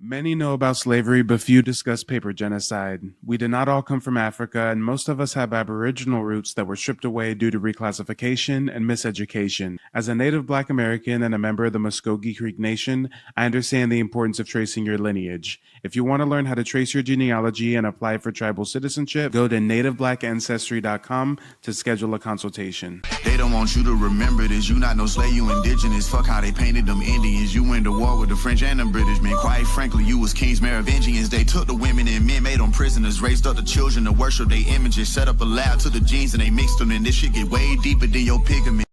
Many know about slavery, but few discuss paper genocide. We did not all come from Africa, and most of us have Aboriginal roots that were stripped away due to reclassification and miseducation. As a native Black American and a member of the Muskogee Creek Nation, I understand the importance of tracing your lineage. If you want to learn how to trace your genealogy and apply for tribal citizenship, go to nativeblackancestry.com to schedule a consultation. They don't want you to remember this. You not no slave, you indigenous. Fuck how they painted them Indians. You went to war with the French and the British men. Quite frankly, you was kings, Merovingians. They took the women and men, made them prisoners, raised up the children to worship their images, set up a lab to the genes and they mixed them. And this shit get way deeper than your pigment.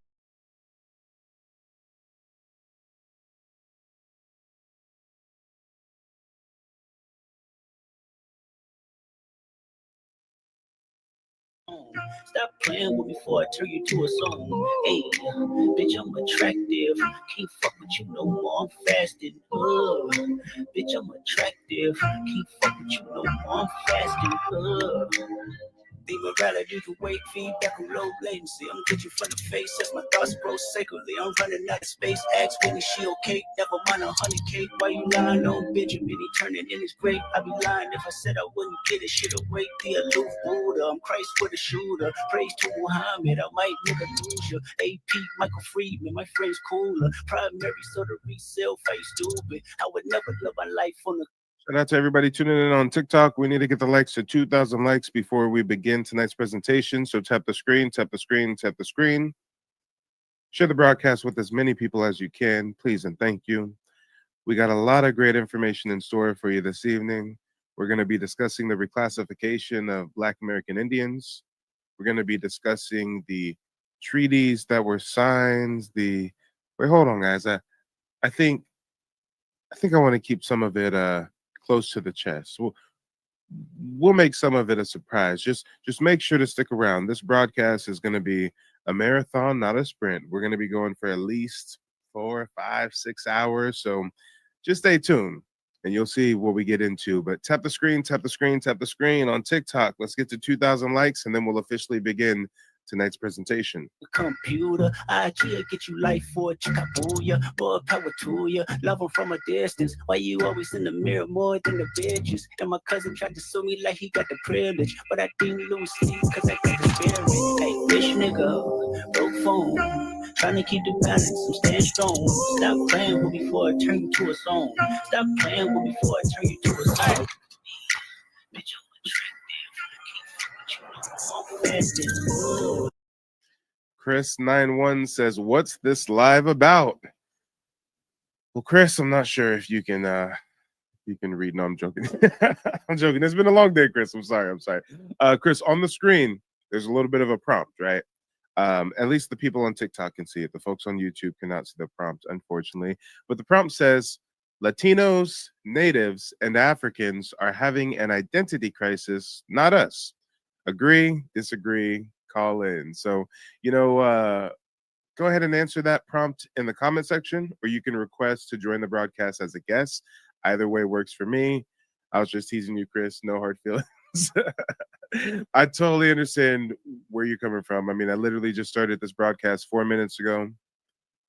Stop playing with me before I turn you to a song. Hey, bitch, I'm attractive. Can't fuck with you no more. I'm fasting. Bitch, I'm attractive. Can't fuck with you no more. I'm fasting. The morality to wake feedback on low latency. I'm get you from the face as my thoughts grow sacredly. I'm running out of space. Ask Whitney, she okay? Never mind 100K. Why you lying on Benjamin? He turning in his grave. I'd be lying if I said I wouldn't get it. Shit away. The aloof Buddha. I'm Christ with a shooter. Praise to Muhammad. I might never lose you. AP, Michael Friedman. My friend's cooler. Primary sort of resale face stupid. I would never live my life on the. Shout out to everybody tuning in on TikTok. We need to get the likes to 2,000 likes before we begin tonight's presentation. So tap the screen, tap the screen, tap the screen. Share the broadcast with as many people as you can, please and thank you. We got a lot of great information in store for you this evening. We're going to be discussing the reclassification of Black American Indians. We're going to be discussing the treaties that were signed. Wait, hold on, guys. I think I want to keep some of it close to the chest. We'll make some of it a surprise. Just make sure to stick around. This broadcast is going to be a marathon, not a sprint. We're going to be going for at least 4, 5, 6 hours. So just stay tuned and you'll see what we get into. But tap the screen, tap the screen, tap the screen on TikTok. Let's get to 2,000 likes and then we'll officially begin tonight's presentation. Computer, I can't get you life for a chicabooya, more power to you. Love them from a distance. Why you always in the mirror more than the bitches? And my cousin tried to sue me like he got the privilege, but I didn't lose sleep because I got the spirit. Hey, bitch nigga, broke phone, trying to keep the balance. I'm staying strong. Stop playing with me before I turn you to a song. Stop playing with me before I turn you to a song. Bitch, Chris91 says, "What's this live about?" Well, Chris, I'm not sure if you can read. No, I'm joking. I'm joking. It's been a long day, Chris. I'm sorry. Chris, on the screen, there's a little bit of a prompt, right? At least the people on TikTok can see it. The folks on YouTube cannot see the prompt, unfortunately. But the prompt says, Latinos, Natives, and Africans are having an identity crisis, not us. Agree, disagree, call in. So, go ahead and answer that prompt in the comment section, or you can request to join the broadcast as a guest. Either way works for me. I was just teasing you, Chris. No hard feelings. I totally understand where you're coming from. I mean, I literally just started this broadcast 4 minutes ago.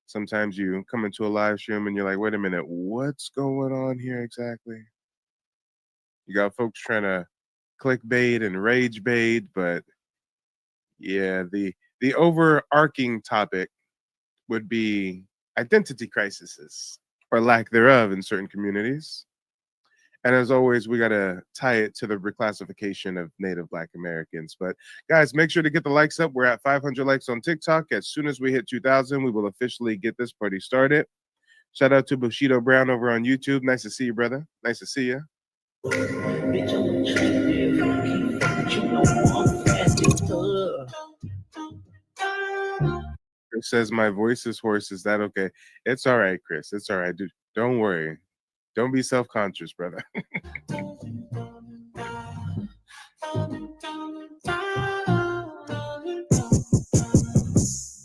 Sometimes you come into a live stream and you're like, wait a minute, what's going on here exactly? You got folks trying to clickbait and rage bait, but yeah, the overarching topic would be identity crises or lack thereof in certain communities. And as always, we got to tie it to the reclassification of Native Black Americans. But guys, make sure to get the likes up. We're at 500 likes on TikTok. As soon as we hit 2,000, we will officially get this party started. Shout out to Bushido Brown over on YouTube. Nice to see you, brother. Nice to see you. Chris says my voice is hoarse. Is that okay? It's all right, Chris. It's all right, dude. Don't worry. Don't be self-conscious, brother.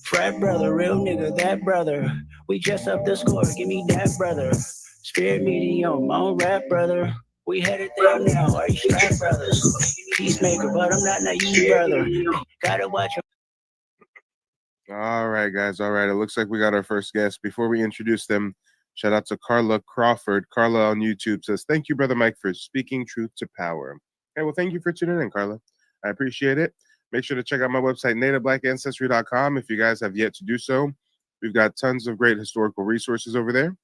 Frat brother, real nigga, that brother. We just up the score, give me that brother. Spirit medium, my own rap brother. We headed there now, are you strap brothers? Peacemaker, but I'm not naive, brother. Gotta watch him. All right, guys. All right. It looks like we got our first guest. Before we introduce them, Shout out to Carla Crawford. Carla on YouTube says, "Thank you, Brother Mike, for speaking truth to power." Hey, well, thank you for tuning in, Carla. I appreciate it. Make sure to check out my website, nativeblackancestry.com, if you guys have yet to do so. We've got tons of great historical resources over there.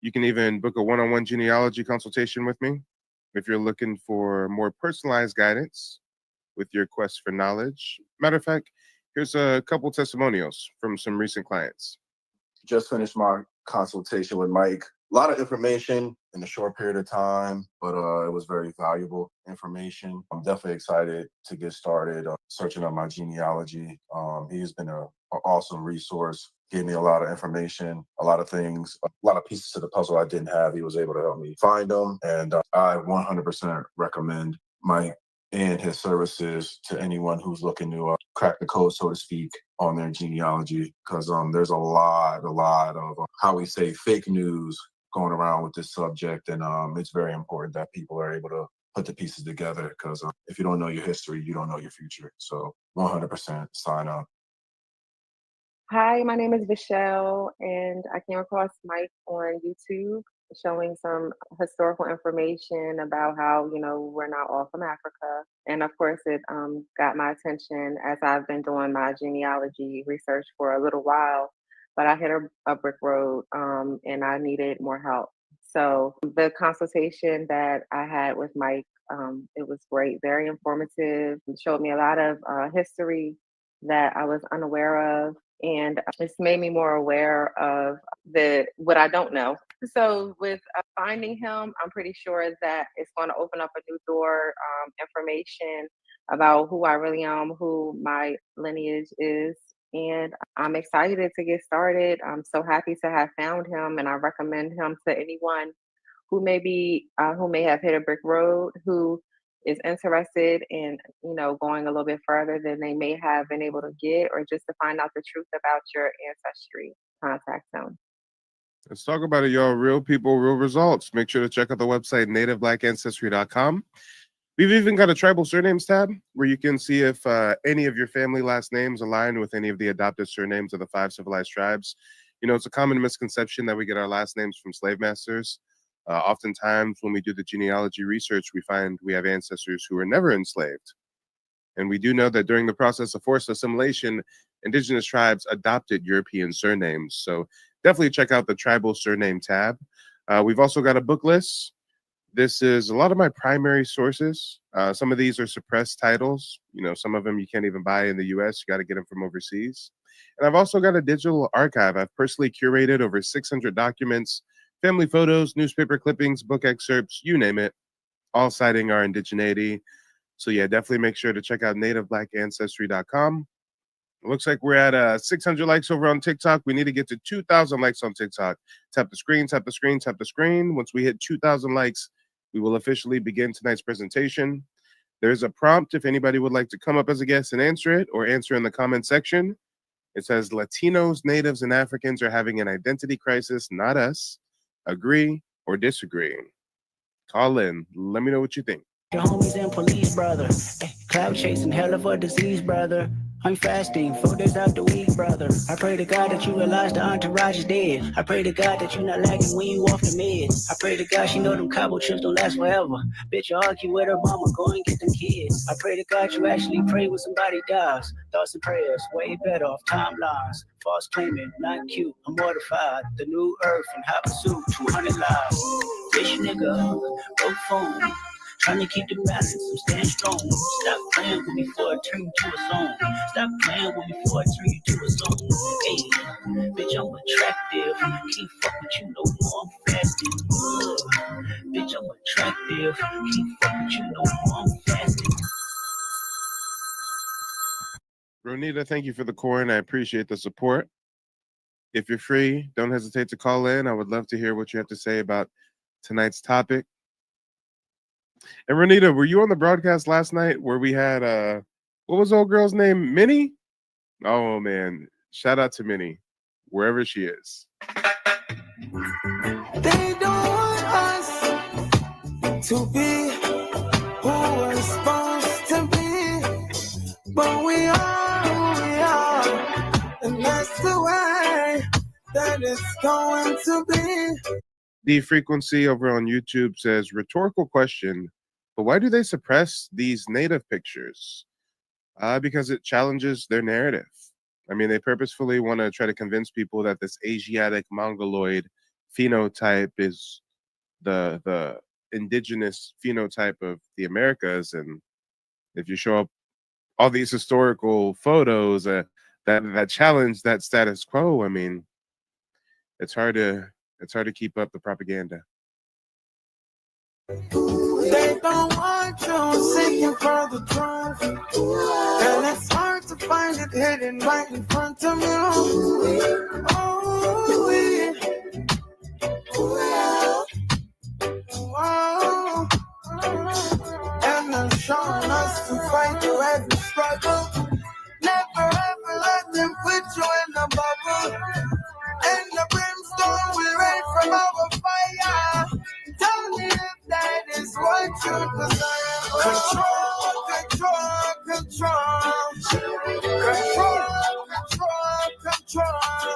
You can even book a one-on-one genealogy consultation with me if you're looking for more personalized guidance with your quest for knowledge. Matter of fact, here's a couple testimonials from some recent clients. Just finished my consultation with Mike. A lot of information in a short period of time, but it was very valuable information. I'm definitely excited to get started searching up my genealogy. He's been an awesome resource, gave me a lot of information, a lot of things, a lot of pieces to the puzzle I didn't have. He was able to help me find them, and I 100% recommend Mike and his services to anyone who's looking to crack the code, so to speak, on their genealogy, because there's a lot of how we say fake news going around with this subject, and it's very important that people are able to put the pieces together, because if you don't know your history, you don't know your future. So 100% sign up. Hi, my name is Michelle, and I came across Mike on YouTube showing some historical information about how, we're not all from Africa. And of course, it got my attention as I've been doing my genealogy research for a little while, but I hit a brick road and I needed more help. So the consultation that I had with Mike, it was great, very informative. It showed me a lot of history that I was unaware of, and it's made me more aware of what I don't know. So with finding him, I'm pretty sure that it's going to open up a new door, information about who I really am, who my lineage is, and I'm excited to get started. I'm so happy to have found him, and I recommend him to anyone who may have hit a brick road, who is interested in, going a little bit further than they may have been able to get, or just to find out the truth about your ancestry. Contact them. Let's talk about it, y'all. Real people, real results. Make sure to check out the website, nativeblackancestry.com. We've even got a tribal surnames tab where you can see if any of your family last names align with any of the adopted surnames of the 5 civilized tribes. It's a common misconception that we get our last names from slave masters. Oftentimes, when we do the genealogy research, we find we have ancestors who were never enslaved. And we do know that during the process of forced assimilation, indigenous tribes adopted European surnames. So definitely check out the tribal surname tab. We've also got a book list. This is a lot of my primary sources. Some of these are suppressed titles. Some of them you can't even buy in the US. You got to get them from overseas. And I've also got a digital archive. I've personally curated over 600 documents, family photos, newspaper clippings, book excerpts, you name it, all citing our indigeneity. So yeah, definitely make sure to check out nativeblackancestry.com. It looks like we're at 600 likes over on TikTok. We need to get to 2,000 likes on TikTok. Tap the screen, tap the screen, tap the screen. Once we hit 2,000 likes, we will officially begin tonight's presentation. There's a prompt if anybody would like to come up as a guest and answer it, or answer in the comment section. It says, Latinos, Natives, and Africans are having an identity crisis, not us. Agree or disagree? Call in. Let me know what you think. Your homies and police, brother. Ay, cloud chasing, hell of a disease, brother. I'm fasting 4 days out the week, brother. I pray to God that you realize the entourage is dead. I pray to God that you're not lagging when you off the meds. I pray to God she know them cowboy trips don't last forever. Bitch, you argue with her mama, go and get them kids. I pray to God you actually pray when somebody dies. Thoughts and prayers, way better off timelines. False claiming, not cute, I'm mortified. The new earth and hot pursuit, 200 lives. Bitch nigga, broke phone. Trying to keep the balance, I'm staying strong. Stop playing with me before I turn you to a song. Stop playing with me before I turn you to a song. Hey, bitch, I'm attractive. Can't fuck with you no more, I'm fasting. Bitch, I'm attractive. Can't fuck with you no more, I'm fasting. Ronita, thank you for the coin. I appreciate the support. If you're free, don't hesitate to call in. I would love to hear what you have to say about tonight's topic. And Ronita, were you on the broadcast last night where we had what was the old girl's name? Minnie? Oh man, shout out to Minnie, wherever she is. They don't want us to be who we're supposed to be, but we are who we are, and that's the way that it's going to be. The frequency over on YouTube says rhetorical question, but why do they suppress these native pictures? Because it challenges their narrative. I mean, they purposefully want to try to convince people that this Asiatic Mongoloid phenotype is the indigenous phenotype of the Americas, and if you show up all these historical photos that challenge that status quo, I mean, it's hard to keep up the propaganda. They don't want you seeking for the truth, and it's hard to find it hidden right in front of you. Oh, and they're showing us to fight through every struggle. Never ever let them put you in the bubble. And the brimstone will rain from our fire. Tell me if that is what you desire. Control, control, control. Control, control, control.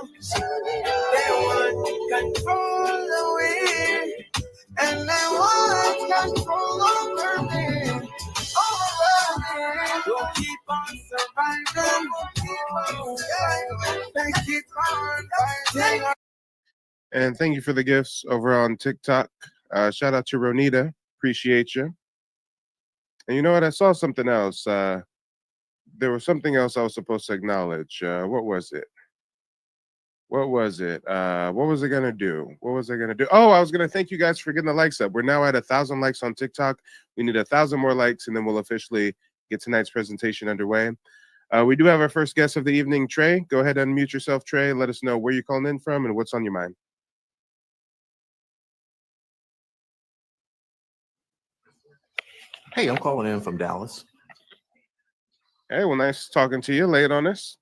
They want control of me. And they want control over me. Over me. We'll keep on surviving. We'll keep on surviving. They keep on fighting. And thank you for the gifts over on TikTok. Shout out to Ronita. Appreciate you. And you know what? I saw something else. There was something else I was supposed to acknowledge. What was it? What was it? What was I gonna do? What was I gonna do? Oh, I was gonna thank you guys for getting the likes up. We're now at 1,000 likes on TikTok. We need 1,000 more likes, and then we'll officially get tonight's presentation underway. We do have our first guest of the evening, Trey. Go ahead and unmute yourself, Trey. Let us know where you're calling in from and what's on your mind. Hey, I'm calling in from Dallas. Hey, well, nice talking to you. Lay it on us.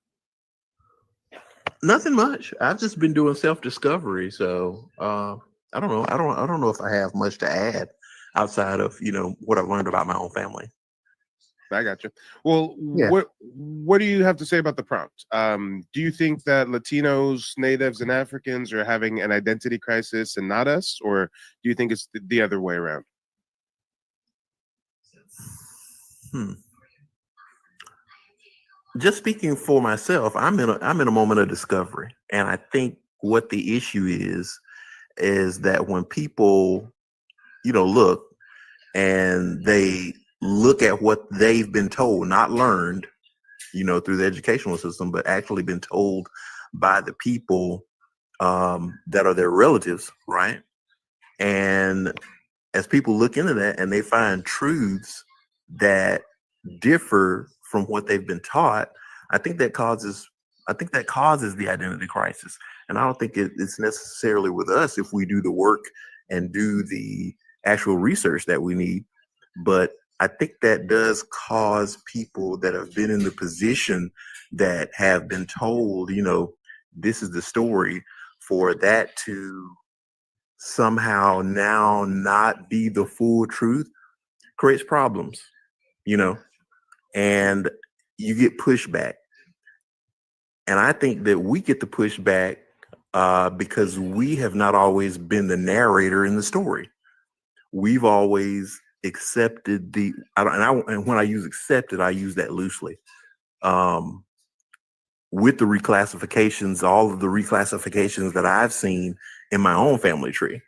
Nothing much. I've just been doing self-discovery, so I don't know. I don't know if I have much to add outside of what I've learned about my own family. I got you. Well, Yeah. What do you have to say about the prompt? Do you think that Latinos, natives, and Africans are having an identity crisis and not us, or do you think it's the other way around? Just speaking for myself, I'm in a moment of discovery, and I think what the issue is that when people, look and they look at what they've been told, not learned, through the educational system, but actually been told by the people that are their relatives, right? And as people look into that and they find truths that differ from what they've been taught, I think that causes the identity crisis. And I don't think it's necessarily with us if we do the work and do the actual research that we need. But I think that does cause people that have been in the position that have been told, this is the story, for that to somehow now not be the full truth creates problems, and you get pushback. And I think that we get the pushback because we have not always been the narrator in the story. We've always accepted and when I use accepted, I use that loosely. With the reclassifications, all of the reclassifications that I've seen in my own family tree.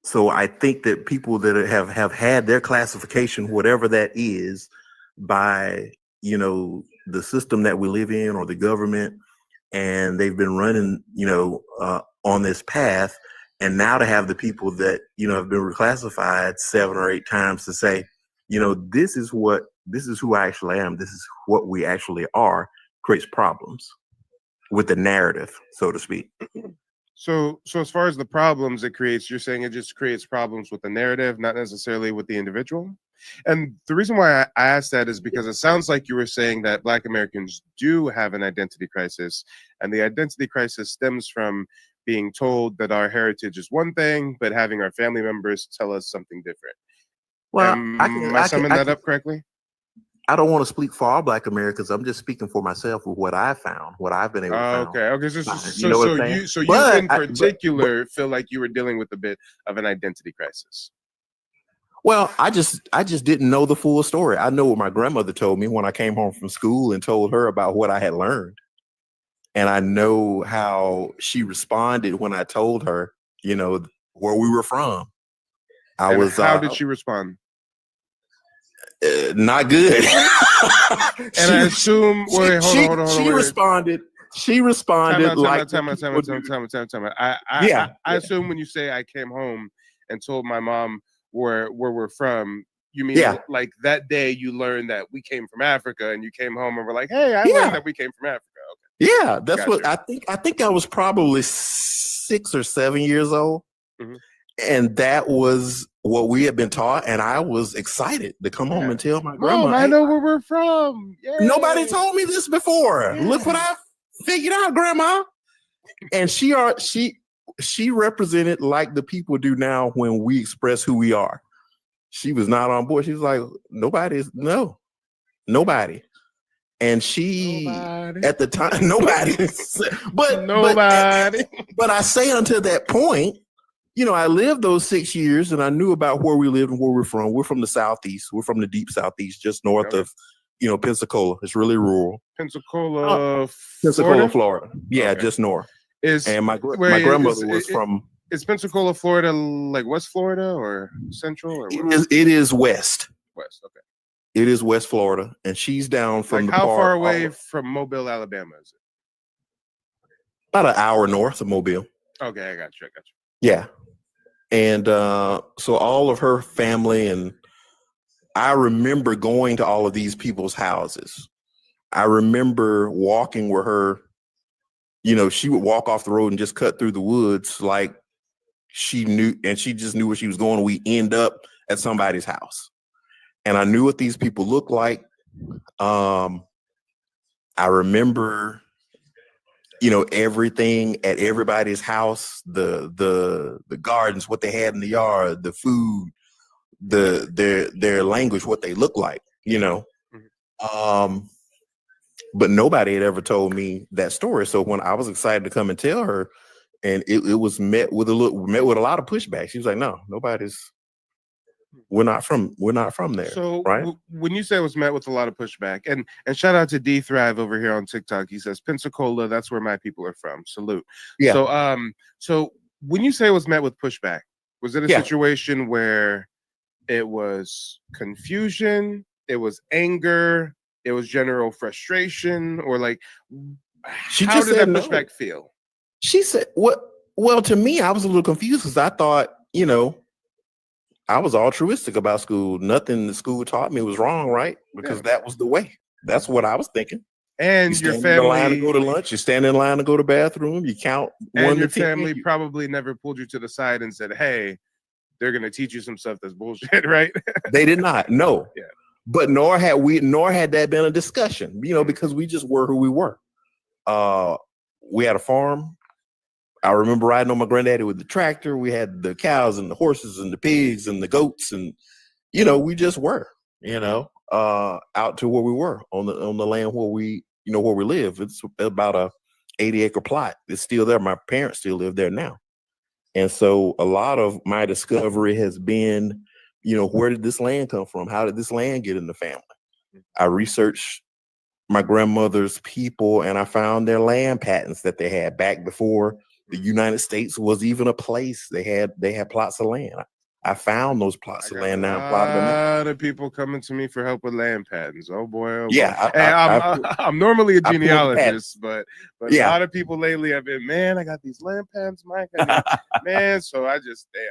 So I think that people that have had their classification, whatever that is, by the system that we live in or the government, and they've been running on this path, and now to have the people that have been reclassified 7 or 8 times to say, this is who I actually am, this is what we actually are, creates problems with the narrative, so to speak. So as far as the problems it creates, you're saying it just creates problems with the narrative, not necessarily with the individual? And the reason why I asked that is because it sounds like you were saying that Black Americans do have an identity crisis, and the identity crisis stems from being told that our heritage is one thing, but having our family members tell us something different. Well, Am I summing that up correctly? I don't want to speak for all Black Americans. I'm just speaking for myself with what I found, what I've been able to find. Okay. You know what I'm saying? You in particular feel like you were dealing with a bit of an identity crisis. Well, I just didn't know the full story. I know what my grandmother told me when I came home from school and told her about what I had learned. And I know how she responded when I told her, you know, where we were from. How did she respond? Not good. And I assume. Wait, hold on. She responded. She responded like. Time out. I assume when you say I came home and told my mom where we're from, you mean like that day you learned that we came from Africa, and you came home and were like, "Hey, I learned that we came from Africa." Okay. Yeah, that's what I think. I think I was probably 6 or 7 years old. Mm-hmm. And that was what we had been taught, and I was excited to come home and tell my grandma, I know where we're from. Yay. Nobody told me this before. Yeah. Look what I figured out, Grandma. And she represented like the people do now when we express who we are. She was not on board. She was like, nobody. And she at the time, nobody. But I say until that point, you know, I lived those 6 years and I knew about where we lived and where we're from. We're from the Southeast. We're from the deep Southeast, just north of, you know, Pensacola. It's really rural. Pensacola, Florida. Yeah, just north. And my grandmother was from. Is Pensacola, Florida, like West Florida or Central? Or it is west. West, okay. It is West Florida, and she's down from how far away from Mobile, Alabama is it? About an hour north of Mobile. Okay, I got you. Yeah. And so all of her family, and I remember going to all of these people's houses. I remember walking with her, you know, she would walk off the road and just cut through the woods like she knew, and she just knew where she was going. We end up at somebody's house. And I knew what these people looked like. I remember, you know, everything at everybody's house, the gardens, what they had in the yard, the food, their language, what they look like, you know. But nobody had ever told me that story. So when I was excited to come and tell her, and it was met with a lot of pushback. She was like, "No, we're not from there." So right? When you say it was met with a lot of pushback, and shout out to D Thrive over here on TikTok. He says Pensacola, that's where my people are from. Salute. Yeah. So when you say it was met with pushback, was it a situation where it was confusion, it was anger, it was general frustration, or like how did that pushback feel? She said, well, to me, I was a little confused because I thought, you know, I was altruistic about school. Nothing the school taught me was wrong, right? Because that was the way. That's what I was thinking. And your family in line to go to lunch. You stand in line to go to the bathroom. You count. And your family probably never pulled you to the side and said, "Hey, they're going to teach you some stuff that's bullshit," right? They did not. No. Yeah. But nor had that been a discussion. You know, because we just were who we were. We had a farm. I remember riding on my granddaddy with the tractor. We had the cows and the horses and the pigs and the goats, and you know, we just were, you know, out to where we were on the land where we live. It's about a 80-acre plot. It's still there. My parents still live there now, and so a lot of my discovery has been, you know, where did this land come from? How did this land get in the family? I researched my grandmother's people, and I found their land patents that they had back before the United States was even a place. They had plots of land. I found those plots of land now. A lot of people coming to me for help with land patents. Oh boy. Oh yeah. Boy. I'm normally a genealogist, but a lot of people lately have been, man, I got these land patents, Mike. Man, so I just damn.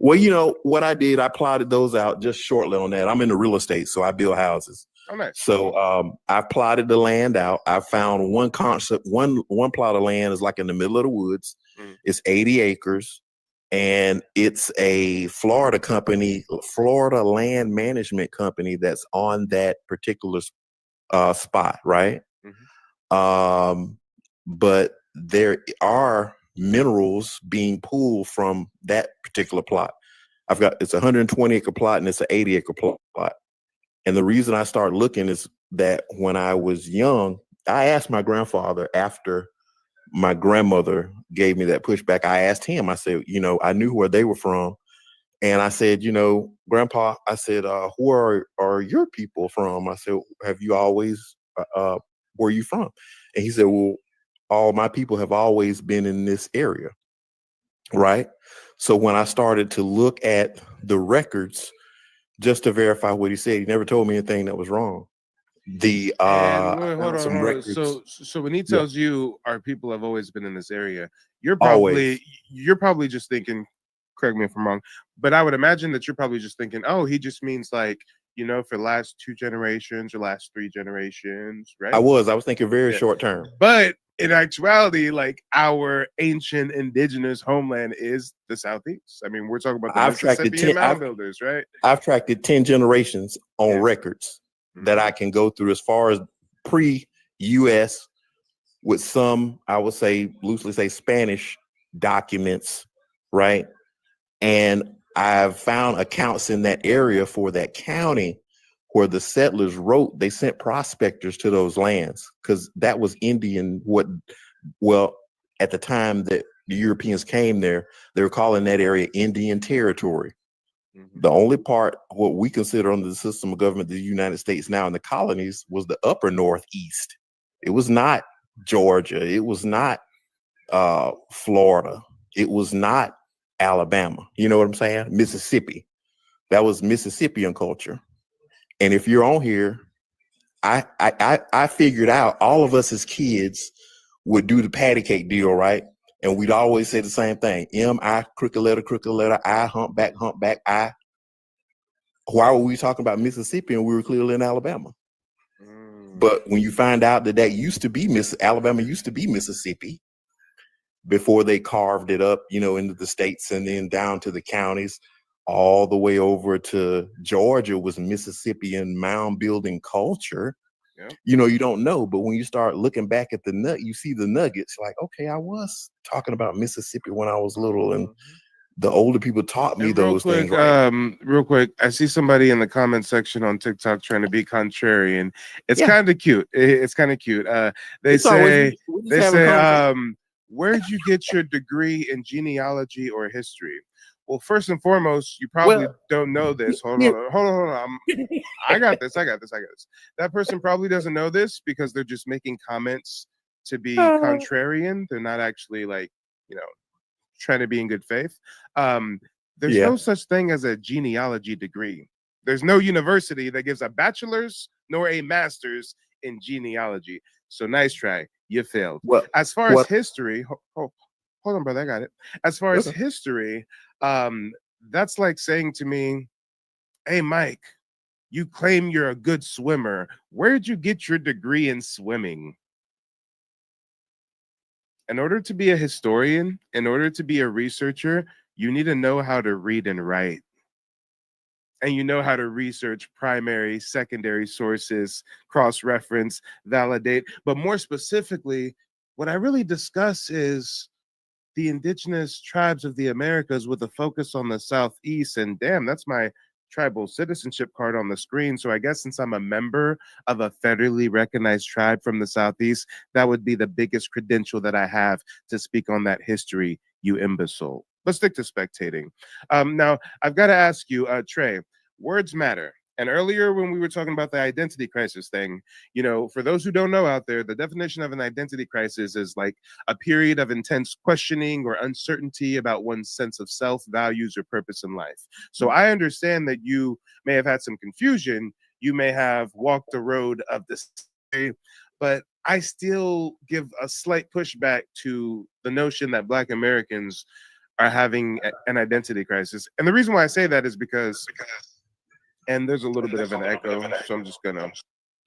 Well, you know what I did? I plotted those out just shortly on that. I'm into real estate, so I build houses. Oh, nice. So I plotted the land out. I found one concept, one plot of land is like in the middle of the woods. It's 80 acres, and it's a Florida land management company that's on that particular spot, right? But there are minerals being pulled from that particular plot. It's a 120 acre plot and it's an 80 acre plot. And the reason I started looking is that when I was young, I asked my grandfather after my grandmother gave me that pushback. I asked him, I said, I knew where they were from. And I said, Grandpa, I said, where are your people from? I said, have you always, where are you from? And he said, well, all my people have always been in this area. Right. So when I started to look at the records, just to verify what he said, he never told me anything that was wrong. And I wait, hold found on, some hold on. records. So when he Yeah, tells you our people have always been in this area, you're always. probably just thinking, correct me if I'm wrong, but I would imagine that you're probably just thinking, oh, he just means like, for the last 2 generations or last 3 generations, I right? was thinking very Yeah. short term. But in actuality, like our ancient indigenous homeland is the Southeast. I mean, we're talking about the I've tracked it Mississippian 10. mound builders, right? I've tracked it 10 generations on Yeah. records that I can go through as far as pre-US with some, I would say, loosely say Spanish documents, right? And I've found accounts in that area for that county where the settlers wrote, they sent prospectors to those lands because that was Indian, at the time that the Europeans came there, they were calling that area Indian territory. The only part, what we consider under the system of government of the United States now in the colonies, was the upper Northeast. It was not Georgia. It was not Florida. It was not Alabama. You know what I'm saying? Mississippi. That was Mississippian culture. And if you're on here, I figured out all of us as kids would do the patty cake deal, right? And we'd always say the same thing. M-I, crooked letter, I, humpback, I. Why were we talking about Mississippi and we were clearly in Alabama? But when you find out that used to be Alabama used to be Mississippi before they carved it up, into the states and then down to the counties, all the way over to Georgia was Mississippian mound building culture. Yeah. You don't know, but when you start looking back at you see the nuggets, like, okay, I was talking about Mississippi when I was little, and the older people taught me those things. Right? Real quick, I see somebody in the comment section on TikTok trying to be contrarian. It's kind of cute. It's kind of cute. They say, where'd you get your degree in genealogy or history? Well, first and foremost, you probably don't know this. Hold on. I got this. That person probably doesn't know this because they're just making comments to be contrarian. They're not actually trying to be in good faith. There's no such thing as a genealogy degree. There's no university that gives a bachelor's nor a master's in genealogy. So nice try. You failed. As far as history, hold on, brother. I got it. As far as history, that's like saying to me, hey, Mike, you claim you're a good swimmer. Where'd you get your degree in swimming? In order to be a historian, in order to be a researcher, you need to know how to read and write. And you know how to research primary, secondary sources, cross-reference, validate. But more specifically, what I really discuss is the indigenous tribes of the Americas with a focus on the Southeast. And damn, that's my tribal citizenship card on the screen. So I guess since I'm a member of a federally recognized tribe from the Southeast, that would be the biggest credential that I have to speak on that history, you imbecile. Let's stick to spectating. Now, I've got to ask you, Trey, words matter. And earlier when we were talking about the identity crisis thing, for those who don't know out there, the definition of an identity crisis is like a period of intense questioning or uncertainty about one's sense of self, values, or purpose in life. So I understand that you may have had some confusion. You may have walked the road of this, but I still give a slight pushback to the notion that Black Americans are having an identity crisis. And the reason why I say that is because and there's a little bit of an echo, so I'm just gonna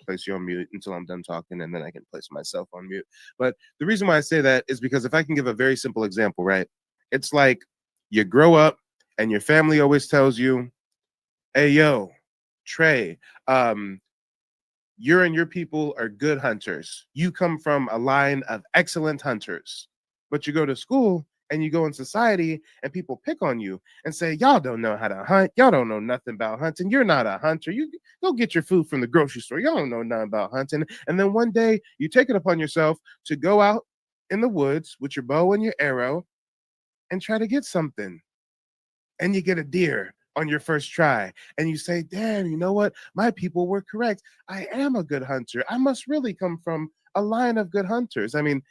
place you on mute until I'm done talking, and then I can place myself on mute. But the reason why I say that is because if I can give a very simple example, right? It's like you grow up and your family always tells you, hey, yo, Trey, you and your people are good hunters. You come from a line of excellent hunters. But you go to school and you go in society and people pick on you and say, y'all don't know how to hunt. Y'all don't know nothing about hunting. You're not a hunter. You go get your food from the grocery store. Y'all don't know nothing about hunting. And then one day you take it upon yourself to go out in the woods with your bow and your arrow and try to get something. And you get a deer on your first try. And you say, damn, you know what? My people were correct. I am a good hunter. I must really come from a line of good hunters. I mean,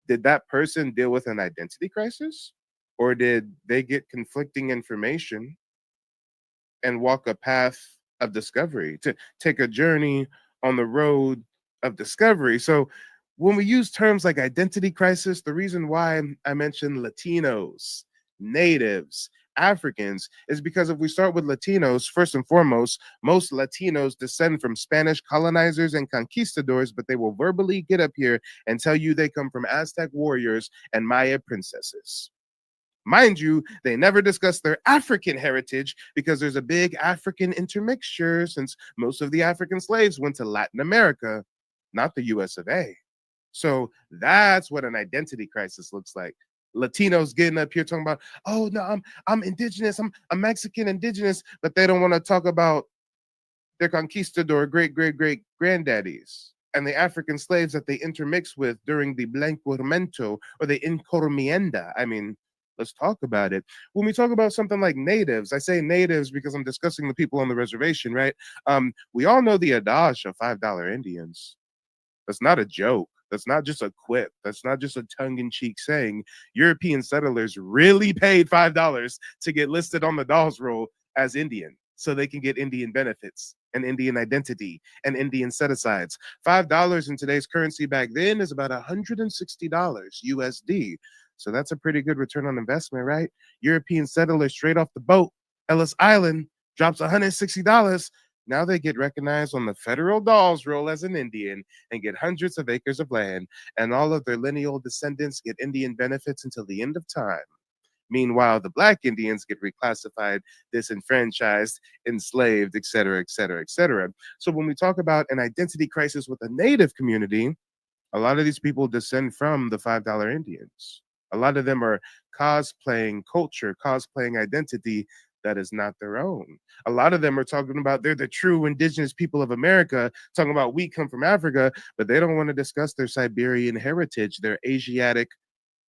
did that person deal with an identity crisis? Or did they get conflicting information and walk a path of discovery, to take a journey on the road of discovery? So when we use terms like identity crisis, the reason why I mentioned Latinos, natives, Africans is because if we start with Latinos, first and foremost, most Latinos descend from Spanish colonizers and conquistadors, but they will verbally get up here and tell you they come from Aztec warriors and Maya princesses. Mind you, they never discuss their African heritage because there's a big African intermixture since most of the African slaves went to Latin America, not the US of A. So that's what an identity crisis looks like. Latinos getting up here talking about, oh no, I'm indigenous, I'm Mexican indigenous, but they don't want to talk about their conquistador great granddaddies and the African slaves that they intermix with during the Blanqueamiento or the Encormienda. I mean, let's talk about it. When we talk about something like natives, I say natives because I'm discussing the people on the reservation, right? We all know the adage of $5 Indians. That's not a joke. That's not just a quip. That's not just a tongue-in-cheek saying. European settlers really paid $5 to get listed on the Dawes Roll as Indian so they can get Indian benefits and Indian identity and Indian set-asides. $5 in today's currency back then is about $160 USD. So that's a pretty good return on investment, right? European settlers straight off the boat, Ellis Island, drops $160. Now they get recognized on the federal Dawes Roll as an Indian and get hundreds of acres of land, and all of their lineal descendants get Indian benefits until the end of time. Meanwhile, the Black Indians get reclassified, disenfranchised, enslaved, et cetera, et cetera, et cetera. So when we talk about an identity crisis with a Native community, a lot of these people descend from the $5 Indians. A lot of them are cosplaying culture, cosplaying identity that is not their own. A lot of them are talking about they're the true indigenous people of America, talking about we come from Africa, but they don't want to discuss their Siberian heritage, their Asiatic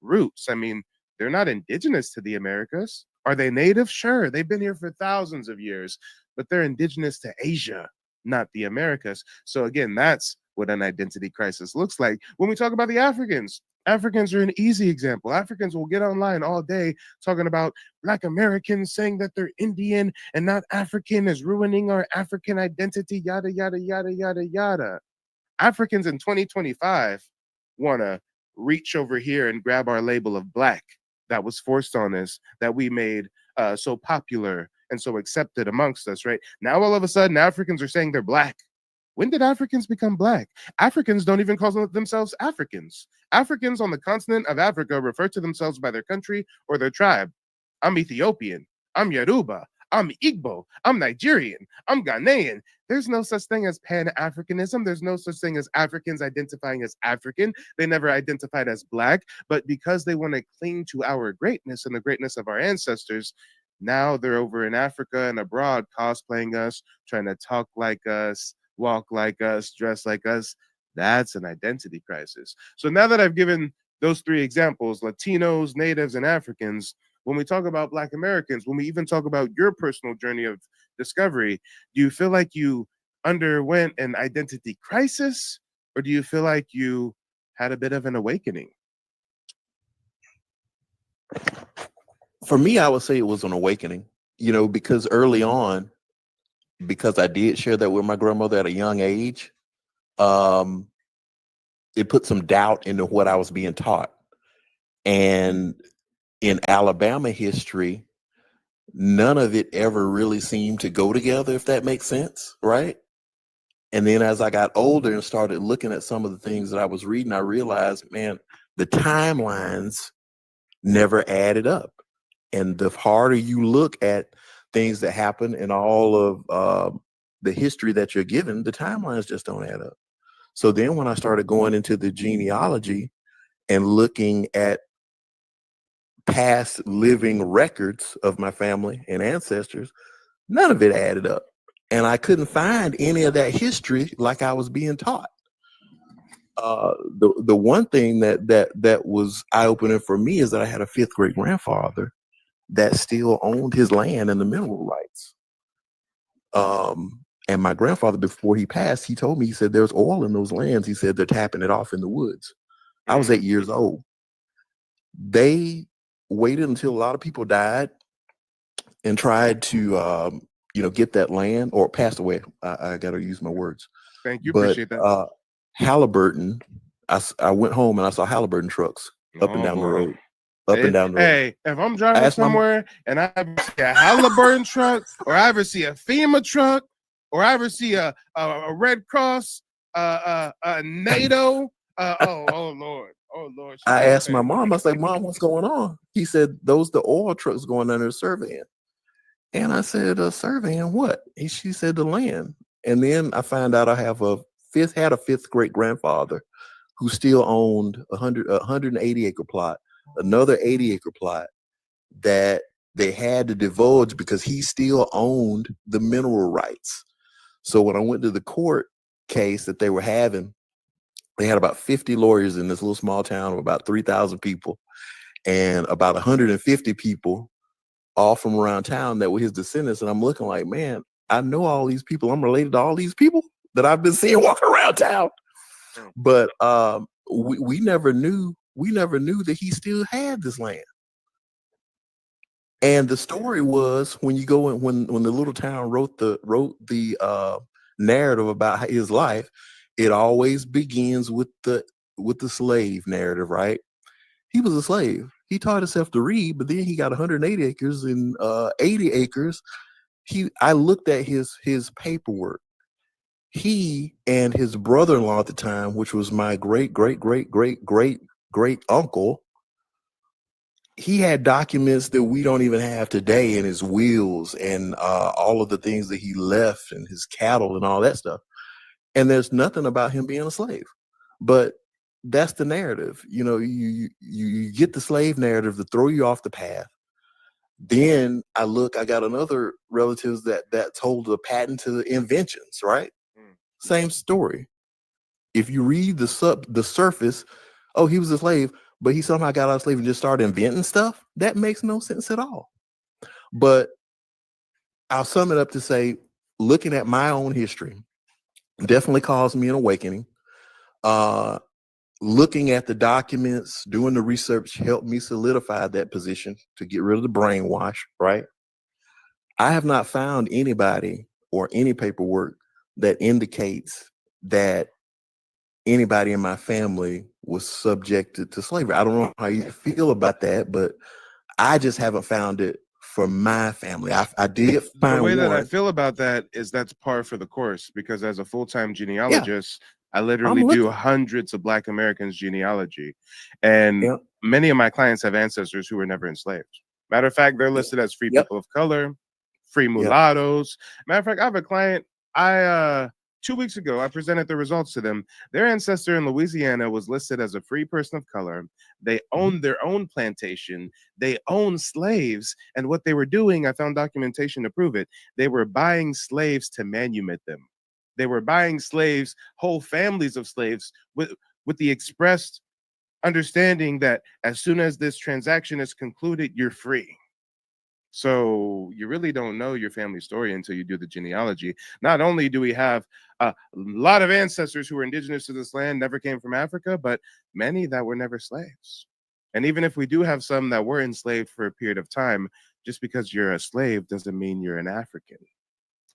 roots. I mean, they're not indigenous to the Americas. Are they native? Sure, they've been here for thousands of years, but they're indigenous to Asia, not the Americas. So again, that's what an identity crisis looks like. When we talk about the Africans, Africans are an easy example. Africans will get online all day talking about Black Americans saying that they're Indian and not African is ruining our African identity, yada, yada, yada, yada, yada. Africans in 2025 want to reach over here and grab our label of Black that was forced on us, that we made so popular and so accepted amongst us, right? Now, all of a sudden, Africans are saying they're Black. When did Africans become Black? Africans don't even call themselves Africans. Africans on the continent of Africa refer to themselves by their country or their tribe. I'm Ethiopian. I'm Yoruba. I'm Igbo. I'm Nigerian. I'm Ghanaian. There's no such thing as Pan-Africanism. There's no such thing as Africans identifying as African. They never identified as Black, but because they want to cling to our greatness and the greatness of our ancestors, now they're over in Africa and abroad cosplaying us, trying to talk like us, walk like us, dress like us. That's an identity crisis. So now that I've given those three examples, Latinos, natives, and Africans, when we talk about Black Americans, when we even talk about your personal journey of discovery, do you feel like you underwent an identity crisis, or do you feel like you had a bit of an awakening? For me, I would say it was an awakening, because early on, because I did share that with my grandmother at a young age, it put some doubt into what I was being taught. And in Alabama history, none of it ever really seemed to go together, if that makes sense, right? And then as I got older and started looking at some of the things that I was reading, I realized, man, the timelines never added up. And the harder you look at things that happen in all of the history that you're given, the timelines just don't add up. So then when I started going into the genealogy and looking at past living records of my family and ancestors, none of it added up. And I couldn't find any of that history like I was being taught. The one thing that was eye-opening for me is that I had a fifth great grandfather that still owned his land and the mineral rights. And my grandfather, before he passed, he told me, he said, there's oil in those lands. He said, they're tapping it off in the woods. I was 8 years old. They waited until a lot of people died and tried to, get that land, or passed away. I got to use my words. Thank you. But Appreciate that. Halliburton, I went home and I saw Halliburton trucks up and down the road. And down the road. Hey, if I'm driving somewhere and I see a Halliburton truck, or I ever see a FEMA truck, or I ever see a Red Cross, a NATO, oh Lord. I asked my mom, I was like, Mom, what's going on? He said, those the oil trucks going under surveying. And I said, surveying what? She said, the land. And then I found out I have a fifth great grandfather who still owned 180 acre plot, another 80 acre plot that they had to divulge because he still owned the mineral rights. So when I went to the court case that they were having, they had about 50 lawyers in this little small town of about 3,000 people, and about 150 people all from around town that were his descendants. And I'm looking like, man, I know all these people. I'm related to all these people that I've been seeing walking around town. But we never knew that he still had this land. And the story was, when you go in, when the little town wrote the narrative about his life, it always begins with the slave narrative, right? He was a slave. He taught himself to read, but then he got 180 acres and 80 acres. I looked at his paperwork. He and his brother-in-law at the time, which was my great uncle, he had documents that we don't even have today, in his wills and all of the things that he left, and his cattle and all that stuff. And there's nothing about him being a slave. But that's the narrative. You get the slave narrative to throw you off the path. Then I got another relatives that told the patent to the inventions, right? Same story. If you read the surface, oh, he was a slave, but he somehow got out of slavery and just started inventing stuff. That makes no sense at all. But I'll sum it up to say, looking at my own history definitely caused me an awakening. Looking at the documents, doing the research helped me solidify that position to get rid of the brainwash, right? I have not found anybody or any paperwork that indicates that anybody in my family was subjected to slavery. I don't know how you feel about that, but I just haven't found it for my family. I did find the way that I one. feel about that is that's par for the course, because as a full-time genealogist, I literally do hundreds of Black Americans genealogy, and many of my clients have ancestors who were never enslaved. Matter of fact, they're listed as free people of color, free mulattoes. Matter of fact, I have a client, 2 weeks ago, I presented the results to them. Their ancestor in Louisiana was listed as a free person of color. They owned their own plantation. They owned slaves. And what they were doing, I found documentation to prove it. They were buying slaves to manumit them. They were buying slaves, whole families of slaves, with the expressed understanding that as soon as this transaction is concluded, you're free. So you really don't know your family story until you do the genealogy. Not only do we have a lot of ancestors who were indigenous to this land, never came from Africa, but many that were never slaves. And even if we do have some that were enslaved for a period of time, just because you're a slave doesn't mean you're an African.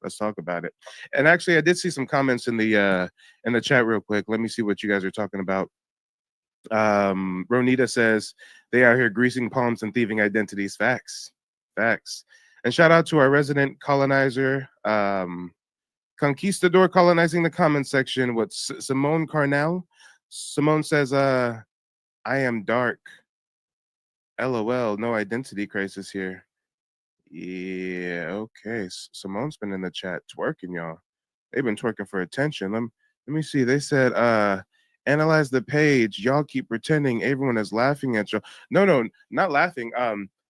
Let's talk about it. And actually, I did see some comments in the chat real quick. Let me see what you guys are talking about. Ronita says they are here greasing palms and thieving identities. Facts. And shout out to our resident colonizer, conquistador, colonizing the comment section. Simone Carnell? Simone says, I am dark. LOL, no identity crisis here. Yeah, okay. Simone's been in the chat twerking, y'all. They've been twerking for attention. Let me see. They said, Analyze the page. Y'all keep pretending everyone is laughing at you. No, not laughing.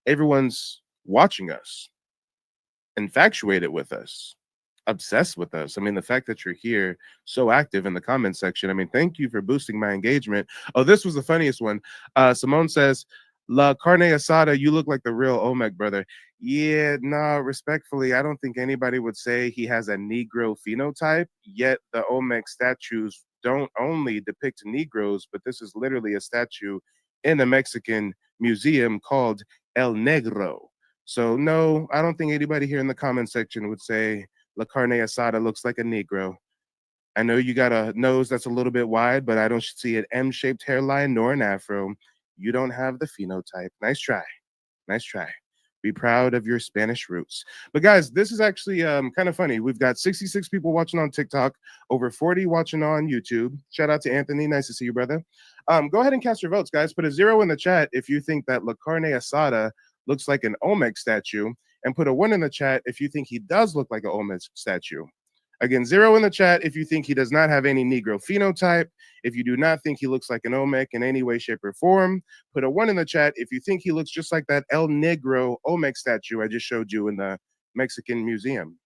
Everyone's watching us, infatuated with us, obsessed with us. I mean, the fact that you're here so active in the comment section. I mean, thank you for boosting my engagement. Oh, this was the funniest one. Simone says, La carne asada, you look like the real Olmec brother. Yeah, no, respectfully, I don't think anybody would say he has a Negro phenotype, yet the Olmec statues don't only depict Negroes, but this is literally a statue in a Mexican museum called El Negro. So no, I don't think anybody here in the comment section would say La carne asada looks like a Negro. I know you got a nose that's a little bit wide, but I don't see an M-shaped hairline nor an afro. You don't have the phenotype. Nice try. Nice try. Be proud of your Spanish roots. But guys, this is actually kind of funny. We've got 66 people watching on TikTok, over 40 watching on YouTube. Shout out to Anthony. Nice to see you, brother. Go ahead and cast your votes, guys. Put a 0 in the chat if you think that La Carne Asada looks like an Olmec statue, and put a 1 in the chat if you think he does look like an Olmec statue. Again, 0 in the chat if you think he does not have any Negro phenotype. If you do not think he looks like an Olmec in any way, shape, or form, put a 1 in the chat if you think he looks just like that El Negro Olmec statue I just showed you in the Mexican museum.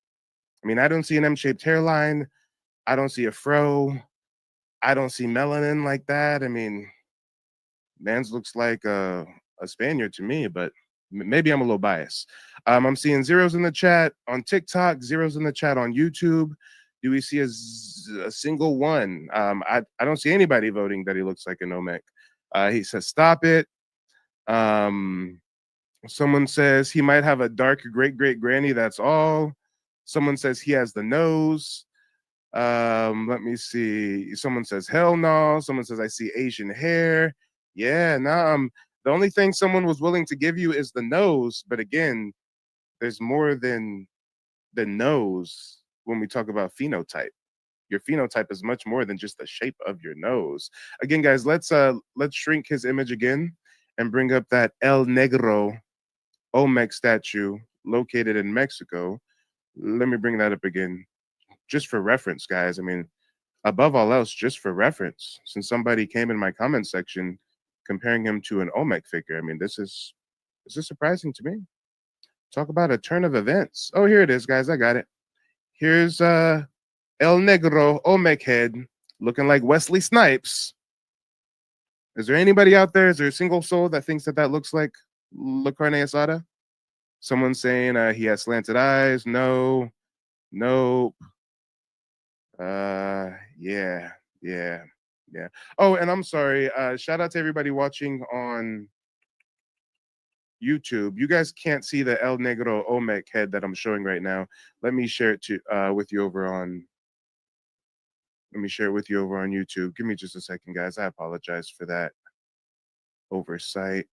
I mean, I don't see an M-shaped hairline. I don't see a fro. I don't see melanin like that. I mean, man's looks like a Spaniard to me, but maybe I'm a little biased. I'm seeing 0s in the chat on TikTok, 0s in the chat on YouTube. Do we see a single one? I don't see anybody voting that he looks like an Olmec. He says, stop it. Someone says he might have a dark great-great-granny, that's all. Someone says he has the nose. Let me see. Someone says, hell no. Someone says, I see Asian hair. Yeah, no, the only thing someone was willing to give you is the nose, but again, there's more than the nose when we talk about phenotype. Your phenotype is much more than just the shape of your nose. Again, guys, let's shrink his image again and bring up that El Negro Olmec statue located in Mexico. Let me bring that up again, just for reference, guys. I mean, above all else, just for reference, since somebody came in my comment section comparing him to an Olmec figure. I mean, this is surprising to me. Talk about a turn of events. Oh, here it is, guys. I got it. Here's El Negro Olmec head looking like Wesley Snipes. Is there anybody out there? Is there a single soul that thinks that looks like La Carne Asada? Someone saying he has slanted eyes. No. Nope. Yeah. Oh, and I'm sorry. Shout out to everybody watching on YouTube. You guys can't see the El Negro Olmec head that I'm showing right now. Let me share it with you over on. Let me share it with you over on YouTube. Give me just a second, guys. I apologize for that oversight.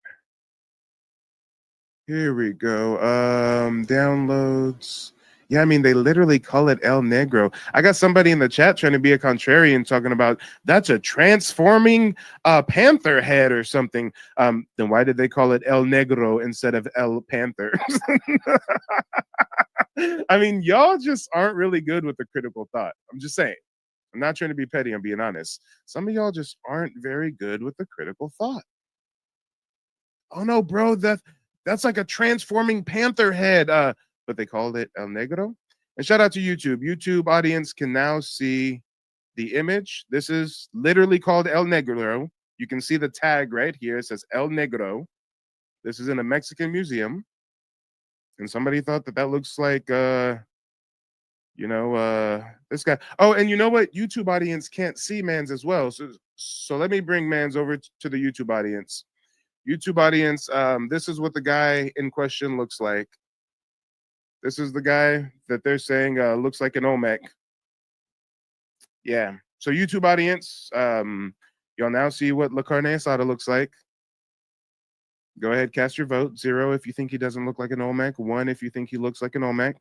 Here we go. Downloads. Yeah, I mean, they literally call it El Negro. I got somebody in the chat trying to be a contrarian talking about that's a transforming panther head or something. Then why did they call it El Negro instead of El Panther? I mean, y'all just aren't really good with the critical thought. I'm just saying. I'm not trying to be petty. I'm being honest. Some of y'all just aren't very good with the critical thought. Oh, no, bro, that's like a transforming panther head. But they called it El Negro. And shout out to YouTube. YouTube audience can now see the image. This is literally called El Negro. You can see the tag right here. It says El Negro. This is in a Mexican museum. And somebody thought that looks like, this guy. Oh, and you know what? YouTube audience can't see Mans as well. So let me bring Mans over to the YouTube audience. YouTube audience, this is what the guy in question looks like. This is the guy that they're saying looks like an Olmec. Yeah. So YouTube audience, you'll now see what La Carne Asada looks like. Go ahead, cast your vote. 0 if you think he doesn't look like an Olmec. 1 if you think he looks like an Olmec.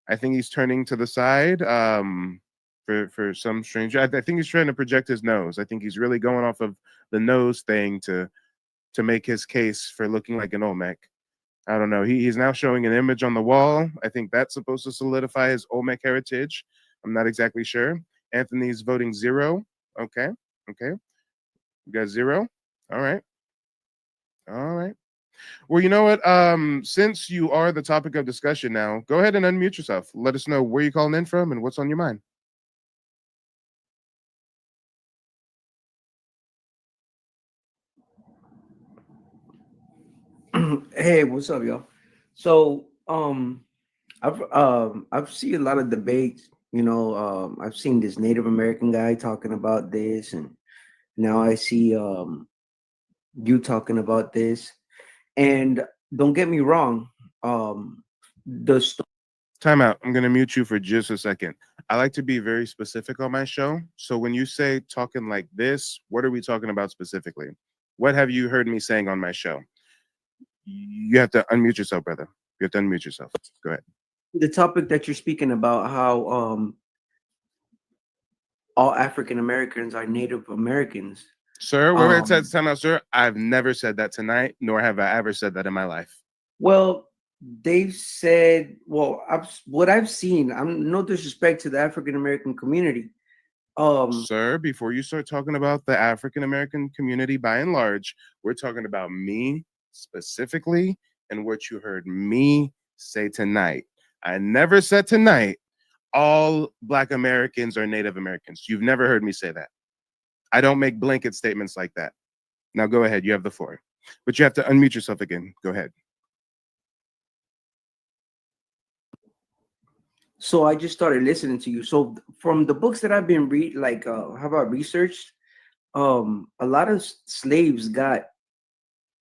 I think he's turning to the side for some strange. I think he's trying to project his nose. I think he's really going off of the nose thing to make his case for looking like an Olmec. I don't know. He's now showing an image on the wall. I think that's supposed to solidify his Olmec heritage. I'm not exactly sure. Anthony's voting 0. Okay. Okay. You got 0. All right. All right. Well, you know what? Since you are the topic of discussion now, go ahead and unmute yourself. Let us know where you're calling in from and what's on your mind. Hey, what's up, y'all? So, I've seen a lot of debates. I've seen this Native American guy talking about this, and now I see you talking about this. And don't get me wrong, the sto- Time out. I'm going to mute you for just a second. I like to be very specific on my show. So when you say talking like this, what are we talking about specifically? What have you heard me saying on my show? You have to unmute yourself, brother. You have to unmute yourself. Go ahead. the topic that you're speaking about, how all African Americans are Native Americans. Sir, wait, time out, sir. I've never said that tonight, nor have I ever said that in my life. Well, they've said, well, what I've seen, I'm no disrespect to the African American community. Sir, before you start talking about the African American community by and large, we're talking about me specifically and what you heard me say tonight. I never said tonight all Black Americans are Native Americans. You've never heard me say that. I don't make blanket statements like that. Now go ahead. You have the floor. But you have to unmute yourself again. Go ahead. So I just started listening to you. So from the books that I've been how about researched, a lot of slaves got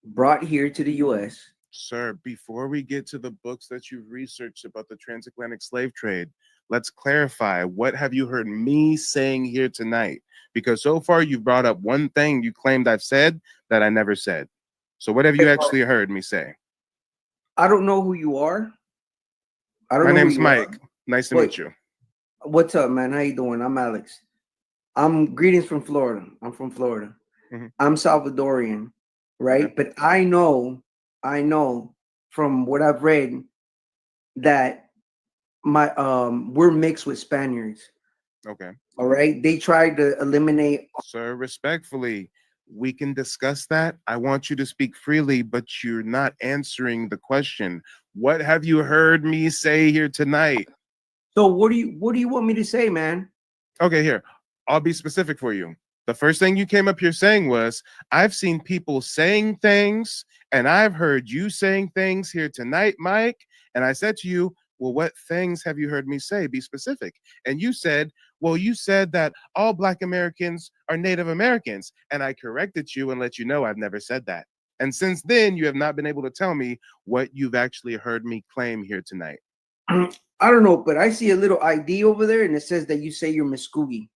brought here to the US. Sir, before we get to the books that you've researched about the transatlantic slave trade, let's clarify, what have you heard me saying here tonight? Because so far you've brought up one thing you claimed I've said that I never said. So what have you actually heard me say? I don't know who you are. My name's Mike. Nice to meet you. What's up, man? How you doing? I'm Alex. I'm greetings from Florida. I'm from Florida. Mm-hmm. I'm Salvadorian, right? Okay. But I know from what I've read that we're mixed with Spaniards. Okay. All right. They tried to eliminate. Sir, respectfully, we can discuss that. I want you to speak freely, but you're not answering the question. What have you heard me say here tonight? So what do you want me to say, man? Okay, here. I'll be specific for you. The first thing you came up here saying was, I've seen people saying things, and I've heard you saying things here tonight, Mike. And I said to you, well, what things have you heard me say? Be specific. And you said, well, you said that all Black Americans are Native Americans. And I corrected you and let you know I've never said that. And since then, you have not been able to tell me what you've actually heard me claim here tonight. I don't know, but I see a little ID over there, and it says that you say you're Muskogee.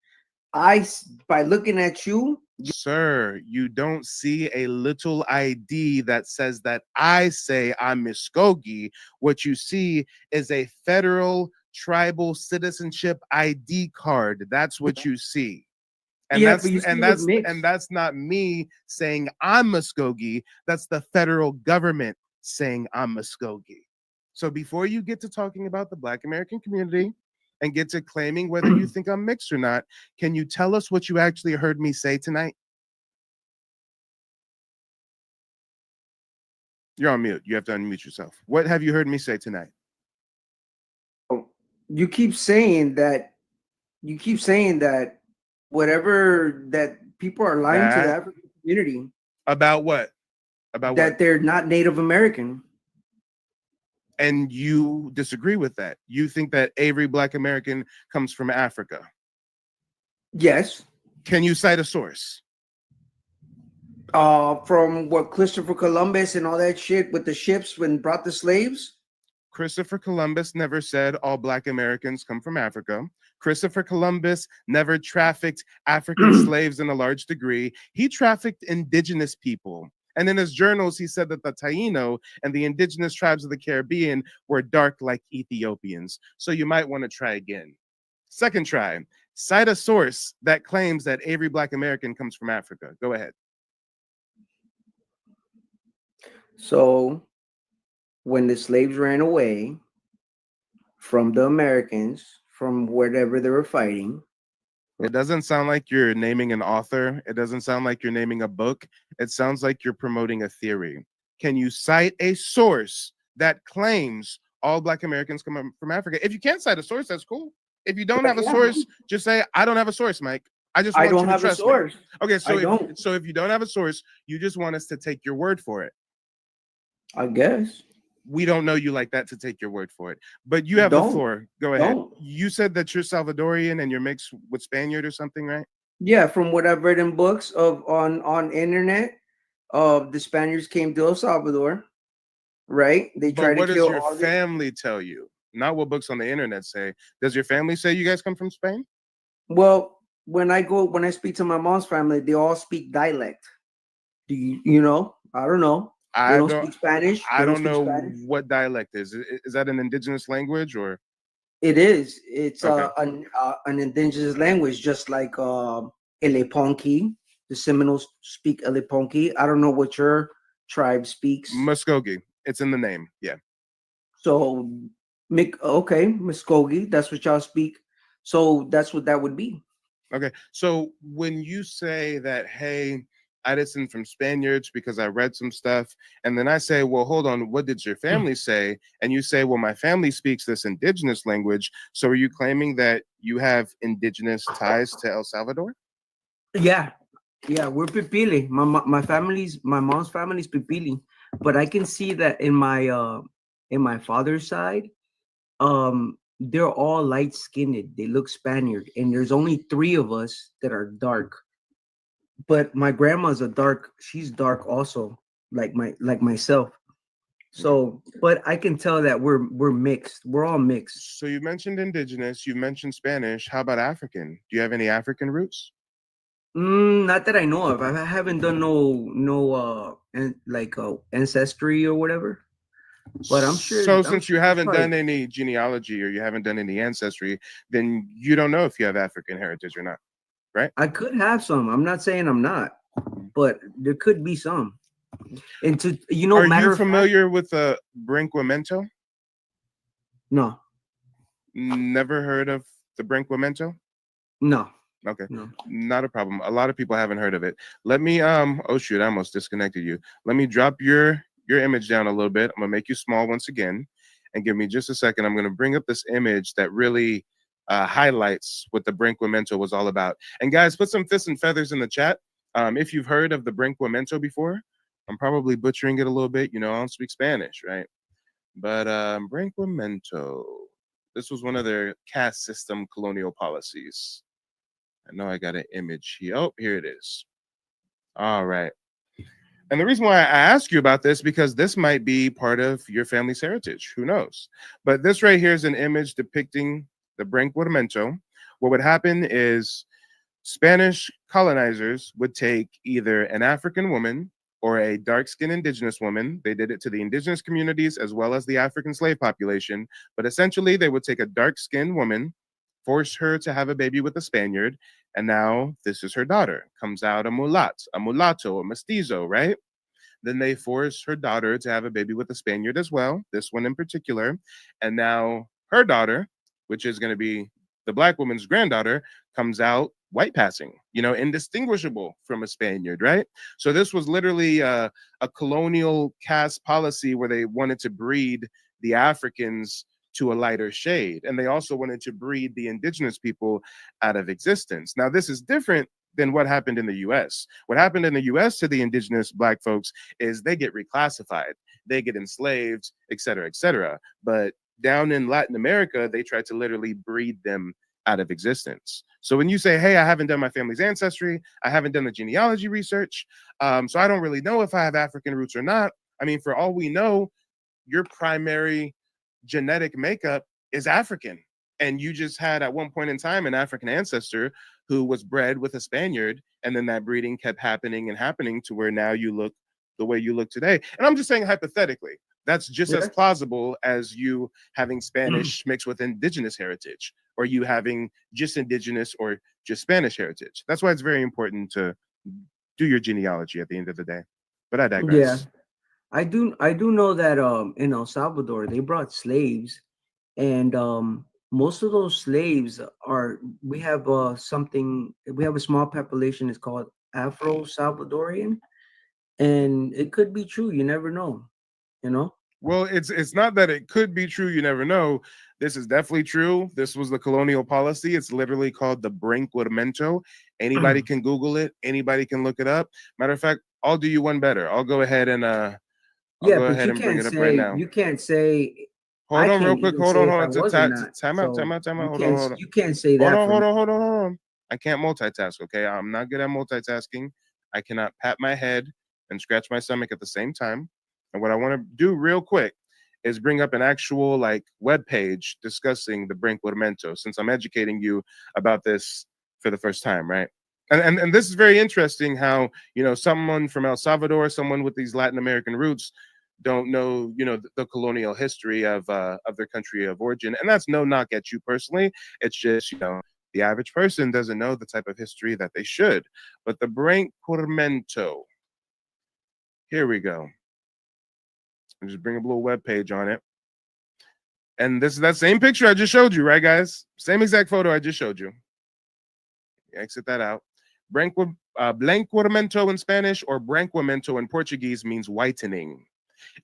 By looking at you, sir, you don't see a little ID that says that I say I'm Muskogee. What you see is a federal tribal citizenship ID card. That's what you see. And yeah, that's not me saying I'm Muskogee. That's the federal government saying I'm Muskogee. So before you get to talking about the Black American community and get to claiming whether you think I'm mixed or not, can you tell us what you actually heard me say tonight? You're on mute. You have to unmute yourself. What have you heard me say tonight? You keep saying that whatever that people are lying to the African community. About what? About that what? They're not Native American. And you disagree with that? You think that every Black American comes from Africa? Yes. Can you cite a source? From what Christopher Columbus and all that shit with the ships when brought the slaves? Christopher Columbus never said all Black Americans come from Africa. Christopher Columbus never trafficked African slaves in a large degree. He trafficked indigenous people. And in his journals, he said that the Taino and the indigenous tribes of the Caribbean were dark like Ethiopians. So you might want to try again. Second try, cite a source that claims that every Black American comes from Africa. Go ahead. So when the slaves ran away from the Americans, from wherever they were fighting, It doesn't sound like you're naming an author. It doesn't sound like you're naming a book. It sounds like you're promoting a theory. Can you cite a source that claims all Black Americans come from Africa? If you can't cite a source, that's cool. If you don't have a source, just say, I don't have a source, Mike. I just I want don't you to have a trust me. source. Okay, so I don't. if you don't have a source, you just want us to take your word for it. I guess. We don't know you like that to take your word for it. But you have the Don't. floor. Go ahead. Don't. You said that you're Salvadorian and you're mixed with Spaniard or something, right? Yeah, from what I've read in books of on internet, the Spaniards came to El Salvador, right? They But tried to what does kill your all the. family tell you? Not what books on the internet say. Does your family say you guys come from Spain? Well, when I speak to my mom's family, they all speak dialect. Do you know? I don't know. They don't speak Spanish. I They don't don't speak know Spanish. what dialect is. Is that an indigenous language or? It is. It's Okay. an indigenous language, just like Eleponki. The Seminoles speak Eleponki. I don't know what your tribe speaks. Muskogee. It's in the name. Yeah. So, okay, Muskogee. That's what y'all speak. So that's what that would be. Okay. So when you say that, hey, I listen from Spaniards because I read some stuff, and then I say, well, hold on, what did your family say? And you say, well, my family speaks this indigenous language. So are you claiming that you have indigenous ties to El Salvador? Yeah, we're Pipili. My mom's family's Pipili, but I can see that in my father's side, they're all light skinned. They look Spaniard, and there's only 3 of us that are dark. But my grandma's she's dark also, like myself. So, but I can tell that we're mixed. We're all mixed. So you mentioned indigenous, you mentioned Spanish. How about African? Do you have any African roots? Not that I know of. I haven't done ancestry or whatever. But I'm sure. So I'm since sure you there's haven't probably- done any genealogy or you haven't done any ancestry, then you don't know if you have African heritage or not, right? I could have some. I'm not saying I'm not, but there could be some. And to Are matter you of fact, familiar with the Brinquamento? no, Never heard of the Brinquamento? no, Okay, no. not a problem. A lot of people haven't heard of it. Let me oh shoot, I almost disconnected you. Let me drop your image down a little bit. I'm gonna make you small once again, and give me just a second. I'm gonna bring up this image that really highlights what the Brinquamento was all about. And guys, put some fists and feathers in the chat if you've heard of the Brinquamento before. I'm probably butchering it a little bit. I don't speak Spanish, right? But Brinquamento, this was one of their caste system colonial policies. I know I got an image here. Oh, here it is. All right. And the reason why I ask you about this, because this might be part of your family's heritage. Who knows? But this right here is an image depicting the Brinquamento. What would happen is Spanish colonizers would take either an African woman or a dark-skinned indigenous woman. They did it to the indigenous communities as well as the African slave population. But essentially, they would take a dark-skinned woman, force her to have a baby with a Spaniard, and now this is her daughter. Comes out a mulatto, a mestizo, right? Then they force her daughter to have a baby with a Spaniard as well, this one in particular. And now her daughter, which is going to be the Black woman's granddaughter, comes out white passing, indistinguishable from a Spaniard, right? So this was literally a colonial caste policy where they wanted to breed the Africans to a lighter shade. And they also wanted to breed the indigenous people out of existence. Now, this is different than what happened in the US. What happened in the US to the indigenous Black folks is they get reclassified, they get enslaved, et cetera, et cetera. But down in Latin America, they tried to literally breed them out of existence. So when you say, hey, I haven't done my family's ancestry, I haven't done the genealogy research, so I don't really know if I have African roots or not. I mean, for all we know, your primary genetic makeup is African. And you just had at one point in time an African ancestor who was bred with a Spaniard. And then that breeding kept happening and happening to where now you look the way you look today. And I'm just saying hypothetically, that's just as plausible as you having Spanish mixed with indigenous heritage, or you having just indigenous or just Spanish heritage. That's why it's very important to do your genealogy at the end of the day. But I digress. Yeah, I do know that in El Salvador they brought slaves, and most of those slaves are, we have a small population, it's called Afro Salvadorian, and it could be true, you never know, you know. Well, it's not that it could be true, you never know. This is definitely true. This was the colonial policy. It's literally called the Brinquamento. Anybody can Google it, anybody can look it up. Matter of fact, I'll do you one better. I'll go ahead and Yeah, but you bring can't it up right say, now. I Hold on real can't quick. even Hold say on, if hold I on. was or not. Time out, time So out, time out. you Hold on, can't hold on. you can't say Hold that on, for me. hold on. I can't multitask, okay? I'm not good at multitasking. I cannot pat my head and scratch my stomach at the same time. And what I want to do real quick is bring up an actual like web page discussing the Brinquamento, since I'm educating you about this for the first time, right? And this is very interesting how, someone from El Salvador, someone with these Latin American roots, don't know, the colonial history of their country of origin. And that's no knock at you personally. It's just, the average person doesn't know the type of history that they should. But the Brinquamento, here we go. I'll just bring up a little web page on it. And this is that same picture I just showed you, right, guys? Same exact photo I just showed you. Exit that out. Blanquamento in Spanish or branquamento in Portuguese means whitening.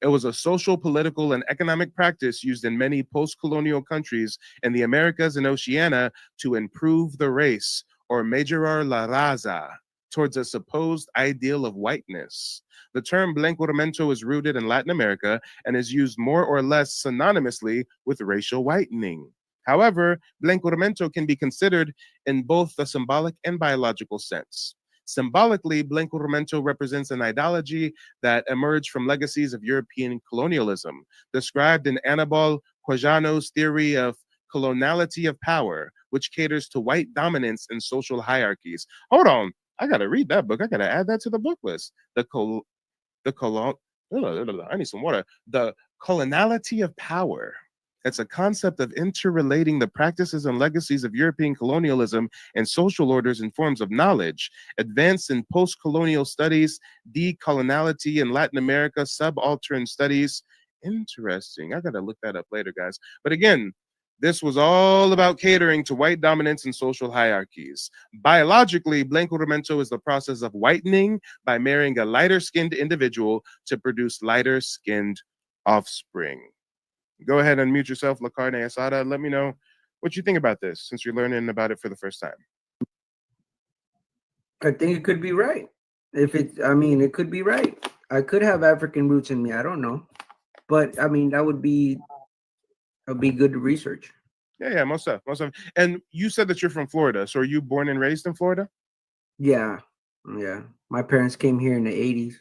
It was a social, political, and economic practice used in many post-colonial countries in the Americas and Oceania to improve the race, or mejorar la raza, towards a supposed ideal of whiteness. The term blanquamento is rooted in Latin America and is used more or less synonymously with racial whitening. However, blanquamento can be considered in both the symbolic and biological sense. Symbolically, blanquamento represents an ideology that emerged from legacies of European colonialism, described in Anibal Quijano's theory of coloniality of power, which caters to white dominance in social hierarchies. Hold on, I gotta read that book. I gotta add that to the book list. The colon. I need some water. The coloniality of power. It's a concept of interrelating the practices and legacies of European colonialism and social orders and forms of knowledge, advanced in post-colonial studies, decoloniality in Latin America, subaltern studies. Interesting. I gotta look that up later, guys. But again, this was all about catering to white dominance and social hierarchies. Biologically, blanquamento is the process of whitening by marrying a lighter-skinned individual to produce lighter-skinned offspring. Go ahead and mute yourself, La Carne Asada. Let me know what you think about this, since you're learning about it for the first time. I think it could be right. It could be right. I could have African roots in me. I don't know, but that would be good to research. Yeah, most of. And you said that you're from Florida, so are you born and raised in Florida? Yeah. My parents came here in the 80s.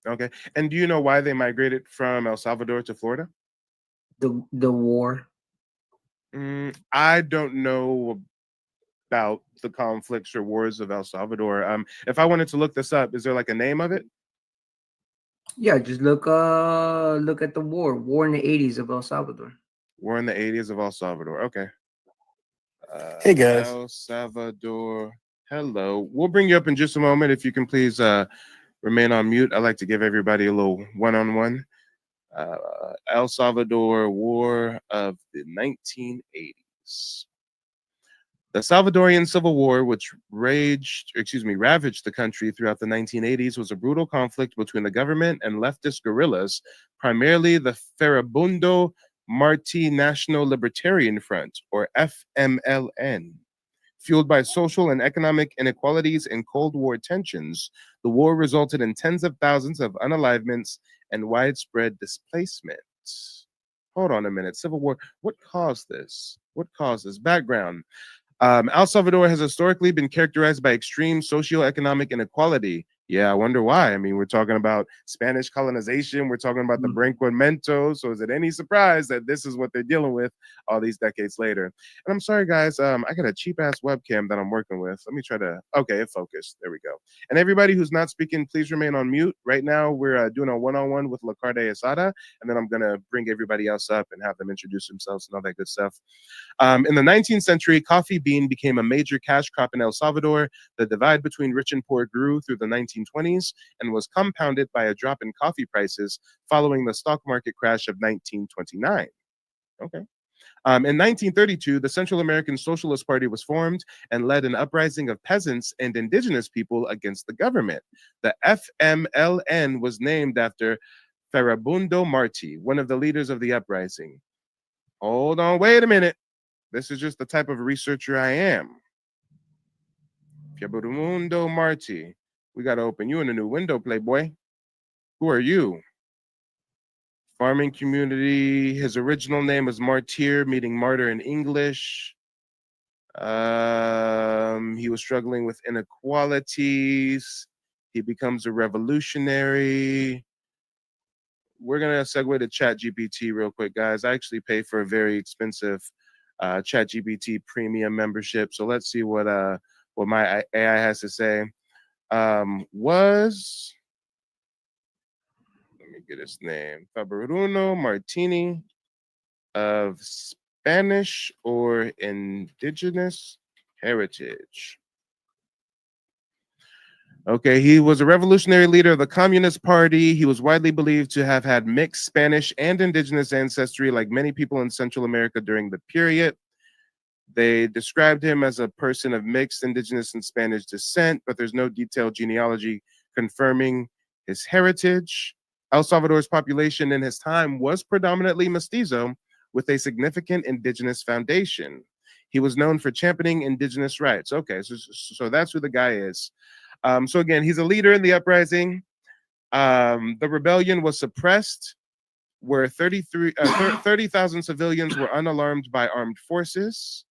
Okay. And do you know why they migrated from El Salvador to Florida? The war. I don't know about the conflicts or wars of El Salvador. If I wanted to look this up, is there like a name of it? Yeah, just look at the war in the 80s of El Salvador. War in the 80s of El Salvador. Okay. Hey guys. El Salvador. Hello. We'll bring you up in just a moment. If you can please remain on mute. I'd like to give everybody a little one-on-one. El Salvador War of the 1980s. The Salvadorian Civil War, which ravaged the country throughout the 1980s, was a brutal conflict between the government and leftist guerrillas, primarily the Farabundo Martí National Libertarian Front, or FMLN. Fueled by social and economic inequalities and Cold War tensions, the war resulted in tens of thousands of unalivements and widespread displacement. Hold on a minute. Civil War. What caused this? Background. El Salvador has historically been characterized by extreme socioeconomic inequality. Yeah, I wonder why. We're talking about Spanish colonization. We're talking about the Brinquamento. So is it any surprise that this is what they're dealing with all these decades later? And I'm sorry, guys. I got a cheap ass webcam that I'm working with. Let me try to. Okay, it focused. There we go. And everybody who's not speaking, please remain on mute. Right now, we're doing a one-on-one with La Carne Asada, and then I'm gonna bring everybody else up and have them introduce themselves and all that good stuff. In the 19th century, coffee bean became a major cash crop in El Salvador. The divide between rich and poor grew through the 1920s and was compounded by a drop in coffee prices following the stock market crash of 1929. Okay. In 1932, the Central American Socialist Party was formed and led an uprising of peasants and indigenous people against the government. The FMLN was named after Farabundo Martí, one of the leaders of the uprising. Hold on, wait a minute. This is just the type of researcher I am. Farabundo Martí. We got to open you in a new window, Playboy. Who are you? Farming community. His original name is Martyr, meaning martyr in English. He was struggling with inequalities. He becomes a revolutionary. We're gonna segue to ChatGPT real quick, guys. I actually pay for a very expensive ChatGPT premium membership, so let's see what my AI has to say. Let me get his name. Fabriano Martini of Spanish or indigenous heritage. Okay, he was a revolutionary leader of the Communist Party. He was widely believed to have had mixed Spanish and indigenous ancestry, like many people in Central America during the period. They described him as a person of mixed indigenous and Spanish descent, but there's no detailed genealogy confirming his heritage. El Salvador's population in his time was predominantly mestizo, with a significant indigenous foundation. He was known for championing indigenous rights. Okay, so that's who the guy is. So again, he's a leader in the uprising. The rebellion was suppressed, where 30,000 civilians were unalarmed by armed forces.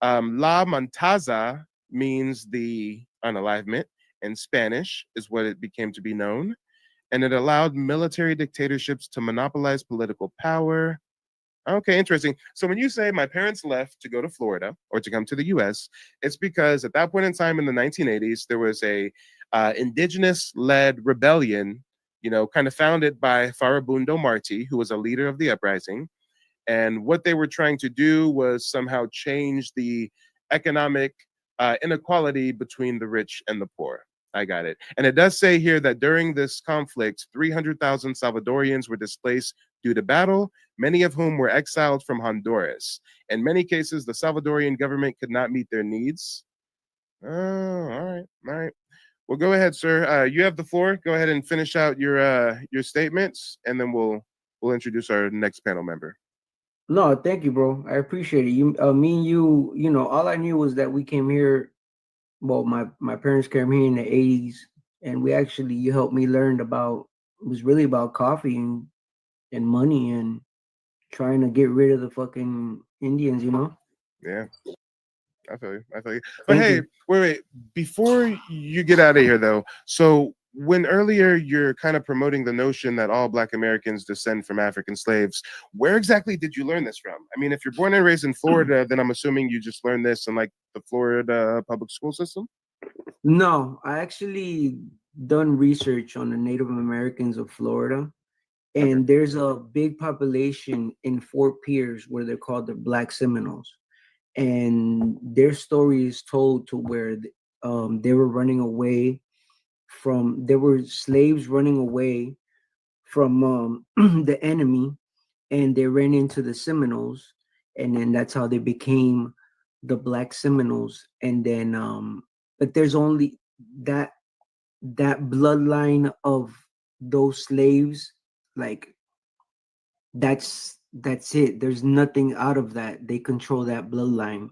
La Montaza means the unalivement in Spanish, is what it became to be known. And it allowed military dictatorships to monopolize political power. Okay, interesting. So when you say my parents left to go to Florida or to come to the U.S., it's because at that point in time in the 1980s, there was a indigenous-led rebellion, kind of founded by Farabundo Martí, who was a leader of the uprising. And what they were trying to do was somehow change the economic inequality between the rich and the poor. I got it. And it does say here that during this conflict, 300,000 Salvadorians were displaced due to battle, many of whom were exiled from Honduras. In many cases, the Salvadorian government could not meet their needs. All right. Well, go ahead, sir. You have the floor. Go ahead and finish out your statements, and then we'll introduce our next panel member. No, thank you, bro. I appreciate it. Me and you, all I knew was that we came here. Well, my parents came here in the 80s, and you helped me learn about, it was really about coffee and money and trying to get rid of the fucking Indians, Yeah, I feel you. But hey, wait. Before you get out of here, though, so when earlier you're kind of promoting the notion that all Black Americans descend from African slaves, where exactly did you learn this from? I mean, if you're born and raised in Florida, then I'm assuming you just learned this in like the Florida public school system? No, I actually done research on the Native Americans of Florida, and there's a big population in Fort Pierce where they're called the Black Seminoles, and their story is told to where they were running away from, there were slaves running away from the enemy, and they ran into the Seminoles, and then that's how they became the Black Seminoles. And then but there's only that bloodline of those slaves, like that's it. There's nothing out of that. They control that bloodline,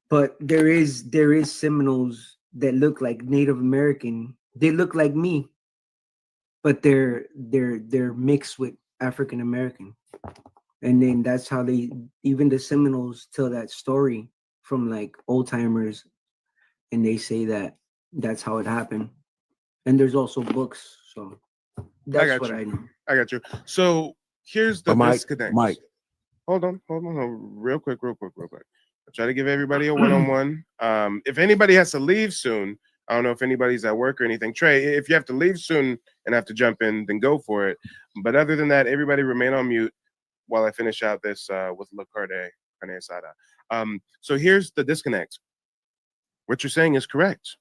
but there is Seminoles that look like Native American. They look like me, but they're mixed with African American. And then that's how even the Seminoles tell that story from like old timers, and they say that's how it happened. And there's also books, so that's what I know. I got you. So here's the disconnect. Mike. Hold on, real quick. I try to give everybody a one-on-one. If anybody has to leave soon, I don't know if anybody's at work or anything. Trey, if you have to leave soon and have to jump in, then go for it. But other than that, everybody remain on mute while I finish out this with La Carne Asada. So here's the disconnect. What you're saying is correct.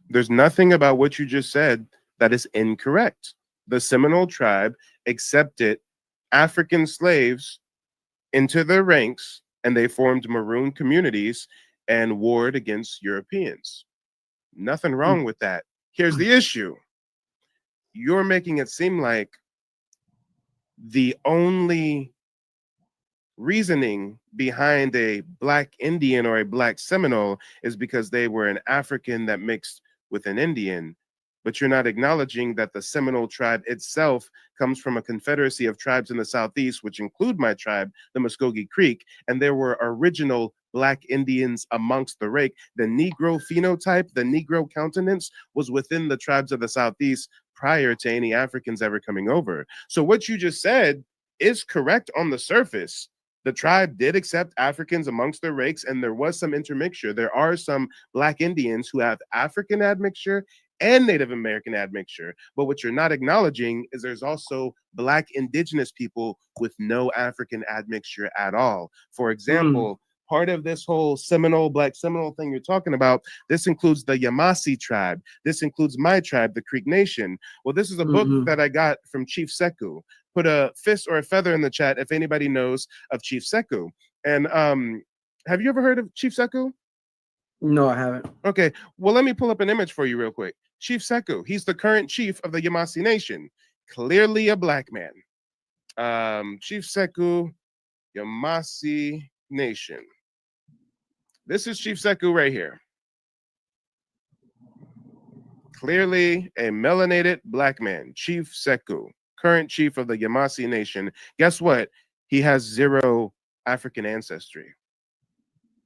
There's nothing about what you just said that is incorrect. The Seminole tribe accepted African slaves into their ranks, and they formed maroon communities and warred against Europeans. Nothing wrong with that. Here's the issue. You're making it seem like the only reasoning behind a black Indian or a black Seminole is because they were an African that mixed with an Indian. But you're not acknowledging that the Seminole tribe itself comes from a confederacy of tribes in the Southeast, which include my tribe, the Muskogee Creek, and there were original Black Indians amongst the rake. The Negro phenotype, the Negro countenance was within the tribes of the Southeast prior to any Africans ever coming over. So what you just said is correct on the surface. The tribe did accept Africans amongst their rakes, and there was some intermixture. There are some Black Indians who have African admixture and Native American admixture. But what you're not acknowledging is there's also Black Indigenous people with no African admixture at all. For example, part of this whole Seminole, Black Seminole thing you're talking about, this includes the Yamasee tribe. This includes my tribe, the Creek Nation. Well, this is a book that I got from Chief Sekou. Put a fist or a feather in the chat if anybody knows of Chief Sekou. And have you ever heard of Chief Sekou? No, I haven't. Okay, well, let me pull up an image for you real quick. Chief Sekou, he's the current chief of the Yamasee Nation. Clearly a Black man. Chief Sekou, Yamasee Nation. This is Chief Sekou right here. Clearly a melanated Black man, Chief Sekou, current chief of the Yamasee Nation. Guess what? He has zero African ancestry.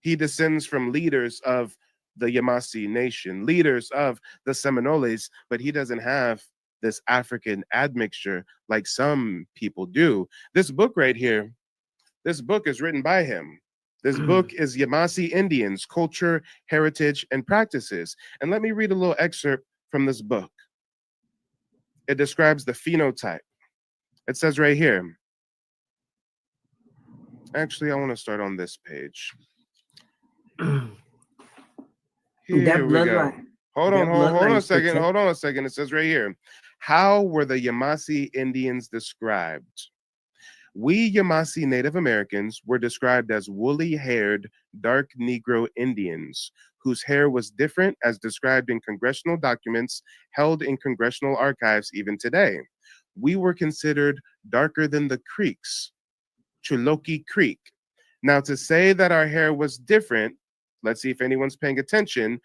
He descends from leaders of the Yamasee Nation, leaders of the Seminoles, but he doesn't have this African admixture like some people do. This book right here, this book is written by him. This book is Yamasee Indians, Culture, Heritage, and Practices. And let me read a little excerpt from this book. It describes the phenotype. It says right here. Actually, I want to start on this page. Here we go. Hold on a second. Hold on a second. It says right here. How were the Yamasee Indians described? We Yamasee Native Americans were described as woolly-haired, dark Negro Indians, whose hair was different as described in congressional documents held in congressional archives even today. We were considered darker than the Creeks, Chulokee Creek. Now, to say that our hair was different, let's see if anyone's paying attention,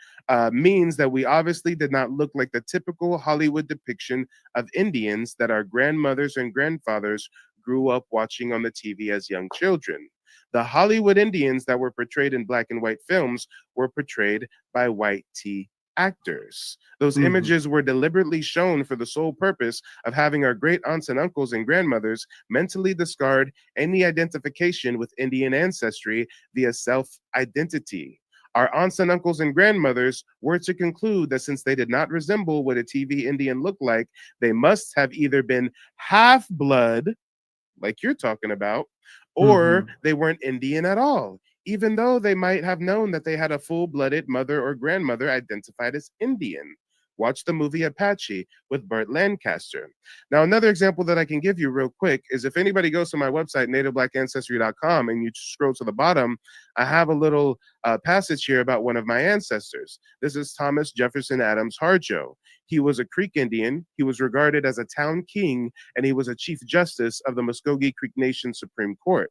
means that we obviously did not look like the typical Hollywood depiction of Indians that our grandmothers and grandfathers grew up watching on the TV as young children. The Hollywood Indians that were portrayed in black and white films were portrayed by white tea actors. Those images were deliberately shown for the sole purpose of having our great aunts and uncles and grandmothers mentally discard any identification with Indian ancestry via self-identity. Our aunts and uncles and grandmothers were to conclude that since they did not resemble what a TV Indian looked like, they must have either been half-blood, like you're talking about, or they weren't Indian at all, even though they might have known that they had a full-blooded mother or grandmother identified as Indian. Watch the movie Apache with Burt Lancaster. Now, another example that I can give you real quick is if anybody goes to my website, nativeblackancestry.com, and you scroll to the bottom, I have a little passage here about one of my ancestors. This is Thomas Jefferson Adams Harjo. He was a Creek Indian. He was regarded as a town king, and he was a chief justice of the Muskogee Creek Nation Supreme Court.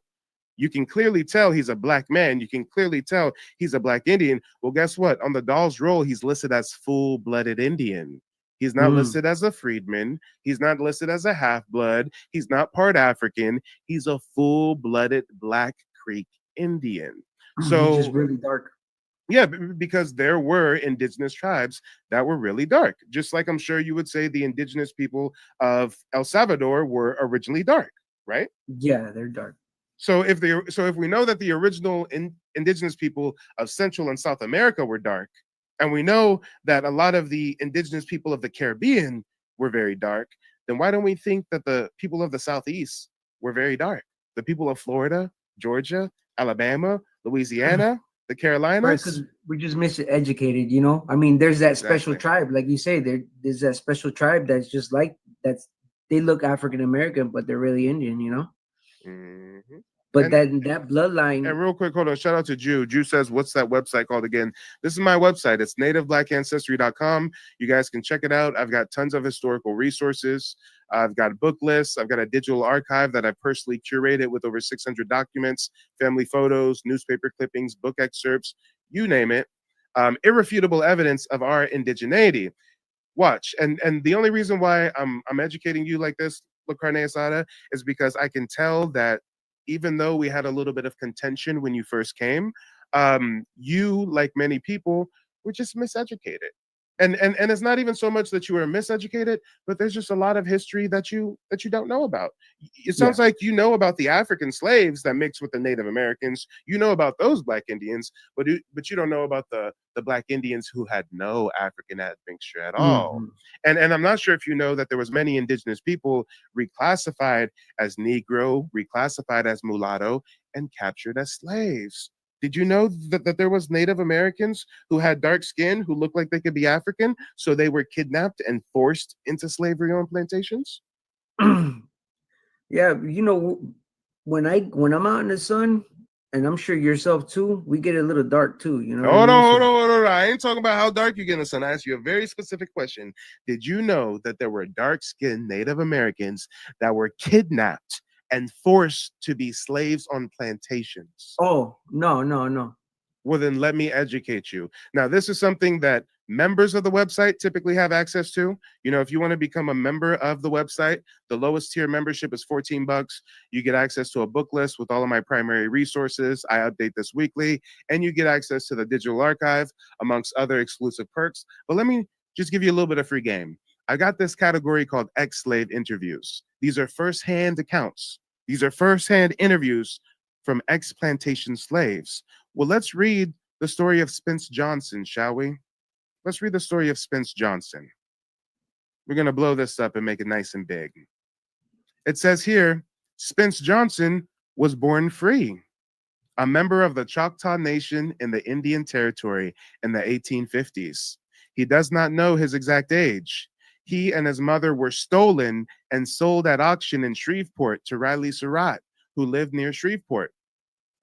You can clearly tell he's a black man. You can clearly tell he's a black Indian. Well, guess what? On the doll's roll, he's listed as full-blooded Indian. He's not listed as a freedman. He's not listed as a half-blood. He's not part African. He's a full-blooded Black Creek Indian. So he's just really dark. Yeah, because there were indigenous tribes that were really dark. Just like I'm sure you would say the indigenous people of El Salvador were originally dark, right? Yeah, they're dark. So if we know that the original indigenous people of Central and South America were dark, and we know that a lot of the indigenous people of the Caribbean were very dark, then why don't we think that the people of the Southeast were very dark? The people of Florida, Georgia, Alabama, Louisiana, the Carolinas? Right, because we're just miseducated, you know? I mean, there's that special tribe, like you say, there's that special tribe that's just like, that's they look African American, but they're really Indian, you know. Mhm. But And that bloodline. And real quick, hold on. Shout out to Jew. Jew says, what's that website called again? This is my website. It's nativeblack.ancestry.com. You guys can check it out. I've got tons of historical resources. I've got book lists. I've got a digital archive that I personally curated with over 600 documents, family photos, newspaper clippings, book excerpts, you name it. Irrefutable evidence of our indigeneity. Watch. And the only reason why I'm educating you like this, look, Carne Asada, is because I can tell that even though we had a little bit of contention when you first came, you, like many people, were just miseducated. And it's not even so much that you were miseducated, but there's just a lot of history that you don't know about. It sounds like you know about the African slaves that mixed with the Native Americans. You know about those Black Indians, but you don't know about the Black Indians who had no African admixture at all. Mhm. And I'm not sure if you know that there was many indigenous people reclassified as Negro, reclassified as mulatto, and captured as slaves. Did you know that there was Native Americans who had dark skin who looked like they could be African, so they were kidnapped and forced into slavery on plantations? Yeah, you know, when I'm out in the sun, and I'm sure yourself too, we get a little dark too. You know what I Hold mean? on, So- hold on, hold on. I ain't talking about how dark you get in the sun. I asked you a very specific question. Did you know that there were dark-skinned Native Americans that were kidnapped and forced to be slaves on plantations? Oh, no. Well, then let me educate you. Now, this is something that members of the website typically have access to. You know, if you want to become a member of the website, the lowest tier membership is $14. You get access to a book list with all of my primary resources. I update this weekly, and you get access to the digital archive, amongst other exclusive perks. But let me just give you a little bit of free game. I got this category called ex-slave interviews. These are firsthand accounts. These are firsthand interviews from ex-plantation slaves. Well, let's read the story of Spence Johnson, shall we? Let's read the story of Spence Johnson. We're going to blow this up and make it nice and big. It says here, Spence Johnson was born free, a member of the Choctaw Nation in the Indian Territory in the 1850s. He does not know his exact age. He and his mother were stolen and sold at auction in Shreveport to Riley Surratt, who lived near Shreveport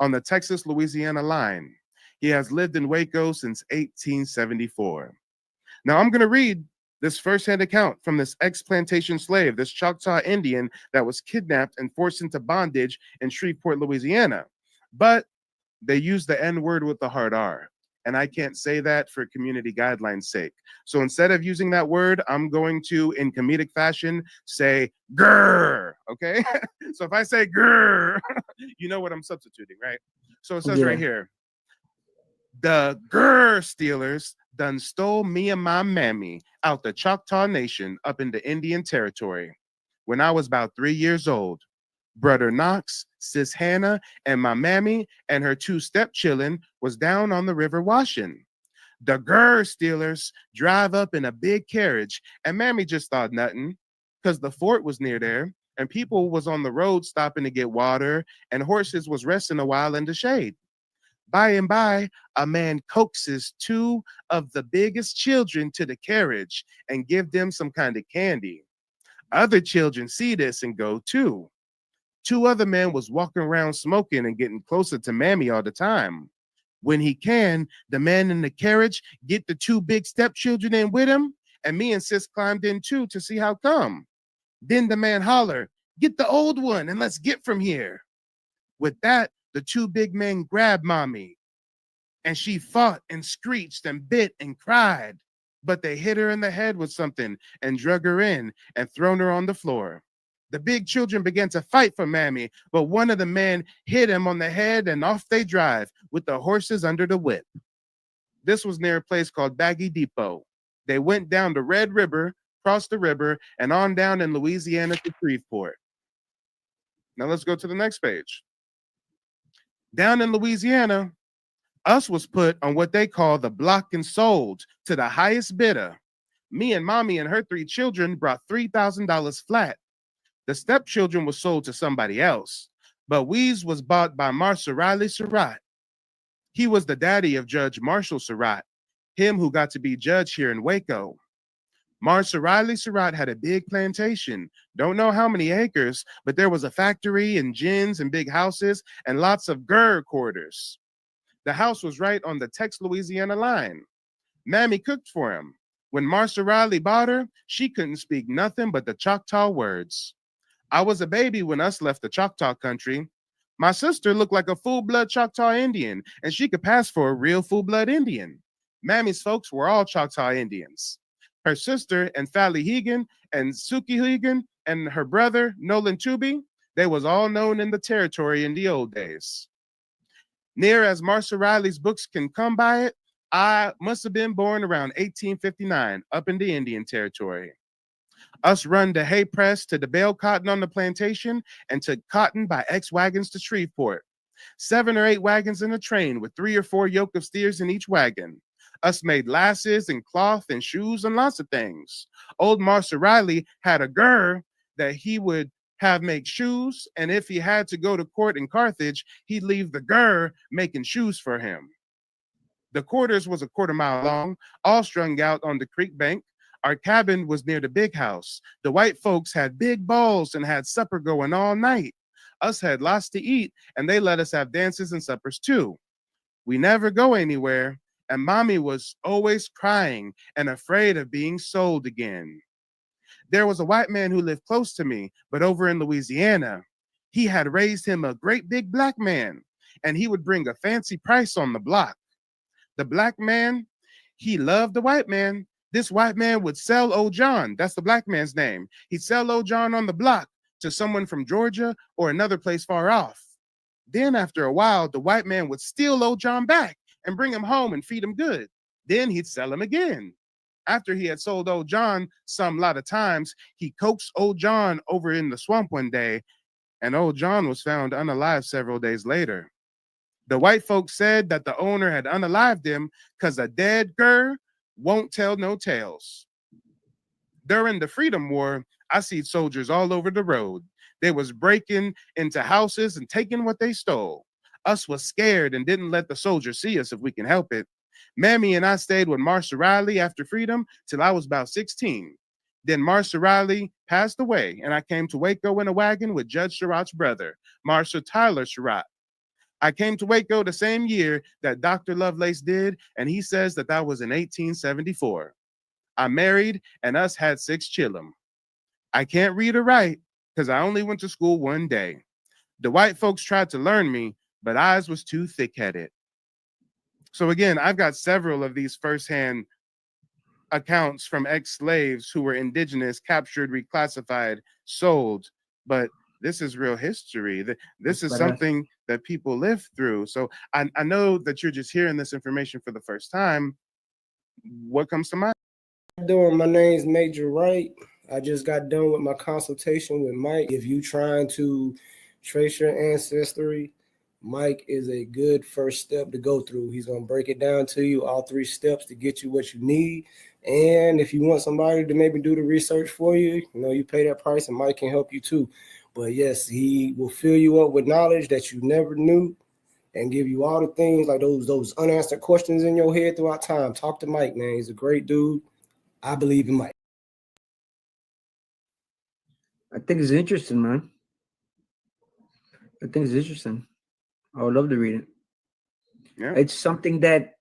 on the Texas-Louisiana line. He has lived in Waco since 1874. Now I'm going to read this firsthand account from this ex-plantation slave, this Choctaw Indian that was kidnapped and forced into bondage in Shreveport, Louisiana. But they use the N-word with the hard R. And I can't say that for community guidelines' sake. So instead of using that word, I'm going to, in comedic fashion, say grr, okay? So if I say grr, you know what I'm substituting, right? So it says right here, the grr stealers done stole me and my mammy out the Choctaw Nation up in the Indian Territory when I was about 3 years old. Brother Knox, Sis Hannah, and my mammy and her 2 stepchildren was down on the river washing. The grr stealers drive up in a big carriage, and mammy just thought nothing, because the fort was near there, and people was on the road stopping to get water, and horses was resting a while in the shade. By and by, a man coaxes 2 of the biggest children to the carriage and give them some kind of candy. Other children see this and go too. 2 other men was walking around smoking and getting closer to mammy all the time. When he can, the man in the carriage get the 2 big stepchildren in with him, and me and sis climbed in too to see how come. Then the man holler, "Get the old one and let's get from here." With that, the 2 big men grabbed mommy, and she fought and screeched and bit and cried, but they hit her in the head with something and drug her in and thrown her on the floor. The big children began to fight for mammy, but one of the men hit him on the head and off they drive with the horses under the whip. This was near a place called Baggy Depot. They went down the Red River, crossed the river, and on down in Louisiana to Shreveport. Now let's go to the next page. Down in Louisiana, us was put on what they call the block and sold to the highest bidder. Me and mommy and her 3 children brought $3,000 flat. The stepchildren was sold to somebody else, but we's was bought by Marshal Riley Surratt. He was the daddy of Judge Marshall Surratt, him who got to be judge here in Waco. Marcia Riley Surratt had a big plantation. Don't know how many acres, but there was a factory and gins and big houses and lots of quarters. The house was right on the Texas-Louisiana line. Mammy cooked for him. When Marcia Riley bought her, she couldn't speak nothing but the Choctaw words. I was a baby when us left the Choctaw country. My sister looked like a full-blood Choctaw Indian, and she could pass for a real full-blood Indian. Mammy's folks were all Choctaw Indians. Her sister and Fally Hegan and Suki Hegan and her brother Nolan Tooby, they was all known in the territory in the old days. Near as Marcia Riley's books can come by it, I must have been born around 1859 up in the Indian Territory. Us run the hay press to the bale cotton on the plantation and took cotton by X wagons to Shreveport. 7 or 8 wagons in a train with 3 or 4 yoke of steers in each wagon. Us made lasses and cloth and shoes and lots of things. Old Marcia Riley had a that he would have make shoes, and if he had to go to court in Carthage, he'd leave the making shoes for him. The quarters was a quarter-mile long, all strung out on the creek bank. Our cabin was near the big house. The white folks had big balls and had supper going all night. Us had lots to eat, and they let us have dances and suppers too. We never go anywhere, and Mommy was always crying and afraid of being sold again. There was a white man who lived close to me, but over in Louisiana. He had raised him a great big black man, and he would bring a fancy price on the block. The black man, he loved the white man. This white man would sell old John, that's the black man's name. He'd sell old John on the block to someone from Georgia or another place far off. Then after a while, the white man would steal old John back and bring him home and feed him good. Then he'd sell him again. After he had sold old John some lot of times, he coaxed old John over in the swamp one day, and old John was found unalive several days later. The white folks said that the owner had unalived him because a dead won't tell no tales. During the Freedom War, I see soldiers all over the road. They was breaking into houses and taking what they stole. Us was scared and didn't let the soldiers see us if we can help it. Mammy and I stayed with Marcia Riley after freedom till I was about 16. Then Marcia Riley passed away, and I came to Waco in a wagon with Judge Surratt's brother, Marcia Tyler Surratt. I came to Waco the same year that Dr. Lovelace did, and he says that was in 1874. I married, and us had 6 children. I can't read or write because I only went to school one day. The white folks tried to learn me, but I was too thick-headed. So again, I've got several of these firsthand accounts from ex-slaves who were indigenous, captured, reclassified, sold, but this is real history. This is something that people live through. So I know that you're just hearing this information for the first time. What comes to mind? My name's Major Wright. I just got done with my consultation with Mike. If you trying to trace your ancestry, Mike is a good first step to go through. He's going to break it down to you, all 3 steps to get you what you need. And if you want somebody to maybe do the research for you, you pay that price and Mike can help you too. But yes, he will fill you up with knowledge that you never knew and give you all the things like those unanswered questions in your head throughout time. Talk to Mike, man. He's a great dude. I believe in Mike. I think it's interesting, man. I think it's interesting. I would love to read it. Yeah. It's something that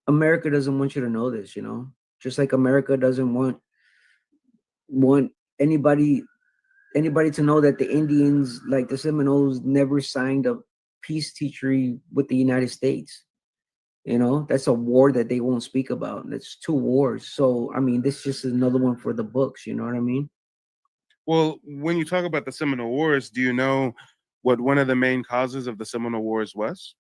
America doesn't want you to know this, just like America doesn't want anybody to know that the Indians, like the Seminoles, never signed a peace treaty with the United States. That's a war that they won't speak about. That's 2 wars. So, I mean, this is just another one for the books. You know what I mean? Well, when you talk about the Seminole Wars, do you know what one of the main causes of the Seminole Wars was?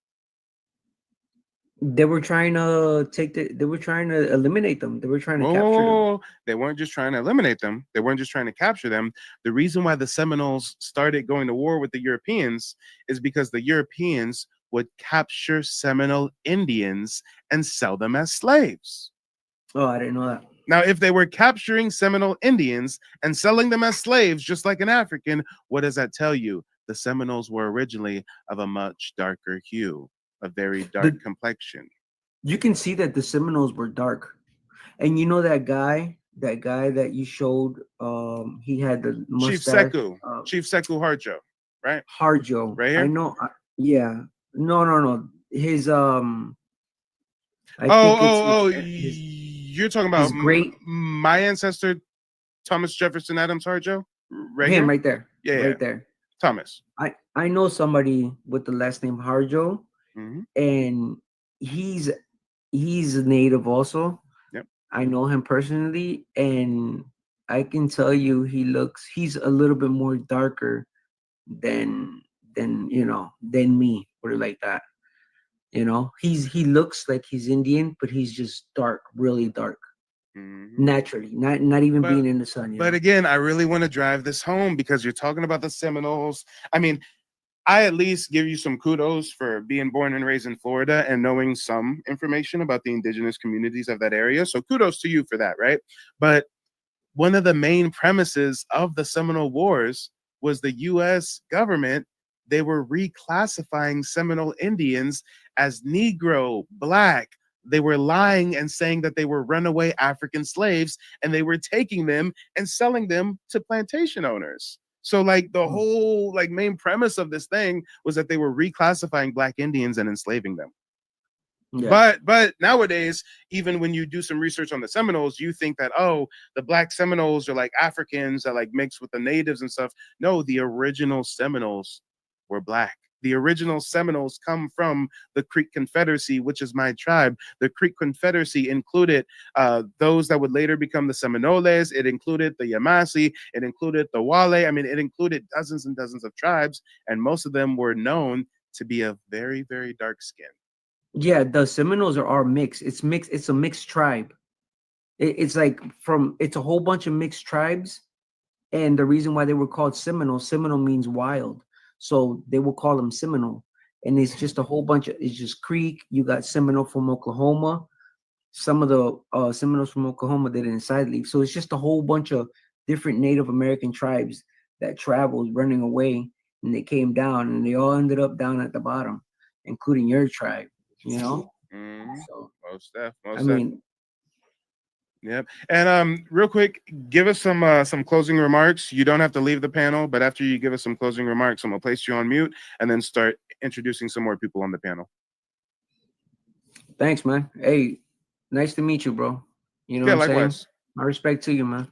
They were trying to they were trying to eliminate them. They were trying to capture them. They weren't just trying to eliminate them. They weren't just trying to capture them. The reason why the Seminoles started going to war with the Europeans is because the Europeans would capture Seminole Indians and sell them as slaves. Oh, I didn't know that. Now, if they were capturing Seminole Indians and selling them as slaves, just like an African, what does that tell you? The Seminoles were originally of a much darker hue, a very dark complexion. You can see that the Seminoles were dark. And you know that guy that you showed, he had the Chief mustache. Sekou, Chief Sekou Harjo, right? Harjo. Right I here. know. Yeah. No. His I Oh, think oh, oh! his You're talking about his great my ancestor, Thomas Jefferson Adams Harjo, right him here. right there. Yeah, Right there. Thomas. I know somebody with the last name Harjo, Mm-hmm. and he's a native also. Yep. I know him personally, and I can tell you he's a little bit more darker than than me, put it like that. You know, he looks like he's Indian, but he's just dark, really dark. Mm-hmm. Naturally, not even being in the sun. But again, I really want to drive this home because you're talking about the Seminoles. I mean, I at least give you some kudos for being born and raised in Florida and knowing some information about the indigenous communities of that area. So kudos to you for that, right? But one of the main premises of the Seminole Wars was the US government. They were reclassifying Seminole Indians as Negro, Black. They were lying and saying that they were runaway African slaves, and they were taking them and selling them to plantation owners. So like the whole like main premise of this thing was that they were reclassifying Black Indians and enslaving them. Yeah. But nowadays, even when you do some research on the Seminoles, you think that, oh, the Black Seminoles are like Africans that like mix with the natives and stuff. No, the original Seminoles were Black. The original Seminoles come from the Creek Confederacy, which is my tribe. The Creek Confederacy included those that would later become the Seminoles. It included the Yamasee. It included the Wale. I mean, it included dozens and dozens of tribes, and most of them were known to be of very, very dark skin. Yeah, the Seminoles are mixed. It's mixed. It's a mixed tribe. It's like it's a whole bunch of mixed tribes, and the reason why they were called Seminole means wild, so they will call them Seminole. And it's just a whole bunch of, it's just Creek. You got Seminole from Oklahoma. Some of the Seminoles from Oklahoma did inside leave. So it's just a whole bunch of different Native American tribes that traveled running away, and they came down, and they all ended up down at the bottom, including your tribe. You know. So Most def. I mean, yep. And real quick, give us some closing remarks. You don't have to leave the panel, but after you give us some closing remarks, I'm gonna place you on mute and then start introducing some more people on the panel. Thanks, man. Hey, nice to meet you, bro. You know Yeah, what I'm likewise. saying? My respect to you, man.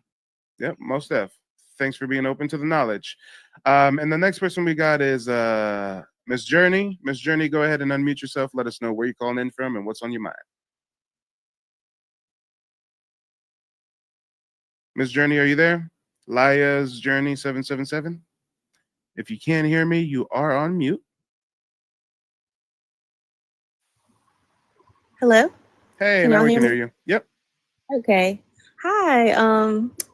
Yep, most def. Thanks for being open to the knowledge. And the next person we got is Miss Journey. Miss Journey, go ahead and unmute yourself. Let us know where you're calling in from and what's on your mind. Miss Journey, are you there? Laya's Journey 777. If you can't hear me, you are on mute. Hello? Hey, Can now y'all we hear can hear me? you. Yep. Okay. Hi,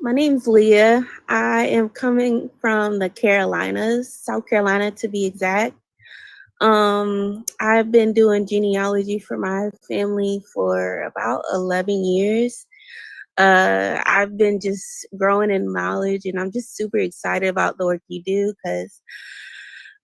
my name's Leah. I am coming from the Carolinas, South Carolina to be exact. I've been doing genealogy for my family for about 11 years. I've been just growing in knowledge, and I'm just super excited about the work you do because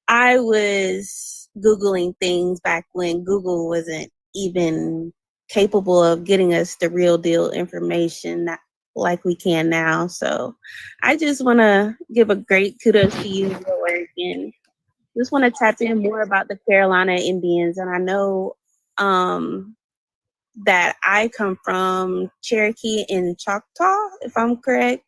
I was Googling things back when Google wasn't even capable of getting us the real deal information like we can now. So I just want to give a great kudos to you and your work, and just want to tap in more about the Carolina Indians. And I know that I come from Cherokee and Choctaw, if I'm correct.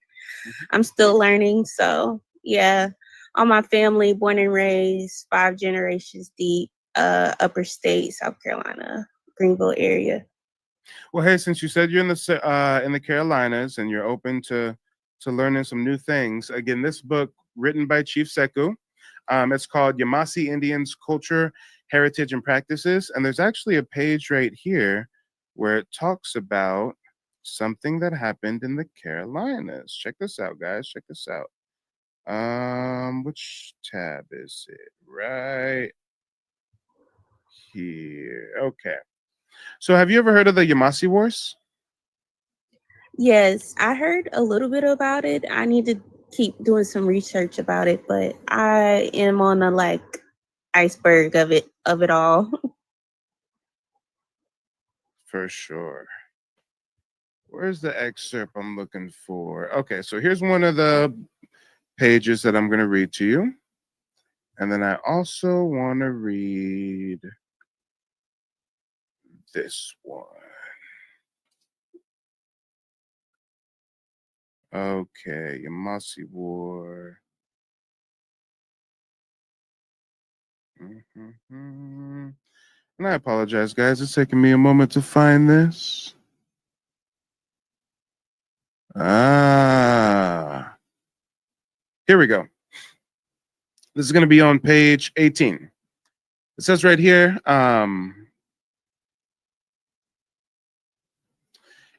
I'm still learning. So yeah, all my family, born and raised, 5 generations deep, upper state, South Carolina, Greenville area. Well, hey, since you said you're in the Carolinas and you're open to learning some new things, again, this book written by Chief Sekou, it's called Yamasee Indians: Culture, Heritage, and Practices, and there's actually a page right here where it talks about something that happened in the Carolinas. Check this out, guys. Check this out. Which tab is it? Right here. Okay. So have you ever heard of the Yamasee Wars? Yes, I heard a little bit about it. I need to keep doing some research about it, but I am on the iceberg of it all. For sure. Where's the excerpt I'm looking for? Okay, so here's one of the pages that I'm going to read to you. And then I also want to read this one. Okay, Yamasee War. And I apologize, guys. It's taking me a moment to find this. Here we go. This is going to be on page 18. It says right here,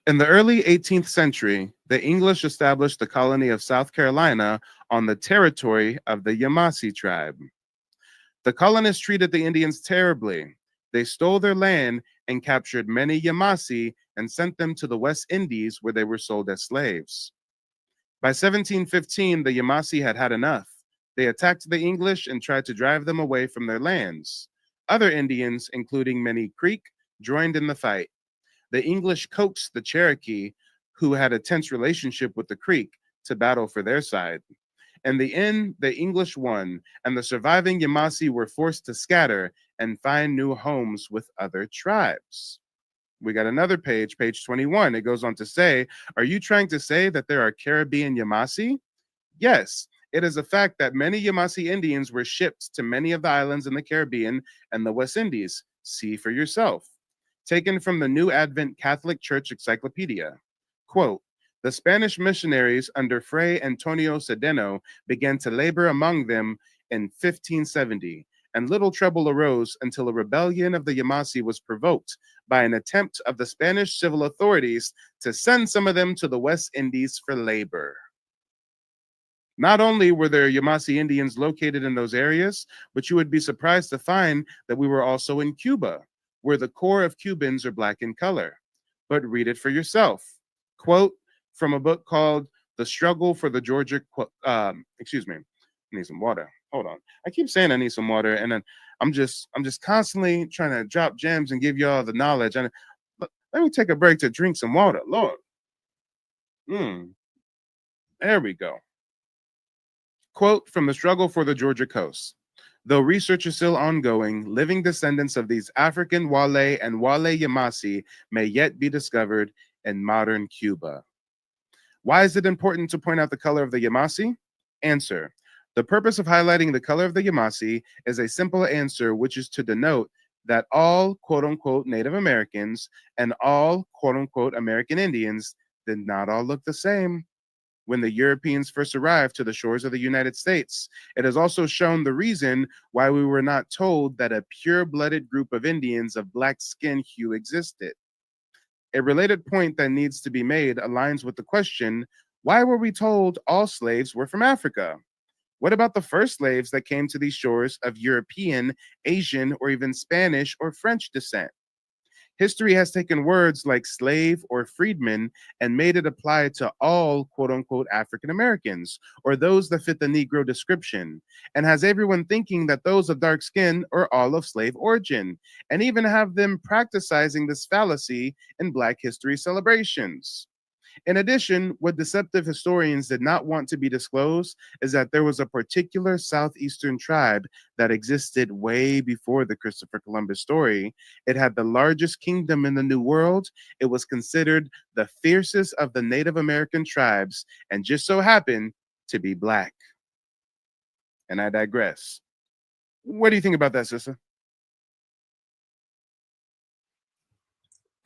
in the early 18th century, the English established the colony of South Carolina on the territory of the Yamasee tribe. The colonists treated the Indians terribly. They stole their land and captured many Yamasee and sent them to the West Indies, where they were sold as slaves. By 1715, the Yamasee had had enough. They attacked the English and tried to drive them away from their lands. Other Indians, including many Creek, joined in the fight. The English coaxed the Cherokee, who had a tense relationship with the Creek, to battle for their side. In the end, the English won, and the surviving Yamasee were forced to scatter and find new homes with other tribes. We got another page, page 21. It goes on to say, are you trying to say that there are Caribbean Yamasee? Yes, it is a fact that many Yamasee Indians were shipped to many of the islands in the Caribbean and the West Indies. See for yourself. Taken from the New Advent Catholic Church Encyclopedia. Quote, the Spanish missionaries under Fray Antonio Sedeno began to labor among them in 1570, and little trouble arose until a rebellion of the Yamasee was provoked by an attempt of the Spanish civil authorities to send some of them to the West Indies for labor. Not only were there Yamasee Indians located in those areas, but you would be surprised to find that we were also in Cuba, where the core of Cubans are black in color. But read it for yourself. Quote from a book called The Struggle for the Georgia, excuse me, I need some water. Hold on. I keep saying I need some water, and then I'm just constantly trying to drop gems and give y'all the knowledge. And let me take a break to drink some water. Lord. There we go. Quote from The Struggle for the Georgia Coast. Though research is still ongoing, living descendants of these African Wale and Wale Yamasee may yet be discovered in modern Cuba. Why is it important to point out the color of the Yamasee? Answer. The purpose of highlighting the color of the Yamasee is a simple answer, which is to denote that all quote-unquote Native Americans and all quote-unquote American Indians did not all look the same. When the Europeans first arrived to the shores of the United States, it has also shown the reason why we were not told that a pure-blooded group of Indians of black skin hue existed. A related point that needs to be made aligns with the question, why were we told all slaves were from Africa? What about the first slaves that came to these shores of European, Asian, or even Spanish or French descent? History has taken words like slave or freedman and made it apply to all quote-unquote African Americans, or those that fit the Negro description, and has everyone thinking that those of dark skin are all of slave origin, and even have them practicing this fallacy in Black history celebrations. In addition, what deceptive historians did not want to be disclosed is that there was a particular southeastern tribe that existed way before the Christopher Columbus story. It had the largest kingdom in the New World. It was considered the fiercest of the Native American tribes, and just so happened to be Black. And I digress. What do you think about that, sister?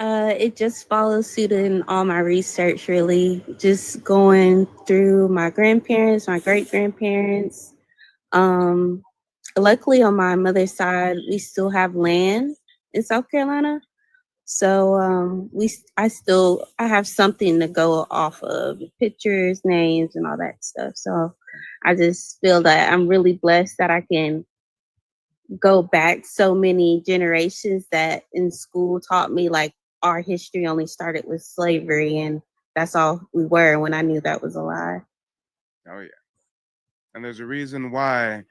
It just follows suit in all my research, really. Just going through my grandparents, my great grandparents. Luckily, on my mother's side, we still have land in South Carolina, so I have something to go off of, pictures, names, and all that stuff. So I just feel that I'm really blessed that I can go back so many generations that in school taught me like our history only started with slavery and that's all we were, when I knew that was a lie. Oh yeah. And there's a reason why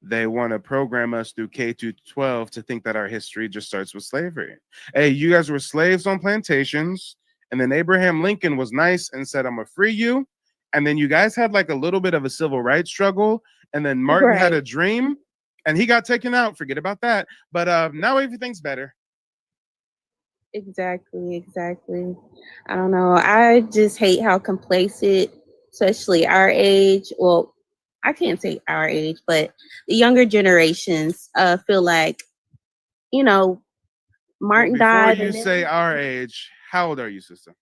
they want to program us through K-12 to think that our history just starts with slavery. Hey, you guys were slaves on plantations And then Abraham Lincoln was nice and said, I'm gonna free you. And then you guys had like a little bit of a civil rights struggle. And then Martin had a Right. dream and he got taken out. Forget about that. But now everything's better. Exactly, exactly. I don't know. I just hate how complacent, especially our age. Well, I can't say our age, but the younger generations feel like, you know, Well, Martin before died you and say then our age, how old are you, sister?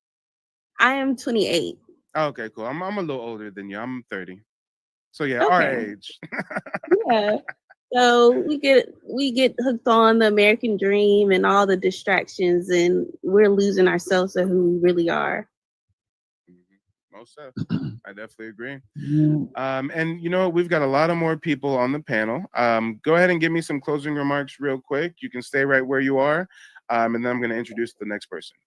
I am 28. Okay, cool. I'm a little older than you. I'm 30. So yeah, our Okay. age. Yeah. So we get hooked on the American dream and all the distractions, and we're losing ourselves of who we really are. Most of. I definitely agree. And you know, we've got a lot of more people on the panel. Go ahead and give me some closing remarks real quick. You can stay right where you are. And then I'm going to introduce the next person.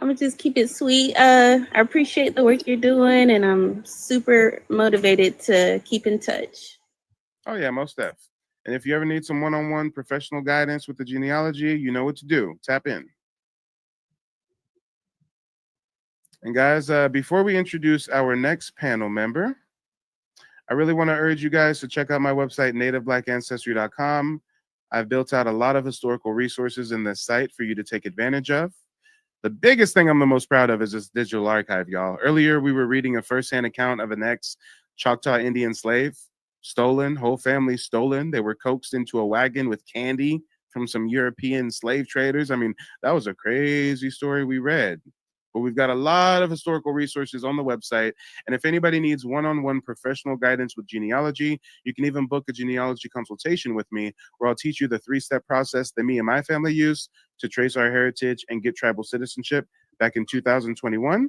I'm gonna just keep it sweet. I appreciate the work you're doing, and I'm super motivated to keep in touch. Oh yeah, most def. And if you ever need some one-on-one professional guidance with the genealogy, you know what to do. Tap in. And guys, before we introduce our next panel member, I really want to urge you guys to check out my website, nativeblackancestry.com. I've built out a lot of historical resources in this site for you to take advantage of. The biggest thing I'm the most proud of is this digital archive, y'all. Earlier, we were reading a firsthand account of an ex-Choctaw Indian slave, stolen, whole family stolen. They were coaxed into a wagon with candy from some European slave traders. I mean, that was a crazy story we read. But we've got a lot of historical resources on the website. And if anybody needs one-on-one professional guidance with genealogy, you can even book a genealogy consultation with me, where I'll teach you the 3-step process that me and my family used to trace our heritage and get tribal citizenship back in 2021.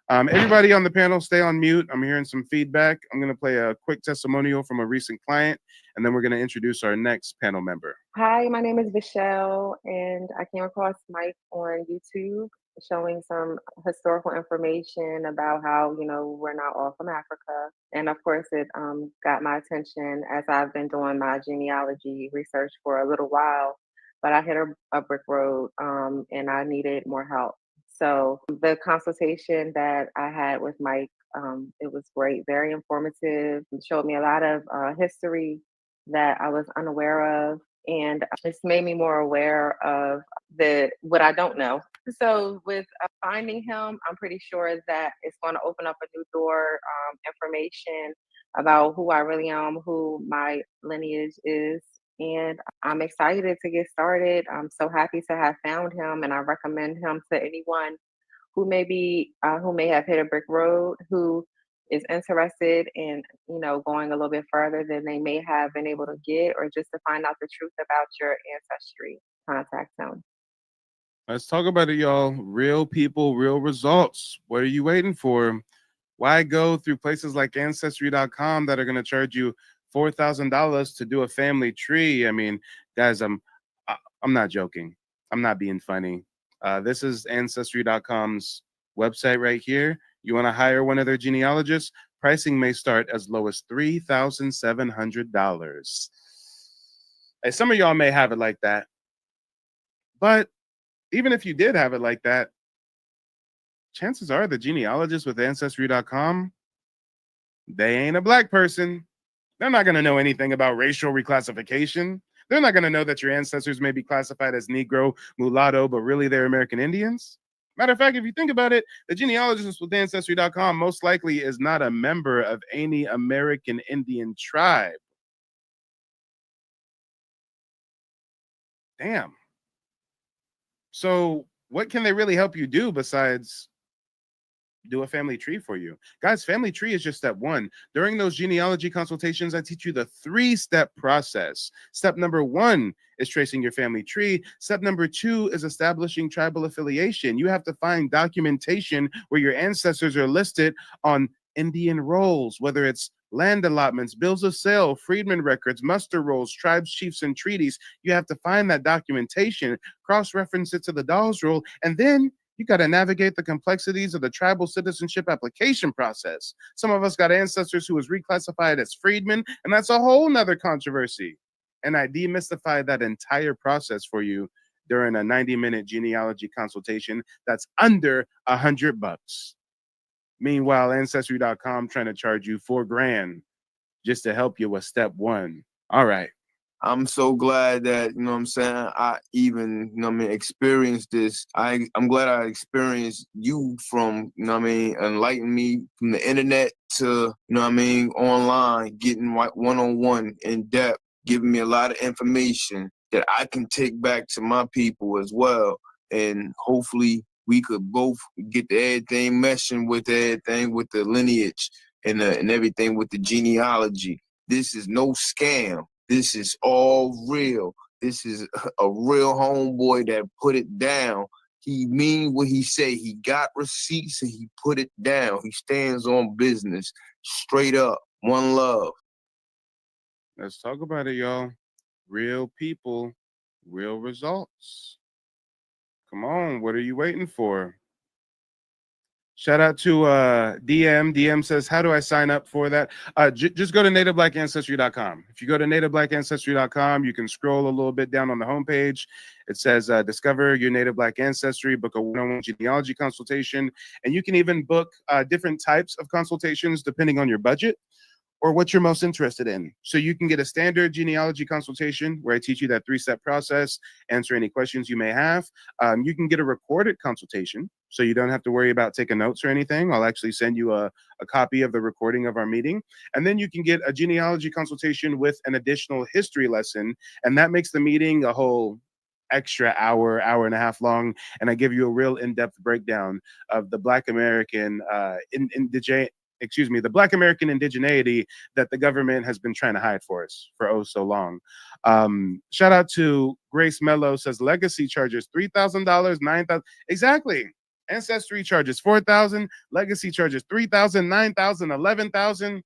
Everybody on the panel, stay on mute. I'm hearing some feedback. I'm going to play a quick testimonial from a recent client, and then we're going to introduce our next panel member. Hi, my name is Michelle, and I came across Mike on YouTube showing some historical information about how, we're not all from Africa. And of course, it got my attention as I've been doing my genealogy research for a little while, but I hit a brick road and I needed more help. So the consultation that I had with Mike, it was great, very informative. It showed me a lot of history that I was unaware of, and it's made me more aware of what I don't know. So with finding him, I'm pretty sure that it's going to open up a new door, information about who I really am, who my lineage is, and I'm excited to get started. I'm so happy to have found him, and I recommend him to anyone who may have hit a brick road, who is interested in going a little bit further than they may have been able to get, or just to find out the truth about your ancestry. Contact him. Let's talk about it, y'all. Real people, real results. What are you waiting for? Why go through places like Ancestry.com that are going to charge you $4,000 to do a family tree? I mean, guys, I'm not joking. I'm not being funny. This is Ancestry.com's website right here. You want to hire one of their genealogists? Pricing may start as low as $3,700. Hey, some of y'all may have it like that. But even if you did have it like that, chances are the genealogist with Ancestry.com, they ain't a black person. They're not going to know anything about racial reclassification. They're not going to know that your ancestors may be classified as Negro, mulatto, but really they're American Indians. Matter of fact, if you think about it, the genealogist with Ancestry.com most likely is not a member of any American Indian tribe. Damn. So what can they really help you do besides do a family tree for you? Guys, family tree is just step one. During those genealogy consultations, I teach you the 3-step process. Step number 1 is tracing your family tree. Step number 2 is establishing tribal affiliation. You have to find documentation where your ancestors are listed on Indian rolls, whether it's land allotments, bills of sale, freedmen records, muster rolls, tribes, chiefs, and treaties. You have to find that documentation, cross-reference it to the Dawes Roll, and then you got to navigate the complexities of the tribal citizenship application process. Some of us got ancestors who was reclassified as freedmen, and that's a whole nother controversy. And I demystified that entire process for you during a 90-minute genealogy consultation that's under $100. Meanwhile, Ancestry.com trying to charge you $4,000 just to help you with step one. All right. I'm so glad that, you know what I'm saying, I even, you know what I mean, experienced this. I'm glad I experienced you from, you know what I mean, enlighten me from the internet to, you know what I mean, online, getting one-on-one in depth, giving me a lot of information that I can take back to my people as well. And hopefully we could both get everything meshing with everything with the lineage and everything with the genealogy. This is no scam. This is all real. This is a real homeboy that put it down. He mean what he say. He got receipts and he put it down. He stands on business. Straight up. One love. Let's talk about it, y'all. Real people, real results. Come on, what are you waiting for? Shout out to DM. DM says, how do I sign up for that? Just go to nativeblackancestry.com. If you go to nativeblackancestry.com, you can scroll a little bit down on the homepage. It says, discover your native black ancestry, book a one-on-one genealogy consultation. And you can even book different types of consultations depending on your budget or what you're most interested in. So you can get a standard genealogy consultation where I teach you that 3-step process, answer any questions you may have. You can get a recorded consultation, so you don't have to worry about taking notes or anything. I'll actually send you a copy of the recording of our meeting. And then you can get a genealogy consultation with an additional history lesson, and that makes the meeting a whole extra hour and a half long, and I give you a real in-depth breakdown of the Black American the Black American indigeneity that the government has been trying to hide for us for oh so long. Shout out to Grace Mello, says legacy charges $3,000, $9,000. Exactly. Ancestry charges $4,000, legacy charges $3,000, $9,000, $11,000.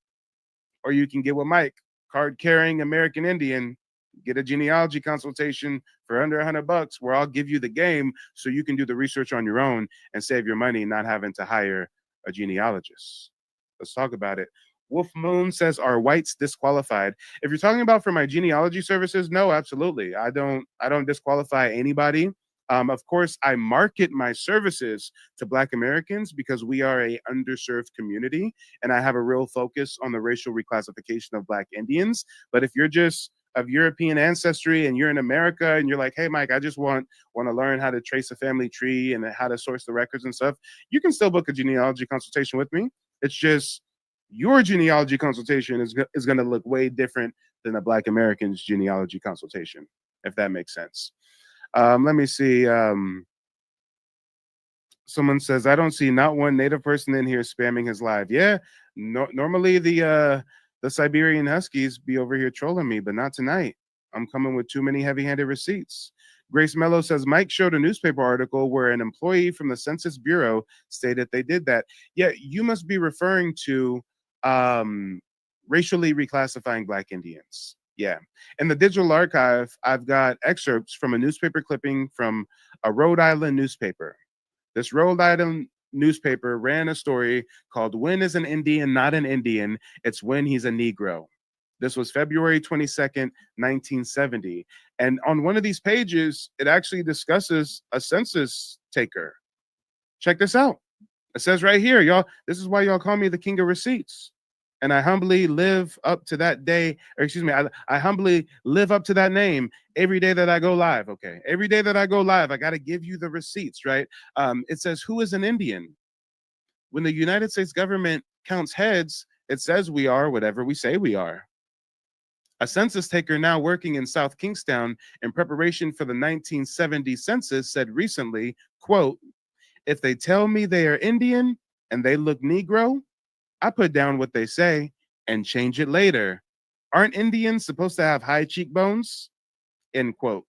Or you can get with Mike, card carrying American Indian, get a genealogy consultation for under $100, where I'll give you the game so you can do the research on your own and save your money not having to hire a genealogist. Let's talk about it. Wolf Moon says, are whites disqualified? If you're talking about for my genealogy services, no, absolutely. I don't disqualify anybody. Of course, I market my services to Black Americans because we are a underserved community, and I have a real focus on the racial reclassification of Black Indians. But if you're just of European ancestry and you're in America and you're like, hey, Mike, I just want to learn how to trace a family tree and how to source the records and stuff, you can still book a genealogy consultation with me. It's just your genealogy consultation is going to look way different than a Black American's genealogy consultation, if that makes sense. Let me see. Someone says, I don't see not one Native person in here spamming his live. Yeah, normally the Siberian Huskies be over here trolling me, but not tonight. I'm coming with too many heavy-handed receipts. Grace Mello says, Mike showed a newspaper article where an employee from the Census Bureau stated they did that. Yeah, you must be referring to racially reclassifying Black Indians. Yeah. In the digital archive, I've got excerpts from a newspaper clipping from a Rhode Island newspaper. This Rhode Island newspaper ran a story called When is an Indian Not an Indian? It's When He's a Negro. This was February 22nd, 1970. And on one of these pages, it actually discusses a census taker. Check this out. It says right here, y'all, this is why y'all call me the king of receipts. And I humbly live up to that day, or excuse me, I humbly live up to that name every day that I go live, okay? Every day that I go live, I got to give you the receipts, right? It says, who is an Indian? When the United States government counts heads, it says we are whatever we say we are. A census taker now working in South Kingstown in preparation for the 1970 census said recently, quote, if they tell me they are Indian and they look Negro, I put down what they say and change it later. Aren't Indians supposed to have high cheekbones? End quote.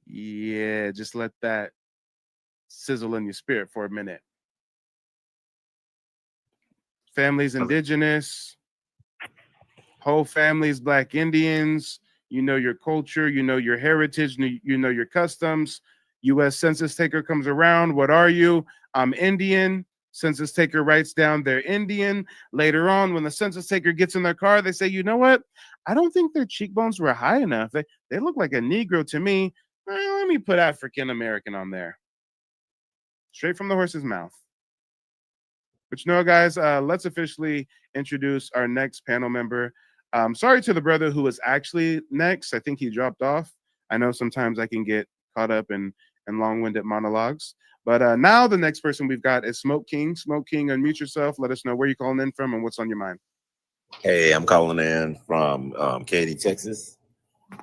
Yeah, just let that sizzle in your spirit for a minute. Families Indigenous, whole families Black Indians, you know your culture, you know your heritage, you know your customs. U.S. Census taker comes around. What are you? I'm Indian. Census taker writes down they're Indian. Later on, when the census taker gets in their car, they say, you know what? I don't think their cheekbones were high enough. They look like a Negro to me. Let me put African American on there. Straight from the horse's mouth. But you know, guys, let's officially introduce our next panel member. Sorry to the brother who was actually next. I think he dropped off. I know sometimes I can get caught up in long-winded monologues. But now the next person we've got is Smoke King. Smoke King, unmute yourself. Let us know where you're calling in from and what's on your mind. Hey, I'm calling in from Katy, Texas.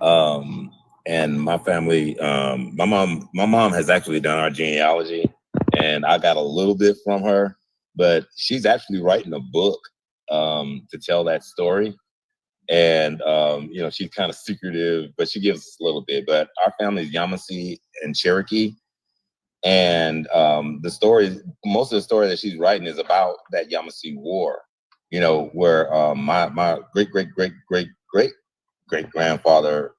And my family, my mom has actually done our genealogy, and I got a little bit from her, but she's actually writing a book to tell that story. And you know, she's kind of secretive, but she gives us a little bit. But our family is Yamasee and Cherokee. And the story, most of the story that she's writing is about that Yamasee War, you know, where my great grandfather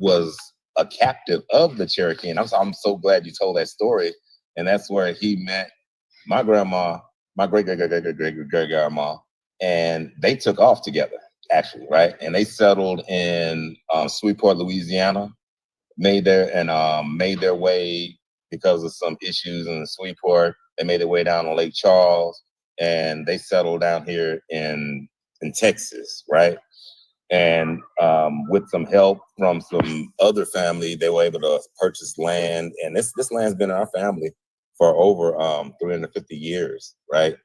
was a captive of the Cherokee. And I'm so glad you told that story. And that's where he met my grandma, my great grandma, and they took off together, actually, right? And they settled in Sweetport, Louisiana, made their way because of some issues in Sweetport. They made their way down to Lake Charles, and they settled down here in Texas, right? And with some help from some other family, they were able to purchase land. And this land's been in our family for over 350 years, right?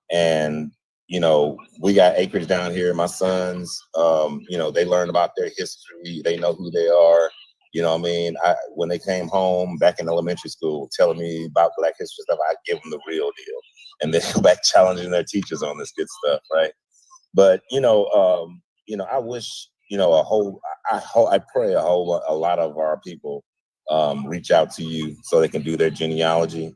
And you know, we got acreage down here. My sons, you know, they learn about their history. They know who they are. You know what I mean? When they came home back in elementary school telling me about Black history stuff, I give them the real deal. And they go back challenging their teachers on this good stuff, right? But, you know, I wish, you know, I pray a lot of our people reach out to you so they can do their genealogy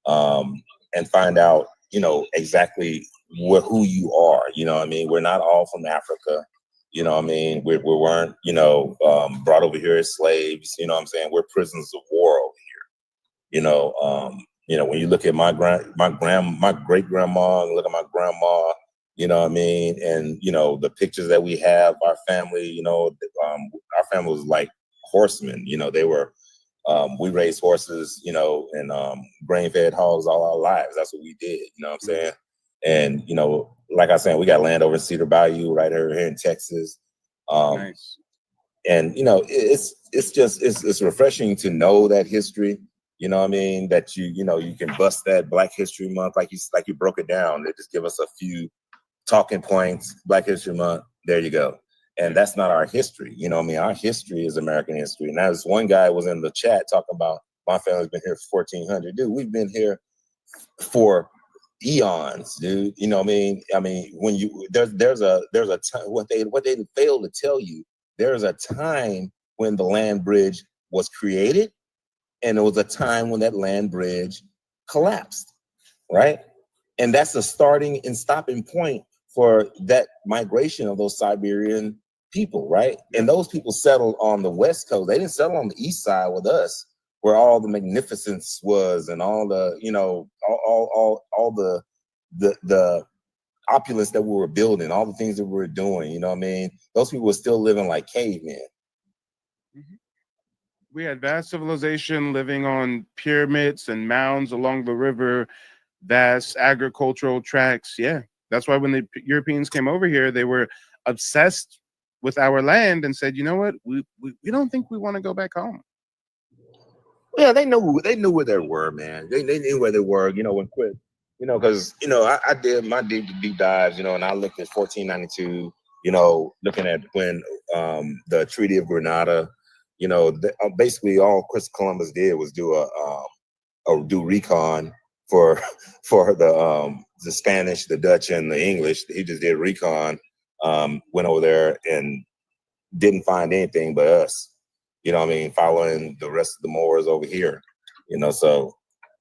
and find out, you know, exactly who you are. You know what I mean? We're not all from Africa. You know what I mean? We weren't, you know, brought over here as slaves. You know what I'm saying? We're prisoners of war over here. You know, when you look at my great grandma, and look at my grandma, you know what I mean? And, you know, the pictures that we have, our family, you know, our family was like horsemen. You know, they were, we raised horses, you know, and grain-fed hogs all our lives. That's what we did, you know what I'm saying? And, you know, like I said, we got land over in Cedar Bayou right here in Texas. Nice. And, you know, it's refreshing to know that history, you know what I mean? That you know, you can bust that Black History Month like you broke it down. They just give us a few talking points, Black History Month, there you go. And that's not our history. You know what I mean? Our history is American history. Now, this one guy was in the chat talking about my family's been here for 1400. Dude, we've been here for eons, dude. You know what I mean? I mean, when you there's a time, what they failed to tell you, there's a time when the land bridge was created, and there was a time when that land bridge collapsed, right? And that's the starting and stopping point for that migration of those Siberian people, right? And those people settled on the West Coast. They didn't settle on the East side with us, where all the magnificence was and all the, you know, all the opulence that we were building, all the things that we were doing, you know what I mean? Those people were still living like cavemen. Mm-hmm. We had vast civilization living on pyramids and mounds along the river, vast agricultural tracts. Yeah, that's why when the Europeans came over here, they were obsessed with our land and said, you know what, we don't think we want to go back home. Yeah, they knew where they were, man. They knew where they were, you know, when quit, you know, because, you know, I did my deep dives, you know, and I looked at 1492, you know, looking at when the Treaty of Grenada, you know, basically all Chris Columbus did was do do recon for the Spanish, the Dutch, and the English. He just did recon, went over there and didn't find anything but us. You know what I mean? Following the rest of the Moors over here, you know, so,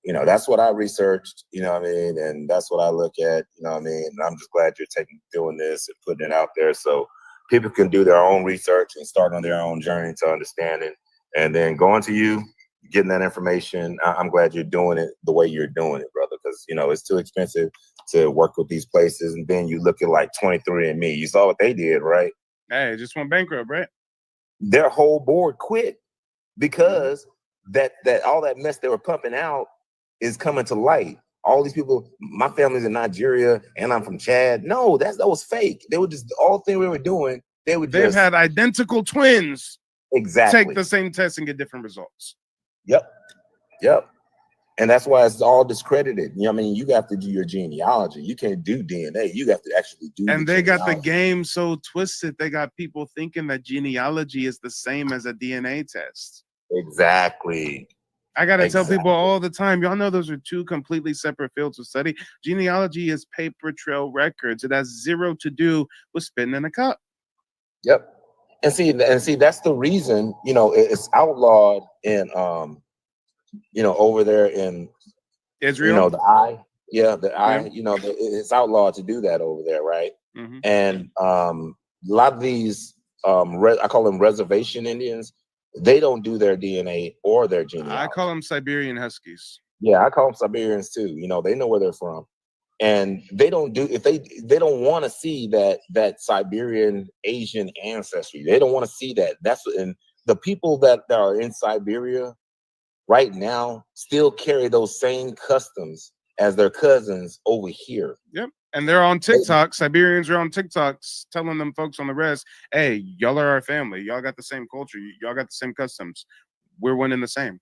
you know, that's what I researched, you know what I mean? And that's what I look at, you know what I mean? And I'm just glad you're doing this and putting it out there so people can do their own research and start on their own journey to understanding, and then going to you, getting that information. I'm glad you're doing it the way you're doing it, brother, because it's too expensive to work with these places. And then you look at like 23andMe. You saw what they did, right? Hey, it just went bankrupt, right? Their whole board quit because that all that mess they were pumping out is coming to light. All these people, my family's in Nigeria and I'm from Chad. No, that was fake. They were just all thing we were doing. They've had identical twins exactly take the same test and get different results. Yep. And that's why it's all discredited. I mean, you have to do your genealogy. You can't do DNA. You have to actually do. And they got the game so twisted. They got people thinking that genealogy is the same as a DNA test. Exactly. I got to tell people all the time, y'all know those are two completely separate fields of study. Genealogy is paper trail records. It has zero to do with spitting in a cup. Yep. And see, that's the reason, it's outlawed in, over there in Israel. It's outlawed to do that over there, right? Mm-hmm. And a lot of these, I call them reservation Indians. They don't do their DNA or their genealogy. I call them Siberian Huskies. Yeah, I call them Siberians too. They know where they're from, and they don't do if they don't want to see that Siberian Asian ancestry. They don't want to see that. And the people that are in Siberia right now still carry those same customs as their cousins over here. Yep. And they're on TikTok. Siberians are on TikToks telling them folks on the res, hey, y'all are our family. Y'all got the same culture. Y'all got the same customs. We're one and the same.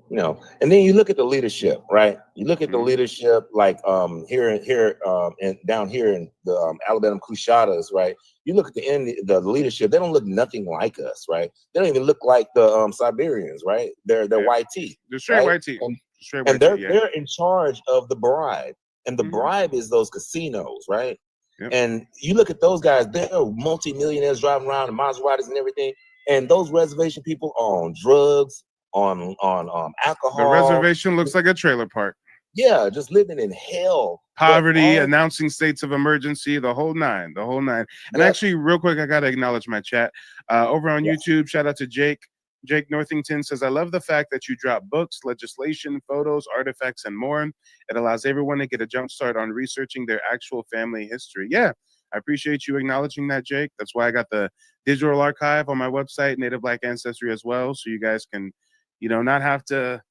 And then you look at the leadership, right? You look at the leadership, like here and down here in the Alabama Cushatas, right? You look at the leadership; they don't look nothing like us, right? They don't even look like the Siberians, right? They're white tea. They're straight white tea. And they're in charge of the bribe, and the bribe is those casinos, right? Yep. And you look at those guys; they're multi-millionaires driving around in Maseratis and everything. And those reservation people are on drugs, on alcohol. The reservation looks like a trailer park. Yeah, just living in hell. Poverty, announcing states of emergency, the whole nine. And actually, real quick, I gotta acknowledge my chat. Over on YouTube, shout out to Jake. Jake Northington says, I love the fact that you drop books, legislation, photos, artifacts, and more. It allows everyone to get a jump start on researching their actual family history. Yeah, I appreciate you acknowledging that, Jake. That's why I got the digital archive on my website, Native Black Ancestry, as well. So you guys can, not have to,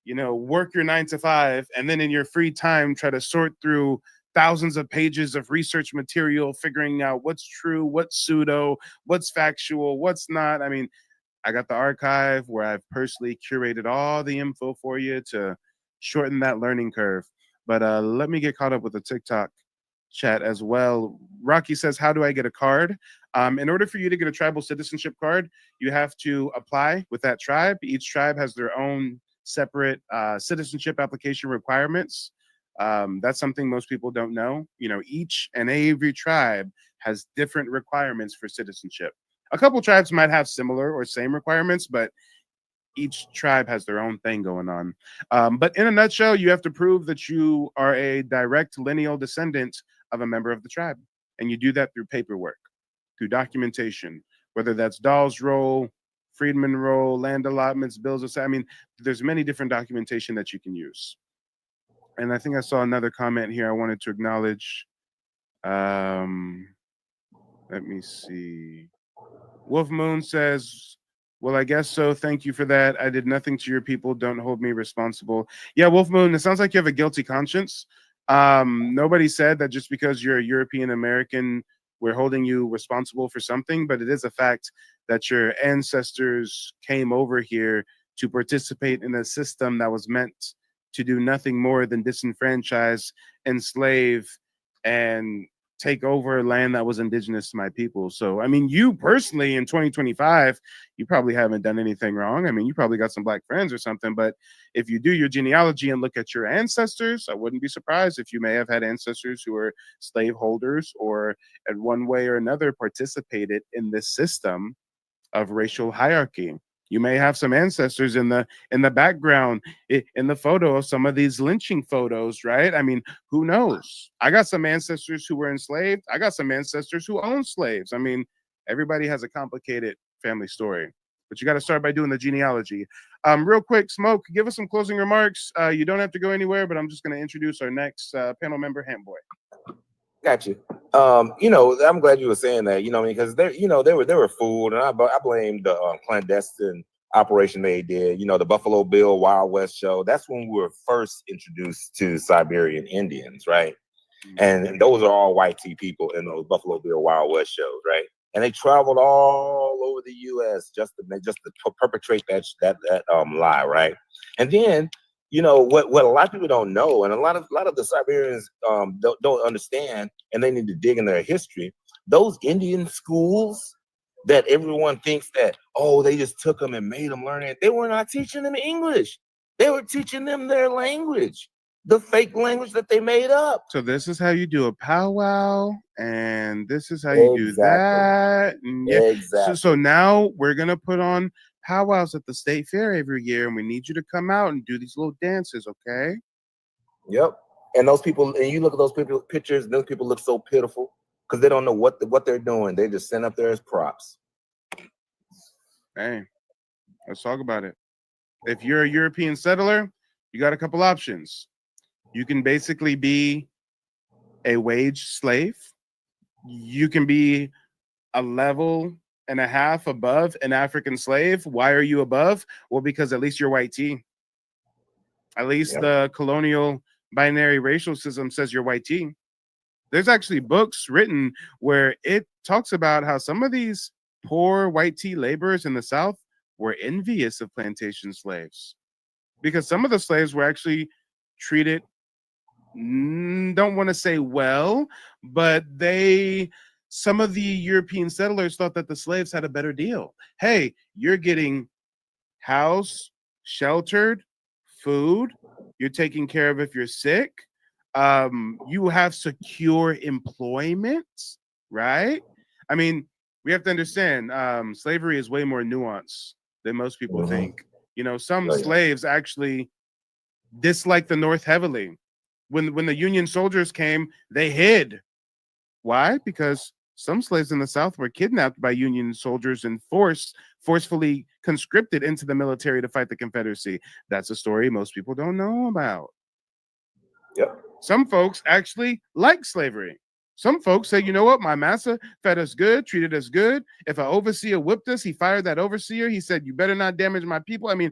work your 9 to 5 and then in your free time try to sort through thousands of pages of research material, figuring out what's true, what's pseudo, what's factual, what's not. I mean, I got the archive where I've personally curated all the info for you to shorten that learning curve. But let me get caught up with the TikTok chat as well. Rocky says, how do I get a card? In order for you to get a tribal citizenship card, you have to apply with that tribe. Each tribe has their own separate citizenship application requirements. That's something most people don't know. Each and every tribe has different requirements for citizenship. A couple tribes might have similar or same requirements, but each tribe has their own thing going on. But in a nutshell, you have to prove that you are a direct lineal descendant of a member of the tribe. And you do that through paperwork, through documentation, whether that's Dawes Roll, Freedman Roll, land allotments, bills of, there's many different documentation that you can use. And I think I saw another comment here I wanted to acknowledge. Let me see. Wolf Moon says, well, I guess so. Thank you for that. I did nothing to your people. Don't hold me responsible. Yeah, Wolf Moon, it sounds like you have a guilty conscience. Nobody said that just because you're a European American, we're holding you responsible for something, but it is a fact that your ancestors came over here to participate in a system that was meant to do nothing more than disenfranchise, enslave, and take over land that was indigenous to my people. So, you personally in 2025, you probably haven't done anything wrong. You probably got some black friends or something, but if you do your genealogy and look at your ancestors, I wouldn't be surprised if you may have had ancestors who were slaveholders or in one way or another participated in this system of racial hierarchy. You may have some ancestors in the background in the photo of some of these lynching photos, right? Who knows? I got some ancestors who were enslaved. I got some ancestors who own slaves. Everybody has a complicated family story. but you got to start by doing the genealogy. Real quick, Smoke, give us some closing remarks. You don't have to go anywhere, but I'm just going to introduce our next panel member, Handboy. Got you. I'm glad you were saying that. Because they were fooled, and I blamed the clandestine operation they did. The Buffalo Bill Wild West show. That's when we were first introduced to Siberian Indians, right? And those are all white people in those Buffalo Bill Wild West shows, right? And they traveled all over the U.S. just to perpetrate that lie, right? And then, what a lot of people don't know, and a lot of the Siberians don't understand, and they need to dig in their history. Those Indian schools that everyone thinks that, they just took them and made them learn it. They were not teaching them English. They were teaching them their language, the fake language that they made up. So this is how you do a powwow, and this is how you do that. And Exactly. So now we're gonna put on powwows at the state fair every year, and we need you to come out and do these little dances, okay? Yep. And those people, and you look at those people pictures, those people look so pitiful because they don't know what they're doing. They just sent up there as props. Hey, let's talk about it. If you're a European settler, you got a couple options. You can basically be a wage slave. You can be a level and a half above an African slave. Why are you above? Well, because at least you're white tea. At least the colonial binary racial system says you're white tea. There's actually books written where it talks about how some of these poor white tea laborers in the South were envious of plantation slaves because some of the slaves were actually treated, don't want to say well, but some of the European settlers thought that the slaves had a better deal. Hey, you're getting housed, sheltered, food, you're taken care of if you're sick, you have secure employment, right? I mean, we have to understand slavery is way more nuanced than most people think. Some slaves actually disliked the North heavily. When the Union soldiers came, they hid. Why? Because some slaves in the South were kidnapped by Union soldiers and forcefully conscripted into the military to fight the Confederacy. That's a story most people don't know about. Yep. Some folks actually like slavery. Some folks say, you know what? My master fed us good, treated us good. If an overseer whipped us, he fired that overseer. He said, you better not damage my people. I mean,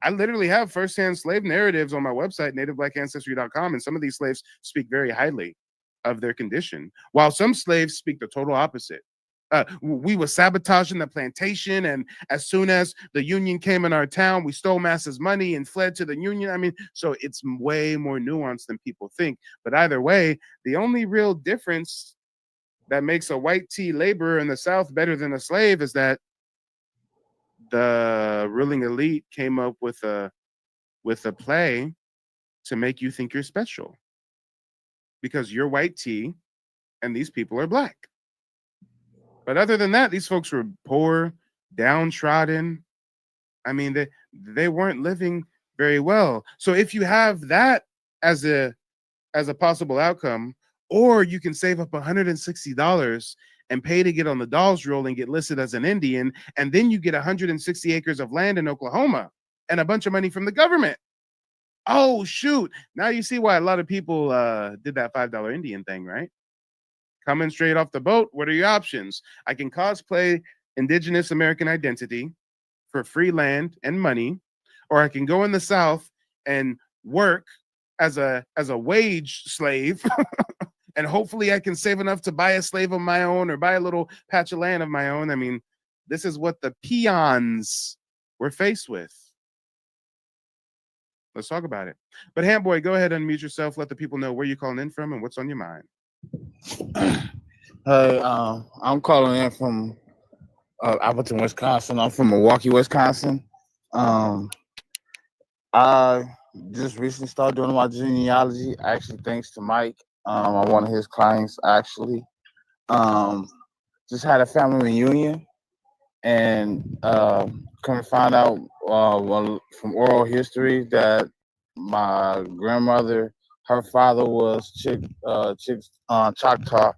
I literally have firsthand slave narratives on my website, nativeblack.ancestry.com, and some of these slaves speak very highly of their condition, while some slaves speak the total opposite. We were sabotaging the plantation, and as soon as the Union came in our town, we stole masses' money and fled to the Union. I mean, so it's way more nuanced than people think. But either way, the only real difference that makes a white tea laborer in the South better than a slave is that the ruling elite came up with a play to make you think you're special because you're white tea and these people are black. But other than that, these folks were poor, downtrodden. I mean, they weren't living very well. So if you have that as a possible outcome, or you can save up $160 and pay to get on the Dolls roll and get listed as an Indian, and then you get 160 acres of land in Oklahoma and a bunch of money from the government. Oh, shoot. Now you see why a lot of people did that $5 Indian thing, right? Coming straight off the boat, what are your options? I can cosplay Indigenous American identity for free land and money, or I can go in the South and work as a wage slave and hopefully I can save enough to buy a slave of my own or buy a little patch of land of my own. I mean, this is what the peons were faced with. Let's talk about it. But Handboy, go ahead and unmute yourself. Let the people know where you're calling in from and what's on your mind. Hey, I'm calling in from Appleton, Wisconsin. I'm from Milwaukee, Wisconsin. I just recently started doing my genealogy, actually thanks to Mike. I'm one of his clients, actually. Just had a family reunion and come to find out from oral history that my grandmother, her father was Choctaw,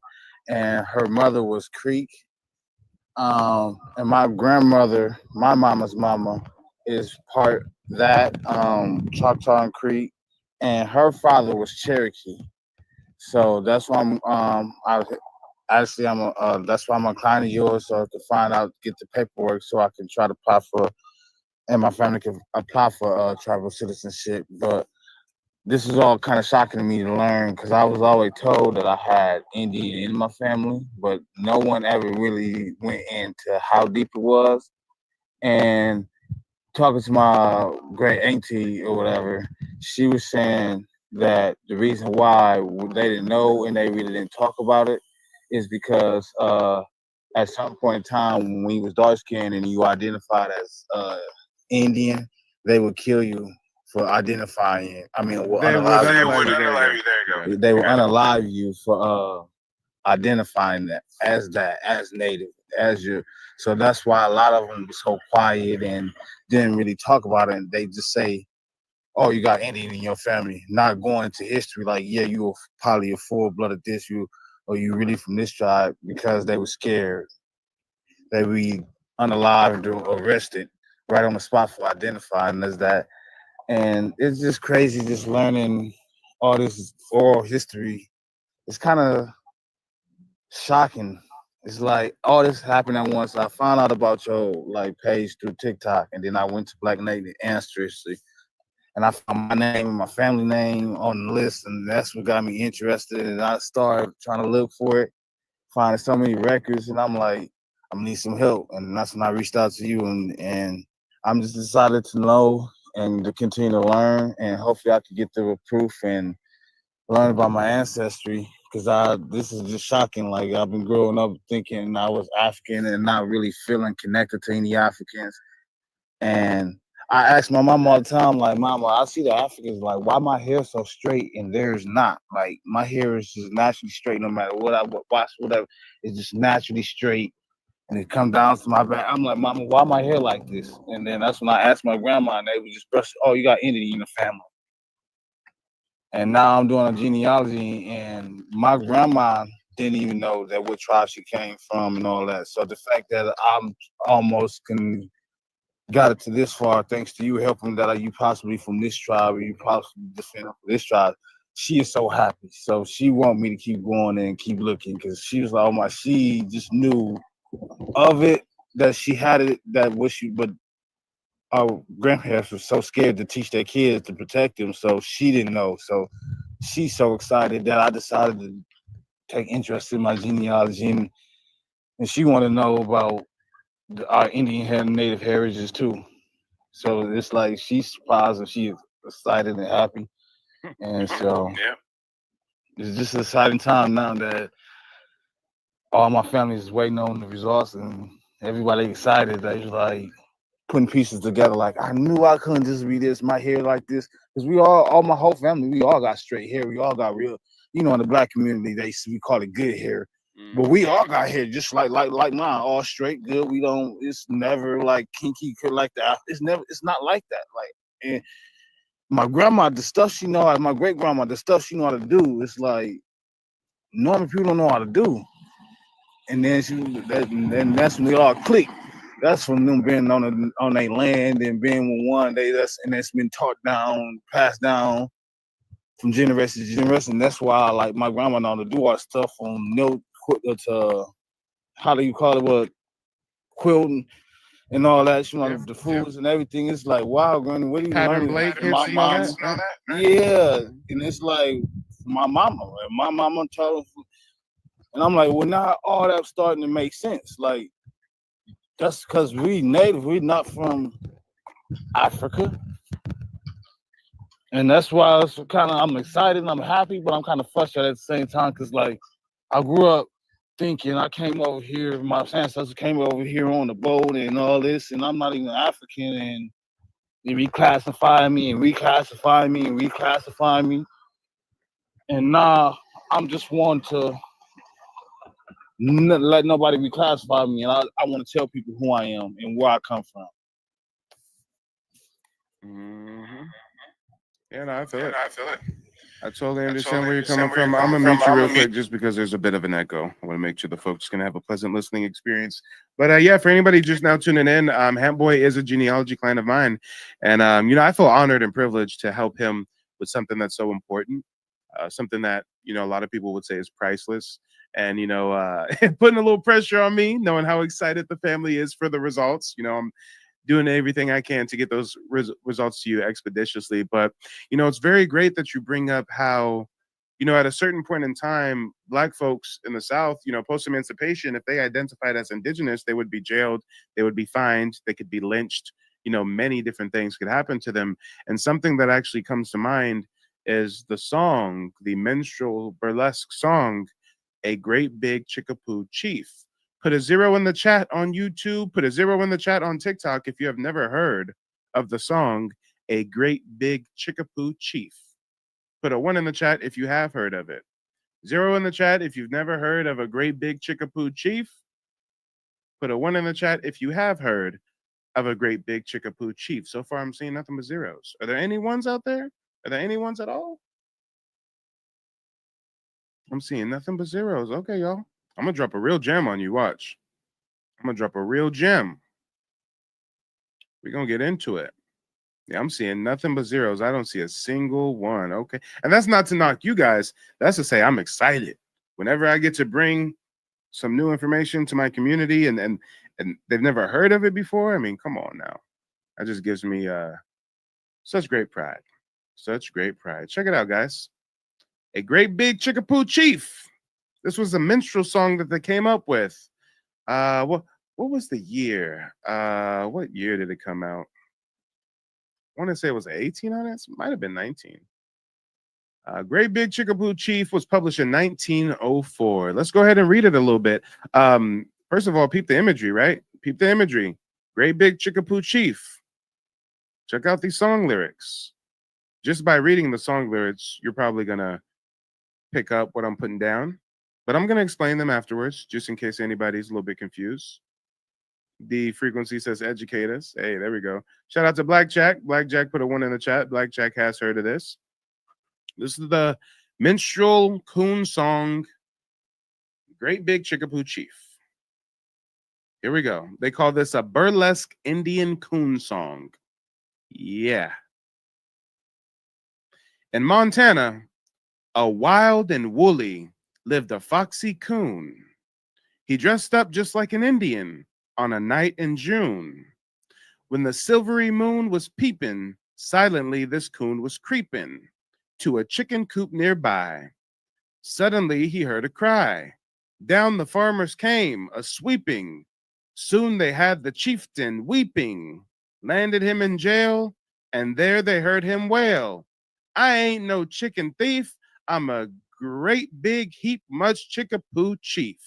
and her mother was Creek. And my grandmother, my mama's mama, is part that Choctaw and Creek, and her father was Cherokee. So that's why that's why I'm a client of yours, so I can find out, get the paperwork, so I can try to apply for, and my family can apply for tribal citizenship. But this is all kind of shocking to me to learn, because I was always told that I had Indian in my family, but no one ever really went into how deep it was. And talking to my great auntie or whatever, she was saying that the reason why they didn't know and they really didn't talk about it is because at some point in time when you was dark skinned and you identified as Indian, they would kill you for identifying. I mean, will They would unalive unalive you. There you go. you. Got it. They will unalive you for identifying that as native, as you. So that's why a lot of them were so quiet and didn't really talk about it. And they just say, "Oh, you got Indian in your family," not going into history. Like, yeah, you were probably a full-blooded this, or you really from this tribe, because they were scared. They be unalived or arrested right on the spot for identifying as that. And it's just crazy just learning all this oral history. It's kind of shocking. It's like all this happened at once. I found out about your like page through TikTok, and then I went to Black Native Ancestry, and I found my name and my family name on the list, and that's what got me interested. And I started trying to look for it, finding so many records, and I'm like, I need some help, and that's when I reached out to you, and I'm just decided to know and to continue to learn, and hopefully I could get the proof and learn about my ancestry, because this is just shocking. Like, I've been growing up thinking I was African and not really feeling connected to any Africans. And I ask my mom all the time, like, Mama, I see the Africans, like, why my hair so straight and theirs not? Like, my hair is just naturally straight, no matter what I watch, whatever. It's just naturally straight, and it comes down to my back. I'm like, Mama, why my hair like this? And then that's when I asked my grandma, and they would just brush, oh, you got Indian in the family. And now I'm doing a genealogy, and my grandma didn't even know that what tribe she came from and all that. So the fact that I'm almost got it to this far, thanks to you helping that you possibly from this tribe, or you possibly defend for this tribe, she is so happy. So she want me to keep going and keep looking, because she was like, oh my, she just knew of it, that she had it, but our grandparents were so scared to teach their kids to protect them, so she didn't know. So she's so excited that I decided to take interest in my genealogy, and she want to know about our Indian and Native heritages too. So it's like she's surprised and she's excited and happy, and so it's just an exciting time now that all my family is waiting on the results, and everybody excited. They like putting pieces together. Like, I knew I couldn't just be this, my hair like this, because all my whole family, we all got straight hair. We all got real, in the Black community, we call it good hair. But we all got hair just like mine, all straight, good. We don't. It's never like kinky like that. It's not like that. Like, and my grandma, the stuff she know, my great grandma, the stuff she know how to do, it's like normal people don't know how to do. And then then that's when we all click. That's from them being on their land and being with one day. That's been taught down, passed down from generation to generation. That's why, like, my grandma know to do our stuff on to how do you call it, what, quilting and all that. She know the foods and everything. It's like, wow, granny, what are you Pattern learning? blankets and all that. Right? Yeah, and it's like my mama. My mama told her, and I'm like, well, now all that's starting to make sense. Like, that's because we native, we not from Africa. And that's why it's I'm excited and I'm happy, but I'm kind of frustrated at the same time, because, like, I grew up thinking I came over here, my ancestors came over here on the boat and all this, and I'm not even African, and they reclassify me and reclassify me and reclassify me. And now I'm just wanting to let nobody reclassify me, and I want to tell people who I am and where I come from. Mm-hmm. Yeah, no, I feel it. I totally understand where you're coming from. I'm gonna mute you real quick just because there's a bit of an echo. I want to make sure the folks can have a pleasant listening experience. But yeah, for anybody just now tuning in, Boy is a genealogy client of mine, and I feel honored and privileged to help him with something that's so important, something that a lot of people would say is priceless, and putting a little pressure on me, knowing how excited the family is for the results. I'm doing everything I can to get those results to you expeditiously. But, it's very great that you bring up how, at a certain point in time, Black folks in the South, post-emancipation, if they identified as Indigenous, they would be jailed, they would be fined, they could be lynched, many different things could happen to them. And something that actually comes to mind is the song, the minstrel burlesque song, A Great Big Chickapoo Chief. Put a 0 in the chat on YouTube. Put a 0 in the chat on TikTok if you have never heard of the song A Great Big Chickapoo Chief. Put a 1 in the chat if you have heard of it. 0 in the chat if you've never heard of A Great Big Chickapoo Chief. Put a 1 in the chat if you have heard of A Great Big Chickapoo Chief. So far, I'm seeing nothing but zeros. Are there any ones out there? Are there any ones at all? I'm seeing nothing but zeros. Okay, y'all. I'm going to drop a real gem on you. Watch. I'm going to drop a real gem. We're going to get into it. Yeah, I'm seeing nothing but zeros. I don't see a single one. Okay. And that's not to knock you guys. That's to say I'm excited. Whenever I get to bring some new information to my community and they've never heard of it before, I mean, come on now. That just gives me such great pride. Such great pride. Check it out, guys. A Great Big Chickapoo Chief. This was a minstrel song that they came up with. What was the year? What year did it come out? I want to say it was 18 on it. It might have been 19. Great Big Chickapoo Chief was published in 1904. Let's go ahead and read it a little bit. First of all, peep the imagery, right? Peep the imagery. Great Big Chickapoo Chief. Check out these song lyrics. Just by reading the song lyrics, you're probably going to pick up what I'm putting down. But I'm going to explain them afterwards, just in case anybody's a little bit confused. The frequency says educate us. Hey, there we go. Shout out to Blackjack. Blackjack put a 1 in the chat. Blackjack has heard of this. This is the minstrel coon song, Great Big Chickapoo Chief. Here we go. They call this a burlesque Indian coon song. Yeah. In Montana, a wild and woolly lived a foxy coon. He dressed up just like an Indian on a night in June. When the silvery moon was peeping, silently this coon was creeping to a chicken coop nearby. Suddenly he heard a cry. Down the farmers came, a sweeping. Soon they had the chieftain weeping, landed him in jail, and there they heard him wail. I ain't no chicken thief, I'm a great big heap much chickapoo chief.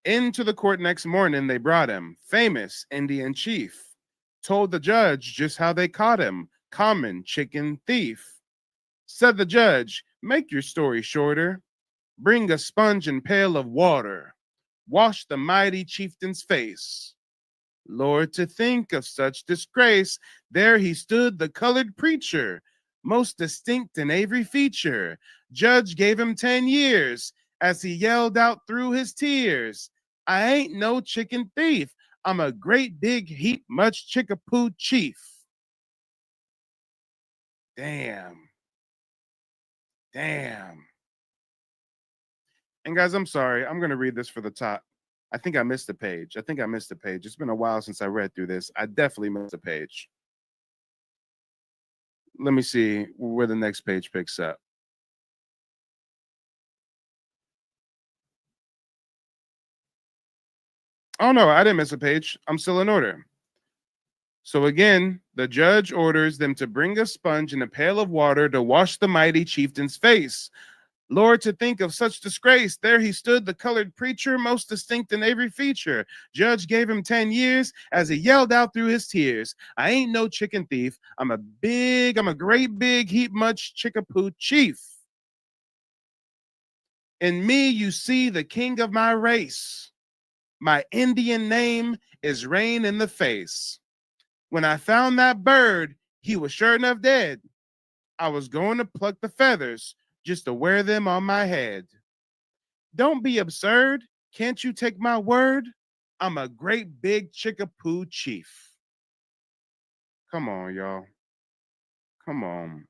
Into the court next morning they brought him, famous Indian chief. Told the judge just how they caught him, common chicken thief. Said the judge, make your story shorter. Bring a sponge and pail of water. Wash the mighty chieftain's face. Lord, to think of such disgrace, there he stood, the colored preacher, most distinct in every feature. Judge gave him 10 years as he yelled out through his tears. I ain't no chicken thief. I'm a great big heap much chickapoo chief. Damn. Damn. And guys, I'm sorry. I'm going to read this for the top. I think I missed a page. It's been a while since I read through this. I definitely missed a page. Let me see where the next page picks up. Oh, no, I didn't miss a page. I'm still in order. So again, the judge orders them to bring a sponge and a pail of water to wash the mighty chieftain's face. Lord, to think of such disgrace, there he stood, the colored preacher, most distinct in every feature. Judge gave him 10 years as he yelled out through his tears. I ain't no chicken thief. I'm a great big heap much chickapoo chief. In me you see the king of my race. My Indian name is rain in the face. When I found that bird, He was sure enough dead. I was going to pluck the feathers just to wear them on my head. Don't be absurd. Can't you take my word? I'm a great big Chickapoo chief. Come on, y'all. Come on.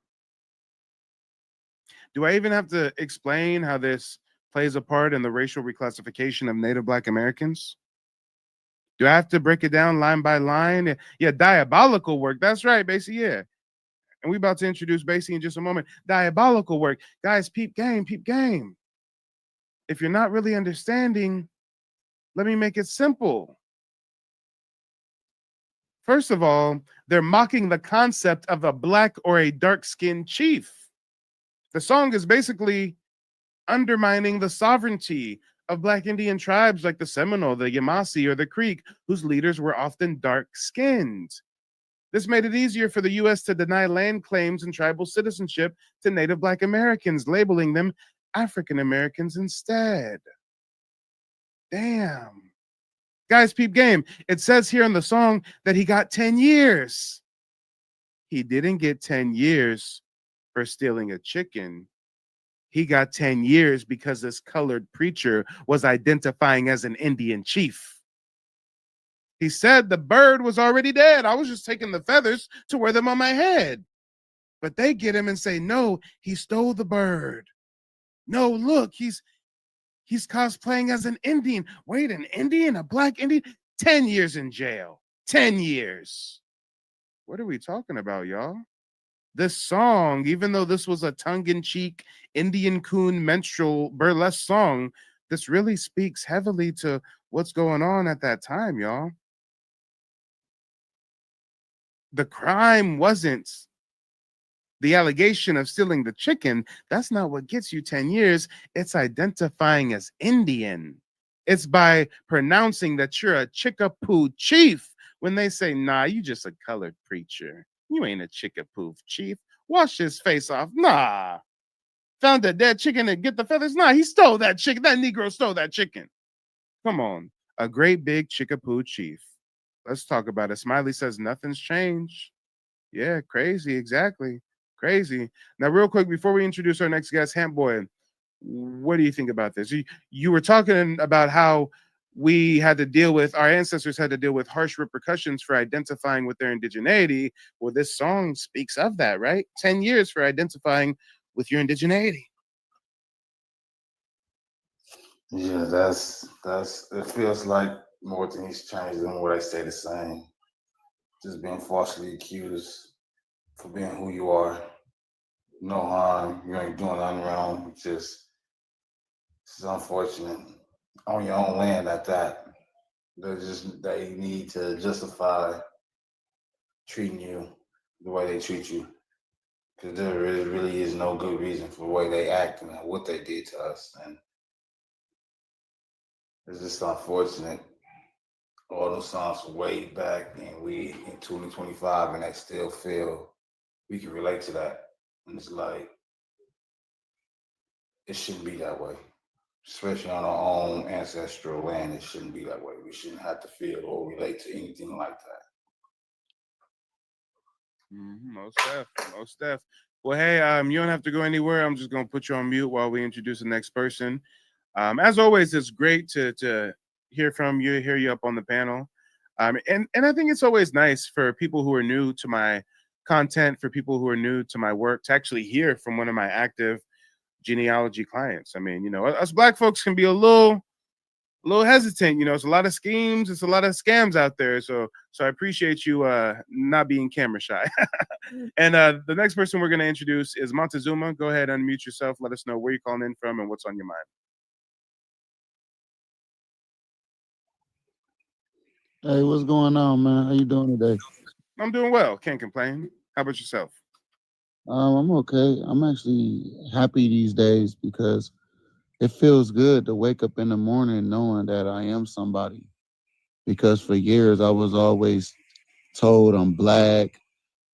Do I even have to explain how this plays a part in the racial reclassification of Native Black Americans? Do I have to break it down line by line? Yeah, diabolical work. That's right, Basie. Yeah. And we about to introduce Basie in just a moment. Diabolical work. Guys, peep game, peep game. If you're not really understanding, let me make it simple. First of all, they're mocking the concept of a black or a dark-skinned chief. The song is basically undermining the sovereignty of Black Indian tribes like the Seminole, the Yamasee, or the Creek, whose leaders were often dark-skinned. This made it easier for the U.S. to deny land claims and tribal citizenship to Native Black Americans, labeling them African Americans instead. Damn. Guys, peep game. It says here in the song that he got 10 years. He didn't get 10 years for stealing a chicken. He got 10 years because this colored preacher was identifying as an Indian chief. He said the bird was already dead. I was just taking the feathers to wear them on my head. But they get him and say, no, he stole the bird. No, look, he's cosplaying as an Indian. Wait, an Indian? A Black Indian? 10 years in jail. 10 years. What are we talking about, y'all? This song, even though this was a tongue-in-cheek Indian coon minstrel burlesque song, this really speaks heavily to what's going on at that time, y'all. The crime wasn't the allegation of stealing the chicken. That's not what gets you 10 years. It's identifying as Indian. It's by pronouncing that you're a Chickapoo chief when they say, nah, you just a colored preacher. You ain't a Chickapoo chief. Wash his face off. Nah. Found a dead chicken and get the feathers. Nah, he stole that chicken. That Negro stole that chicken. Come on. A great big Chickapoo chief. Let's talk about it. Smiley says nothing's changed. Yeah, crazy. Exactly. Crazy. Now, real quick, before we introduce our next guest, Hamp Boy, what do you think about this? You were talking about how our ancestors had to deal with harsh repercussions for identifying with their indigeneity. Well, this song speaks of that, right? 10 years for identifying with your indigeneity. Yeah, that's it feels like more things changed than what I stay the same. Just being falsely accused for being who you are. No harm. You ain't doing nothing wrong. It's unfortunate. On your own land at that. They need to justify treating you the way they treat you. Because there really is no good reason for the way they act and what they did to us. And it's just unfortunate. All those songs from way back, and we in 2025, and I still feel we can relate to that. And it's like, it shouldn't be that way. Especially on our own ancestral land, it shouldn't be that way. We shouldn't have to feel or relate to anything like that. Most def. Well, hey, you don't have to go anywhere. I'm just gonna put you on mute while we introduce the next person. As always, it's great to hear from you, hear you up on the panel. And I think it's always nice for people who are new to my content, for people who are new to my work, to actually hear from one of my active genealogy clients. I mean, us Black folks can be a little hesitant. It's a lot of schemes, it's a lot of scams out there. So I appreciate you not being camera shy. And the next person we're going to introduce is Montezuma. Go ahead, unmute yourself. Let us know where you're calling in from and what's on your mind. Hey, what's going on, man? How you doing today? I'm doing well. Can't complain. How about yourself? I'm okay. I'm actually happy these days because it feels good to wake up in the morning knowing that I am somebody. Because for years I was always told I'm Black,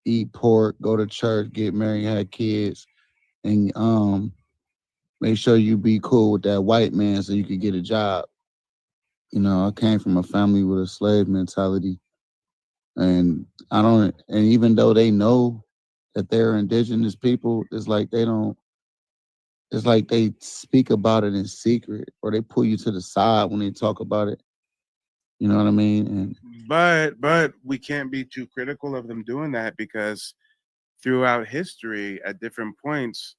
eat pork, go to church, get married, have kids, and make sure you be cool with that white man so you could get a job. I came from a family with a slave mentality. And I don't, and even though they know that they're indigenous people, it's like they don't, it's like they speak about it in secret or they pull you to the side when they talk about it. You know what I mean? And But we can't be too critical of them doing that because throughout history, at different points,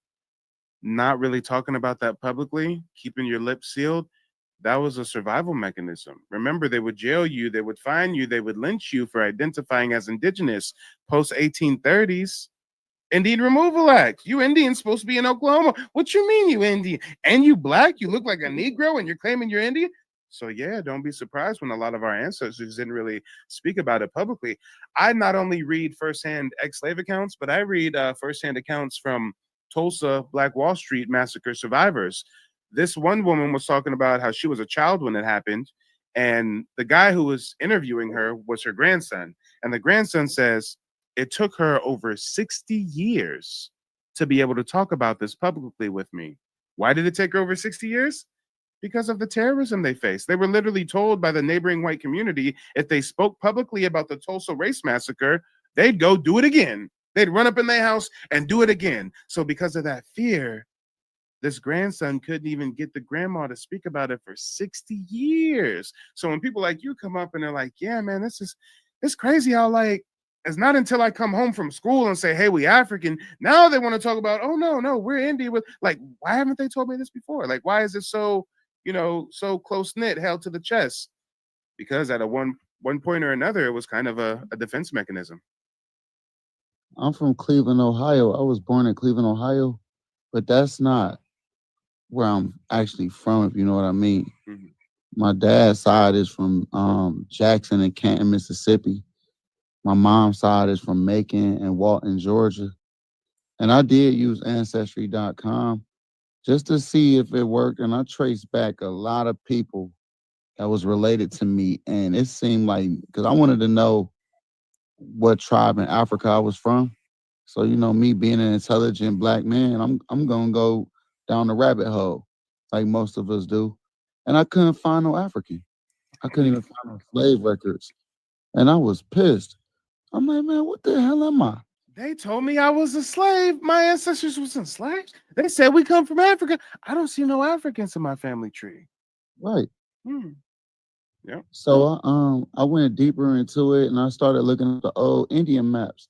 not really talking about that publicly, keeping your lips sealed, that was a survival mechanism. Remember, they would jail you, they would fine you, they would lynch you for identifying as indigenous post 1830s. Indian Removal Act. You Indian supposed to be in Oklahoma. What you mean you Indian? And you black? You look like a Negro and you're claiming you're Indian? So yeah, don't be surprised when a lot of our ancestors didn't really speak about it publicly. I not only read firsthand ex-slave accounts, but I read firsthand accounts from Tulsa Black Wall Street massacre survivors. This one woman was talking about how she was a child when it happened, and the guy who was interviewing her was her grandson. And the grandson says, it took her over 60 years to be able to talk about this publicly with me. Why did it take her over 60 years? Because of the terrorism they faced. They were literally told by the neighboring white community if they spoke publicly about the Tulsa race massacre, they'd go do it again. They'd run up in their house and do it again. So because of that fear, this grandson couldn't even get the grandma to speak about it for 60 years. So when people like you come up and they're like, yeah, man, it's crazy how like it's not until I come home from school and say, hey, we African. Now they want to talk about, oh no, we're Indian. With like, why haven't they told me this before? Like, why is it so, so close knit, held to the chest? Because at one point or another, it was kind of a defense mechanism. I'm from Cleveland, Ohio. I was born in Cleveland, Ohio, but that's not where I'm actually from, if you know what I mean. Mm-hmm. My dad's side is from Jackson and Canton, Mississippi. My mom's side is from Macon and Walton, Georgia. And I did use Ancestry.com just to see if it worked. And I traced back a lot of people that was related to me. And it seemed like, because I wanted to know what tribe in Africa I was from. So, me being an intelligent black man, I'm going to go down the rabbit hole like most of us do. And I couldn't find no African. I couldn't even find no slave records. And I was pissed. I'm like, man, what the hell am I? They told me I was a slave. My ancestors was enslaved. They said we come from Africa. I don't see no Africans in my family tree. Right. Yeah. So I went deeper into it and I started looking at the old Indian maps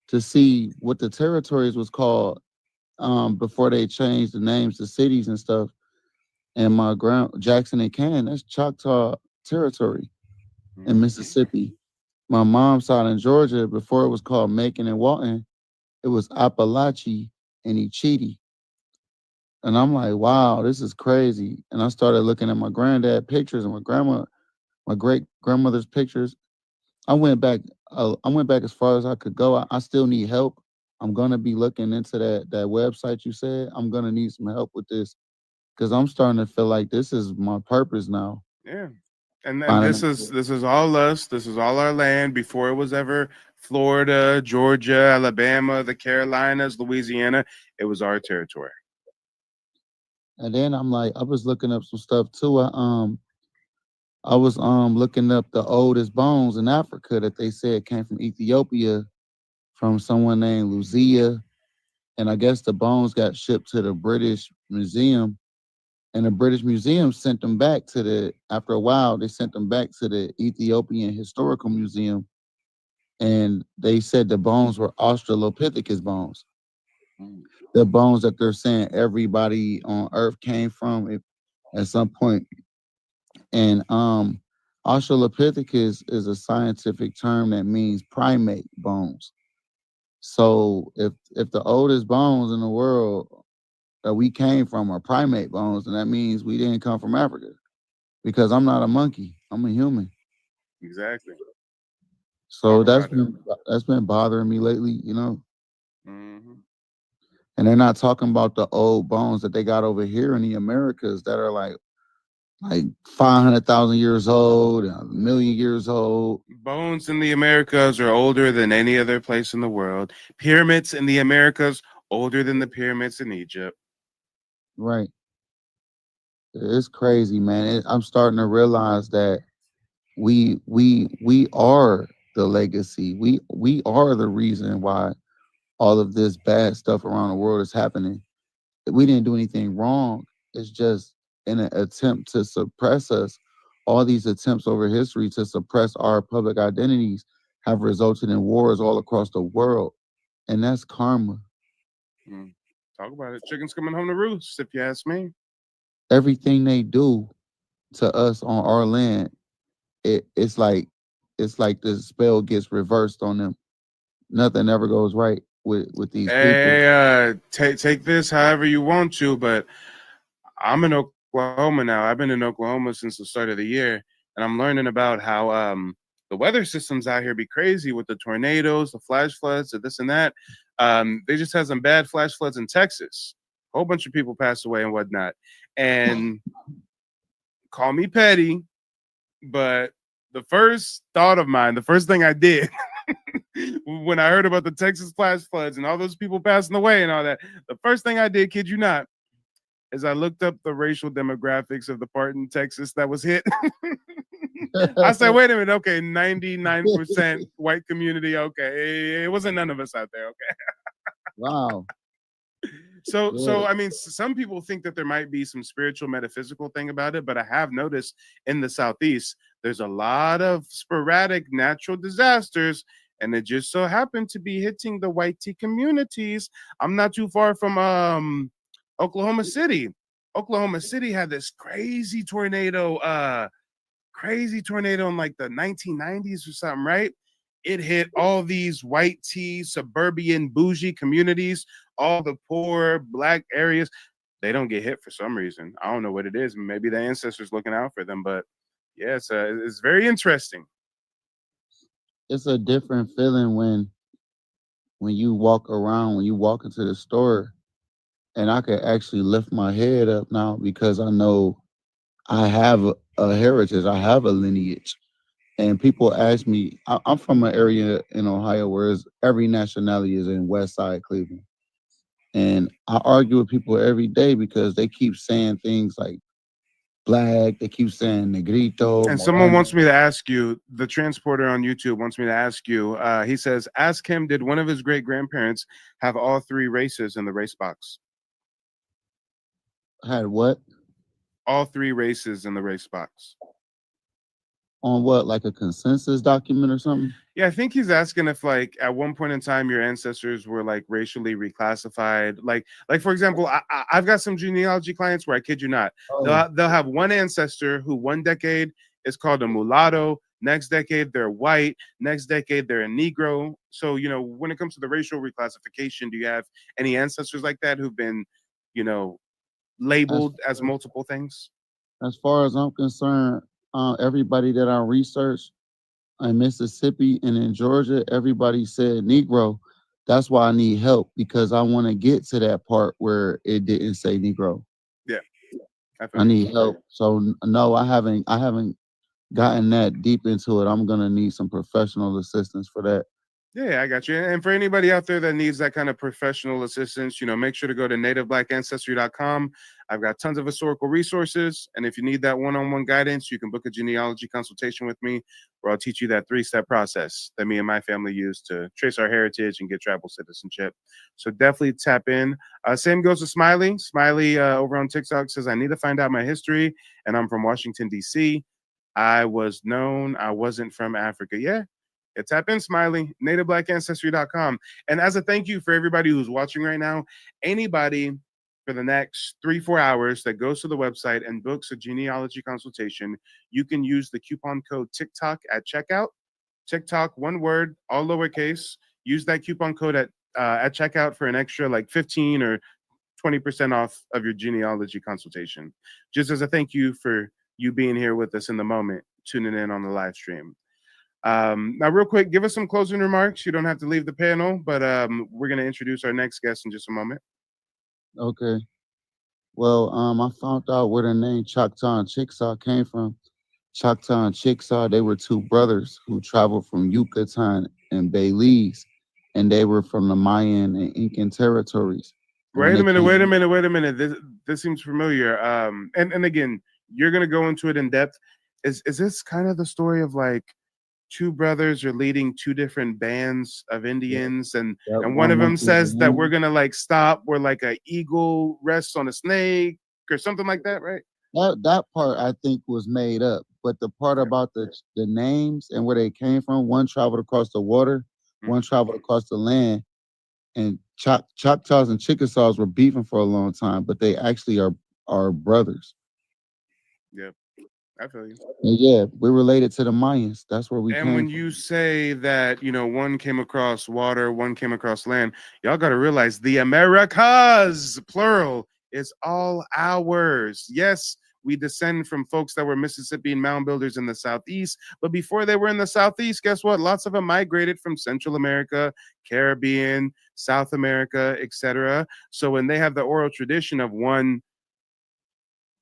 to see what the territories was called before they changed the names to cities and stuff. And my Jackson and Canton, that's Choctaw territory in Mississippi. My mom's side in Georgia, before it was called Macon and Walton, it was Appalachia and Ichiti. And I'm like, wow, this is crazy. And I started looking at my granddad pictures and my great grandmother's pictures. I went back as far as I could go. I still need help. I'm gonna be looking into that website you said. I'm gonna need some help with this because I'm starting to feel like this is my purpose now. Yeah. And this is all us. This is all our land before it was ever Florida, Georgia, Alabama, the Carolinas, Louisiana. It was our territory. And then I'm like, I was looking up some stuff too. I was looking up the oldest bones in Africa that they said came from Ethiopia from someone named Lucia. And I guess the bones got shipped to the British Museum. And the British Museum sent them back after a while, they sent them back to the Ethiopian Historical Museum. And they said the bones were Australopithecus bones. The bones that they're saying everybody on Earth came from at some point. And Australopithecus is a scientific term that means primate bones. So if the oldest bones in the world that we came from are primate bones, then that means we didn't come from Africa. Because I'm not a monkey, I'm a human. Exactly. So that's been bothering me lately, Mm-hmm. And they're not talking about the old bones that they got over here in the Americas that are like 500,000 years old, 1,000,000 years old. Bones in the Americas are older than any other place in the world. Pyramids in the Americas older than the pyramids in Egypt. Right. It's crazy, man. I'm starting to realize that we are the legacy. We are the reason why all of this bad stuff around the world is happening. We didn't do anything wrong. It's just in an attempt to suppress us. All these attempts over history to suppress our public identities have resulted in wars all across the world. And that's karma. Talk about it. Chickens coming home to roost, if you ask me. Everything they do to us on our land, it's like the spell gets reversed on them. Nothing ever goes right with these people. Hey, take this however you want to, but I'm in Oklahoma now. I've been in Oklahoma since the start of the year, and I'm learning about how the weather systems out here be crazy with the tornadoes, the flash floods, the this and that. They just had some bad flash floods in Texas. A whole bunch of people passed away and whatnot. And call me petty, but the first thought of mine, the first thing I did when I heard about the Texas flash floods and all those people passing away and all that, the first thing I did, kid you not, is I looked up the racial demographics of the part in Texas that was hit. I said, wait a minute, okay, 99% white community, okay. It wasn't none of us out there, okay. Wow. So I mean, some people think that there might be some spiritual metaphysical thing about it, but I have noticed in the Southeast, there's a lot of sporadic natural disasters, and it just so happened to be hitting the whitey communities. I'm not too far from Oklahoma City. Oklahoma City had this crazy tornado in like the 1990s or something, right? It hit all these white tea, suburban, bougie communities, all the poor black areas. They don't get hit for some reason. I don't know what it is. Maybe the ancestors looking out for them, but yeah, it's very interesting. It's a different feeling when you walk around, when you walk into the store, and I can actually lift my head up now because I know I have a heritage, I have a lineage. And people ask me, I'm from an area in Ohio where every nationality is in West Side Cleveland. And I argue with people every day because they keep saying things like black, they keep saying negrito. And someone moreno. wants me to ask you, the transporter on YouTube wants me to ask you, he says, ask him, did one of his great grandparents have all three races in the race box? Had what? All three races in the race box. On what, like a consensus document or something? Yeah, I think he's asking if, like, at one point in time, your ancestors were like racially reclassified. Like for example, I've got some genealogy clients where I kid you not, they'll have one ancestor who one decade is called a mulatto, next decade they're white, next decade they're a Negro. So when it comes to the racial reclassification, do you have any ancestors like that who've been, labeled as multiple things? As far as I'm concerned, everybody that I researched in Mississippi and in Georgia, everybody said Negro. That's why I need help, because I want to get to that part where it didn't say Negro. Yeah, I need help. So no, I haven't gotten that deep into it. I'm gonna need some professional assistance for that. Yeah, I got you. And for anybody out there that needs that kind of professional assistance, make sure to go to nativeblack.ancestry.com. I've got tons of historical resources. And if you need that one-on-one guidance, you can book a genealogy consultation with me, where I'll teach you that 3-step process that me and my family use to trace our heritage and get tribal citizenship. So definitely tap in. Same goes to Smiley. Smiley over on TikTok says, I need to find out my history, and I'm from Washington, D.C. I wasn't from Africa. Yeah. Tap in, Smiley, nativeblack.ancestry.com. And as a thank you for everybody who's watching right now, anybody for the next 3-4 hours that goes to the website and books a genealogy consultation, you can use the coupon code TikTok at checkout. TikTok, one word, all lowercase. Use that coupon code at checkout for an extra like 15 or 20% off of your genealogy consultation. Just as a thank you for you being here with us in the moment, tuning in on the live stream. Now, real quick, give us some closing remarks. You don't have to leave the panel, but we're going to introduce our next guest in just a moment. Okay. Well, I found out where the name Choctaw and Chickasaw came from. Choctaw and Chickasaw, they were two brothers who traveled from Yucatan and Belize, and they were from the Mayan and Incan territories. Wait a minute. This seems familiar. And again, you're going to go into it in depth. Is this kind of the story of like two brothers are leading two different bands of Indians, and one one of them went through the says that we're land. gonna like stop where like a eagle rests on a snake or something like that, right? That part I think was made up, but the part about the names and where they came from, one traveled across the water, one traveled across the land, and Choctaws and Chickasaws were beefing for a long time, but they actually are brothers. Yep, I feel you. And yeah, we're related to the Mayans. That's where we And came when from. you say that, one came across water, one came across land, y'all got to realize the Americas, plural, is all ours. Yes, we descend from folks that were Mississippian mound builders in the Southeast, but before they were in the Southeast, guess what? Lots of them migrated from Central America, Caribbean, South America, etc. So when they have the oral tradition of one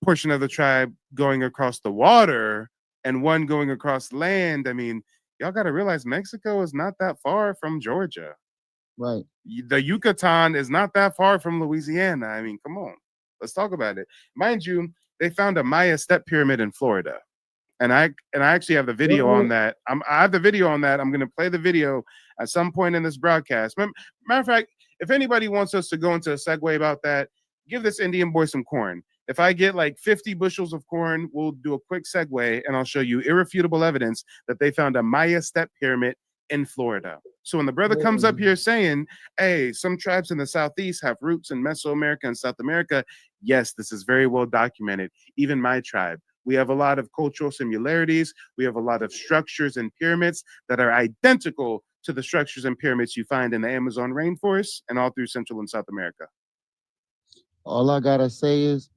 portion of the tribe going across the water and one going across land, I mean, y'all got to realize Mexico is not that far from Georgia. Right. The Yucatan is not that far from Louisiana. I mean, come on, let's talk about it. Mind you, they found a Maya step pyramid in Florida, and I actually have the video on that. I have the video on that. I'm going to play the video at some point in this broadcast. Matter of fact, if anybody wants us to go into a segue about that, give this Indian boy some corn. If I get like 50 bushels of corn, we'll do a quick segue and I'll show you irrefutable evidence that they found a Maya step pyramid in Florida. So when the brother comes up here saying, hey, some tribes in the Southeast have roots in Mesoamerica and South America, yes, this is very well documented. Even my tribe. We have a lot of cultural similarities. We have a lot of structures and pyramids that are identical to the structures and pyramids you find in the Amazon rainforest and all through Central and South America. All I gotta say is,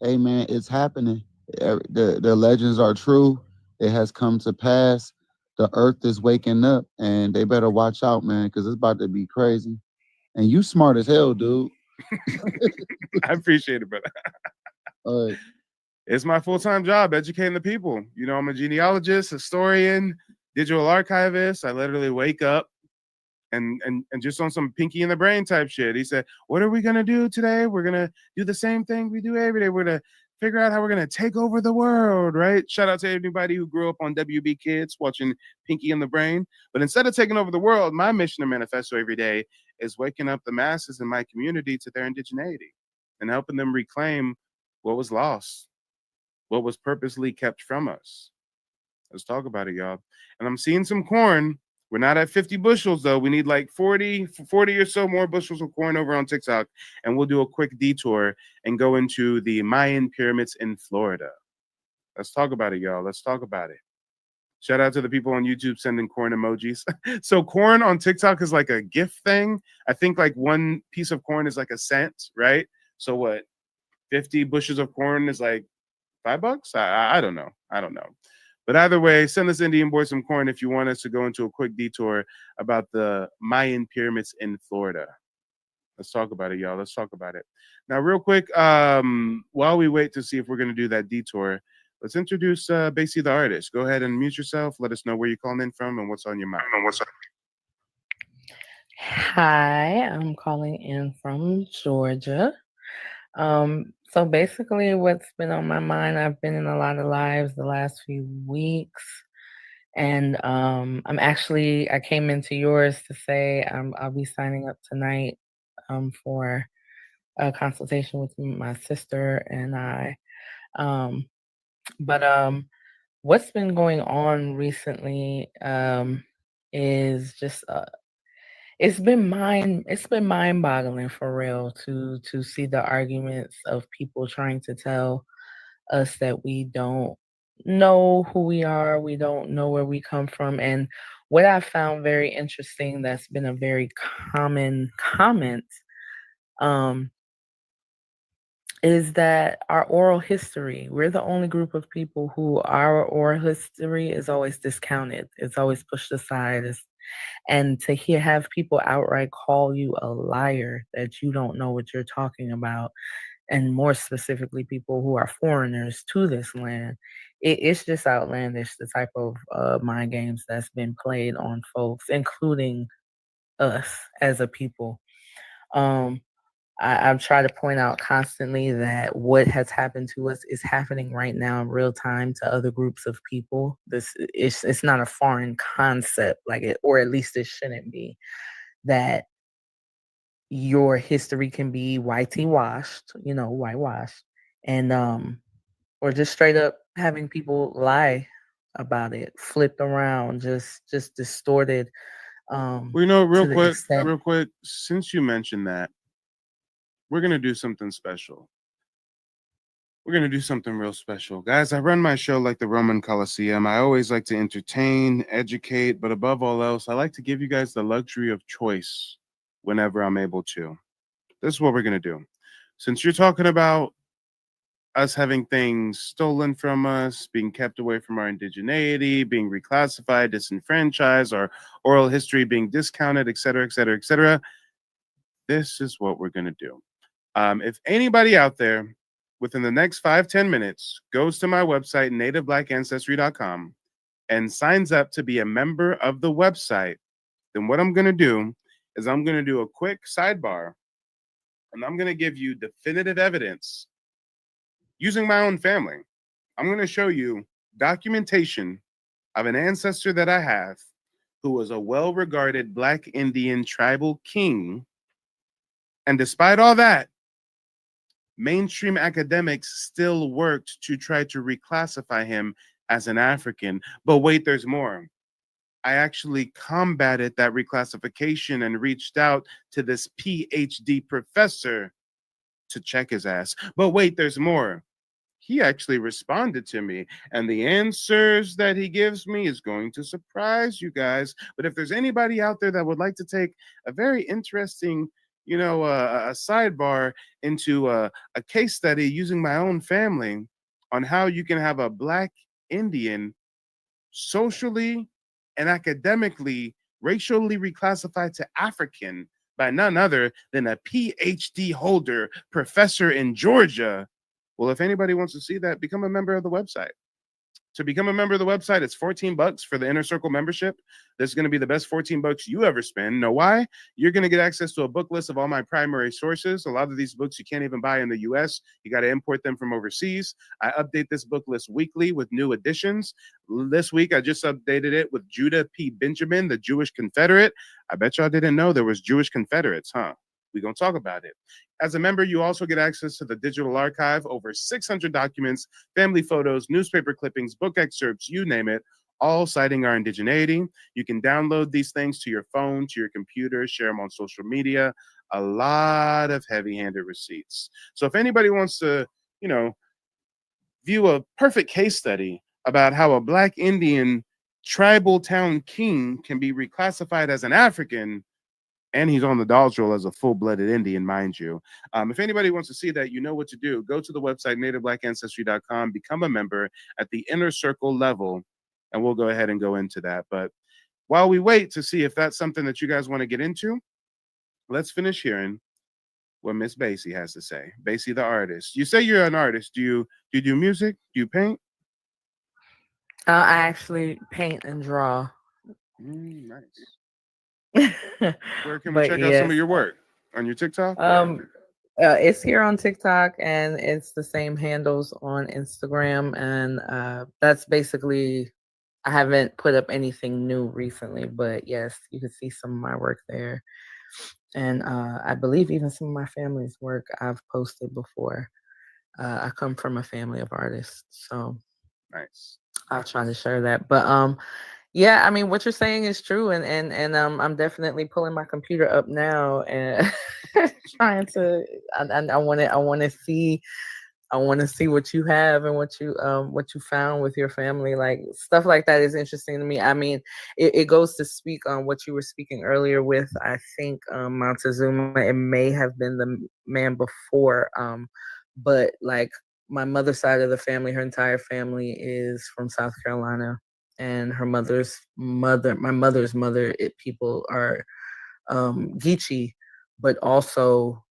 hey man, it's happening. The legends are true. It has come to pass. The earth is waking up, and they better watch out, man, because it's about to be crazy. And you smart as hell, dude. I appreciate it, brother. All right. It's my full-time job educating the people. I'm a genealogist, historian, digital archivist. I literally wake up and just on some pinky in the brain type shit. He said, what are we going to do today? We're going to do the same thing we do every day. We're going to figure out how we're going to take over the world, right? Shout out to anybody who grew up on WB Kids watching Pinky in the Brain. But instead of taking over the world, my mission and manifesto every day is waking up the masses in my community to their indigeneity and helping them reclaim what was lost, what was purposely kept from us. Let's talk about it, y'all. And I'm seeing some corn. We're not at 50 bushels, though. We need like 40 or so more bushels of corn over on TikTok. And we'll do a quick detour and go into the Mayan pyramids in Florida. Let's talk about it, y'all. Let's talk about it. Shout out to the people on YouTube sending corn emojis. So corn on TikTok is like a gift thing. I think like one piece of corn is like a cent, right? So what? 50 bushels of corn is like $5? I don't know. But either way, send this Indian boy some corn if you want us to go into a quick detour about the Mayan pyramids in Florida. Let's talk about it, y'all. Let's talk about it. Now, real quick, while we wait to see if we're going to do that detour, let's introduce Basie the artist. Go ahead and mute yourself. Let us know where you're calling in from and what's on your mind. Hi, I'm calling in from Georgia. So basically what's been on my mind, I've been in a lot of lives the last few weeks. And I came into yours to say I'll be signing up tonight for a consultation with my sister and I. But what's been going on recently is just it's been mind-boggling for real to see the arguments of people trying to tell us that we don't know who we are, we don't know where we come from. And what I found very interesting, that's been a very common comment, is that our oral history, we're the only group of people who our oral history is always discounted. It's always pushed aside. And to have people outright call you a liar that you don't know what you're talking about, and more specifically, people who are foreigners to this land, it's just outlandish, the type of mind games that's been played on folks, including us as a people. I've tried to point out constantly that what has happened to us is happening right now in real time to other groups of people. It's not a foreign concept, like it, or at least it shouldn't be, that your history can be whitewashed, whitewashed, and or just straight up having people lie about it, flipped around, just distorted Well, you know, to the extent. real quick, since you mentioned that, we're gonna do something special. We're gonna do something real special. Guys, I run my show like the Roman Colosseum. I always like to entertain, educate, but above all else, I like to give you guys the luxury of choice whenever I'm able to. This is what we're gonna do. Since you're talking about us having things stolen from us, being kept away from our indigeneity, being reclassified, disenfranchised, our oral history being discounted, et cetera, et cetera, et cetera, this is what we're gonna do. If anybody out there within the next 5-10 minutes goes to my website, nativeblack.ancestry.com, and signs up to be a member of the website, then what I'm going to do is I'm going to do a quick sidebar, and I'm going to give you definitive evidence using my own family. I'm going to show you documentation of an ancestor that I have who was a well-regarded Black Indian tribal king. And despite all that, mainstream academics still worked to try to reclassify him as an African. But wait, there's more. I actually combated that reclassification and reached out to this PhD professor to check his ass. But wait, there's more. He actually responded to me, and the answers that he gives me is going to surprise you guys. But if there's anybody out there that would like to take a very interesting, a sidebar into a case study using my own family on how you can have a Black Indian socially and academically, racially reclassified to African by none other than a PhD holder professor in Georgia. Well, if anybody wants to see that, become a member of the website. To become a member of the website, it's $14 for the Inner Circle membership. This is going to be the best $14 you ever spend. Know why? You're going to get access to a book list of all my primary sources. A lot of these books you can't even buy in the US. You got to import them from overseas. I update this book list weekly with new additions. This week, I just updated it with Judah P. Benjamin, the Jewish Confederate. I bet y'all didn't know there was Jewish Confederates, huh? We're going to talk about it. As a member, you also get access to the digital archive, over 600 documents, family photos, newspaper clippings, book excerpts, you name it, all citing our indigeneity. You can download these things to your phone, to your computer, share them on social media. A lot of heavy-handed receipts. So if anybody wants to, view a perfect case study about how a Black Indian tribal town king can be reclassified as an African, and he's on the Dawes roll as a full-blooded Indian, mind you. If anybody wants to see that, you know what to do. Go to the website, nativeblack.ancestry.com, become a member at the Inner Circle level, and we'll go ahead and go into that. But while we wait to see if that's something that you guys want to get into, let's finish hearing what Miss Basie has to say. Basie, the artist. You say you're an artist. Do you do music? Do you paint? I actually paint and draw. Nice. Where can we check out some of your work? On your TikTok? It's here on TikTok, and it's the same handles on Instagram, and that's basically, I haven't put up anything new recently, but yes, you can see some of my work there. And I believe even some of my family's work I've posted before. I come from a family of artists, so nice. I'll try to share that. But yeah, I mean, what you're saying is true, and I'm definitely pulling my computer up now and trying to. I want to see what you have and what you found with your family. Like, stuff like that is interesting to me. I mean, it goes to speak on what you were speaking earlier with, I think, Montezuma. It may have been the man before, but like, my mother's side of the family, her entire family is from South Carolina. And her mother's mother, my mother's mother, people are Geechee, but also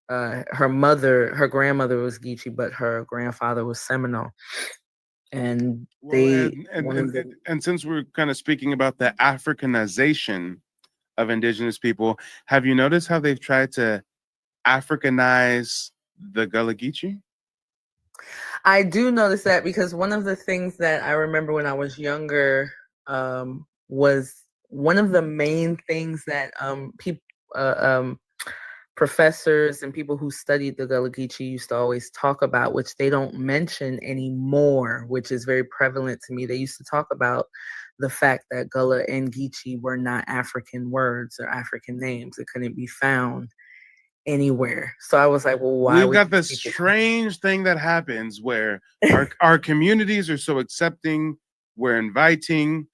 her grandmother was Geechee, but her grandfather was Seminole. And and since we're kind of speaking about the Africanization of indigenous people, have you noticed how they've tried to Africanize the Gullah Geechee? I do notice that because one of the things that I remember when I was younger was one of the main things that people, professors and people who studied the Gullah Geechee used to always talk about, which they don't mention anymore, which is very prevalent to me. They used to talk about the fact that Gullah and Geechee were not African words or African names. It couldn't be found anywhere. So I was like, well, why We've would got these this people strange thing that happens where our communities are so accepting, we're inviting,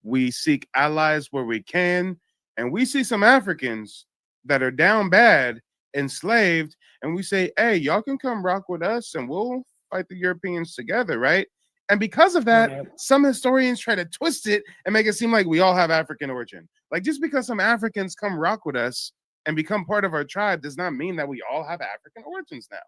we seek allies where we can, and we see some Africans that are down bad, enslaved, and we say, hey, y'all can come rock with us and we'll fight the Europeans together, right? And because of that, Right. some historians try to twist it and make it seem like we all have African origin. Like, just because some Africans come rock with us and become part of our tribe does not mean that we all have African origins now.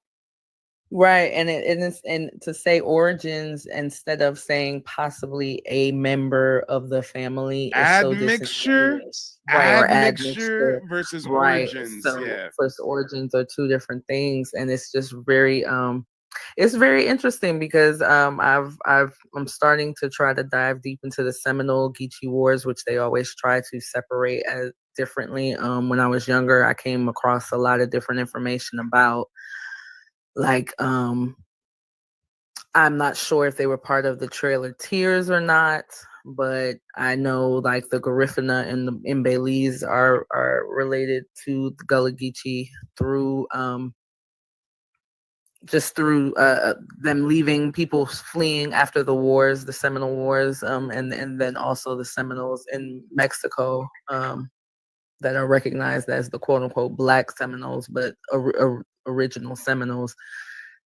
Right, and to say origins instead of saying possibly a member of the family is so Admixture, disingenuous. Right, or admixture admixture. versus Right. origins. So Yeah. first origins are two different things, and it's just very it's very interesting because I'm starting to try to dive deep into the Seminole Geechee Wars, which they always try to separate as differently. When I was younger, I came across a lot of different information about like I'm not sure if they were part of the Trail of Tears or not, but I know like the Garifuna and the Mbalees are related to the Gullah Geechee through just through them leaving, people fleeing after the wars, the Seminole Wars, and then also the Seminoles in Mexico that are recognized as the quote unquote Black Seminoles, but original Seminoles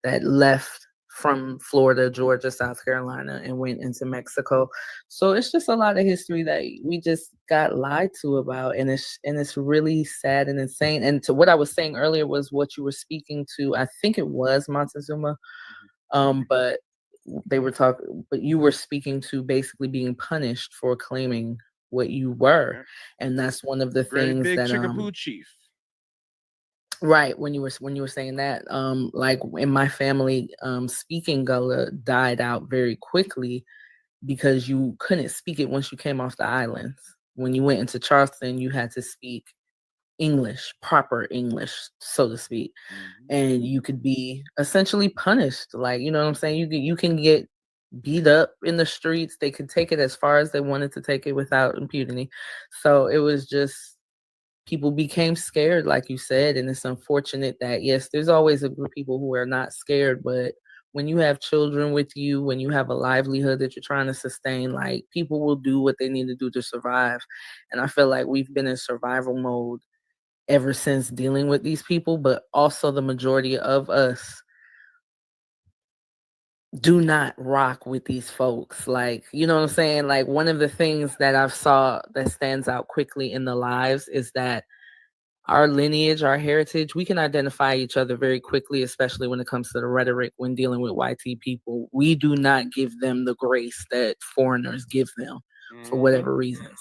that left from Florida, Georgia, South Carolina, and went into Mexico. So it's just a lot of history that we just got lied to about, and it's really sad and insane. And to what I was saying earlier was what you were speaking to. I think it was Montezuma, but they were talking. But you were speaking to basically being punished for claiming what you were, and that's one of the Great things big that Chicopoo chief. Right, when you were saying that, like in my family, speaking Gullah died out very quickly because you couldn't speak it once you came off the islands. When you went into Charleston, you had to speak English, proper English, so to speak, and you could be essentially punished. Like, you know what I'm saying? You can get beat up in the streets. They could take it as far as they wanted to take it without impunity. So it was just people became scared, like you said, and it's unfortunate that yes, there's always a group of people who are not scared, but when you have children with you, when you have a livelihood that you're trying to sustain, like people will do what they need to do to survive. And I feel like we've been in survival mode ever since dealing with these people, but also the majority of us do not rock with these folks. Like, you know what I'm saying? Like one of the things that I've saw that stands out quickly in the lives is that our lineage, our heritage, we can identify each other very quickly, especially when it comes to the rhetoric when dealing with YT people. We do not give them the grace that foreigners give them for whatever reasons,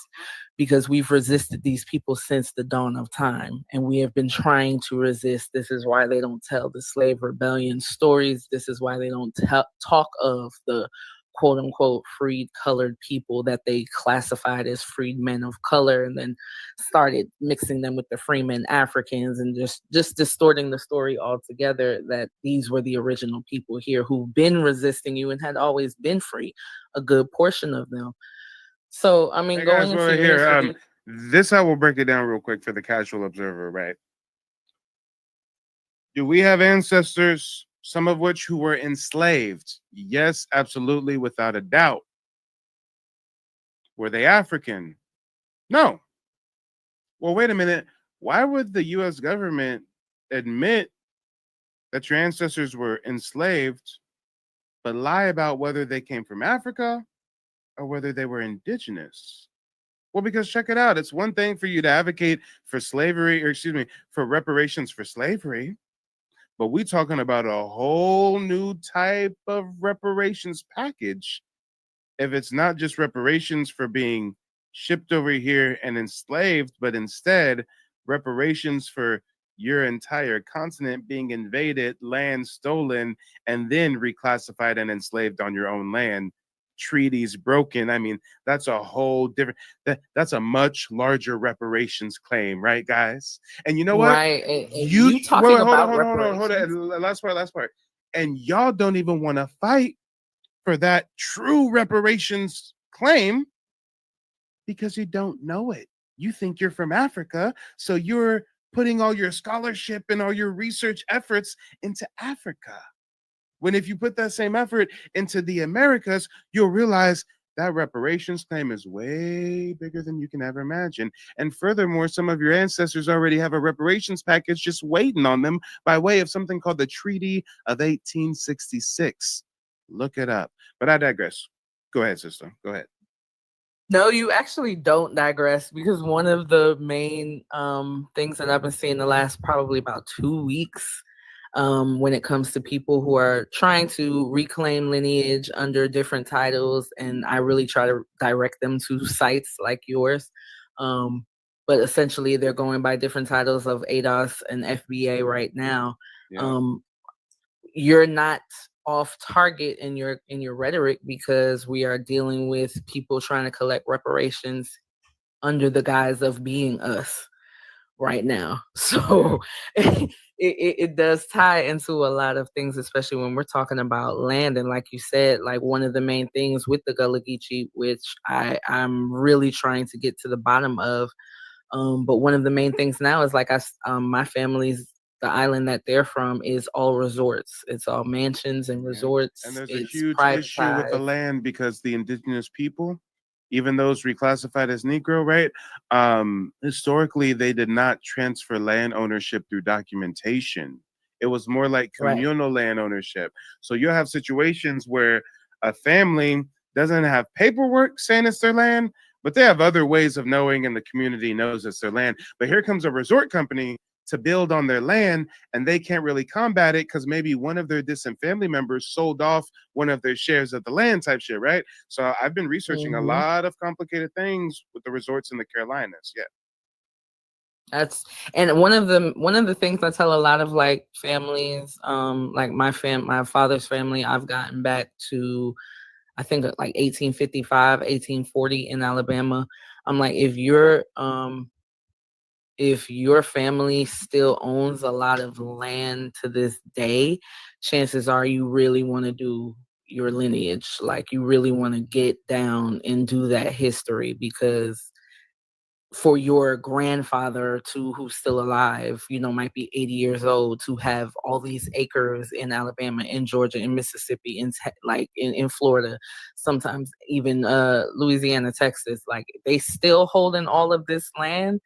because we've resisted these people since the dawn of time, and we have been trying to resist. This is why they don't tell the slave rebellion stories. This is why they don't talk of the quote unquote freed colored people that they classified as freed men of color, and then started mixing them with the freemen Africans and just distorting the story altogether, that these were the original people here who've been resisting you and had always been free, a good portion of them. So I mean, Hey going guys, into we're your here. history, This I will break it down real quick for the casual observer, right? Do we have ancestors, some of which who were enslaved? Yes, absolutely, without a doubt. Were they African? No. Well, wait a minute. Why would the US government admit that your ancestors were enslaved, but lie about whether they came from Africa or whether they were indigenous? Well, because check it out. It's one thing for you to advocate for slavery, or excuse me, for reparations for slavery, but we're talking about a whole new type of reparations package. If it's not just reparations for being shipped over here and enslaved, but instead reparations for your entire continent being invaded, land stolen, and then reclassified and enslaved on your own land. Treaties broken. I mean, that's a whole different. That's a much larger reparations claim, right, guys? And you know what? Right. And You you wait, talking hold on, about hold on, hold on, hold reparations? on. Last part, last part. And y'all don't even want to fight for that true reparations claim because you don't know it. You think you're from Africa, so you're putting all your scholarship and all your research efforts into Africa. When if you put that same effort into the Americas, you'll realize that reparations claim is way bigger than you can ever imagine. And furthermore, some of your ancestors already have a reparations package just waiting on them by way of something called the Treaty of 1866. Look it up. But I digress. Go ahead, sister. Go ahead. No, you actually don't digress, because one of the main things that I've been seeing the last probably about 2 weeks, when it comes to people who are trying to reclaim lineage under different titles, and I really try to direct them to sites like yours. But essentially, they're going by different titles of ADOS and FBA right now. Yeah. You're not off target in your rhetoric, because we are dealing with people trying to collect reparations under the guise of being us right now. So it does tie into a lot of things, especially when we're talking about land. And like you said, like one of the main things with the Gullah Geechee, which I'm really trying to get to the bottom of, but one of the main things now is like my family's, the island that they're from is all resorts. It's all mansions and resorts. And there's a It's huge issue with the privatized. land because the indigenous people, even those reclassified as Negro, right? Historically, they did not transfer land ownership through documentation. It was more like Right. communal land ownership. So you'll have situations where a family doesn't have paperwork saying it's their land, but they have other ways of knowing, and the community knows it's their land. But here comes a resort company to build on their land, and they can't really combat it because maybe one of their distant family members sold off one of their shares of the land type shit, right? So I've been researching a Mhm. lot of complicated things with the resorts in the Carolinas. Yeah. That's and one of the things I tell a lot of like families, like my father's family, I've gotten back to, I think like 1855, 1840 in Alabama. I'm like, if your family still owns a lot of land to this day, chances are you really want to do your lineage. Like you really want to get down and do that history, because for your grandfather to who's still alive, might be 80 years old, to have all these acres in Alabama, in Georgia, in Mississippi, in Florida, sometimes even Louisiana, Texas, like they still holding all of this land.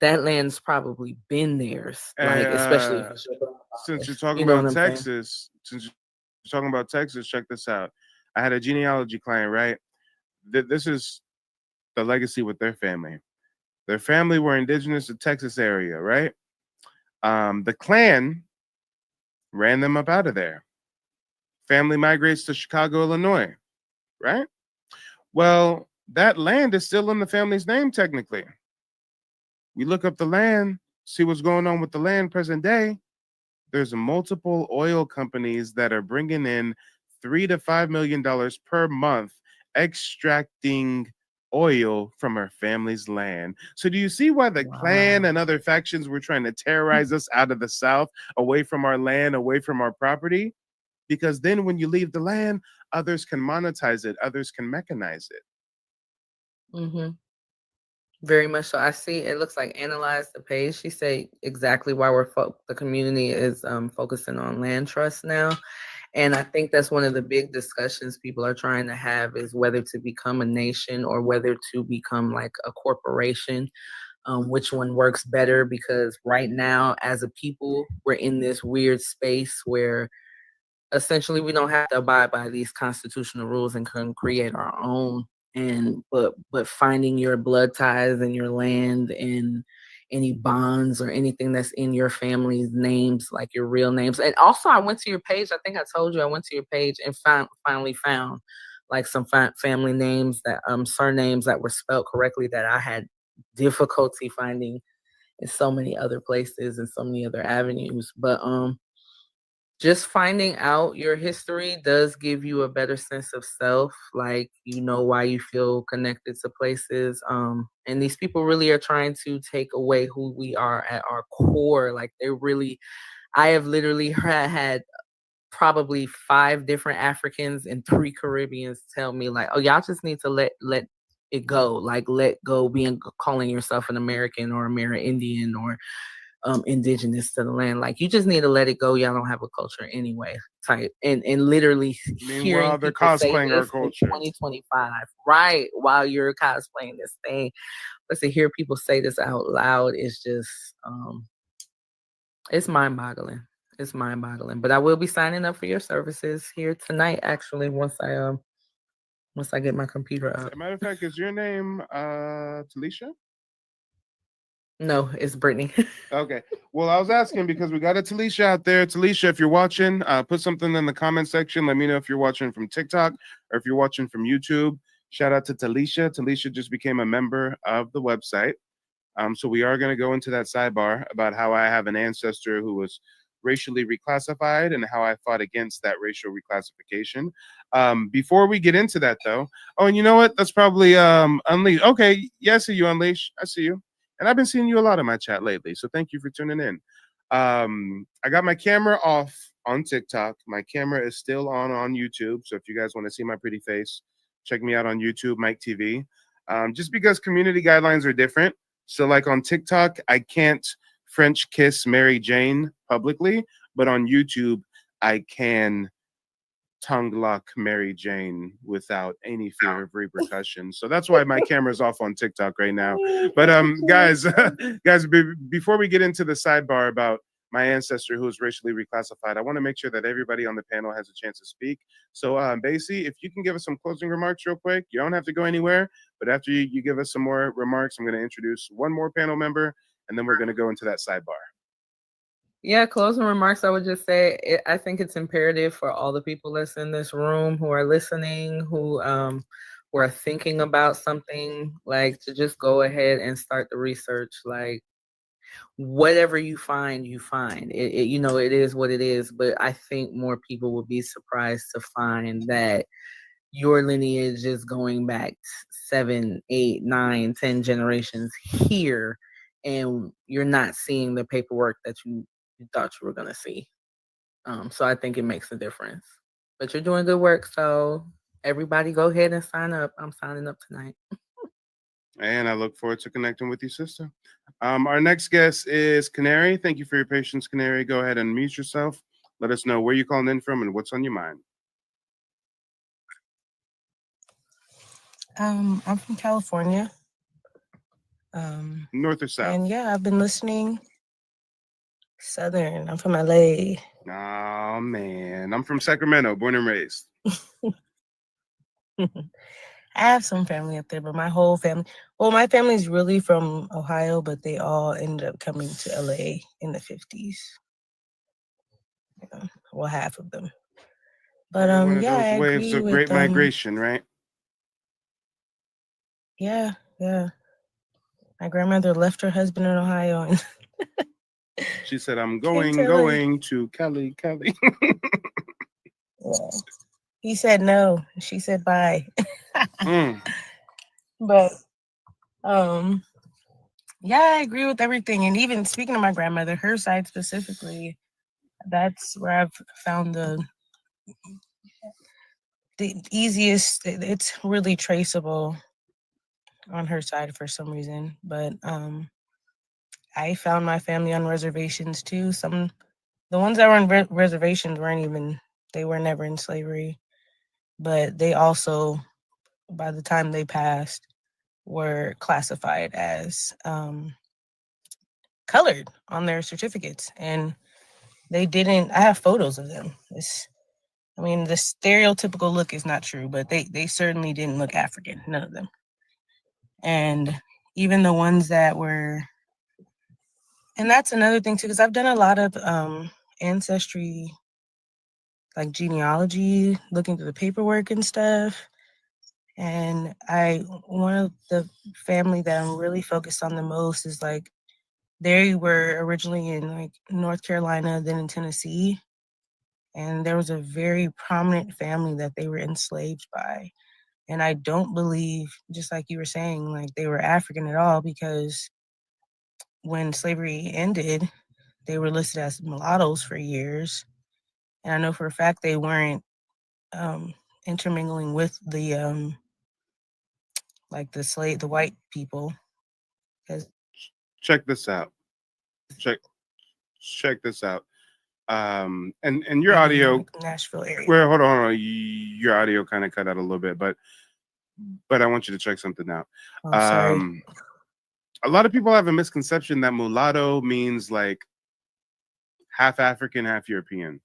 That land's probably been theirs, like especially if it's your Since you're grandfather's. talking You know what about I'm saying? Texas, check this out. I had a genealogy client, right? This is the legacy with their family. Their family were indigenous to Texas area, right? The Klan ran them up out of there. Family migrates to Chicago, Illinois, right? Well, that land is still in the family's name technically. We look up the land, see what's going on with the land present day. There's multiple oil companies that are bringing in $3 to $5 million per month extracting oil from our family's land. So do you see why the Klan and other factions were trying to terrorize us out of the South, away from our land, away from our property? Because then when you leave the land, others can monetize it, others can mechanize it. Mm-hmm. Very much so. I see. It looks like analyze the page. She say exactly why the community is focusing on land trust now, and I think that's one of the big discussions people are trying to have, is whether to become a nation or whether to become like a corporation. Which one works better? Because right now, as a people, we're in this weird space where essentially we don't have to abide by these constitutional rules and can create our own. And but finding your blood ties and your land and any bonds or anything that's in your family's names, like your real names. And also, I went to your page. I think I told you I went to your page and finally found like some family names that surnames that were spelled correctly that I had difficulty finding in so many other places and so many other avenues. But just finding out your history does give you a better sense of self. Like, you know why you feel connected to places. And these people really are trying to take away who we are at our core. Like, I have literally had probably 5 different Africans and 3 Caribbeans tell me, like, oh, y'all just need to let it go. Like, let go being calling yourself an American or Amerindian or indigenous to the land. Like, you just need to let it go. Y'all don't have a culture anyway. Type and literally hearing Meanwhile, they're people say cosplaying our this in culture. 2025, right? While you're cosplaying this thing, but to hear people say this out loud is just it's mind-boggling. It's mind-boggling. But I will be signing up for your services here tonight. Actually, once I get my computer As up. a matter of fact, is your name Talisha? No, it's Brittany. Okay. Well, I was asking because we got a Talisha out there. Talisha, if you're watching, put something in the comment section. Let me know if you're watching from TikTok or if you're watching from YouTube. Shout out to Talisha. Talisha just became a member of the website. So we are going to go into that sidebar about how I have an ancestor who was racially reclassified and how I fought against that racial reclassification. Before we get into that, though, oh, and you know what? That's probably Unleash. Okay, yeah, I see you, Unleash. I see you. And I've been seeing you a lot in my chat lately, so thank you for tuning in. I got my camera off on TikTok. My camera is still on YouTube, so if you guys want to see my pretty face, check me out on YouTube, Mike TV. Just because community guidelines are different. So like on TikTok, I can't French kiss Mary Jane publicly, but on YouTube, I can tongue lock Mary Jane without any fear of repercussions. So that's why my camera's off on TikTok right now. But guys, before we get into the sidebar about my ancestor who was racially reclassified, I want to make sure that everybody on the panel has a chance to speak. So Basie, if you can give us some closing remarks real quick. You don't have to go anywhere, but after you give us some more remarks, I'm going to introduce one more panel member, and then we're going to go into that sidebar. Yeah, closing remarks, I would just say I think it's imperative for all the people that's in this room who are listening, who are thinking about something, like, to just go ahead and start the research. Like, whatever you find, you find. It is what it is. But I think more people would be surprised to find that your lineage is going back 7, 8, 9, 10 generations here, and you're not seeing the paperwork that you thought you were going to see. So I think it makes a difference. But you're doing good work, so everybody go ahead and sign up. I'm signing up tonight. And I look forward to connecting with you, sister. Our next guest is Canary. Thank you for your patience, Canary. Go ahead and mute yourself. Let us know where you're calling in from and what's on your mind. I'm from California. North or south? And yeah, I've been listening. Southern. I'm from LA. Oh man, I'm from Sacramento, born and raised. I have some family up there, but my whole family, my family's really from Ohio, but they all ended up coming to LA in the 50s. Well, half of them. But one of yeah, those I waves agree of with, great migration, right? Yeah. My grandmother left her husband in Ohio and she said, I'm Came going to to Cali. Yeah. He said no. She said bye. Mm. But yeah, I agree with everything. And even speaking of my grandmother, her side specifically, that's where I've found the easiest. It's really traceable on her side for some reason. But I found my family on reservations too. The ones that were on reservations they were never in slavery, but they also, by the time they passed, were classified as colored on their certificates. And they didn't, I have photos of them. The stereotypical look is not true, but they certainly didn't look African, none of them. And even the ones that were, and that's another thing too, because I've done a lot of ancestry, like genealogy, looking through the paperwork and stuff. And one of the family that I'm really focused on the most is like They were originally in like North Carolina, then in Tennessee. And there was a very prominent family that they were enslaved by. And I don't believe, just like you were saying, like they were African at all, because when slavery ended, they were listed as mulattoes for years. And I know for a fact they weren't intermingling with the like the white people. Check this out. Check this out. And your audio, like Nashville area. Well, hold on. Your audio kind of cut out a little bit, but I want you to check something out. Oh, sorry. A lot of people have a misconception that mulatto means like half African, half European.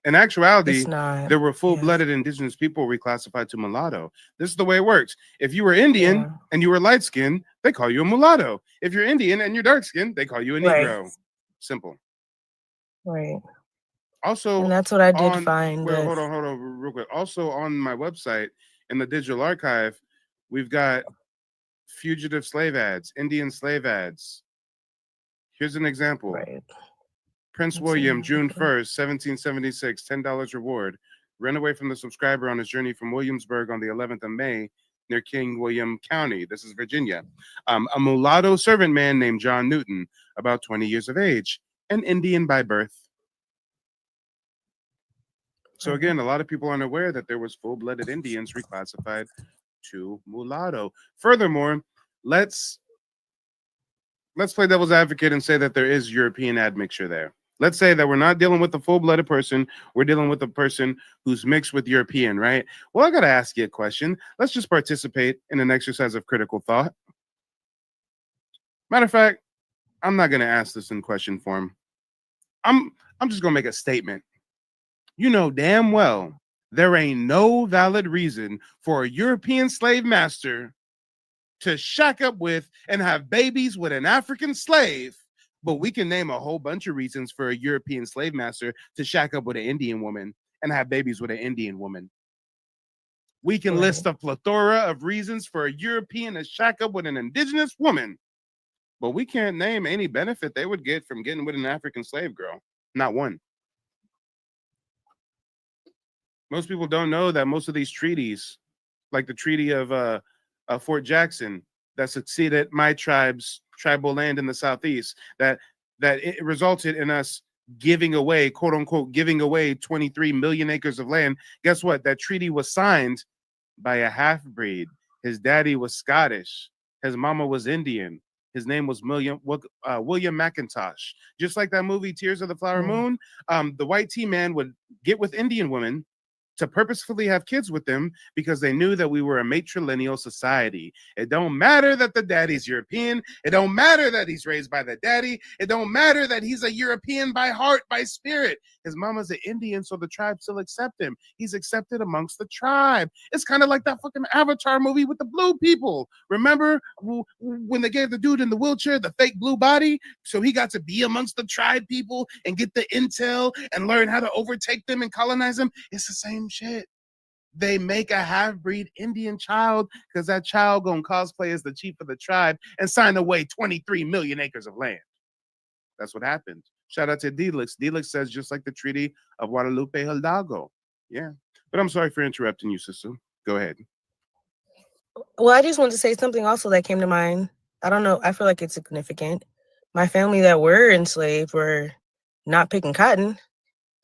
In actuality, there were full-blooded indigenous people reclassified to mulatto. This is the way it works. If you were Indian and you were light-skinned, they call you a mulatto. If you're Indian and you're dark-skinned, they call you a Negro. Simple. Right. Also, and that's what I did find. Well, hold on, real quick. Also, on my website in the digital archive, we've got fugitive slave ads, Indian slave ads. Here's an example. Right. Prince William, June 1st, 1776, $10 reward. Ran away from the subscriber on his journey from Williamsburg on the 11th of May near King William County. This is Virginia. A mulatto servant man named John Newton, about 20 years of age, an Indian by birth. So again, a lot of people aren't aware that there was full-blooded Indians reclassified to mulatto. Furthermore, let's play devil's advocate and say that there is European admixture there. Let's say that we're not dealing with a full-blooded person. We're dealing with a person who's mixed with European, right? Well, I got to ask you a question. Let's just participate in an exercise of critical thought. Matter of fact, I'm not going to ask this in question form. I'm just going to make a statement. You know damn well there ain't no valid reason for a European slave master to shack up with and have babies with an African slave. But we can name a whole bunch of reasons for a European slave master to shack up with an Indian woman and have babies with an Indian woman. We can list a plethora of reasons for a European to shack up with an indigenous woman, but we can't name any benefit they would get from getting with an African slave girl. Not one. Most people don't know that most of these treaties, like the Treaty of Fort Jackson, that succeeded my tribe's tribal land in the Southeast, that it resulted in us giving away, quote unquote, giving away 23 million acres of land. Guess what? That treaty was signed by a half-breed. His daddy was Scottish. His mama was Indian. His name was William McIntosh. Just like that movie, Tears of the Flower Moon, the white tea man would get with Indian women to purposefully have kids with them because they knew that we were a matrilineal society. It don't matter that the daddy's European. It don't matter that he's raised by the daddy. It don't matter that he's a European by heart, by spirit. His mama's an Indian, so the tribe still accept him. He's accepted amongst the tribe. It's kind of like that fucking Avatar movie with the blue people. Remember when they gave the dude in the wheelchair the fake blue body? So he got to be amongst the tribe people and get the intel and learn how to overtake them and colonize them. It's the same shit. They make a half-breed Indian child because that child gonna cosplay as the chief of the tribe and sign away 23 million acres of land. That's what happened. Shout out to Delix. Delix says just like the Treaty of Guadalupe Hidalgo. Yeah. But I'm sorry for interrupting you, sister. Go ahead. Well, I just wanted to say something also that came to mind. I don't know. I feel like it's significant. My family that were enslaved were not picking cotton.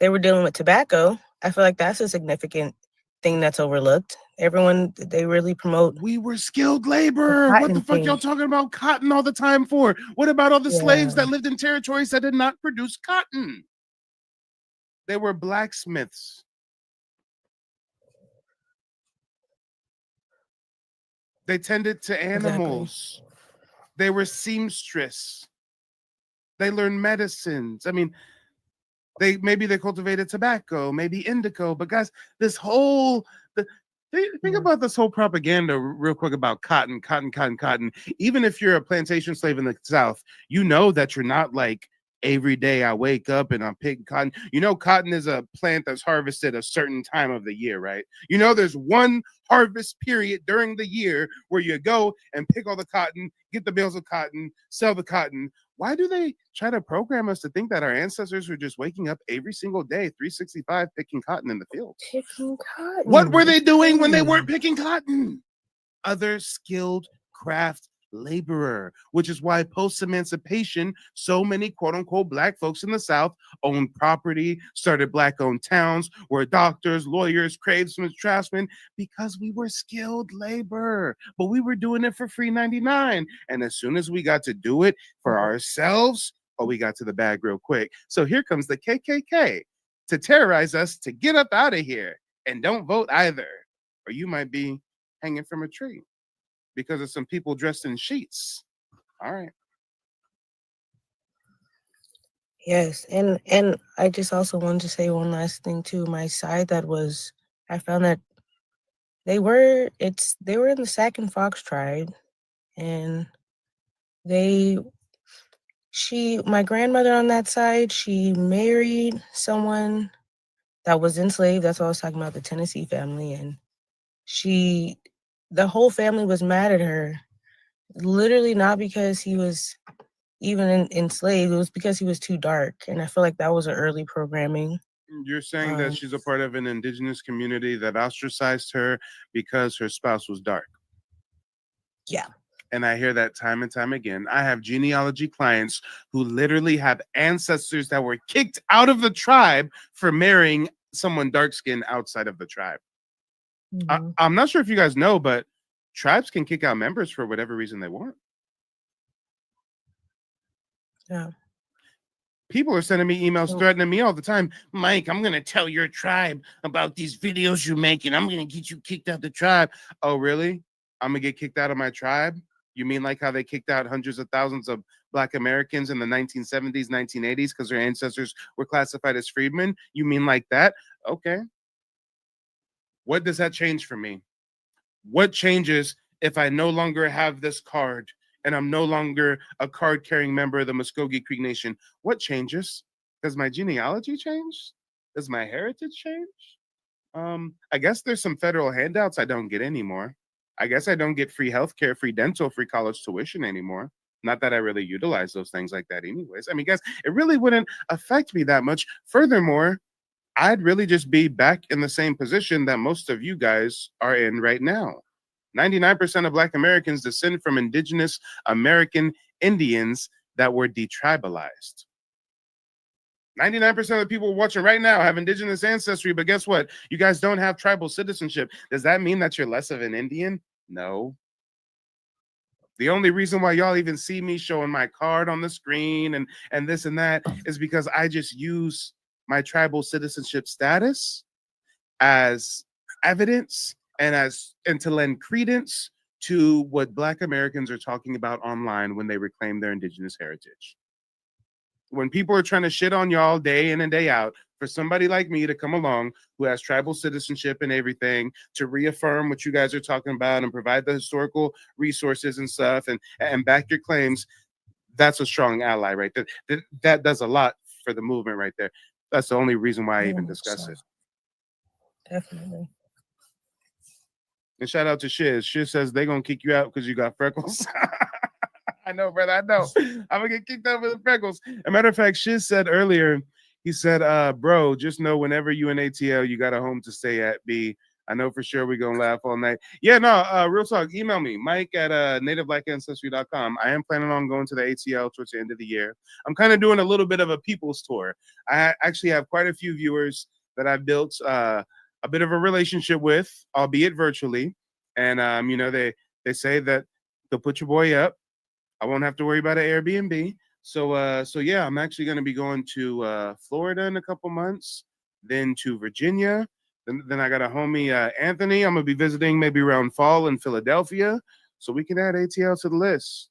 They were dealing with tobacco. I feel like that's a significant thing that's overlooked. Everyone, they really promote. We were skilled labor. What the fuck y'all talking about cotton all the time for? What about all the slaves that lived in territories that did not produce cotton? They were blacksmiths. They tended to animals. Exactly. They were seamstress. They learned medicines. I mean, maybe they cultivated tobacco, maybe indigo. But guys, this whole think about this whole propaganda real quick about cotton. Even if you're a plantation slave in the South, you know that you're not like every day I wake up and I'm picking cotton. You know, cotton is a plant that's harvested a certain time of the year, right? You know, there's one harvest period during the year where you go and pick all the cotton, get the bales of cotton, sell the cotton. Why do they try to program us to think that our ancestors were just waking up every single day, 365, picking cotton in the field? Picking cotton. What were they doing when they weren't picking cotton? Other skilled craft laborer, which is why post-emancipation, so many quote-unquote Black folks in the South owned property, started Black-owned towns, were doctors, lawyers, tradesmen, craftsmen, because we were skilled labor, but we were doing it for free 99. And as soon as we got to do it for ourselves, we got to the bag real quick. So here comes the KKK to terrorize us to get up out of here, and don't vote either, or you might be hanging from a tree because of some people dressed in sheets. All right. Yes, and I just also wanted to say one last thing too. My side that was, I found that they were in the Sac and Fox tribe, and my grandmother on that side, she married someone that was enslaved. That's what I was talking about, the Tennessee family, and the whole family was mad at her, literally not because he was even enslaved, it was because he was too dark. And I feel like that was an early programming. You're saying that she's a part of an indigenous community that ostracized her because her spouse was dark. Yeah. And I hear that time and time again. I have genealogy clients who literally have ancestors that were kicked out of the tribe for marrying someone dark-skinned outside of the tribe. I'm not sure if you guys know, but tribes can kick out members for whatever reason they want. Yeah. People are sending me emails threatening me all the time. Mike, I'm going to tell your tribe about these videos you make, and I'm going to get you kicked out the tribe. Oh, really? I'm going to get kicked out of my tribe? You mean like how they kicked out hundreds of thousands of Black Americans in the 1970s, 1980s because their ancestors were classified as freedmen? You mean like that? Okay. What does that change for me? What changes if I no longer have this card and I'm no longer a card-carrying member of the Muskogee Creek Nation? What changes? Does my genealogy change? Does my heritage change? I guess there's some federal handouts I don't get anymore. I guess I don't get free healthcare, free dental, free college tuition anymore. Not that I really utilize those things like that anyways. I mean, guys, it really wouldn't affect me that much. Furthermore, I'd really just be back in the same position that most of you guys are in right now. 99% of Black Americans descend from indigenous American Indians that were detribalized. 99% of the people watching right now have indigenous ancestry, but guess what? You guys don't have tribal citizenship. Does that mean that you're less of an Indian? No. The only reason why y'all even see me showing my card on the screen and this and that is because I just use my tribal citizenship status as evidence and to lend credence to what Black Americans are talking about online when they reclaim their indigenous heritage. When people are trying to shit on y'all day in and day out, for somebody like me to come along who has tribal citizenship and everything to reaffirm what you guys are talking about and provide the historical resources and stuff and back your claims, that's a strong ally right there. That does a lot for the movement right there. That's the only reason why I even discuss it. Definitely. And shout out to Shiz. Shiz says they're going to kick you out because you got freckles. I know, brother. I know. I'm going to get kicked out with the freckles. As a matter of fact, Shiz said earlier, he said, bro, just know whenever you in ATL, you got a home to stay at, B. I know for sure we're going to laugh all night. Yeah, no, real talk. Email me, Mike at nativeblackancestry.com. I am planning on going to the ATL towards the end of the year. I'm kind of doing a little bit of a people's tour. I actually have quite a few viewers that I've built a bit of a relationship with, albeit virtually. And, you know, they say that they'll put your boy up. I won't have to worry about an Airbnb. So yeah, I'm actually going to be going to Florida in a couple months, then to Virginia. Then I got a homie, Anthony. I'm going to be visiting maybe around fall in Philadelphia. So we can add ATL to the list.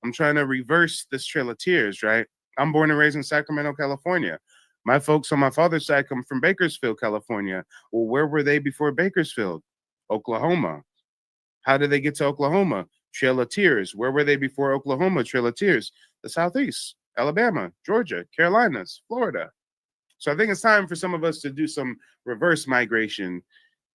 I'm trying to reverse this Trail of Tears, right? I'm born and raised in Sacramento, California. My folks on my father's side come from Bakersfield, California. Well, where were they before Bakersfield? Oklahoma. How did they get to Oklahoma? Trail of Tears. Where were they before Oklahoma? Trail of Tears. The Southeast. Alabama, Georgia, Carolinas, Florida. So I think it's time for some of us to do some reverse migration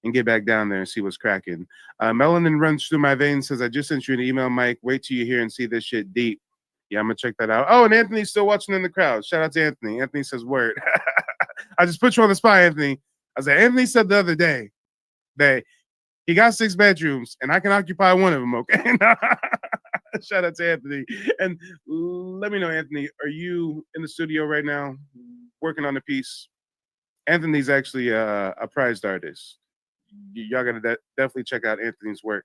and get back down there and see what's cracking. Melanin runs through my veins, says, I just sent you an email, Mike. Wait till you hear and see this shit deep. Yeah, I'm going to check that out. Oh, and Anthony's still watching in the crowd. Shout out to Anthony. Anthony says, word. I just put you on the spot, Anthony. I said, Anthony said the other day that he got 6 bedrooms and I can occupy one of them, okay? Shout out to Anthony. And let me know, Anthony, are you in the studio right now working on a piece? Anthony's actually a prized artist. Y'all gotta definitely check out Anthony's work.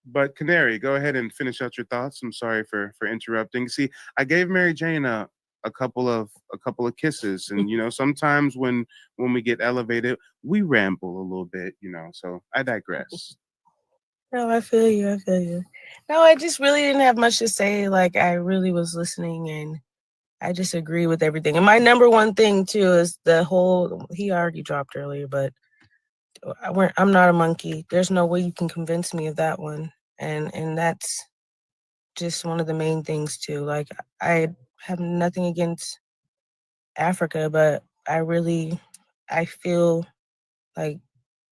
But Canary, go ahead and finish out your thoughts. I'm sorry for interrupting. See, I gave Mary Jane a couple of kisses, and you know, sometimes when we get elevated, we ramble a little bit, you know. So I digress. No, I feel you. I feel you. No, I just really didn't have much to say. Like, I really was listening, and I just agree with everything. And my number one thing too is the whole. He already dropped earlier, but I'm not a monkey. There's no way you can convince me of that one. And that's just one of the main things too. Like, I have nothing against Africa, but I feel like,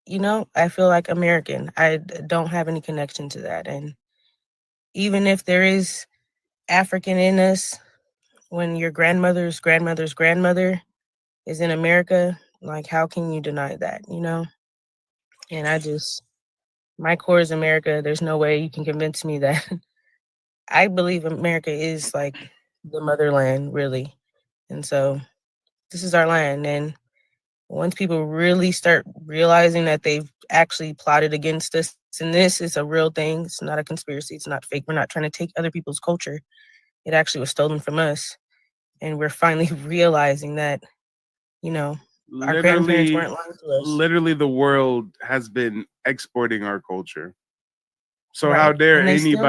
you know, I feel like American. I don't have any connection to that. And even if there is African in us, when your grandmother's grandmother's grandmother is in America, like, how can you deny that, you know? And my core is America. There's no way you can convince me that I believe America is like the motherland, really. And so this is our land. And once people really start realizing that they've actually plotted against us, and this is a real thing, it's not a conspiracy, it's not fake. We're not trying to take other people's culture. It actually was stolen from us. And we're finally realizing that, you know, our grandparents weren't lying to us. Literally, the world has been exporting our culture. So Right. how dare And they still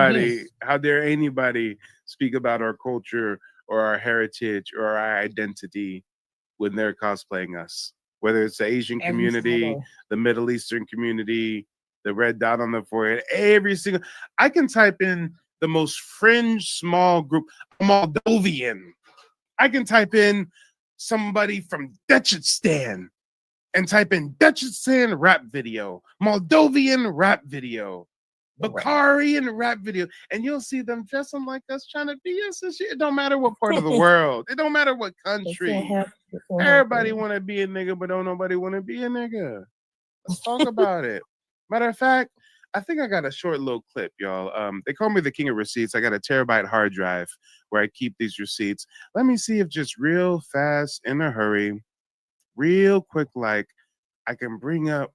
anybody speak about our culture or our heritage or our identity when they're cosplaying us? Whether it's the Asian Every community, single- the Middle Eastern community, the red dot on the forehead, every single. I can type in the most fringe small group, Moldovan. I can type in somebody from Dutchistan and type in Dutchistan rap video, Moldovan rap video, Bukharian rap video, and you'll see them dressing like us, trying to be us and shit. It don't matter what part of the world. It don't matter what country. Everybody want to be a nigga, but don't nobody want to be a nigga. Let's talk about it. Matter of fact, I think I got a short little clip, y'all. They call me the king of receipts. I got a terabyte hard drive where I keep these receipts. Let me see if just real fast, in a hurry, real quick, like I can bring up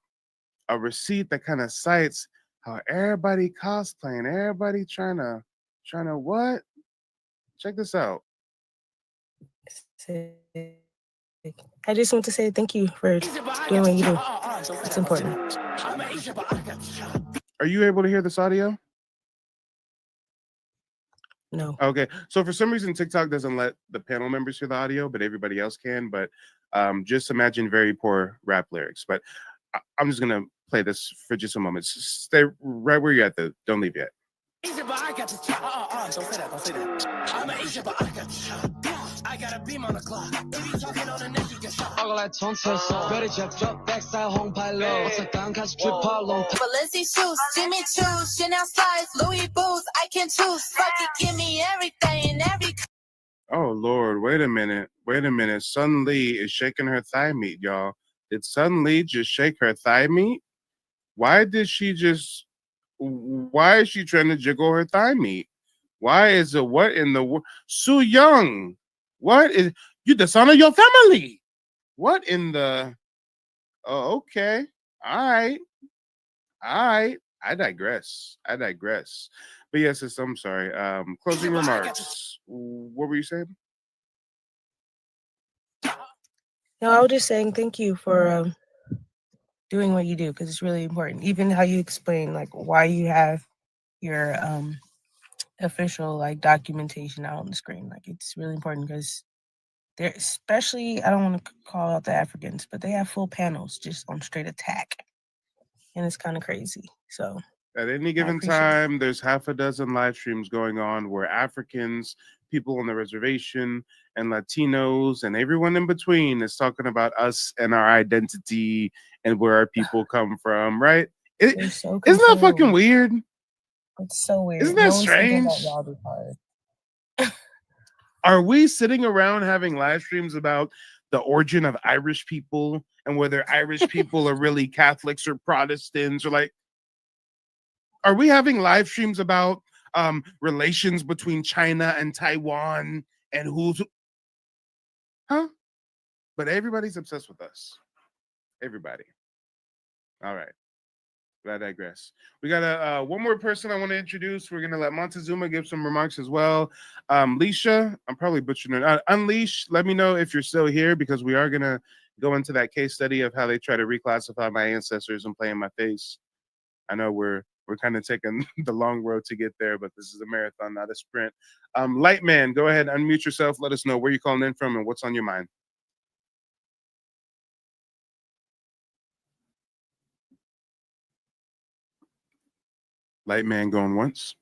a receipt that kind of cites how everybody cosplaying, everybody trying to what? Check this out. I just want to say thank you for doing what you do. It's important. Are you able to hear this audio? No. Okay. So for some reason, TikTok doesn't let the panel members hear the audio, but everybody else can. But just imagine very poor rap lyrics. But I'm just going to play this for just a moment. Stay right where you're at, though. Don't leave yet. Don't say that, don't say that. I'm an Asian, but I got a beam on the clock. Baby talking on the neck, you get shot. Balenci shoes, Jimmy choose, Chanel slides, Louis boots, I can choose. Fuck it, give me everything, every. Oh Lord, wait a minute. Sun Lee is shaking her thigh meat, y'all. Did Sun Lee just shake her thigh meat? Why is she trying to jiggle her thigh meat? Why is it, what in the world? Su Young, what is, you dishonor your family? What in the, oh, okay. All right. I digress. But yes, I'm sorry. Closing remarks. What were you saying? No, I was just saying thank you for doing what you do, because it's really important. Even how you explain like why you have your official like documentation out on the screen. Like, it's really important because they're, especially, I don't want to call out the Africans, but they have full panels just on straight attack. And it's kind of crazy. So at any given time, there's half a dozen live streams going on where Africans, people on the reservation and Latinos and everyone in between is talking about us and our identity and where our people come from, right? They're so Isn't that fucking consumed. weird? It's so weird. Isn't that No one's thinking about strange? y'all part. Are we sitting around having live streams about the origin of Irish people and whether Irish people are really Catholics or Protestants, or like, are we having live streams about relations between China and Taiwan and who's, huh? But everybody's obsessed with us. Everybody. All right. But I digress. We got one more person I want to introduce. We're gonna let Montezuma give some remarks as well. Leisha, I'm probably butchering it. Unleash, let me know if you're still here, because we are gonna go into that case study of how they try to reclassify my ancestors and play in my face. I know we're kind of taking the long road to get there, but this is a marathon, not a sprint. Lightman, go ahead, unmute yourself. Let us know where you're calling in from and what's on your mind. Lightman going once.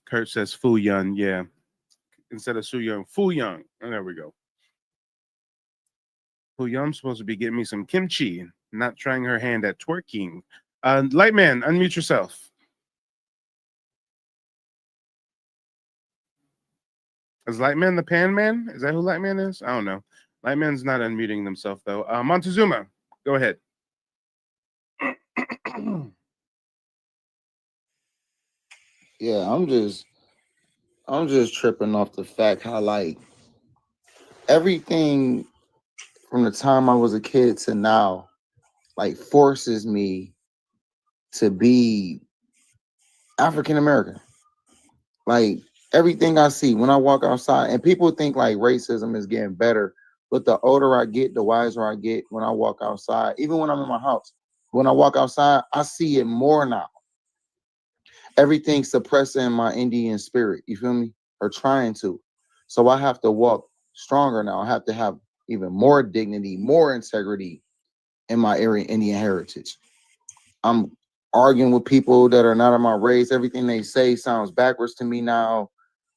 Kurt says Fu Yun, yeah. Instead of Su Young, Fu Young. Oh, there we go. Fu Young, I'm supposed to be getting me some kimchi, not trying her hand at twerking. Lightman, unmute yourself. Is Lightman the Pan Man? Is that who Lightman is? I don't know. Lightman's not unmuting himself though. Montezuma, go ahead. Yeah, I'm just tripping off the fact how like everything from the time I was a kid to now like forces me to be African American. Like everything I see when I walk outside, and people think like racism is getting better, but the older I get, the wiser I get when I walk outside. Even when I'm in my house, when I walk outside, I see it more now. Everything's suppressing my Indian spirit, you feel me? Or trying to. So I have to walk stronger now. I have to have even more dignity, more integrity in my area Indian heritage. I'm arguing with people that are not of my race. Everything they say sounds backwards to me now.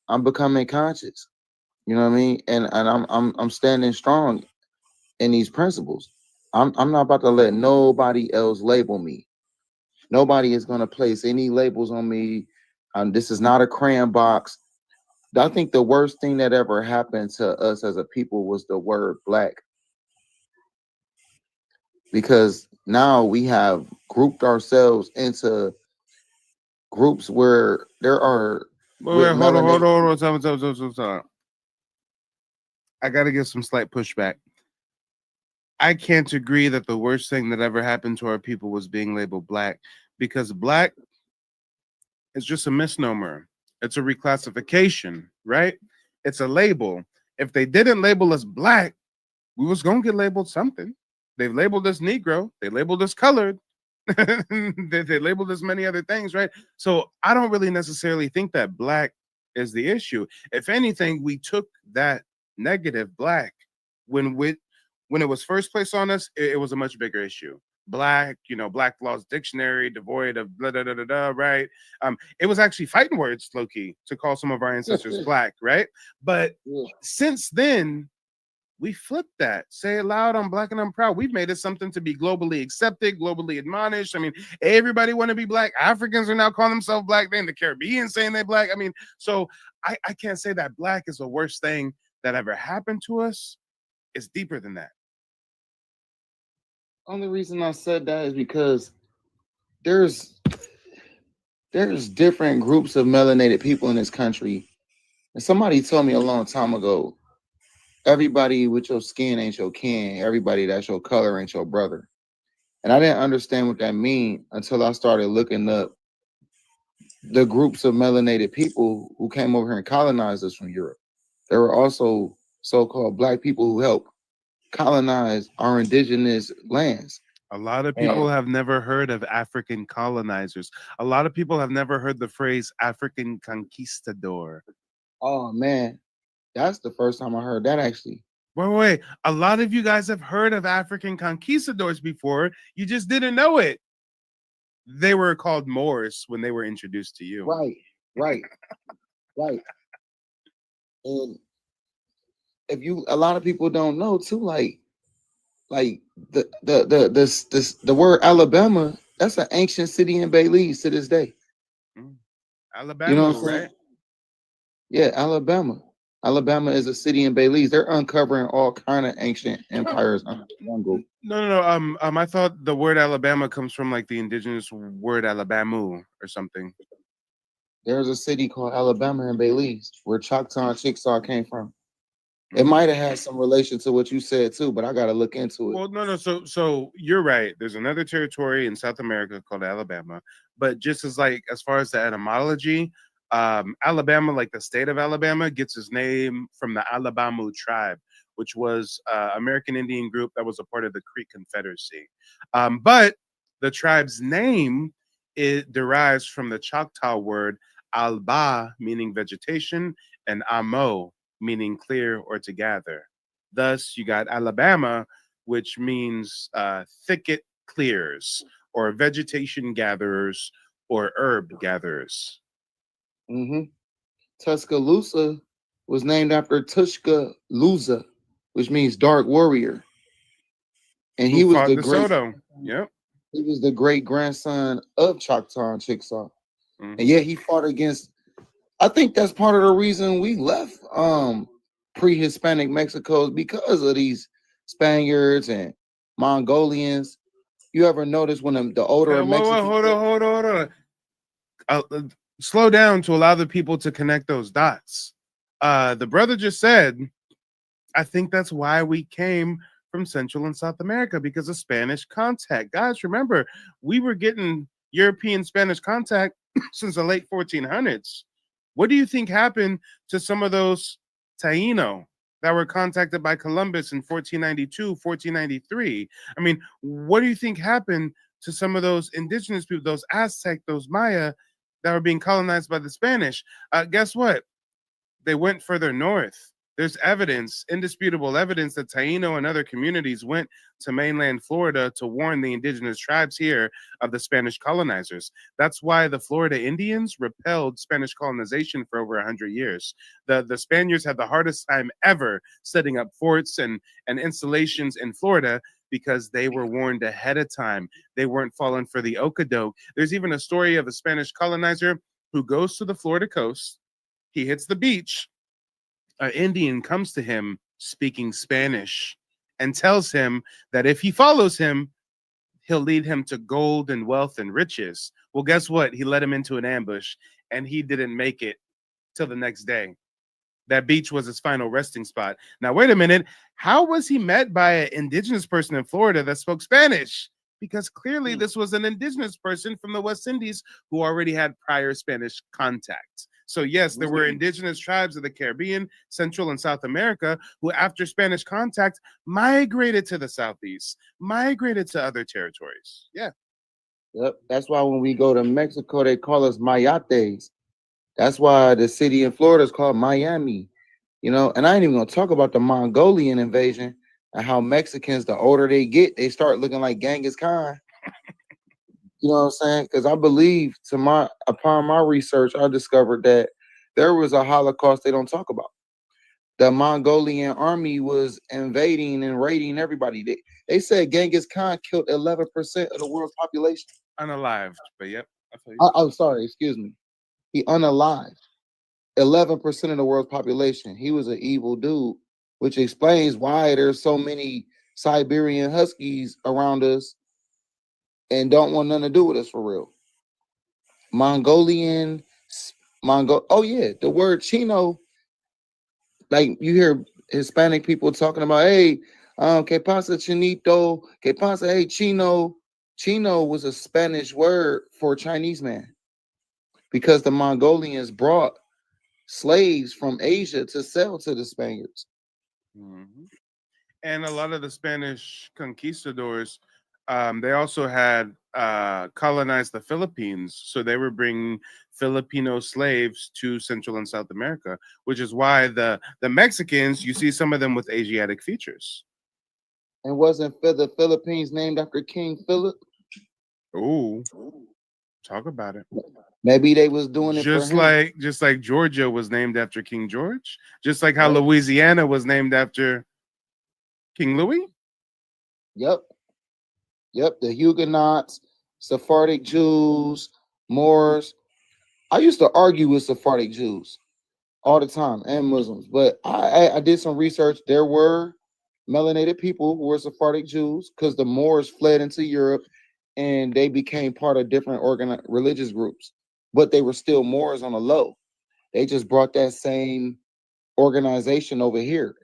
I'm becoming conscious. You know what I mean? And I'm standing strong in these principles. I'm not about to let nobody else label me. Nobody is going to place any labels on me. This is not a crayon box. I think the worst thing that ever happened to us as a people was the word black. Because now we have grouped ourselves into groups where there are Wait, hold on. I got to give some slight pushback. I can't agree that the worst thing that ever happened to our people was being labeled black, because black is just a misnomer. It's a reclassification, right? It's a label. If they didn't label us black, we was going to get labeled something. They've labeled us Negro. They labeled us colored. they labeled us many other things, right? So I don't really necessarily think that black is the issue. If anything, we took that negative black when it was first placed on us, it was a much bigger issue. Black, Black Laws Dictionary, devoid of blah, blah, blah, blah, blah, right? It was actually fighting words, low-key, to call some of our ancestors black, right? But since then, we flipped that. Say it loud, I'm black and I'm proud. We've made it something to be globally accepted, globally admonished. I mean, everybody want to be black. Africans are now calling themselves black. They in the Caribbean saying they're black. I mean, so I can't say that black is the worst thing that ever happened to us. It's deeper than that. Only reason I said that is because there's different groups of melanated people in this country. And somebody told me a long time ago, everybody with your skin ain't your kin. Everybody that's your color ain't your brother. And I didn't understand what that mean until I started looking up the groups of melanated people who came over here and colonized us from Europe. There were also so-called black people who helped colonize our indigenous lands. A lot of people have never heard of African colonizers. A lot of people have never heard the phrase African conquistador. Oh man, that's the first time I heard that actually. Wait. A lot of you guys have heard of African conquistadors before. You just didn't know it. They were called Moors when they were introduced to you. Right. And if you, a lot of people don't know too, like the word Alabama, that's an ancient city in Belize to this day. Alabama, You know what I'm saying? right? Yeah, Alabama. Alabama is a city in Belize. They're uncovering all kind of ancient empires under the jungle. No. I thought the word Alabama comes from like the indigenous word Alabama or something. There's a city called Alabama in Belize where Choctaw and Chickasaw came from. It might have had some relation to what you said too, but I got to look into it. Well, no. So you're right. There's another territory in South America called Alabama, but just as far as the etymology, Alabama, like the state of Alabama, gets its name from the Alabama tribe, which was American Indian group that was a part of the Creek Confederacy. But the tribe's name it derives from the Choctaw word alba, meaning vegetation, and amo, meaning clear or to gather. Thus, you got Alabama, which means thicket clears, or vegetation gatherers, or herb gatherers. Tuscaloosa was named after Tuscaloosa, which means dark warrior. And he Who was fought the DeSoto? Yep. He was the great grandson of Choctaw and Chickasaw. And yeah, he fought against. I think that's part of the reason we left pre-Hispanic Mexico is because of these Spaniards and Mongolians. You ever notice when the older Mexicans? Hold on. Slow down to allow the people to connect those dots. The brother just said, I think that's why we came from Central and South America, because of Spanish contact. Guys, remember, we were getting European Spanish contact since the late 1400s. What do you think happened to some of those Taino that were contacted by Columbus in 1492, 1493? I mean, what do you think happened to some of those indigenous people, those Aztec, those Maya that were being colonized by the Spanish? Guess what? They went further north. There's evidence, indisputable evidence, that Taino and other communities went to mainland Florida to warn the indigenous tribes here of the Spanish colonizers. That's why the Florida Indians repelled Spanish colonization for over 100 years. The Spaniards had the hardest time ever setting up forts and installations in Florida because they were warned ahead of time. They weren't falling for the okadoke. There's even a story of a Spanish colonizer who goes to the Florida coast. He hits the beach. An Indian comes to him speaking Spanish and tells him that if he follows him, he'll lead him to gold and wealth and riches. Well, guess what? He led him into an ambush, and he didn't make it till the next day. That beach was his final resting spot. Now, wait a minute. How was he met by an indigenous person in Florida that spoke Spanish? Because clearly this was an indigenous person from the West Indies who already had prior Spanish contact. So yes, there were indigenous tribes of the Caribbean, Central and South America, who after Spanish contact migrated to the Southeast, migrated to other territories. Yeah. Yep. That's why when we go to Mexico, they call us Mayates. That's why the city in Florida is called Miami. You know, and I ain't even gonna talk about the Mongolian invasion and how Mexicans, the older they get, they start looking like Genghis Khan. You know what I'm saying? Because I believe upon my research, I discovered that there was a Holocaust they don't talk about. The Mongolian army was invading and raiding everybody. They said Genghis Khan killed 11% of the world's population. Unalived, but yep. Oh, sorry, excuse me. He unalived 11% of the world's population. He was an evil dude, which explains why there's so many Siberian Huskies around us and don't want nothing to do with us for real. Oh yeah, the word Chino, like you hear Hispanic people talking about, hey, que pasa chinito, que pasa, hey, Chino. Chino was a Spanish word for Chinese man because the Mongolians brought slaves from Asia to sell to the Spaniards. Mm-hmm. And a lot of the Spanish conquistadors, they also had colonized the Philippines. So they were bringing Filipino slaves to Central and South America, which is why the Mexicans, you see some of them with Asiatic features. And wasn't the Philippines named after King Philip? Oh. Talk about it. Maybe they was doing it for him. Just like Georgia was named after King George, just like how Right. Louisiana was named after King Louis. Yep. The Huguenots, Sephardic Jews, Moors. I used to argue with Sephardic Jews all the time and Muslims, but I did some research. There were melanated people who were Sephardic Jews because the Moors fled into Europe and they became part of different religious groups, but they were still Moors on the low. They just brought that same organization over here.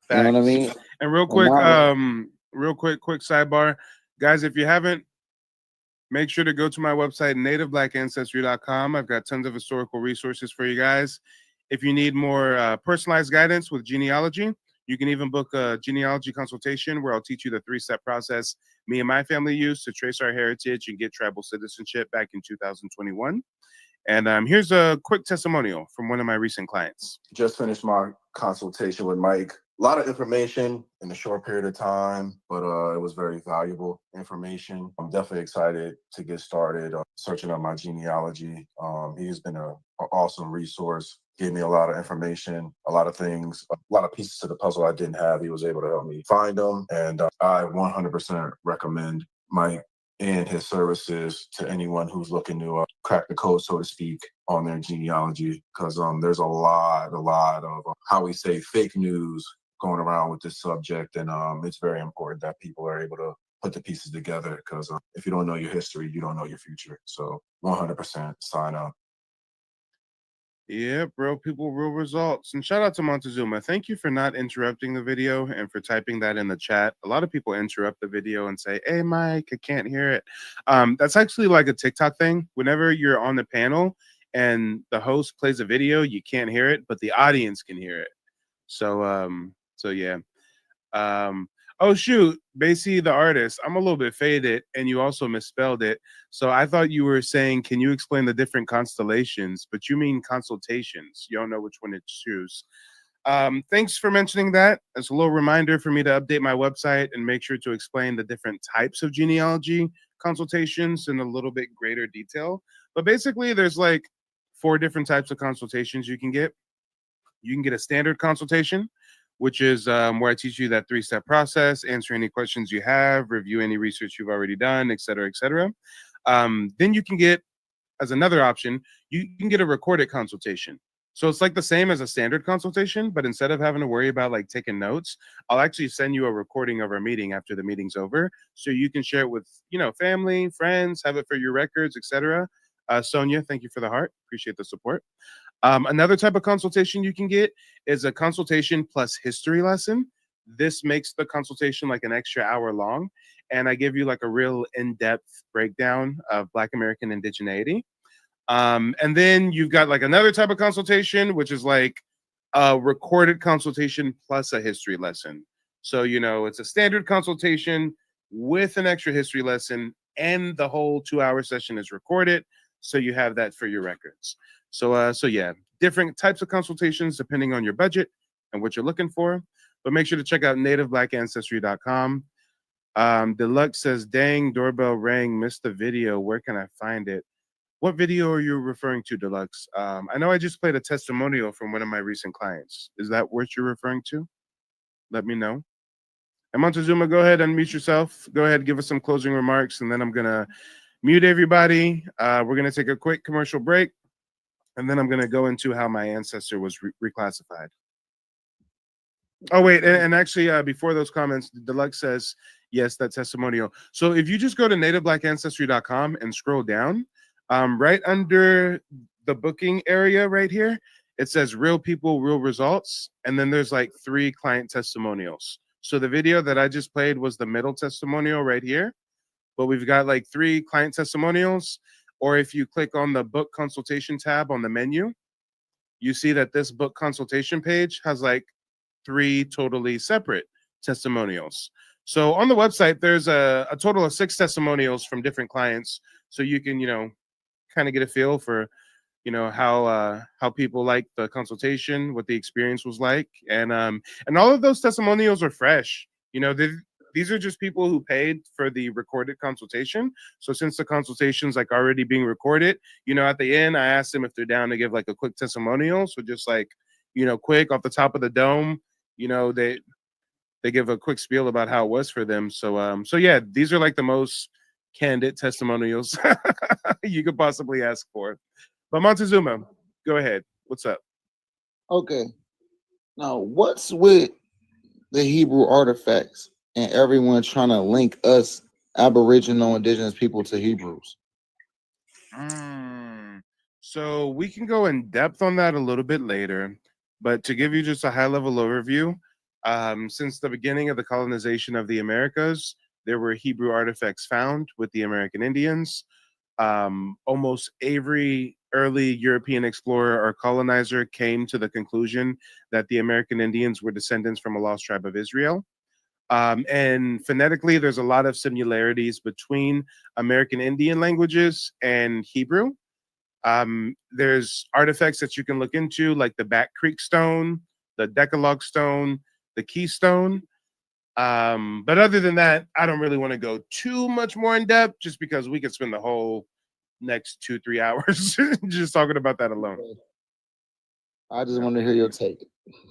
You know what I mean? And real quick, quick sidebar, guys, if you haven't, make sure to go to my website, nativeblackancestry.com. I've got tons of historical resources for you guys. If you need more personalized guidance with genealogy, you can even book a genealogy consultation where I'll teach you the 3-step process me and my family used to trace our heritage and get tribal citizenship back in 2021. And here's a quick testimonial from one of my recent clients. Just finished my consultation with Mike. A lot of information in a short period of time, but it was very valuable information. I'm definitely excited to get started searching up my genealogy. He's been an awesome resource, gave me a lot of information, a lot of things, a lot of pieces to the puzzle I didn't have. He was able to help me find them. And I 100% recommend Mike and his services to anyone who's looking to crack the code, so to speak, on their genealogy, because there's a lot of how we say fake news going around with this subject, and it's very important that people are able to put the pieces together, because if you don't know your history, you don't know your future. So 100% sign up. Yeah, real people, real results. And shout out to Montezuma. Thank you for not interrupting the video and for typing that in the chat. A lot of people interrupt the video and say, "Hey, Mike, I can't hear it." That's actually like a TikTok thing. Whenever you're on the panel and the host plays a video, you can't hear it, but the audience can hear it. So yeah. Oh shoot, Basie the artist. I'm a little bit faded, and you also misspelled it. So I thought you were saying, can you explain the different constellations? But you mean consultations. You don't know which one to choose. Thanks for mentioning that. As a little reminder for me to update my website and make sure to explain the different types of genealogy consultations in a little bit greater detail. But basically, there's like 4 different types of consultations you can get. You can get a standard consultation, which is where I teach you that 3-step process, answer any questions you have, review any research you've already done, et cetera, et cetera. Then you can get, as another option, you can get a recorded consultation. So it's like the same as a standard consultation, but instead of having to worry about like taking notes, I'll actually send you a recording of our meeting after the meeting's over, so you can share it with, family, friends, have it for your records, et cetera. Sonia, thank you for the heart. Appreciate the support. Another type of consultation you can get is a consultation plus history lesson. This makes the consultation like an extra hour long, and I give you like a real in-depth breakdown of Black American indigeneity. And then you've got like another type of consultation, which is like a recorded consultation plus a history lesson. So, it's a standard consultation with an extra history lesson, and the whole 2-hour session is recorded. So you have that for your records. So yeah, different types of consultations depending on your budget and what you're looking for. But make sure to check out nativeblackancestry.com. Deluxe says, "Dang, doorbell rang, missed the video. Where can I find it?" What video are you referring to, Deluxe? I know I just played a testimonial from one of my recent clients. Is that what you're referring to? Let me know. And Montezuma, go ahead, unmute yourself. Go ahead, give us some closing remarks, and then I'm going to mute everybody. We're going to take a quick commercial break, and then I'm going to go into how my ancestor was reclassified. Oh, wait, and actually, before those comments, Deluxe says, yes, that testimonial. So if you just go to nativeblackancestry.com and scroll down, right under the booking area right here, it says real people, real results. And then there's like 3 client testimonials. So the video that I just played was the middle testimonial right here. But we've got like 3 client testimonials. Or if you click on the book consultation tab on the menu, you see that this book consultation page has like 3 totally separate testimonials. So on the website, there's a total of 6 testimonials from different clients. So you can, kind of get a feel for, how people like the consultation, what the experience was like. And all of those testimonials are fresh. these are just people who paid for the recorded consultation. So since the consultation's like already being recorded, you know, at the end, I asked them if they're down to give like a quick testimonial. So just like, you know, quick off the top of the dome, you know, they give a quick spiel about how it was for them. So yeah, these are like the most candid testimonials you could possibly ask for. But Montezuma, go ahead. What's up? Okay. Now, what's with the Hebrew artifacts and everyone trying to link us Aboriginal indigenous people to Hebrews? So we can go in depth on that a little bit later, but to give you just a high level overview, since the beginning of the colonization of the Americas, there were Hebrew artifacts found with the American Indians. Almost every early European explorer or colonizer came to the conclusion that the American Indians were descendants from a lost tribe of Israel. And phonetically, there's a lot of similarities between American Indian languages and Hebrew. There's artifacts that you can look into, like the Back Creek stone, the Decalogue stone, the Keystone. But other than that, I don't really want to go too much more in depth, just because we could spend the whole next 2-3 hours just talking about that alone. I just want to hear your take.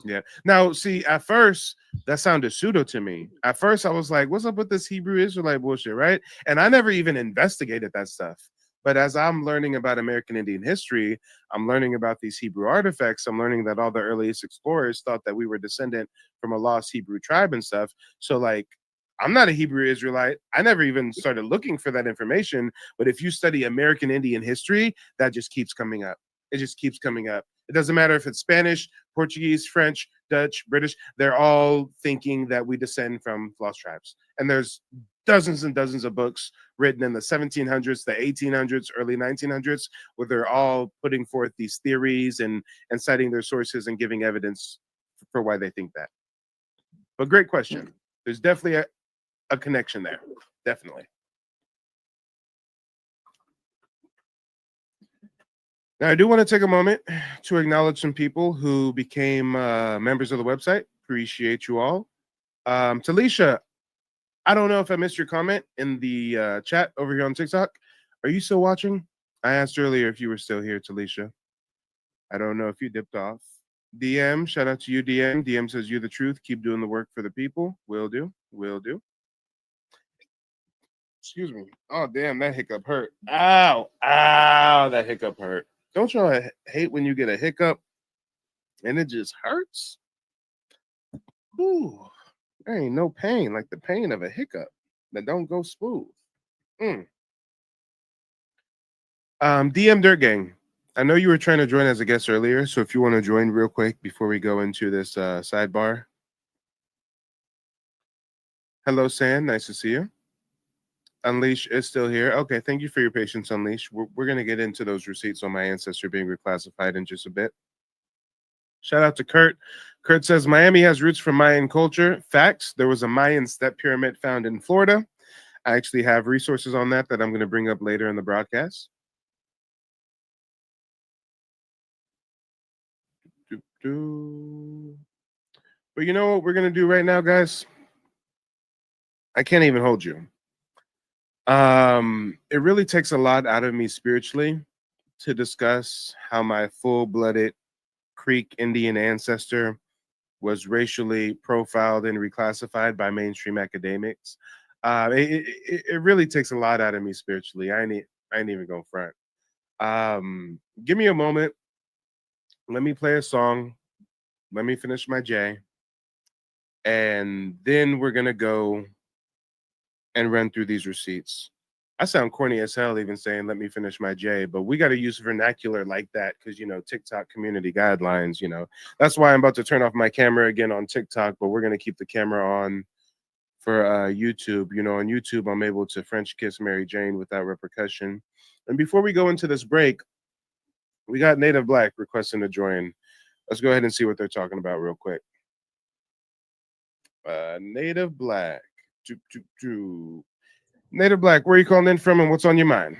Yeah. Now, see, at first, that sounded pseudo to me. At first, I was like, what's up with this Hebrew Israelite bullshit, right? And I never even investigated that stuff. But as I'm learning about American Indian history, I'm learning about these Hebrew artifacts. I'm learning that all the earliest explorers thought that we were descendant from a lost Hebrew tribe and stuff. So, like, I'm not a Hebrew Israelite. I never even started looking for that information. But if you study American Indian history, that just keeps coming up. It just keeps coming up. It doesn't matter if it's Spanish, Portuguese, French, Dutch, British. They're all thinking that we descend from lost tribes. And there's dozens and dozens of books written in the 1700s, the 1800s, early 1900s, where they're all putting forth these theories and citing their sources and giving evidence for why they think that. But great question. There's definitely a connection there. Definitely. Now, I do want to take a moment to acknowledge some people who became members of the website. Appreciate you all. Talisha, I don't know if I missed your comment in the chat over here on TikTok. Are you still watching? I asked earlier if you were still here, Talisha. I don't know if you dipped off. DM, shout out to you, DM. DM says, "You the truth. Keep doing the work for the people." Will do. Will do. Excuse me. Oh, damn, that hiccup hurt. Ow. Ow, that hiccup hurt. Don't y'all hate when you get a hiccup and it just hurts? Ooh, there ain't no pain like the pain of a hiccup that don't go smooth. DM Dirt Gang, I know you were trying to join as a guest earlier, so if you want to join real quick before we go into this sidebar. Hello, San. Nice to see you. Unleash is still here. Okay, thank you for your patience, Unleash. We're going to get into those receipts on my ancestry being reclassified in just a bit. Shout out to Kurt. Kurt says, Miami has roots from Mayan culture. Facts. There was a Mayan step pyramid found in Florida. I actually have resources on that I'm going to bring up later in the broadcast. But you know what we're going to do right now, guys? I can't even hold you. It really takes a lot out of me spiritually to discuss how my full-blooded Creek Indian ancestor was racially profiled and reclassified by mainstream academics. It really takes a lot out of me spiritually. I ain't even gonna front. Give me a moment. Let me play a song. Let me finish my J. And then we're gonna go and run through these receipts. I sound corny as hell even saying let me finish my J, but we got to use vernacular like that because, you know, TikTok community guidelines, you know. That's why I'm about to turn off my camera again on TikTok, but we're going to keep the camera on for YouTube. You know, on YouTube, I'm able to French kiss Mary Jane without repercussion. And before we go into this break, we got Native Black requesting to join. Let's go ahead and see what they're talking about real quick. Native Black. Native Black, where are you calling in from and what's on your mind?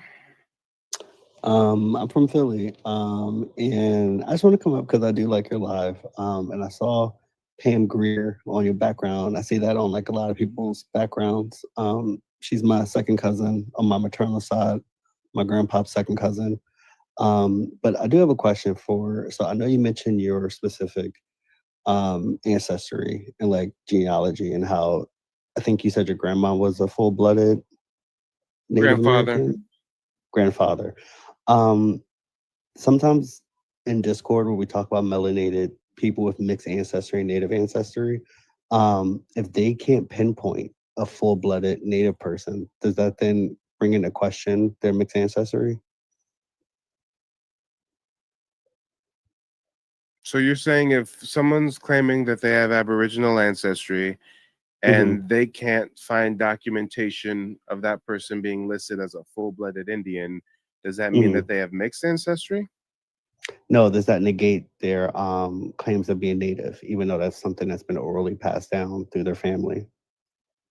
I'm from Philly, and I just want to come up because I do like your live. And I saw Pam Greer on your background. I see that on like a lot of people's backgrounds. She's my second cousin on my maternal side, my grandpa's second cousin. But I do have a question so I know you mentioned your specific ancestry and like genealogy and how I think you said your grandma was a full-blooded Native Grandfather. American grandfather. Sometimes in Discord when we talk about melanated people with mixed ancestry and Native ancestry, if they can't pinpoint a full-blooded Native person, does that then bring into question their mixed ancestry? So you're saying if someone's claiming that they have Aboriginal ancestry Mm-hmm. and they can't find documentation of that person being listed as a full-blooded Indian, does that mean Mm-hmm. that they have mixed ancestry? No, does that negate their claims of being Native, even though that's something that's been orally passed down through their family?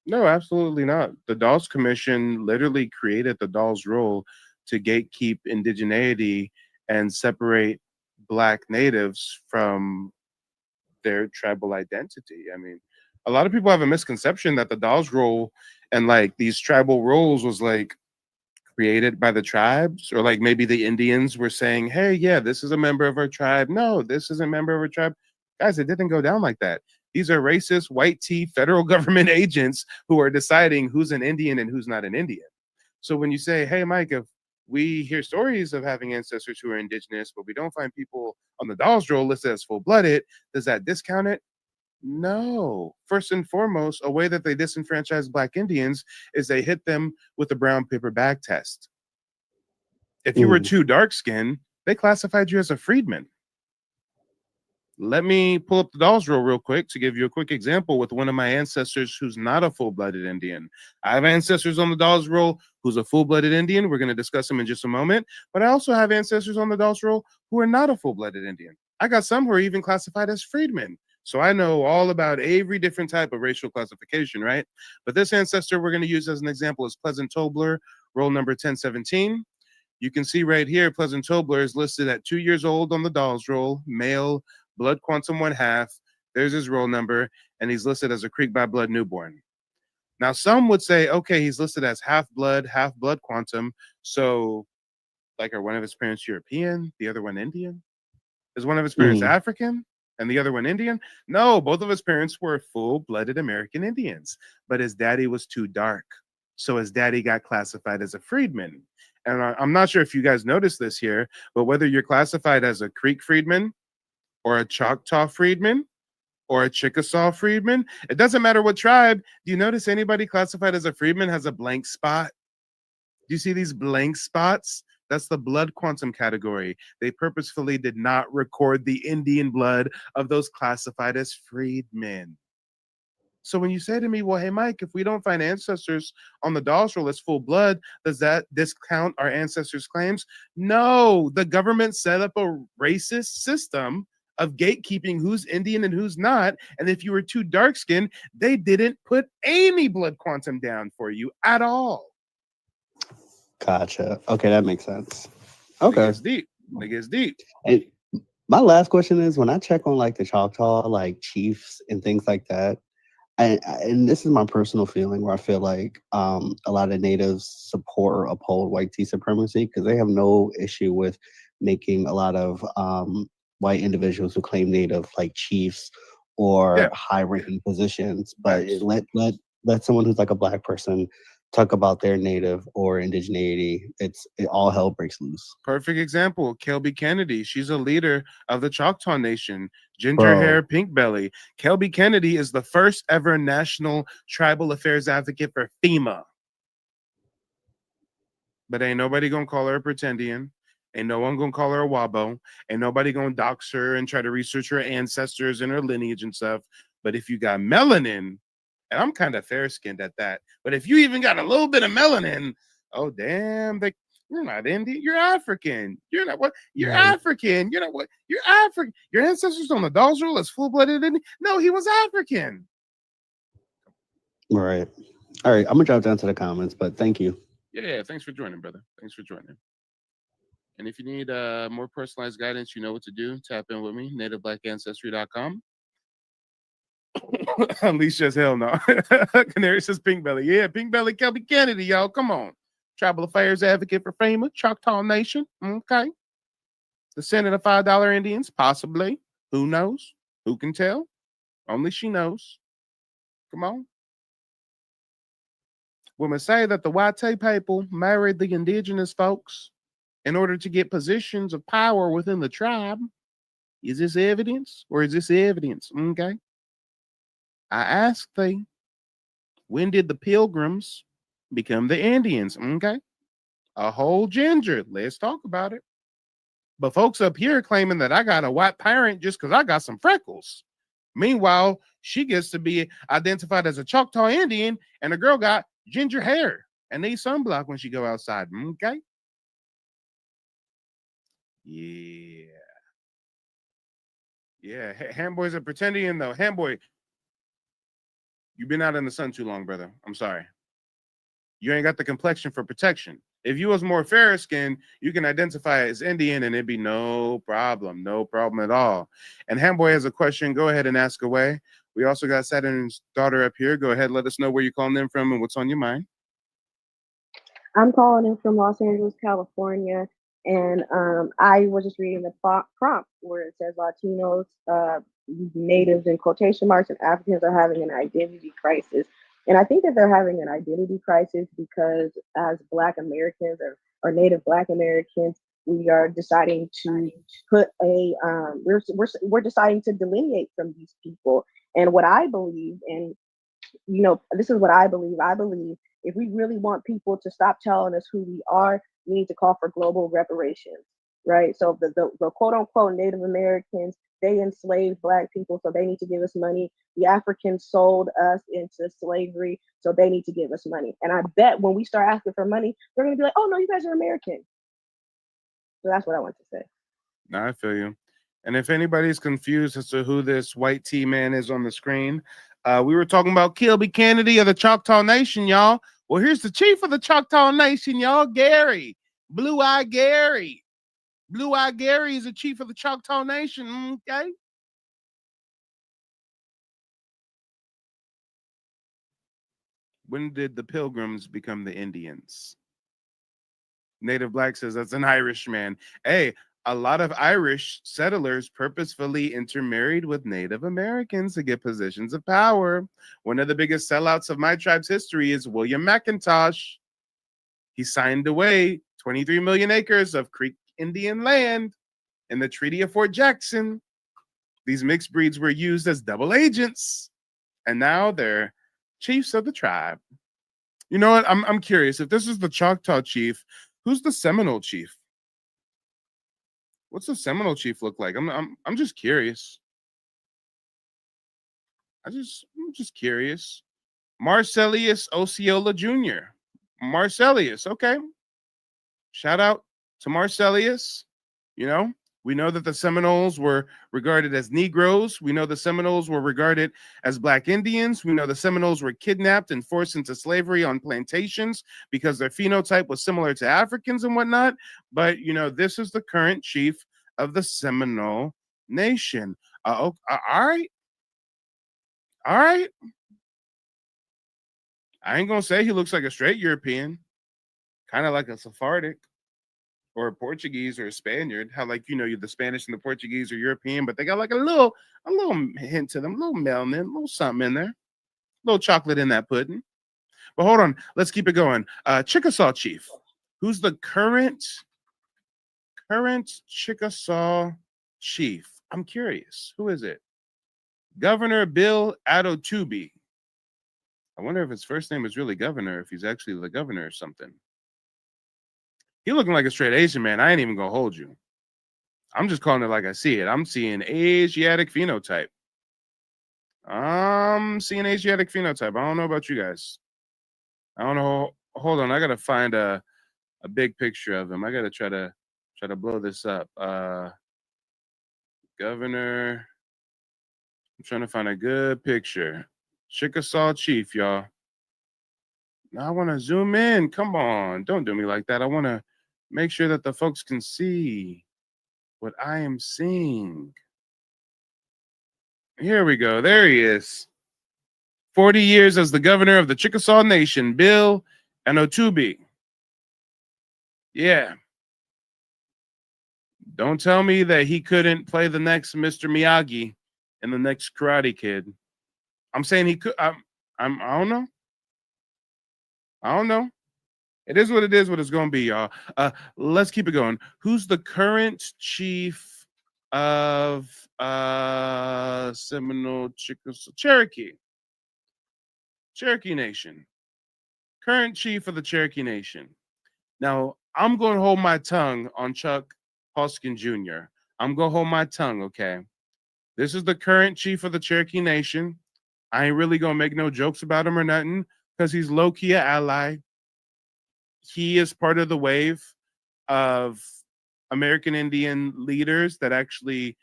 No, absolutely not. The Dawes Commission literally created the Dawes rule to gatekeep indigeneity and separate Black natives from their tribal identity. I mean, a lot of people have a misconception that the Dawes rule and like these tribal rules was like created by the tribes, or like maybe the Indians were saying, hey, yeah, this is a member of our tribe. No, this is a member of our tribe. Guys, it didn't go down like that. These are racist, white tea federal government agents who are deciding who's an Indian and who's not an Indian. So when you say, hey, Mike, if we hear stories of having ancestors who are indigenous, but we don't find people on the Dawes roll listed as full blooded, does that discount it? No. First and foremost, a way that they disenfranchise Black Indians is they hit them with the brown paper bag test. If you were too dark skinned, they classified you as a freedman. Let me pull up the Dawes rule real quick to give you a quick example with one of my ancestors who's not a full-blooded Indian. I have ancestors on the Dawes roll who's a full-blooded Indian. We're going to discuss them in just a moment. But I also have ancestors on the Dawes roll who are not a full-blooded Indian. I got some who are even classified as freedmen. So I know all about every different type of racial classification, right? But this ancestor we're going to use as an example is Pleasant Tobler, roll number 1017. You can see right here, Pleasant Tobler is listed at 2 years old on the Dawes roll, male, blood quantum 1/2. There's his roll number, and he's listed as a Creek by blood newborn. Now, some would say, okay, he's listed as half blood quantum. So, like, are one of his parents European, the other one Indian? Is one of his parents African and the other one Indian? No, both of his parents were full-blooded American Indians, but his daddy was too dark. So his daddy got classified as a freedman. And I'm not sure if you guys noticed this here, but whether you're classified as a Creek freedman or a Choctaw freedman or a Chickasaw freedman, it doesn't matter what tribe. Do you notice anybody classified as a freedman has a blank spot? Do you see these blank spots? That's the blood quantum category. They purposefully did not record the Indian blood of those classified as freedmen. So when you say to me, well, hey, Mike, if we don't find ancestors on the Dawes roll as full blood, does that discount our ancestors' claims? No, the government set up a racist system of gatekeeping who's Indian and who's not. And if you were too dark skinned, they didn't put any blood quantum down for you at all. Gotcha. Okay, that makes sense. Okay. It gets deep. And my last question is, when I check on like the Choctaw, like chiefs and things like that, and this is my personal feeling where I feel like a lot of natives support or uphold white tea supremacy because they have no issue with making a lot of white individuals who claim native like chiefs or high-ranking positions. But let someone who's like a Black person talk about their native or indigeneity, it all hell breaks loose. Perfect example, Kelby Kennedy. She's a leader of the Choctaw Nation. Ginger hair, pink belly. Kelby Kennedy is the first ever national tribal affairs advocate for FEMA. But ain't nobody gonna call her a pretendian. Ain't no one gonna call her a wabo. Ain't nobody gonna dox her and try to research her ancestors and her lineage and stuff. But if you got melanin, and I'm kind of fair-skinned at that, but if you even got a little bit of melanin, oh damn, you're not Indian, you're African. You're not what? You're African. You're not what? You're African. Your ancestors on the Dawes roll as full-blooded Indian? No, he was African. Right. All right, I'm gonna drop down to the comments, but thank you. Yeah, thanks for joining, brother. Thanks for joining. And if you need more personalized guidance, you know what to do. Tap in with me, nativeblackancestry.com. Alicia says, hell no. Canary says pink belly. Yeah, pink belly Kelby Kennedy, y'all. Come on. Tribal affairs advocate for FEMA, Choctaw Nation. Okay. Descendant of $5 Indians, possibly. Who knows? Who can tell? Only she knows. Come on. Women say that the white people married the indigenous folks in order to get positions of power within the tribe. Is this evidence or is this evidence? Okay. I asked thee, when did the pilgrims become the Indians? Okay. A whole ginger. Let's talk about it. But folks up here claiming that I got a white parent just because I got some freckles. Meanwhile, she gets to be identified as a Choctaw Indian, and the girl got ginger hair and needs sunblock when she go outside. Okay. Yeah. Yeah. Handboys are pretending though. Handboy, you've been out in the sun too long, brother. I'm sorry. You ain't got the complexion for protection. If you was more fair skinned, you can identify as Indian and it'd be no problem at all. And Handboy has a question. Go ahead and ask away. We also got Saturn's daughter up here. Go ahead, let us know where you're calling in from and what's on your mind. I'm calling in from Los Angeles, California, and I was just reading the prompt where it says Latinos, natives in quotation marks, and Africans are having an identity crisis. And I think that they're having an identity crisis because as Black Americans or Native Black Americans, we are deciding to put we're deciding to delineate from these people. And what I believe, and this is what I believe. I believe if we really want people to stop telling us who we are, we need to call for global reparations, right? So the quote unquote Native Americans, they enslaved Black people, so they need to give us money. The Africans sold us into slavery, so they need to give us money. And I bet when we start asking for money, they're going to be like, oh, no, you guys are American. So that's what I want to say. No, I feel you. And if anybody's confused as to who this white T man is on the screen, we were talking about Kelby Kennedy of the Choctaw Nation, y'all. Well, here's the chief of the Choctaw Nation, y'all, Gary. Blue Eye Gary. Blue Eye Gary is the chief of the Choctaw Nation, okay? When did the Pilgrims become the Indians? Native Black says that's an Irishman. Hey, a lot of Irish settlers purposefully intermarried with Native Americans to get positions of power. One of the biggest sellouts of my tribe's history is William McIntosh. He signed away 23 million acres of Creek Indian land in the Treaty of Fort Jackson. These mixed breeds were used as double agents, and now they're chiefs of the tribe. You know what? I'm curious. If this is the Choctaw chief, who's the Seminole chief? What's the Seminole chief look like? I'm just curious. I'm just curious. Marcellius Osceola Jr. Marcellius, okay. Shout out to Marcellius. We know that the Seminoles were regarded as Negroes. We know the Seminoles were regarded as Black Indians. We know the Seminoles were kidnapped and forced into slavery on plantations because their phenotype was similar to Africans and whatnot. But, this is the current chief of the Seminole Nation. All right. All right. I ain't going to say he looks like a straight European, kind of like a Sephardic. Or a Portuguese or a Spaniard, how the Spanish and the Portuguese are European, but they got like a little hint to them, a little melanin, a little something in there, a little chocolate in that pudding. But hold on, let's keep it going. Chickasaw chief, who's the current Chickasaw chief? I'm curious, who is it? Governor Bill Adotubi. I wonder if his first name is really Governor, if he's actually the governor or something. He looking like a straight Asian man. I ain't even gonna hold you. I'm just calling it like I see it. I'm seeing Asiatic phenotype. I don't know about you guys. I don't know. Hold on. I gotta find a big picture of him. I gotta try to blow this up. Governor. I'm trying to find a good picture. Chickasaw chief, y'all. Now I want to zoom in. Come on. Don't do me like that. I want to make sure that the folks can see what I am seeing. Here we go. There he is. 40 years as the governor of the Chickasaw Nation, Bill Anotubi. Yeah. Don't tell me that he couldn't play the next Mr. Miyagi in the next Karate Kid. I'm saying he could. I don't know. I don't know. It is what it is. What it's going to be, y'all. Let's keep it going. Who's the current chief of Seminole Chickasaw Cherokee Nation? Current chief of the Cherokee Nation. Now, I'm going to hold my tongue on Chuck Hoskin Jr. I'm going to hold my tongue, okay? This is the current chief of the Cherokee Nation. I ain't really going to make no jokes about him or nothing because he's low-key an ally. He is part of the wave of American Indian leaders that actually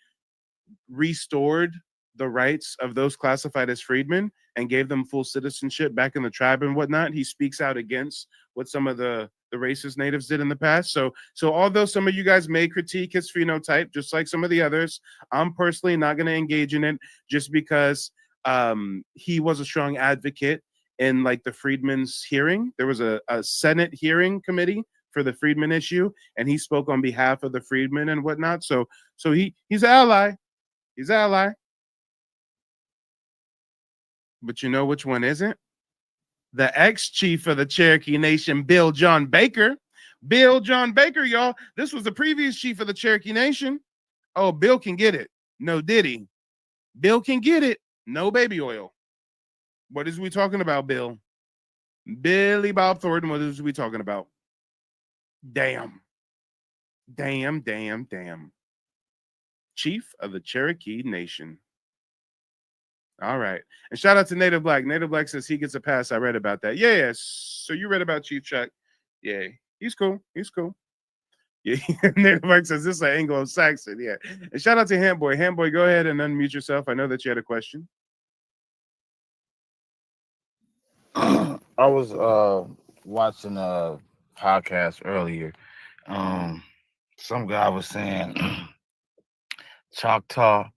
restored the rights of those classified as freedmen and gave them full citizenship back in the tribe and whatnot. He speaks out against what some of the racist natives did in the past. So although some of you guys may critique his phenotype, just like some of the others, I'm personally not going to engage in it just because he was a strong advocate in like the freedmen's hearing. There was a Senate hearing committee for the freedmen issue, and he spoke on behalf of the freedmen and whatnot. So he's an ally. He's an ally. But you know which one isn't? The ex-chief of the Cherokee Nation, Bill John Baker. Bill John Baker, y'all. This was the previous chief of the Cherokee Nation. Oh, Bill can get it. No Diddy. Bill can get it. No baby oil. What is we talking about, Bill? Billy Bob Thornton, what is we talking about? Damn. Chief of the Cherokee Nation. All right. And shout out to Native Black. Native Black says he gets a pass. I read about that. Yeah. So you read about Chief Chuck. Yeah. He's cool. Yeah. Native Black says this is an Anglo-Saxon. Yeah. And shout out to Handboy. Handboy, go ahead and unmute yourself. I know that you had a question. I was watching a podcast earlier. Some guy was saying Choctaw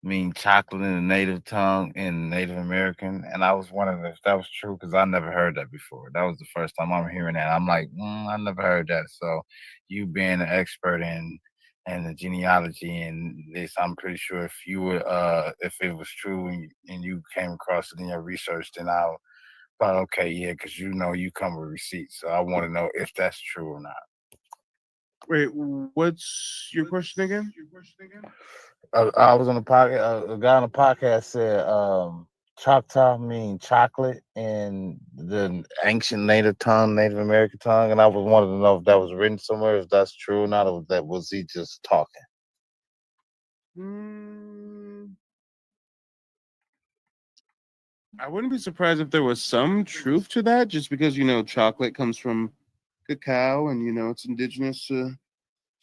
mean chocolate in the native tongue in Native American, and I was wondering if that was true because I never heard that before. That was the first time I'm hearing that. I'm like, I never heard that. So, you being an expert in the genealogy and this, I'm pretty sure if you were if it was true and you came across it in your research, then I thought, okay, yeah, because you come with receipts. So I want to know if that's true or not. Wait, what's your question again? I was on the podcast. A guy on the podcast said Choctaw mean chocolate in the ancient Native tongue, Native American tongue, and I was wanted to know if that was written somewhere, if that's true or not, or that was he just talking. I wouldn't be surprised if there was some truth to that, just because chocolate comes from cacao, and it's indigenous to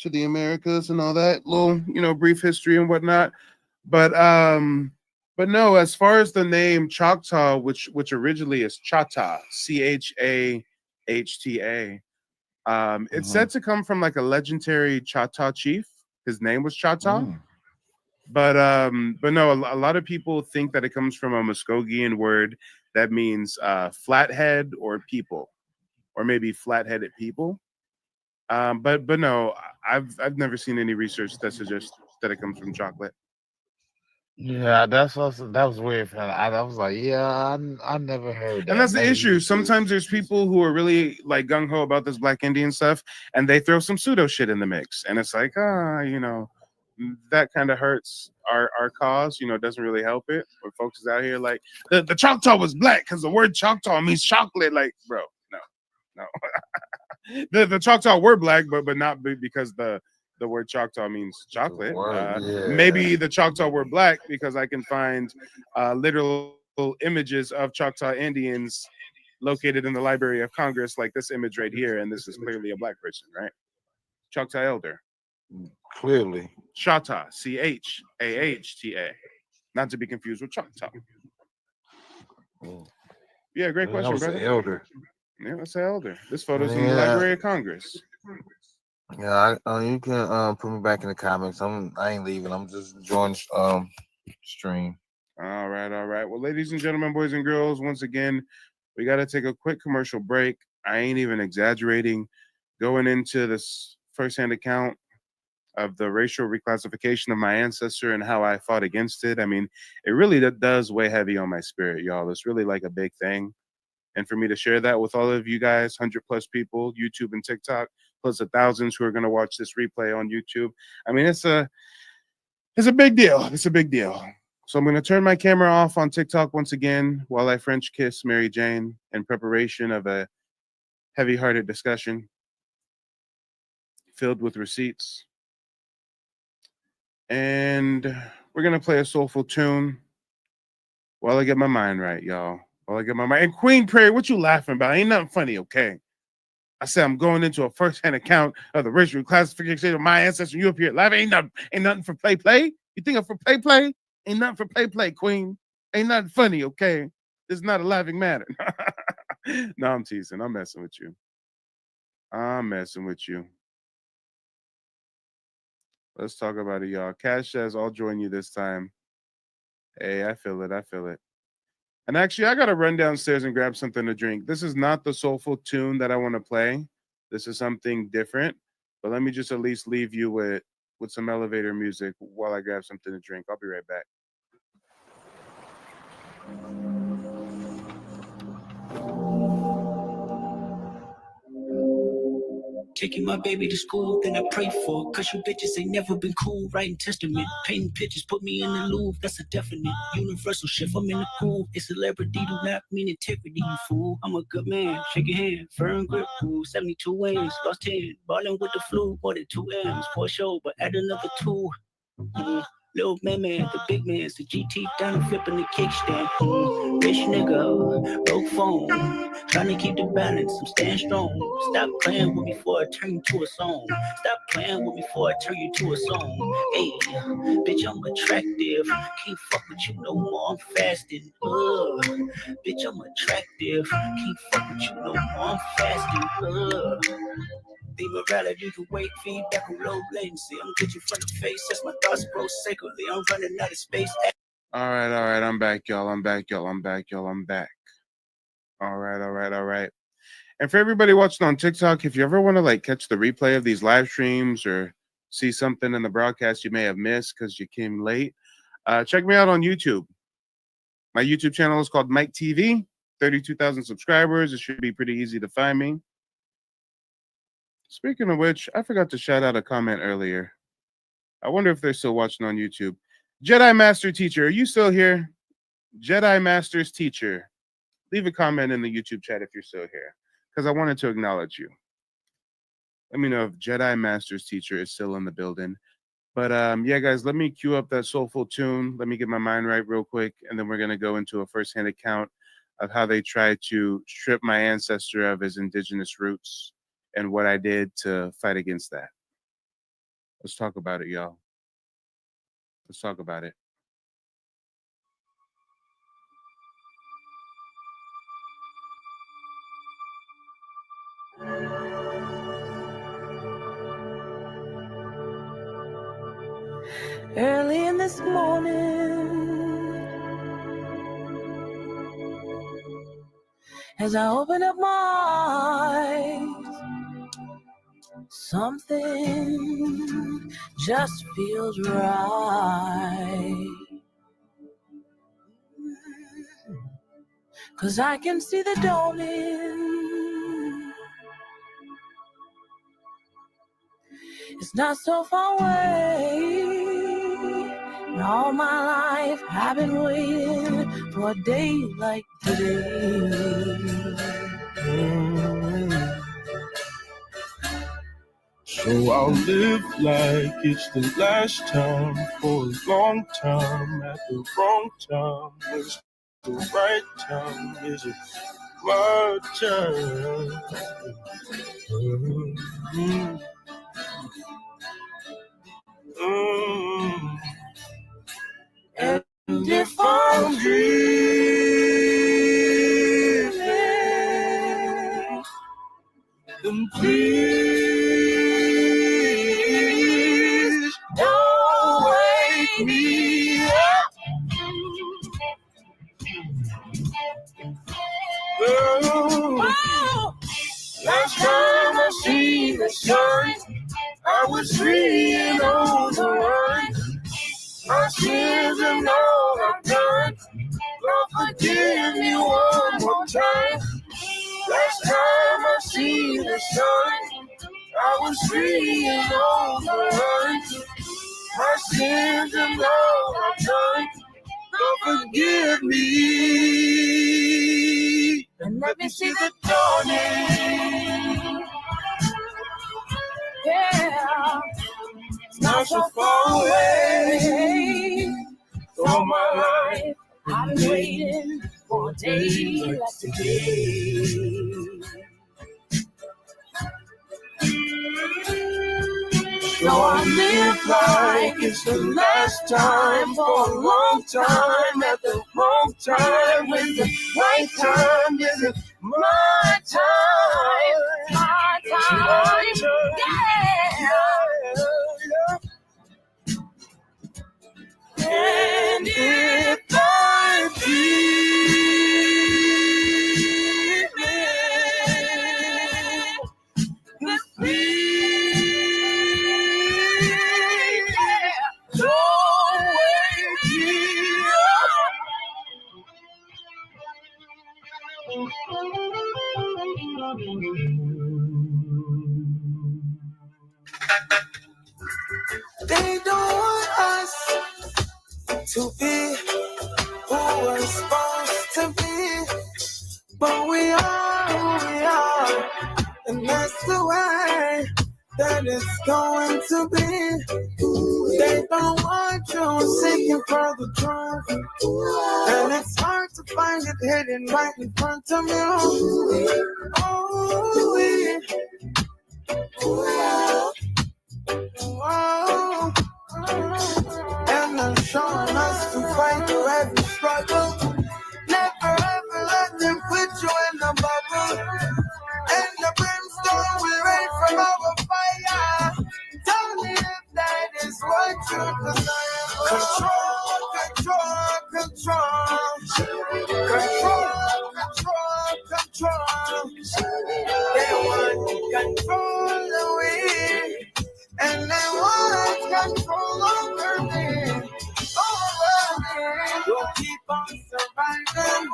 the Americas and all that little brief history and whatnot. But no, as far as the name Choctaw, which originally is Chata, Chahta, it's said to come from like a legendary Choctaw chief. His name was Chata. But no, a lot of people think that it comes from a Muskogean word that means flathead or people, or maybe flat-headed people. But no, I've never seen any research that suggests that it comes from chocolate. Yeah, that was weird. I was like, yeah, I never heard that. And that's the Maybe issue. Sometimes there's people who are really like gung ho about this Black Indian stuff, and they throw some pseudo shit in the mix, and it's like, that kind of hurts our cause. It doesn't really help it. But folks is out here like the Choctaw was black because the word Choctaw means chocolate. Like, bro, no. the Choctaw were black, but not because the word Choctaw means chocolate. Maybe the Choctaw were black because I can find literal images of Choctaw Indians located in the Library of Congress, like this image right here, and this is clearly a black person, right? Choctaw Elder. Clearly. Chata, Chahta, not to be confused with Choctaw. Yeah, great question, brother. Elder. Yeah, that's an elder. This photo's in the Library of Congress. Yeah, you can put me back in the comments. I ain't leaving. I'm just joining stream. All right, all right. Well, ladies and gentlemen, boys and girls, once again, we got to take a quick commercial break. I ain't even exaggerating. Going into this firsthand account of the racial reclassification of my ancestor and how I fought against it. I mean, it really does weigh heavy on my spirit, y'all. It's really like a big thing. And for me to share that with all of you guys, 100 plus people, YouTube and TikTok, plus the thousands who are going to watch this replay on YouTube. I mean, it's a big deal. It's a big deal. So I'm going to turn my camera off on TikTok once again while I French kiss Mary Jane in preparation of a heavy-hearted discussion filled with receipts. And we're going to play a soulful tune while I get my mind right, y'all. While I get my mind. And Queen Prairie, what you laughing about? Ain't nothing funny, okay? I said I'm going into a first-hand account of the racial classification of my ancestors. You up here laughing? Ain't nothing for play. You think I'm for play? Ain't nothing for play, Queen. Ain't nothing funny, okay? This is not a laughing matter. No, I'm teasing. I'm messing with you. Let's talk about it, y'all. Cash says, I'll join you this time. Hey, I feel it. And actually, I got to run downstairs and grab something to drink. This is not the soulful tune that I want to play. This is something different. But let me just at least leave you with some elevator music while I grab something to drink. I'll be right back. Taking my baby to school, then I pray for. Cause you bitches ain't never been cool. Writing testament, painting pictures, put me in the Louvre. That's a definite universal shift. I'm in the groove. It's celebrity, do not mean integrity, you fool. I'm a good man, shake your hand, firm grip, cool. 72 wins, lost 10, balling with the flu, more than 2 M's for sure, but add another 2. Little man, the big man's the GT down flipping the kickstand. Rich nigga, broke phone, trying to keep the balance. I'm staying strong. Stop playing with me before I turn you to a song. Stop playing with me before I turn you to a song. Hey, bitch, I'm attractive. Can't fuck with you no more. I'm fasting. Bitch, I'm attractive. Can't fuck with you no more. I'm fasting. The morality to wake feedback on low latency. I'm getting from the face. That's my thoughts grow sacredly. I'm running out of space. All right. I'm back, y'all. I'm back. All right. And for everybody watching on TikTok, if you ever want to like catch the replay of these live streams or see something in the broadcast you may have missed because you came late, check me out on YouTube. My YouTube channel is called Mike TV. 32,000 subscribers. It should be pretty easy to find me. Speaking of which, I forgot to shout out a comment earlier. I wonder if they're still watching on YouTube. Jedi Master Teacher, are you still here? Jedi Master's Teacher. Leave a comment in the YouTube chat if you're still here, because I wanted to acknowledge you. Let me know if Jedi Master's Teacher is still in the building. But yeah, guys, let me cue up that soulful tune. Let me get my mind right real quick, and then we're going to go into a first-hand account of how they tried to strip my ancestor of his indigenous roots and what I did to fight against that. Let's talk about it, y'all. Let's talk about it. Early in this morning, as I open up my eyes, something just feels right. 'Cause I can see the dawning. It's not so far away. And all my life I've been waiting for a day like today. So I'll live like it's the last time for a long time at the wrong time. It's the right time, is it my time? And if I'm dreaming, then please don't wake me up. Oh, last time I seen the sun, I was free and on the run. My sins and all I've done, Lord forgive me one more time. Last time I seen the sun, I was free and on the run. My sins and all I've done, Lord forgive me. And let me see the dawning. Yeah, it's not so far away. All my life I've been waiting for a day like today. So I live like it's the last time for a long time, at the wrong time, when the right time isn't my time. My time, yeah. And if I dream with me, they don't want us to be who we're supposed to be, but we are who we are, and that's the way that it's going to be. They don't want you seeking for the truth, and it's hard to find it hidden right in front of you. Oh, and they're showing us to fight through every struggle. Never ever let them put you in the bubble. And the brimstone will rain from our fire. Tell me if that is what you desire. Control, control, control. Control, control, control. They want control of me, and they want control over me. Over me. We'll keep on surviving.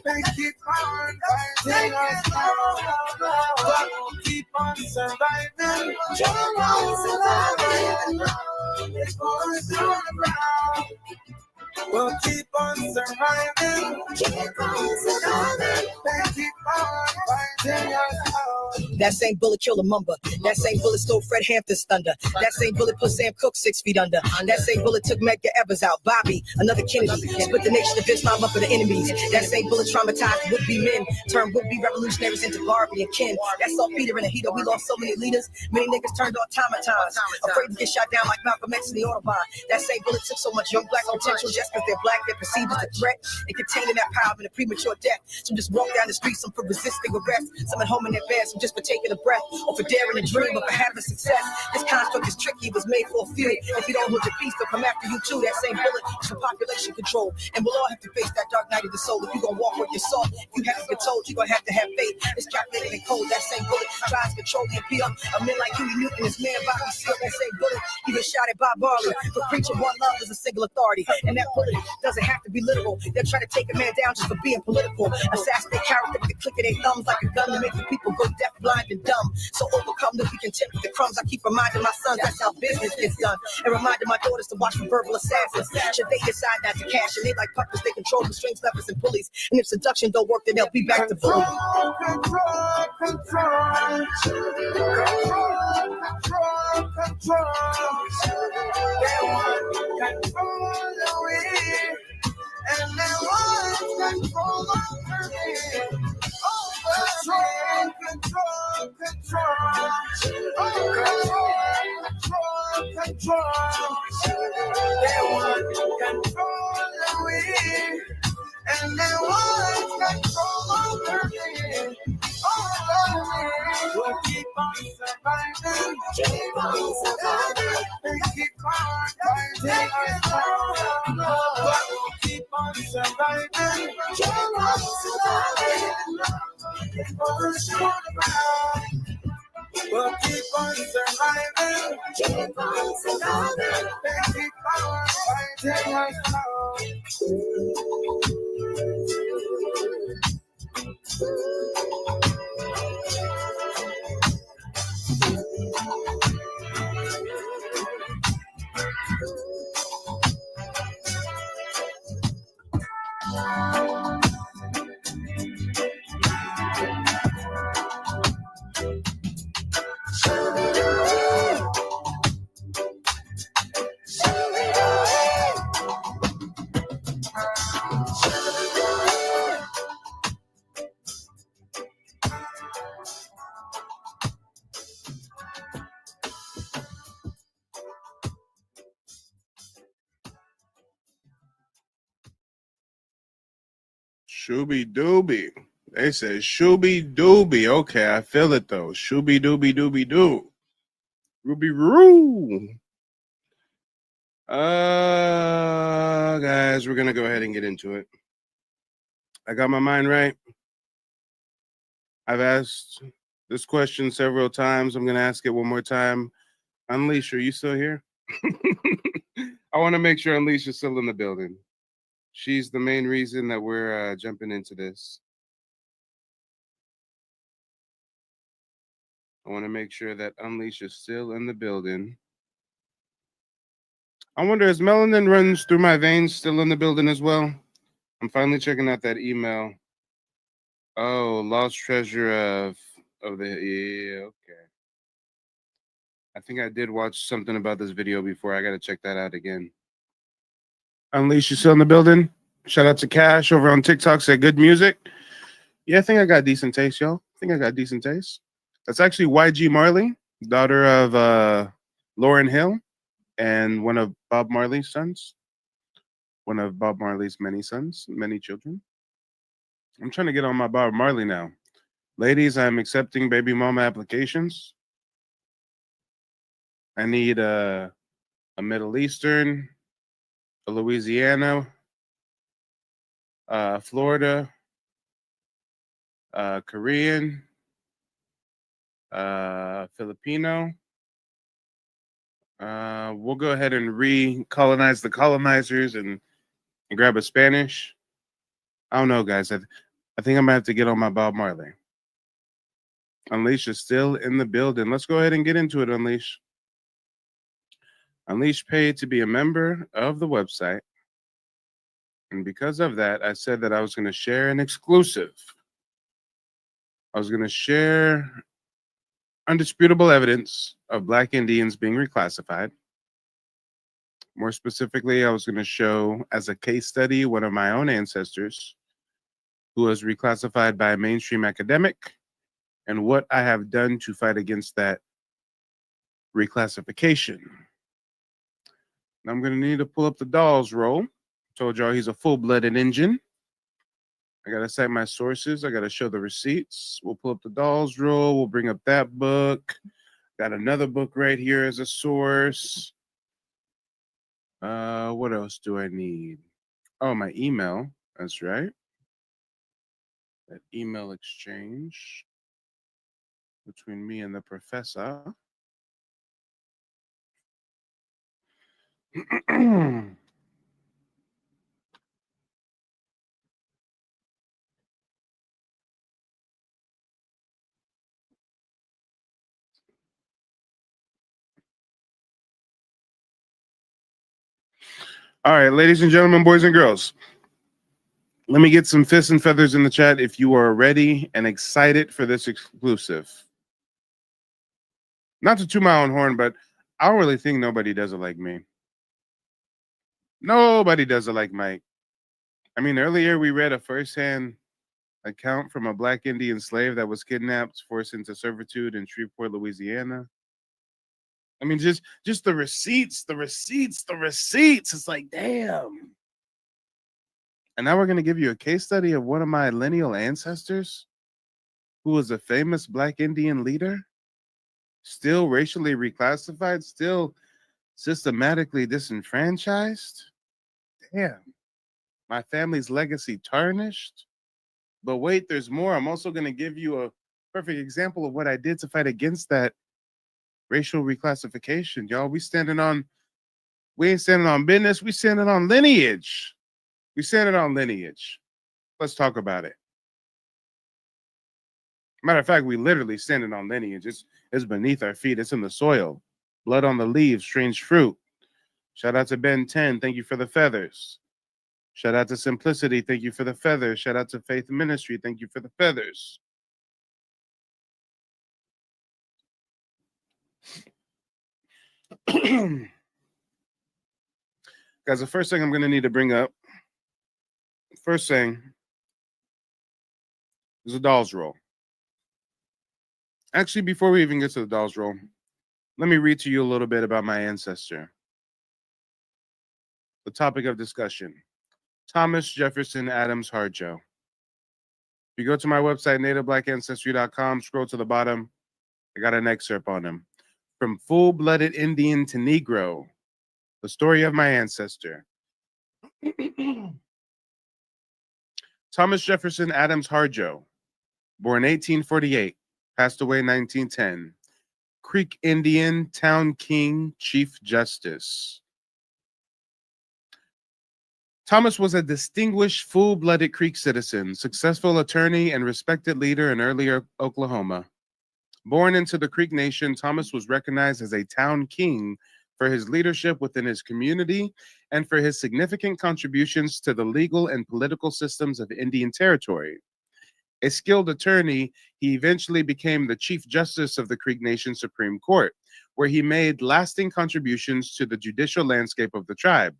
They keep on fighting us down. But we'll keep on surviving. Keep on surviving. Keep on surviving. We'll keep on surviving. Keep on surviving. They keep on fighting us out. That same bullet killed a mumba. That same bullet stole Fred Hampton's thunder. That same bullet put Sam Cooke 6 feet under. That same bullet took Medgar Evers out. Bobby, another Kennedy, split the nation of Islam up for the enemies. That same bullet traumatized would-be men, turned would-be revolutionaries into Barbie and Ken. That saw Peter in a heater. We lost so many leaders. Many niggas turned automatons, afraid to get shot down like Malcolm X in the Autobahn. That same bullet took so much young black potential just because they're black, they're perceived as a threat, and containing that power in a premature death. Some just walk down the street, some for resisting arrest, some at home in their bed, some just for taking a breath, or for daring to dream, or for having success. This construct is tricky, it was made for a few. If you don't hold your peace, they'll come after you too. That same bullet is for population control, and we'll all have to face that dark night of the soul. If you're gonna walk with your soul, you have to get told, you're gonna have to have faith. It's calculated and cold. That same bullet tries to control the appeal of men like Huey Newton, his man Bobby Seale. That same bullet even shot at Bob Marley for preaching one love as a single authority. And that bullet doesn't have to be literal. They'll try to take a man down just for being political. Assassinate character with the click of their thumbs like a gun to make the people go deaf, blind, and dumb. So overcome that we content with the crumbs. I keep reminding my sons that's how business gets done. And reminding my daughters to watch for verbal assassins. Should they decide not to cash, and they like puppets, they control the strings, levers, and pulleys. And if seduction don't work, then they'll be back to bullying. Control. They want control of me, and they want control over me. Control. They want control of me, and they want control over me. We'll keep on surviving. Keep on surviving. And keep on fighting us down. But we'll keep on on surviving. Keep on surviving. Keep on surviving. We'll keep on surviving. Keep on surviving. And keep on fighting right now. Shooby dooby. They say shooby dooby. Okay, I feel it though. Shooby dooby dooby doo. Ruby roo. Guys, we're gonna go ahead and get into it. I got my mind right. I've asked this question several times. I'm gonna ask it one more time. Unleash, are you still here? I want to make sure Unleash is still in the building. She's the main reason that we're jumping into this. I want to make sure that Unleash is still in the building. I wonder, is Melanin Runs Through My Veins still in the building as well? I'm finally checking out that email. Oh, Lost Treasure of the, yeah, okay. I think I did watch something about this video before. I got to check that out again. Unleash, you still in the building? Shout out to Cash over on TikTok. Said good music. Yeah, I think I got decent taste, y'all. I think I got decent taste. That's actually YG Marley, daughter of Lauryn Hill and one of Bob Marley's sons. One of Bob Marley's many sons, many children. I'm trying to get on my Bob Marley now. Ladies, I'm accepting baby mama applications. I need a Middle Eastern, a Louisiana, Florida, Korean, Filipino. We'll go ahead and recolonize the colonizers and grab a Spanish. I don't know, guys. I think I'm gonna have to get on my Bob Marley. Unleash is still in the building. Let's go ahead and get into it, Unleash. Unleash paid to be a member of the website. And because of that, I said that I was going to share an exclusive. I was going to share undisputable evidence of Black Indians being reclassified. More specifically, I was going to show as a case study one of my own ancestors who was reclassified by a mainstream academic and what I have done to fight against that reclassification. I'm going to need to pull up the dolls roll. Told y'all he's a full-blooded Indian. I got to cite my sources. I got to show the receipts. We'll pull up the dolls roll. We'll bring up that book. Got another book right here as a source. What else do I need? Oh, my email. That's right. That email exchange between me and the professor. All right, ladies and gentlemen, boys and girls, let me get some fists and feathers in the chat if you are ready and excited for this exclusive. Not to toot my own horn, but I don't really think nobody does it like me. Nobody does it like Mike. I mean, earlier we read a firsthand account from a Black Indian slave that was kidnapped, forced into servitude in Shreveport, Louisiana. I mean, just the receipts. It's like, damn. And now we're going to give you a case study of one of my lineal ancestors who was a famous Black Indian leader, still racially reclassified, still systematically disenfranchised. Damn. My family's legacy tarnished. But wait, there's more. I'm also going to give you a perfect example of what I did to fight against that racial reclassification. Y'all, we ain't standing on business. We standing on lineage. We standing on lineage. Let's talk about it. Matter of fact, we literally standing on lineage. It's beneath our feet. It's in the soil. Blood on the leaves, strange fruit. Shout out to Ben 10. Thank you for the feathers. Shout out to Simplicity. Thank you for the feathers. Shout out to Faith Ministry. Thank you for the feathers. Guys, the first thing I'm going to need to bring up, first thing is a doll's roll. Actually, before we even get to the doll's roll, let me read to you a little bit about my ancestor. The topic of discussion, Thomas Jefferson Adams Harjo. If you go to my website, nativeblackancestry.com, scroll to the bottom, I got an excerpt on him. From full-blooded Indian to Negro, the story of my ancestor. Thomas Jefferson Adams Harjo, born 1848, passed away 1910. Creek Indian, Town King, Chief Justice. Thomas was a distinguished, full-blooded Creek citizen, successful attorney, and respected leader in early Oklahoma. Born into the Creek Nation, Thomas was recognized as a town king for his leadership within his community and for his significant contributions to the legal and political systems of Indian Territory. A skilled attorney, he eventually became the Chief Justice of the Creek Nation Supreme Court, where he made lasting contributions to the judicial landscape of the tribe.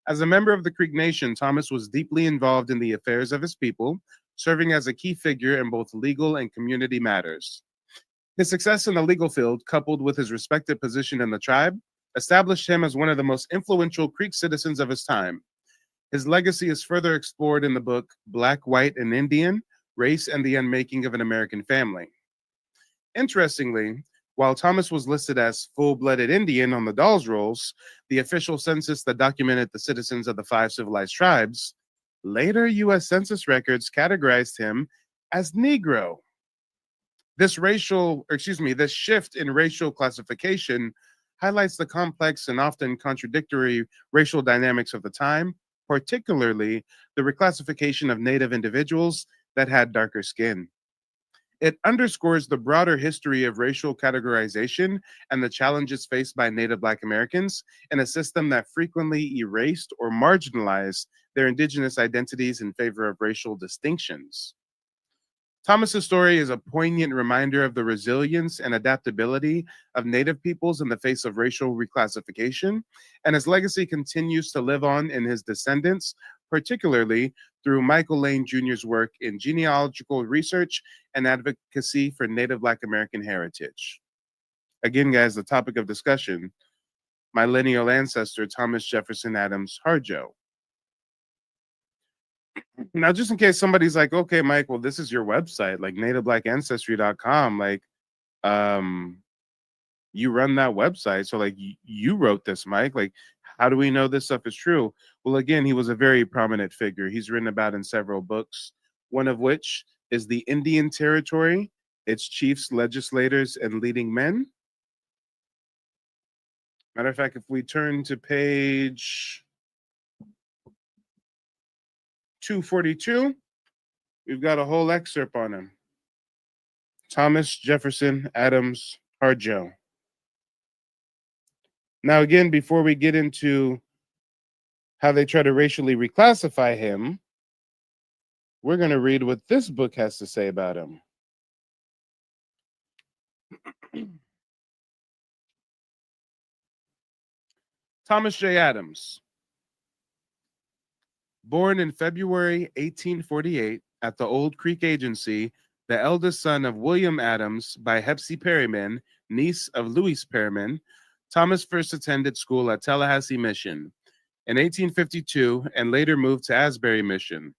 As a member of the Creek Nation, Thomas was deeply involved in the affairs of his people, serving as a key figure in both legal and community matters. His success in the legal field, coupled with his respected position in the tribe, established him as one of the most influential Creek citizens of his time. His legacy is further explored in the book Black, White, and Indian: Race and the Unmaking of an American Family. Interestingly, while Thomas was listed as full-blooded Indian on the Dawes Rolls, the official census that documented the citizens of the 5 civilized tribes, later U.S. Census records categorized him as Negro. This shift in racial classification highlights the complex and often contradictory racial dynamics of the time, particularly the reclassification of Native individuals that had darker skin. It underscores the broader history of racial categorization and the challenges faced by Native Black Americans in a system that frequently erased or marginalized their indigenous identities in favor of racial distinctions. Thomas's story is a poignant reminder of the resilience and adaptability of Native peoples in the face of racial reclassification, and his legacy continues to live on in his descendants, particularly through Michael Lane Jr.'s work in genealogical research and advocacy for Native Black American heritage. Again, guys, the topic of discussion, my lineal ancestor, Thomas Jefferson Adams Harjo. Now, just in case somebody's like, okay, Mike, well, this is your website, like nativeblackancestry.com, like, you run that website, so like you wrote this, Mike, like, how do we know this stuff is true? Well, again, he was a very prominent figure. He's written about in several books, one of which is The Indian Territory, Its Chiefs, Legislators, and Leading Men. Matter of fact, if we turn to page 242, we've got a whole excerpt on him. Thomas Jefferson Adams Harjo. Now, again, before we get into how they try to racially reclassify him, we're going to read what this book has to say about him. Thomas J. Adams. Born in February 1848 at the Old Creek Agency, the eldest son of William Adams by Hepsy Perryman, niece of Louis Perryman, Thomas first attended school at Tallahassee Mission in 1852 and later moved to Asbury Mission.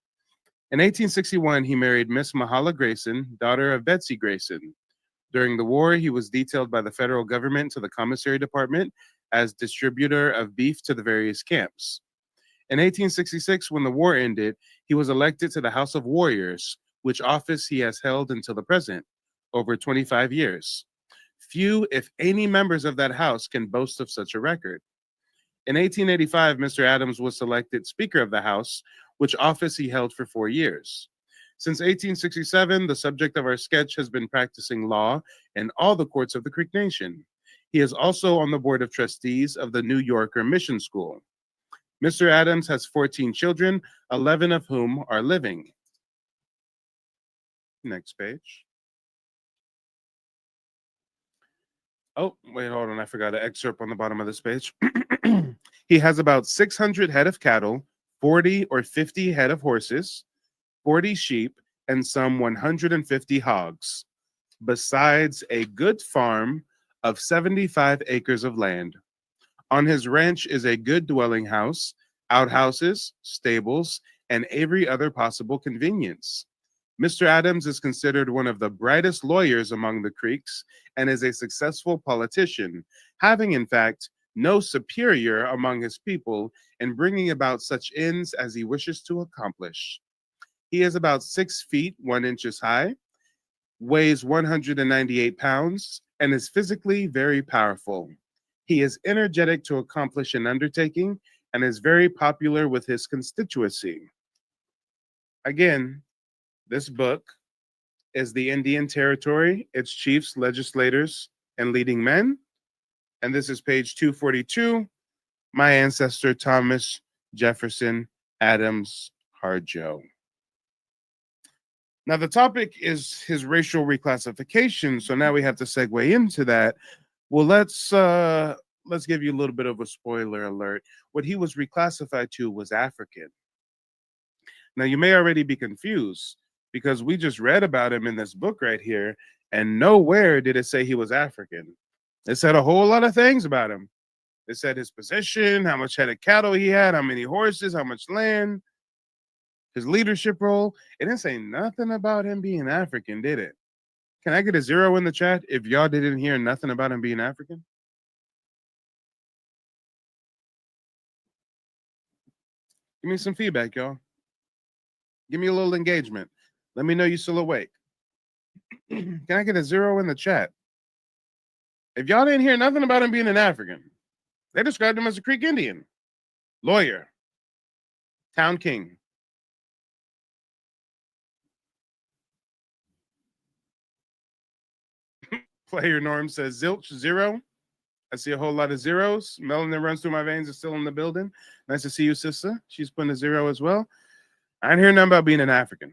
In 1861, he married Miss Mahala Grayson, daughter of Betsy Grayson. During the war, he was detailed by the federal government to the commissary department as distributor of beef to the various camps. In 1866, when the war ended, he was elected to the House of Warriors, which office he has held until the present, over 25 years. Few, if any, members of that house can boast of such a record. In 1885, Mr. Adams was selected Speaker of the House, which office he held for 4 years. Since 1867, the subject of our sketch has been practicing law in all the courts of the Creek Nation. He is also on the Board of Trustees of the New Yorker Mission School. Mr. Adams has 14 children, 11 of whom are living. Next page. Oh, wait, hold on. I forgot an excerpt on the bottom of this page. He has about 600 head of cattle, 40 or 50 head of horses, 40 sheep, and some 150 hogs, besides a good farm of 75 acres of land. On his ranch is a good dwelling house, outhouses, stables, and every other possible convenience. Mr. Adams is considered one of the brightest lawyers among the Creeks and is a successful politician, having, in fact, no superior among his people in bringing about such ends as he wishes to accomplish. He is about 6 feet 1 inches high, weighs 198 pounds, and is physically very powerful. He is energetic to accomplish an undertaking and is very popular with his constituency. Again, this book is the Indian Territory, its chiefs, legislators, and leading men. And this is page 242, my ancestor Thomas Jefferson Adams Harjo. Now, the topic is his racial reclassification, so now we have to segue into that. Well, let's give you a little bit of a spoiler alert. What he was reclassified to was African. Now, you may already be confused because we just read about him in this book right here, and nowhere did it say he was African. It said a whole lot of things about him. It said his position, how much head of cattle he had, how many horses, how much land, his leadership role. It didn't say nothing about him being African, did it? Can I get a 0 in the chat if y'all didn't hear nothing about him being African? Give me some feedback, y'all. Give me a little engagement. Let me know you're still awake. Can I get a 0 in the chat? If y'all didn't hear nothing about him being an African, they described him as a Creek Indian, lawyer, town king. Player Norm says, zilch, 0. I see a whole lot of zeros. Melanin runs through my veins is still in the building. Nice to see you, sister. She's putting a 0 as well. I didn't hear nothing about being an African.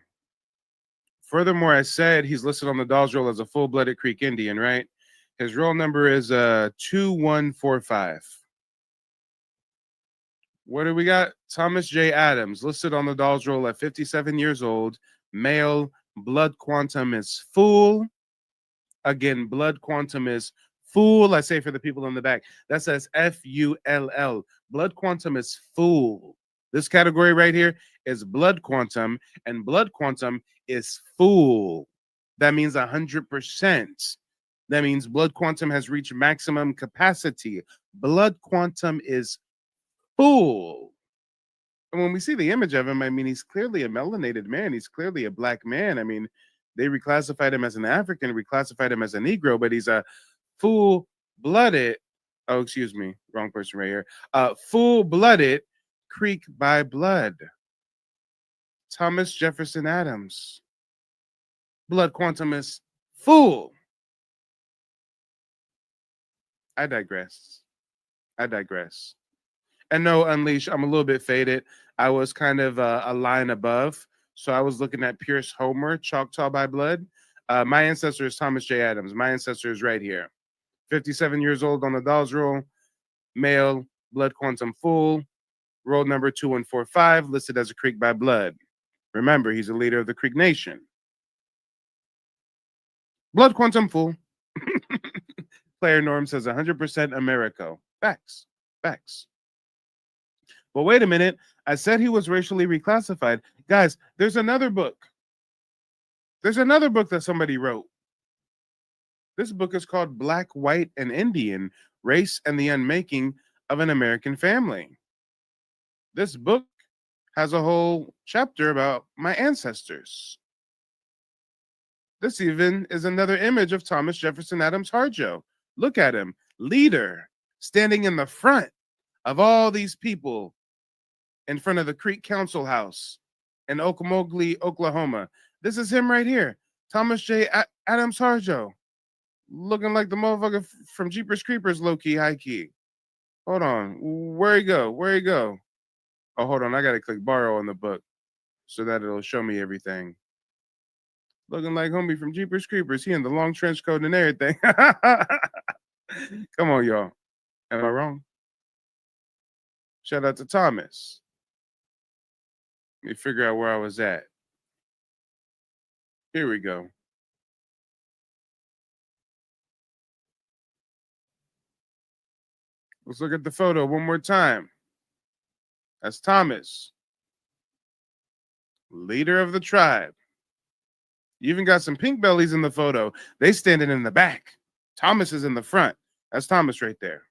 Furthermore, I said he's listed on the Dawes roll as a full-blooded Creek Indian, right? His roll number is 2145. What do we got? Thomas J. Adams, listed on the Dawes roll at 57 years old, male, blood quantum is full. Again, blood quantum is full. I say for the people in the back, that says F-U-L-L. Blood quantum is full. This category right here is blood quantum, and blood quantum is full. That means 100%. That means blood quantum has reached maximum capacity. Blood quantum is full. And when we see the image of him, I mean, he's clearly a melanated man. He's clearly a black man. I mean, they reclassified him as an African, reclassified him as a Negro, but he's a full-blooded, oh, excuse me, wrong person right here, full-blooded Creek by blood. Thomas Jefferson Adams. Blood quantum is full. I digress. And no, Unleash, I'm a little bit faded. I was kind of a line above. So I was looking at Pierce Homer, Choctaw by blood. My ancestor is Thomas J. Adams. My ancestor is right here. 57 years old on the Dawes roll. Male, blood quantum full. Roll number 2145, listed as a Creek by blood. Remember, he's a leader of the Creek Nation. Blood quantum full. Player Norm says 100% Americo. Facts. But wait a minute. I said he was racially reclassified. Guys, there's another book. There's another book that somebody wrote. This book is called Black, White, and Indian, Race and the Unmaking of an American Family. This book has a whole chapter about my ancestors. This even is another image of Thomas Jefferson Adams Harjo. Look at him, leader, standing in the front of all these people in front of the Creek Council House in Okmulgee, Oklahoma. This is him right here, Thomas J. Adams Harjo, looking like the motherfucker from Jeepers Creepers, low key, high key. Hold on, where he go? Where he go? Oh, hold on, I gotta click borrow on the book so that it'll show me everything. Looking like homie from Jeepers Creepers. He in the long trench coat and everything. Come on, y'all. Am I wrong? Shout out to Thomas. Let me figure out where I was at. Here we go. Let's look at the photo one more time. That's Thomas, leader of the tribe. You even got some pink bellies in the photo. They standing in the back. Thomas is in the front. That's Thomas right there.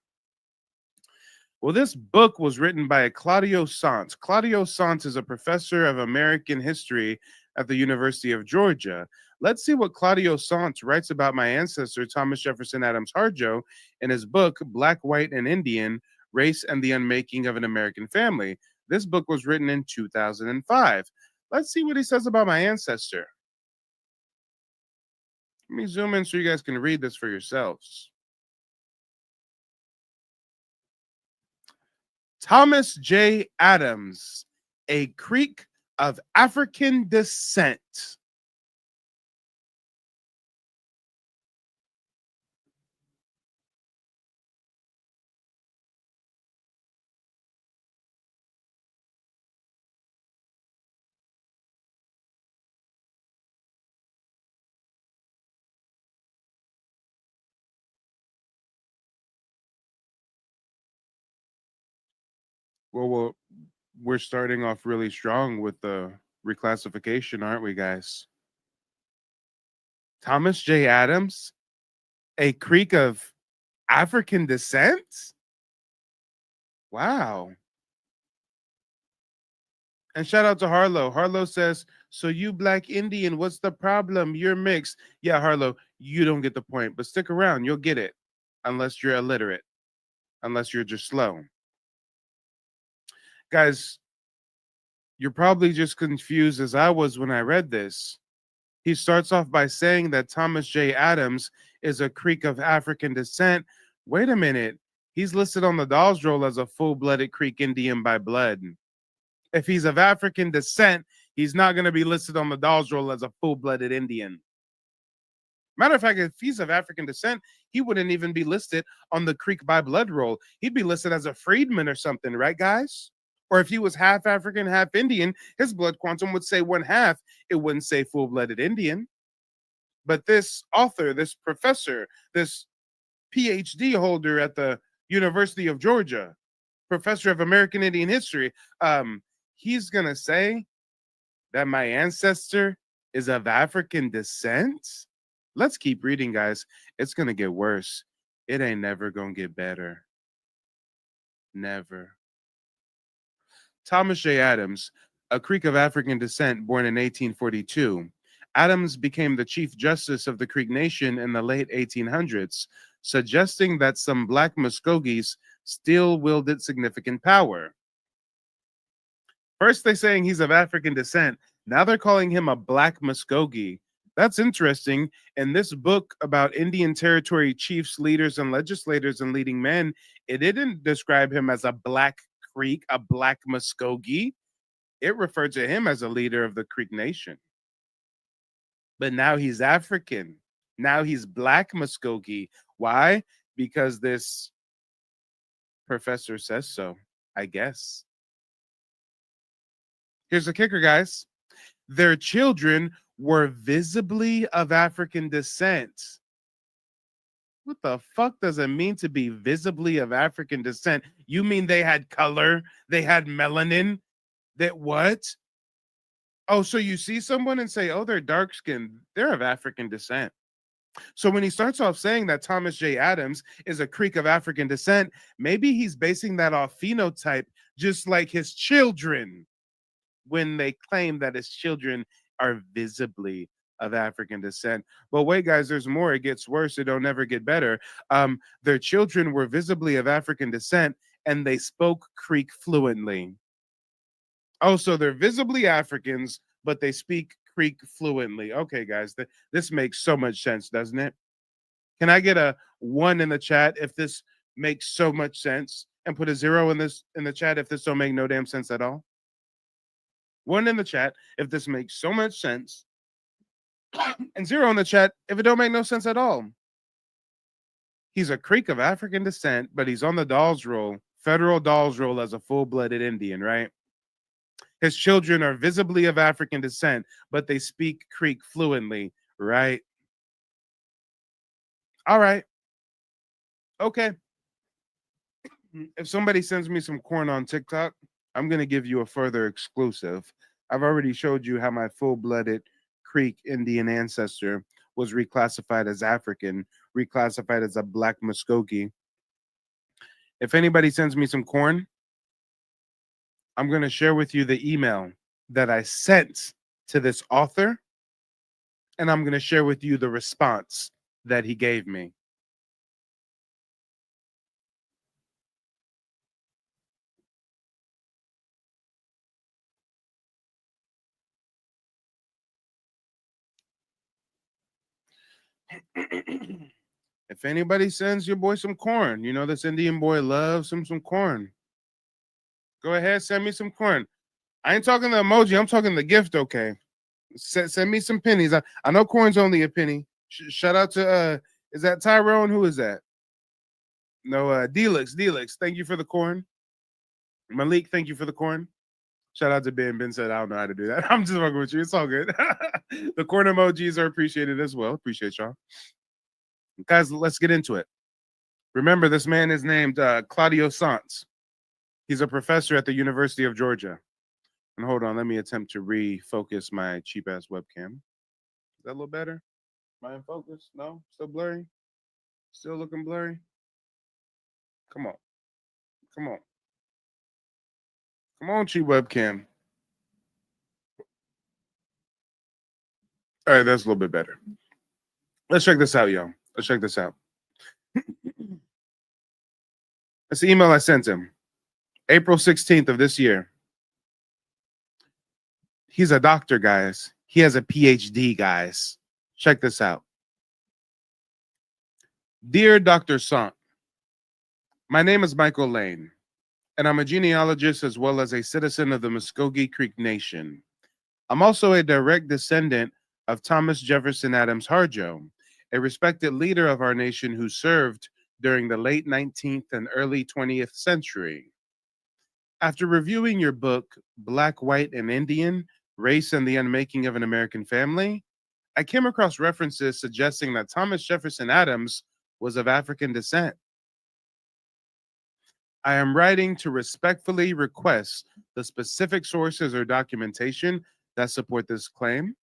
Well, this book was written by Claudio Sanz. Claudio Sanz is a professor of American history at the University of Georgia. Let's see what Claudio Sanz writes about my ancestor, Thomas Jefferson Adams Harjo, in his book, Black, White, and Indian, Race and the Unmaking of an American Family. This book was written in 2005. Let's see what he says about my ancestor. Let me zoom in so you guys can read this for yourselves. Thomas J. Adams, a Creek of African descent. Well, we're starting off really strong with the reclassification, aren't we, guys? Thomas J. Adams, a Creek of African descent? Wow. And shout out to Harlow. Harlow says, so you Black Indian, what's the problem? You're mixed. Yeah, Harlow, you don't get the point, but stick around. You'll get it. Unless you're illiterate. Unless you're just slow. Guys, you're probably just confused as I was when I read this. He starts off by saying that Thomas J. Adams is a Creek of African descent. Wait a minute. He's listed on the Dawes Roll as a full-blooded Creek Indian by blood. If he's of African descent, he's not going to be listed on the Dawes Roll as a full-blooded Indian. Matter of fact, if he's of African descent, he wouldn't even be listed on the Creek by blood roll. He'd be listed as a freedman or something, right, guys? Or if he was half African, half Indian, his blood quantum would say 1/2. It wouldn't say full-blooded Indian. But this author, this professor, this PhD holder at the University of Georgia, professor of American Indian history, he's going to say that my ancestor is of African descent? Let's keep reading, guys. It's going to get worse. It ain't never going to get better. Never. Thomas J. Adams, a Creek of African descent, born in 1842. Adams became the Chief Justice of the Creek Nation in the late 1800s, suggesting that some Black Muskogees still wielded significant power. First, they're saying he's of African descent. Now they're calling him a Black Muskogee. That's interesting. In this book about Indian Territory chiefs, leaders, and legislators and leading men, it didn't describe him as a Black Creek, a Black Muskogee. It referred to him as a leader of the Creek Nation. But now he's African. Now he's Black Muskogee. Why? Because this professor says so, I guess. Here's the kicker, guys. Their children were visibly of African descent. What the fuck does it mean to be visibly of African descent? You mean they had color? They had melanin? That what? Oh, so you see someone and say, oh, they're dark skinned. They're of African descent. So when he starts off saying that Thomas J. Adams is a Creek of African descent, maybe he's basing that off phenotype, just like his children, when they claim that his children are visibly of African descent. But wait, guys, there's more. It gets worse. It don't ever get better. Their children were visibly of African descent and they spoke Creek fluently. Oh, so they're visibly Africans, but they speak Creek fluently. Okay, guys, this makes so much sense, doesn't it? Can I get a 1 in the chat if this makes so much sense, and put a 0 in the chat if this don't make no damn sense at all? 1 in the chat if this makes so much sense, and 0 in the chat if it don't make no sense at all. He's a Creek of African descent, but he's on the Dawes roll, federal Dawes roll as a full-blooded Indian, right? His children are visibly of African descent, but they speak Creek fluently, right? All right. Okay. If somebody sends me some corn on TikTok, I'm going to give you a further exclusive. I've already showed you how my full-blooded Creek Indian ancestor was reclassified as African, reclassified as a Black Muskogee. If anybody sends me some corn, I'm going to share with you the email that I sent to this author, and I'm going to share with you the response that he gave me. If anybody sends your boy some corn, you know this Indian boy loves some corn. Go ahead, send me some corn. I ain't talking the emoji, I'm talking the gift, okay? Send me some pennies. I know corn's only a penny. Shout out to, is that Tyrone? Who is that? No, Delix. Thank you for the corn. Malik, thank you for the corn. Shout out to Ben. Ben said, I don't know how to do that. I'm just fucking with you. It's all good. The corn emojis are appreciated as well. Appreciate y'all. Guys, let's get into it. Remember, this man is named Claudio Sanz. He's a professor at the University of Georgia. And hold on, let me attempt to refocus my cheap-ass webcam. Is that a little better? Am I in focus? No? Still blurry? Still looking blurry? Come on. Come on. Come on, cheap webcam. All right, that's a little bit better. Let's check this out, y'all. Let's check this out. That's the email I sent him. April 16th of this year. He's a doctor, guys. He has a PhD, guys. Check this out. Dear Dr. Sant, my name is Michael Lane, and I'm a genealogist as well as a citizen of the Muskogee Creek Nation. I'm also a direct descendant of Thomas Jefferson Adams Harjo, a respected leader of our nation who served during the late 19th and early 20th century. After reviewing your book, Black, White, and Indian, Race and the Unmaking of an American Family, I came across references suggesting that Thomas Jefferson Adams was of African descent. I am writing to respectfully request the specific sources or documentation that support this claim.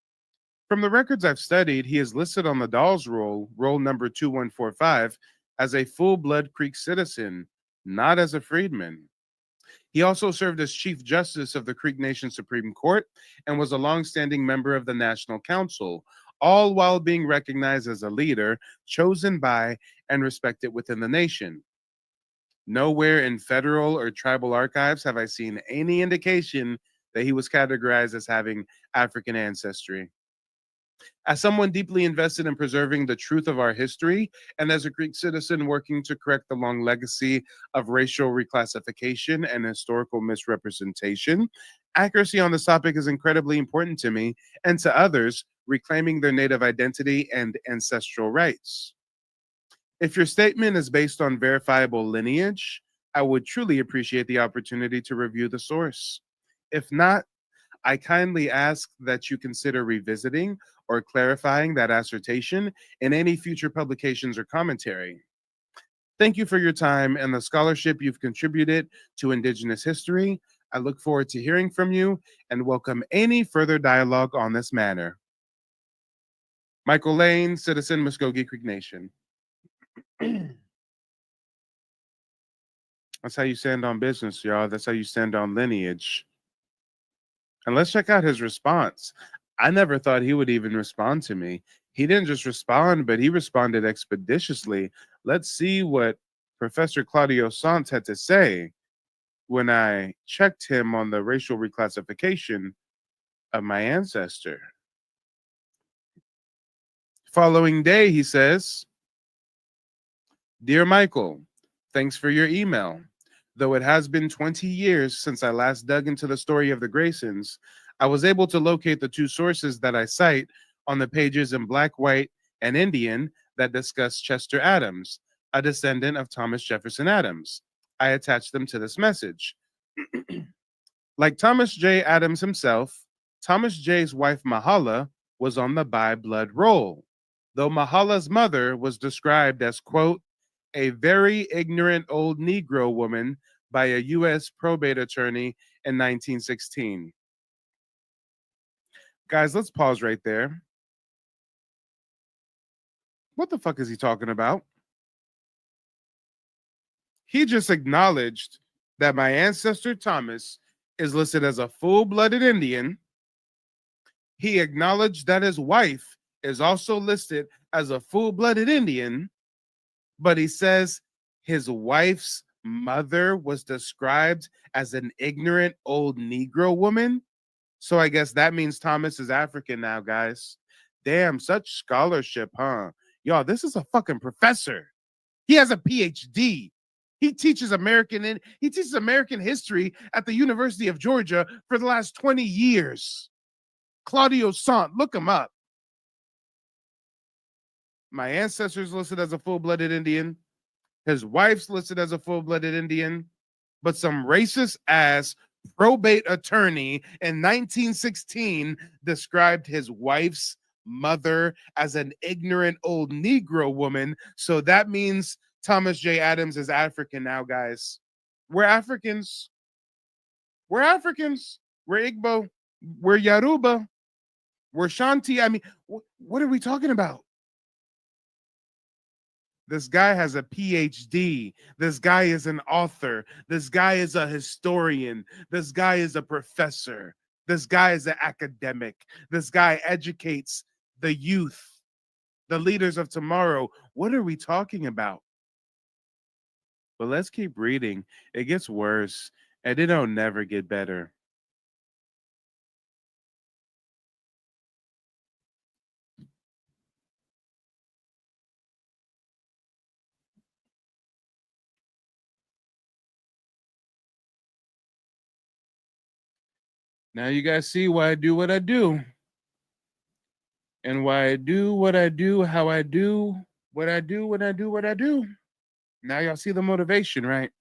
From the records I've studied, he is listed on the Dawes roll, roll number 2145, as a full-blood Creek citizen, not as a freedman. He also served as Chief Justice of the Creek Nation Supreme Court and was a longstanding member of the National Council, all while being recognized as a leader chosen by and respected within the nation. Nowhere in federal or tribal archives have I seen any indication that he was categorized as having African ancestry. As someone deeply invested in preserving the truth of our history, and as a Greek citizen working to correct the long legacy of racial reclassification and historical misrepresentation, accuracy on this topic is incredibly important to me and to others reclaiming their native identity and ancestral rights. If your statement is based on verifiable lineage, I would truly appreciate the opportunity to review the source. If not, I kindly ask that you consider revisiting or clarifying that assertion in any future publications or commentary. Thank you for your time and the scholarship you've contributed to Indigenous history. I look forward to hearing from you and welcome any further dialogue on this matter. Michael Lane, citizen, Muskogee Creek Nation. That's how you stand on business, y'all. That's how you stand on lineage. And let's check out his response. I never thought he would even respond to me. He didn't just respond, but he responded expeditiously. Let's see what Professor Claudio Sant had to say when I checked him on the racial reclassification of my ancestor. Following day, he says, Dear Michael, thanks for your email. Though it has been 20 years since I last dug into the story of the Graysons, I was able to locate the two sources that I cite on the pages in Black, White, and Indian that discuss Chester Adams, a descendant of Thomas Jefferson Adams. I attached them to this message. Like Thomas J. Adams himself, Thomas J.'s wife Mahala was on the by blood roll, though Mahala's mother was described as, quote, a very ignorant old Negro woman by a U.S. probate attorney in 1916. Guys, let's pause right there. What the fuck is he talking about? He just acknowledged that my ancestor Thomas is listed as a full-blooded Indian. He acknowledged that his wife is also listed as a full-blooded Indian, but he says his wife's mother was described as an ignorant old Negro woman. So I guess that means Thomas is African now, guys. Damn, such scholarship, huh? Y'all, this is a fucking professor. He has a PhD. He teaches American history at the University of Georgia for the last 20 years. Claudio Sant, look him up. My ancestor's listed as a full-blooded Indian. His wife's listed as a full-blooded Indian. But some racist ass probate attorney in 1916 described his wife's mother as an ignorant old Negro woman. So that means Thomas J. Adams is African now, guys. We're Africans. We're Africans. We're Igbo. We're Yoruba. We're Shanti. I mean, what are we talking about? This guy has a PhD. This guy is an author. This guy is a historian. This guy is a professor. This guy is an academic. This guy educates the youth, the leaders of tomorrow. What are we talking about? But let's keep reading. It gets worse, and it'll never get better. Now you guys see why I do what I do. And why I do what I do, how I do what I do when I do what I do. Now y'all see the motivation, right?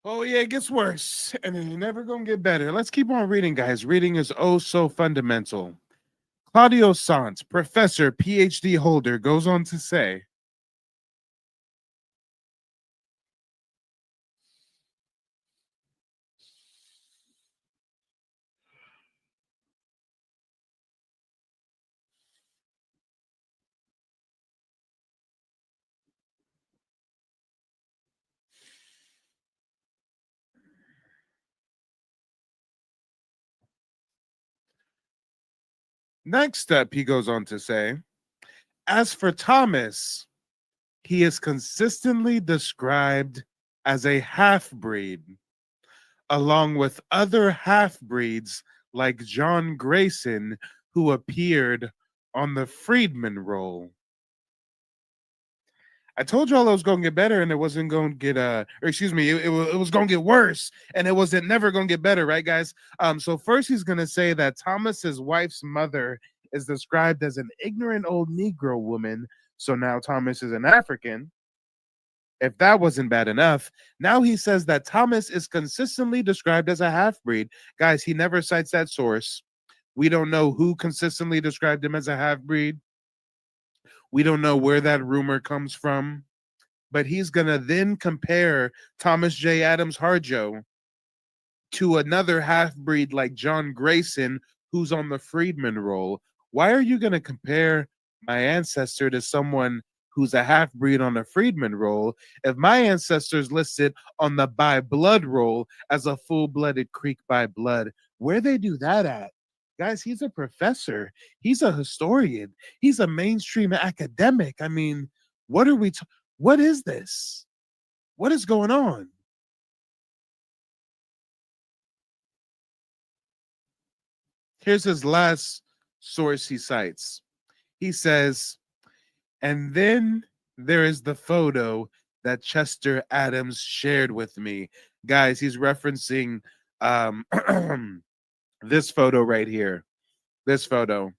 Oh, yeah, it gets worse, and it's never going to get better. Let's keep on reading, guys. Reading is oh so fundamental. Claudio Sant, professor, PhD holder, goes on to say, next up, he goes on to say, as for Thomas, he is consistently described as a half-breed, along with other half-breeds like John Grayson, who appeared on the Freedman roll. I told y'all it was going to get better and it wasn't going to get it was going to get worse and it wasn't never going to get better, right, guys? So first he's going to say that Thomas's wife's mother is described as an ignorant old Negro woman. So now Thomas is an African. If that wasn't bad enough, now he says that Thomas is consistently described as a half-breed. Guys, he never cites that source. We don't know who consistently described him as a half-breed. We don't know where that rumor comes from. But he's going to then compare Thomas J. Adams Harjo to another half-breed like John Grayson, who's on the freedman roll. Why are you going to compare my ancestor to someone who's a half-breed on the freedman roll if my ancestor's listed on the by blood roll as a full-blooded Creek by blood? Where they do that at? Guys, he's a professor. He's a historian. He's a mainstream academic. I mean, what are we what is this? What is going on? Here's his last source he cites. He says, and then there is the photo that Chester Adams shared with me. Guys, he's referencing this photo right here. This photo.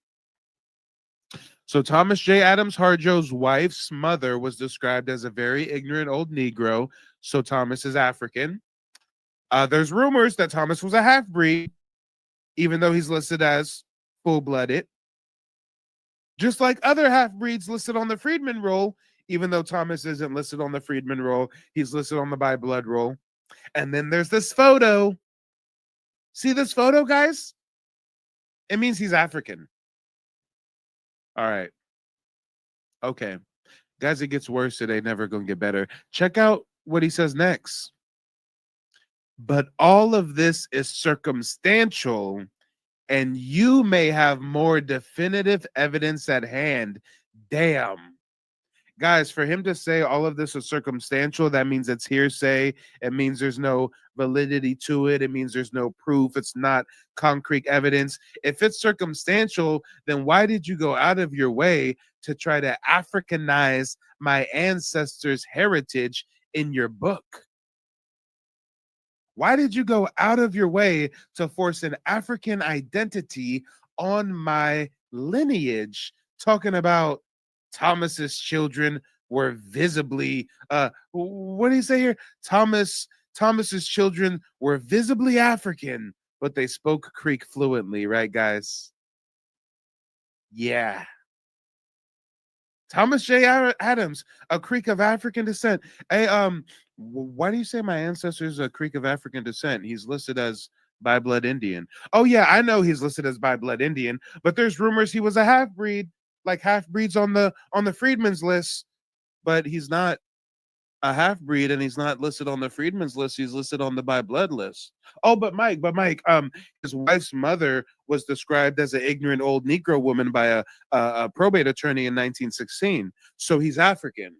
So Thomas J. Adams Harjo's wife's mother was described as a very ignorant old Negro. So Thomas is African. There's rumors that Thomas was a half-breed, even though he's listed as full-blooded. Just like other half-breeds listed on the freedman roll, even though Thomas isn't listed on the freedman roll, he's listed on the by blood roll. And then there's this photo. See this photo, guys? It means he's African. All right. Okay. Guys, it gets worse. It ain't never going to get better. Check out what he says next. But all of this is circumstantial, and you may have more definitive evidence at hand. Damn. Guys, for him to say all of this is circumstantial, that means it's hearsay. It means there's no validity to it. It means there's no proof. It's not concrete evidence. If it's circumstantial, then why did you go out of your way to try to Africanize my ancestors' heritage in your book? Why did you go out of your way to force an African identity on my lineage, talking about Thomas's children were visibly what do you say here? Thomas's children were visibly African, but they spoke Creek fluently, right, guys? Yeah. Thomas J. Adams, a Creek of African descent. Hey, why do you say my ancestors are a Creek of African descent? He's listed as by blood Indian. Oh yeah, I know he's listed as by blood Indian, but there's rumors he was a half-breed, like half-breeds on the freedmen's list, but he's not a half-breed and he's not listed on the freedmen's list. He's listed on the by blood list. Oh, but Mike, his wife's mother was described as an ignorant old Negro woman by a probate attorney in 1916. So he's African.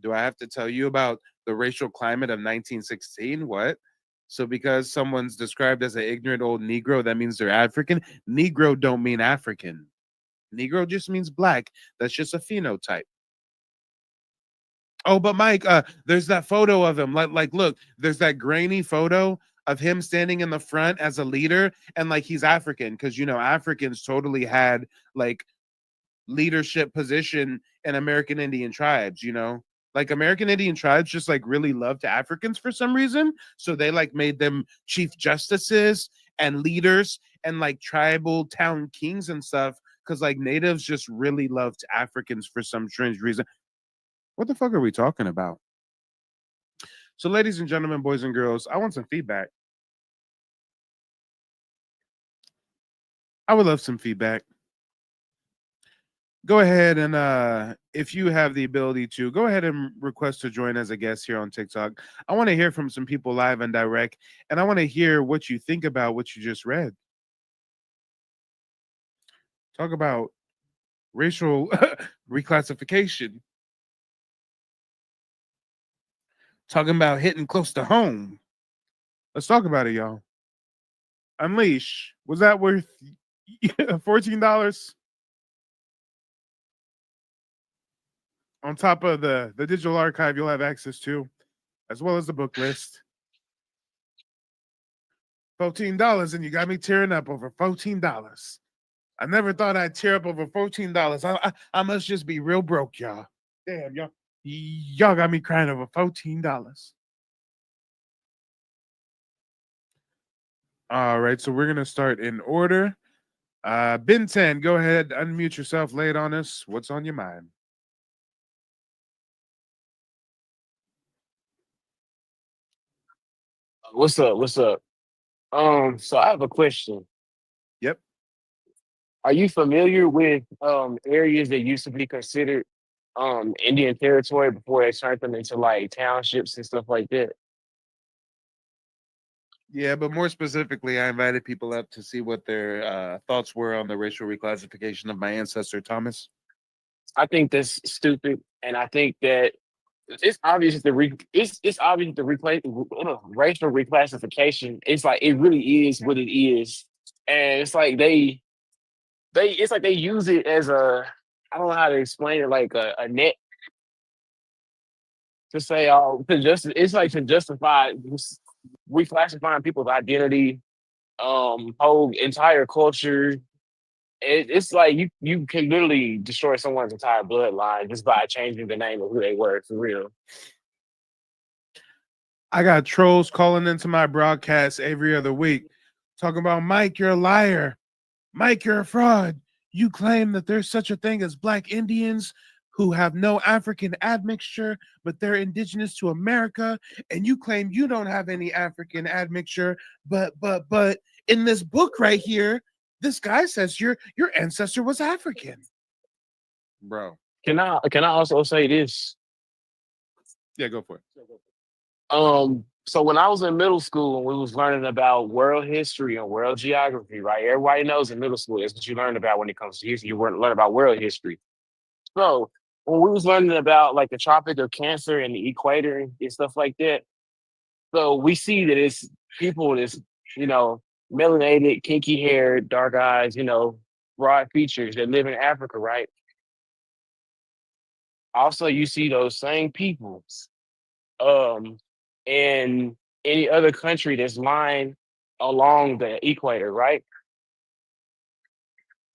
Do I have to tell you about the racial climate of 1916? What? So because someone's described as an ignorant old Negro, that means they're African? Negro don't mean African. Negro just means black. That's just a phenotype. Oh, but Mike, there's that photo of him. Like, look, there's that grainy photo of him standing in the front as a leader, and like he's African, because you know Africans totally had like leadership position in American Indian tribes. You know, like American Indian tribes just like really loved Africans for some reason, so they like made them chief justices and leaders and like tribal town kings and stuff, because like natives just really loved Africans for some strange reason. What the fuck are we talking about? So, ladies and gentlemen, boys and girls, I want some feedback. I would love some feedback. Go ahead and if you have the ability to, go ahead and request to join as a guest here on TikTok. I want to hear from some people live and direct, and I want to hear what you think about what you just read. Talk about racial reclassification. Talking about hitting close to home. Let's talk about it, y'all. Unleash. Was that worth $14? On top of the digital archive you'll have access to, as well as the book list. $14, and you got me tearing up over $14. I never thought I'd tear up over $14. I must just be real broke, y'all. Damn, y'all. Y'all got me crying over $14. All right, so we're gonna start in order. Ben 10, go ahead, unmute yourself, lay it on us. What's on your mind? What's up? What's up? So I have a question. Yep. Are you familiar with areas that used to be considered Indian territory before they turned them into like townships and stuff like that? Yeah, but more specifically, I invited people up to see what their thoughts were on the racial reclassification of my ancestor Thomas. I think that's stupid, and I think that it's obvious it's obvious the racial reclassification. It's like it really is what it is, and it's like it's like they use it as a, I don't know how to explain it, like a net to say, oh, to just it's like to justify reclassifying people's identity, whole entire culture. It's like you can literally destroy someone's entire bloodline just by changing the name of who they were for real. I got trolls calling into my broadcast every other week talking about Mike, you're a liar. Mike, you're a fraud. You claim that there's such a thing as Black Indians who have no African admixture, but they're indigenous to America, and you claim you don't have any African admixture, but in this book right here, this guy says your ancestor was African. Bro. Can I also say this? Yeah, go for it. So when I was in middle school and we was learning about world history and world geography, right? Everybody knows in middle school that's what you learn about when it comes to history. You learn about world history. So when we was learning about like the Tropic of Cancer and the equator and stuff like that, so we see that it's people that's, melanated, kinky hair, dark eyes, broad features that live in Africa, right? Also, you see those same people in any other country that's lying along the equator, right?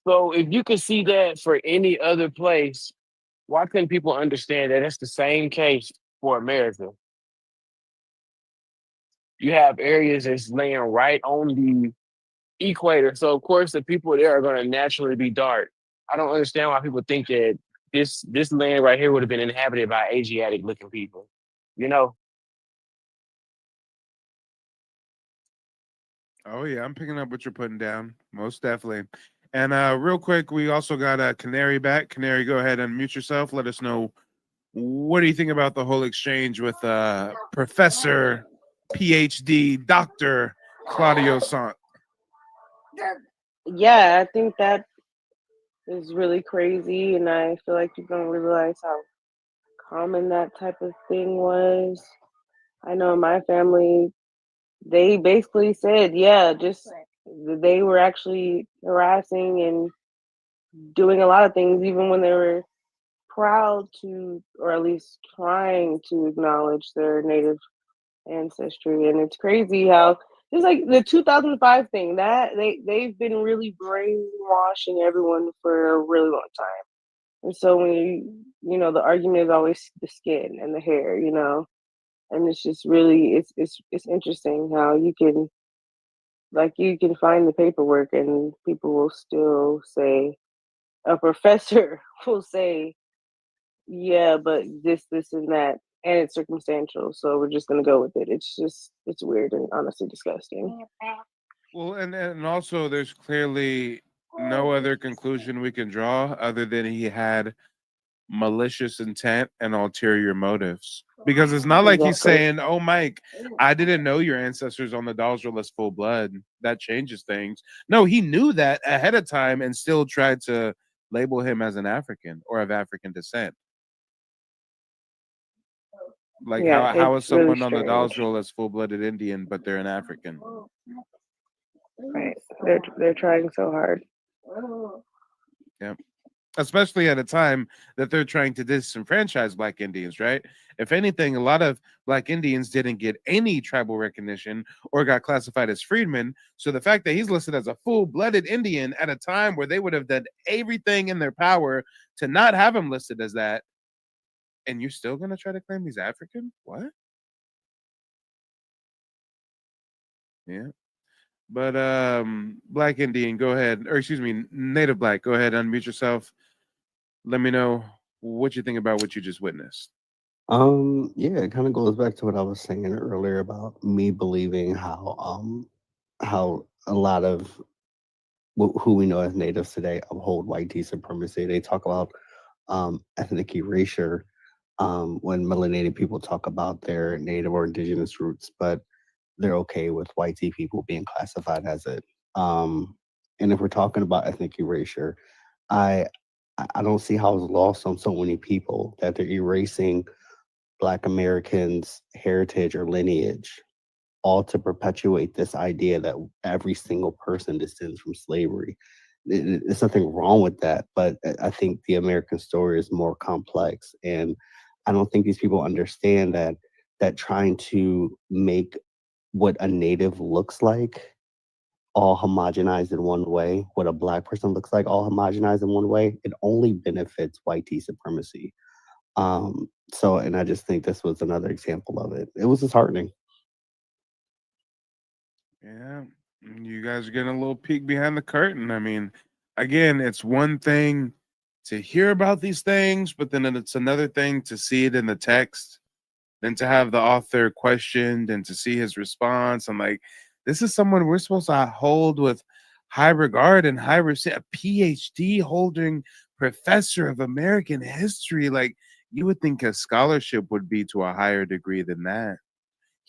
So if you can see that for any other place, why couldn't people understand that it's the same case for America? You have areas that's laying right on the equator, so of course the people there are going to naturally be dark. I don't understand why people think that this land right here would have been inhabited by Asiatic looking people. Oh yeah, I'm picking up what you're putting down, most definitely. And real quick, we also got Canary back. Canary, go ahead and mute yourself. Let us know, what do you think about the whole exchange with Professor, PhD, Dr. Claudio Sant? Yeah, I think that is really crazy, and I feel like you don't realize how common that type of thing was. I know in my family, they basically said, yeah, just they were actually harassing and doing a lot of things, even when they were proud to, or at least trying to acknowledge their native ancestry. And it's crazy how just like the 2005 thing, that they've been really brainwashing everyone for a really long time. And so when the argument is always the skin and the hair, and it's just really it's interesting how you can find the paperwork and people will still say, a professor will say, yeah, but this and that, and it's circumstantial, so we're just gonna go with it. It's weird and honestly disgusting. Well, and also there's clearly no other conclusion we can draw other than he had malicious intent and ulterior motives. Because it's not like he's Exactly. saying, "Oh, Mike, I didn't know your ancestors on the dolls roll as full blood. That changes things." No, he knew that ahead of time and still tried to label him as an African or of African descent. Like Yeah, how is it's really someone on the dolls strange. roll as full-blooded Indian, but they're an African? Right. They're trying so hard. Yeah. Especially at a time that they're trying to disenfranchise Black Indians, right? If anything, a lot of Black Indians didn't get any tribal recognition or got classified as freedmen. So the fact that he's listed as a full-blooded Indian at a time where they would have done everything in their power to not have him listed as that, And you're still gonna try to claim he's African? What? Yeah. But Black Indian, go ahead. Or excuse me, Native Black, go ahead, unmute yourself. Let me know what you think about what you just witnessed. Yeah, it kind of goes back to what I was saying earlier about me believing how a lot of who we know as natives today uphold white supremacy. They talk about ethnic erasure when melanated people talk about their native or indigenous roots, but they're okay with white people being classified as it. And if we're talking about ethnic erasure, I I don't see how it's lost on so many people that they're erasing Black Americans' heritage or lineage, all to perpetuate this idea that every single person descends from slavery. There's nothing wrong with that, but I think the American story is more complex, and I don't think these people understand that trying to make what a native looks like all homogenized in one way, what a Black person looks like all homogenized in one way, it only benefits white supremacy. So, and I just think this was another example of it. It was disheartening. Yeah, you guys are getting a little peek behind the curtain. I mean, again, it's one thing to hear about these things, but then it's another thing to see it in the text, then to have the author questioned and to see his response. I'm like, this is someone we're supposed to hold with high regard and high respect, a PhD holding professor of American history. Like, you would think a scholarship would be to a higher degree than that.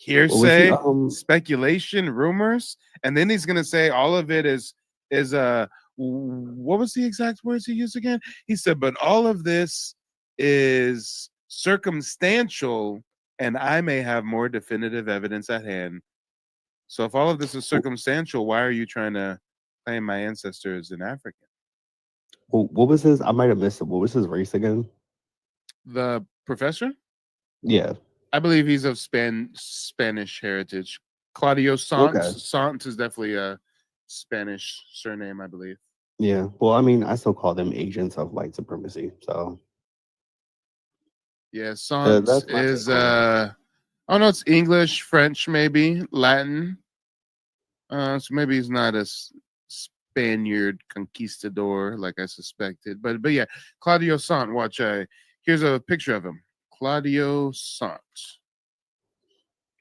What was he? Hearsay, speculation, rumors, and then he's gonna say all of it is what was the exact words he used again? He said, but all of this is circumstantial, and I may have more definitive evidence at hand. So if all of this is circumstantial, why are you trying to claim my ancestor as an African? What was his? I might have missed it. What was his race again? The professor? Yeah. I believe he's of Spanish heritage. Claudio Okay. Sant. Sant is definitely a Spanish surname, I believe. Yeah. Well, I mean, I still call them agents of white supremacy. So Yeah, Sant that's my is take on it. oh no, it's English, French, maybe Latin. So maybe he's not a Spaniard conquistador like I suspected, but yeah, Claudio Sant. Watch, here's a picture of him. Claudio Sant.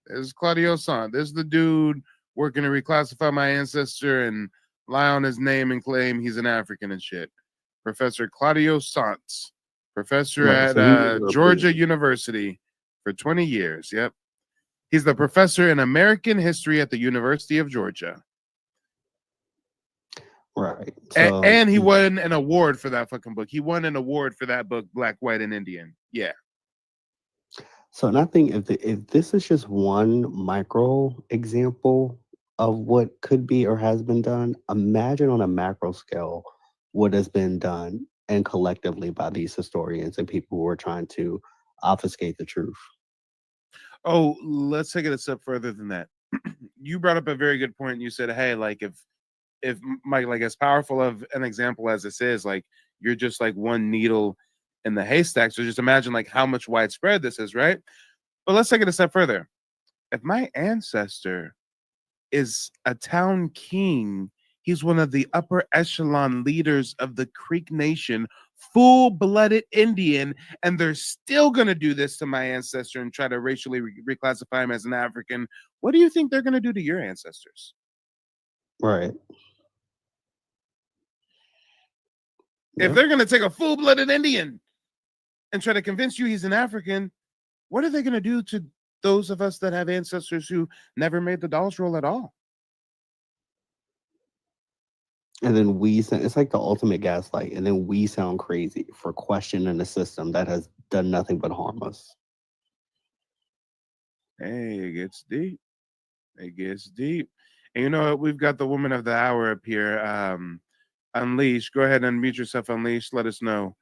This is Claudio Sant. This is the dude working to reclassify my ancestor and lie on his name and claim he's an African and shit. Professor Claudio Sant, professor Right. So he was at European. Georgia University for 20 years. Yep. He's the professor in American history at the University of Georgia. Right. So And he won an award for that fucking book. He won an award for that book, Black, White, and Indian. Yeah. So, and I think if this is just one micro example of what could be or has been done, imagine on a macro scale what has been done and collectively by these historians and people who are trying to obfuscate the truth. Oh, let's take it a step further than that. You brought up a very good point. You said, hey, like if Mike, like as powerful of an example as this is, like you're just like one needle in the haystack. So just imagine like how much widespread this is, right? But let's take it a step further. If my ancestor is a town king, he's one of the upper echelon leaders of the Creek Nation, full-blooded Indian, and they're still gonna do this to my ancestor and try to racially reclassify him as an African. What do you think they're gonna do to your ancestors? Right. If Yep. they're gonna take a full-blooded Indian and try to convince you he's an African, what are they gonna do to those of us that have ancestors who never made the dolls roll at all? And then it's like the ultimate gaslight. And then we sound crazy for questioning a system that has done nothing but harm us. Hey, it gets deep. It gets deep. And you know what? We've got the woman of the hour up here. Unleash. Go ahead and unmute yourself, Unleash. Let us know.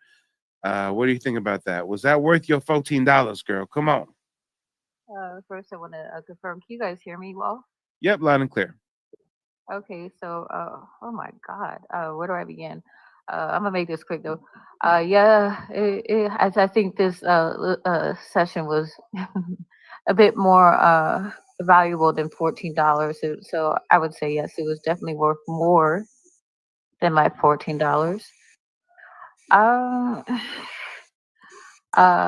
What do you think about that? Was that worth your $14, girl? Come on. First, I want to confirm. Can you guys hear me well? Yep, loud and clear. Okay, so, oh my God, where do I begin? I'm gonna make this quick though. Yeah, I think this session was a bit more valuable than $14. So I would say yes, it was definitely worth more than my $14. Um,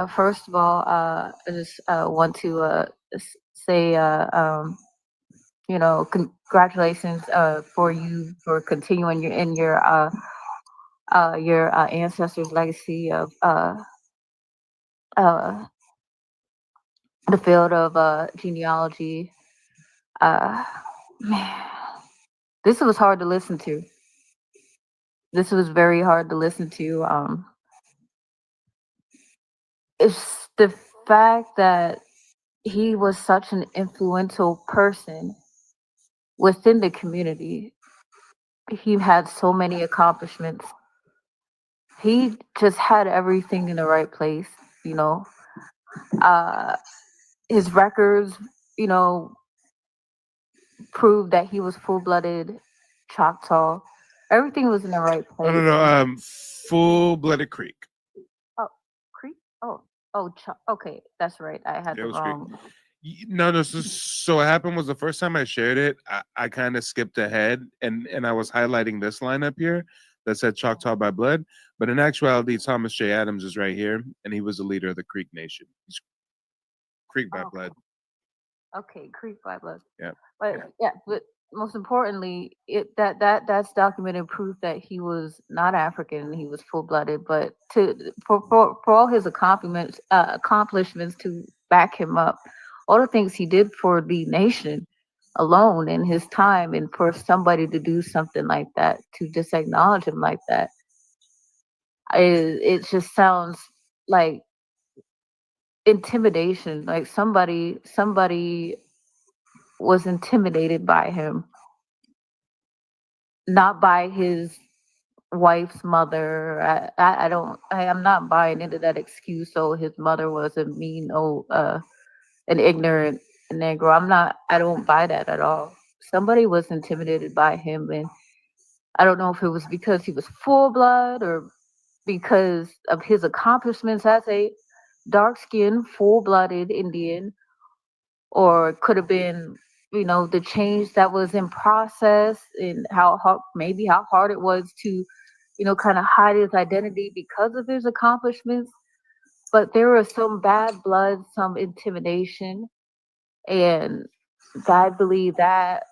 first of all, I just want to say, congratulations for you for continuing your ancestors' legacy of uh, the field of genealogy. Man, this was hard to listen to. This was very hard to listen to. It's the fact that he was such an influential person within the community. He had so many accomplishments. He just had everything in the right place, you know. Uh, his records, you know, proved that he was full-blooded Choctaw. Everything was in the right No, no, place. no. Full-blooded Creek. Oh, Creek? Okay, that's right. I had Yeah, the it was Creek. wrong. No, no. So what happened was the first time I shared it, I kind of skipped ahead and I was highlighting this line up here that said Choctaw by blood. But in actuality, Thomas J. Adams is right here, and he was the leader of the Creek Nation. He's Creek by blood. Okay, Creek by blood. Yeah. But most importantly, that's documented proof that he was not African. He was full blooded. But for all his accomplishments to back him up, all the things he did for the nation alone in his time, and for somebody to do something like that, to just acknowledge him like that, it just sounds like intimidation. Like somebody was intimidated by him, not by his wife's mother. I'm not buying into that excuse. So his mother was a mean, an ignorant Negro. I don't buy that at all. Somebody was intimidated by him, and I don't know if it was because he was full blood or because of his accomplishments as a dark skinned, full blooded Indian, or it could have been, the change that was in process, and how hard it was to, kind of hide his identity because of his accomplishments. But there was some bad blood, some intimidation, and I believe that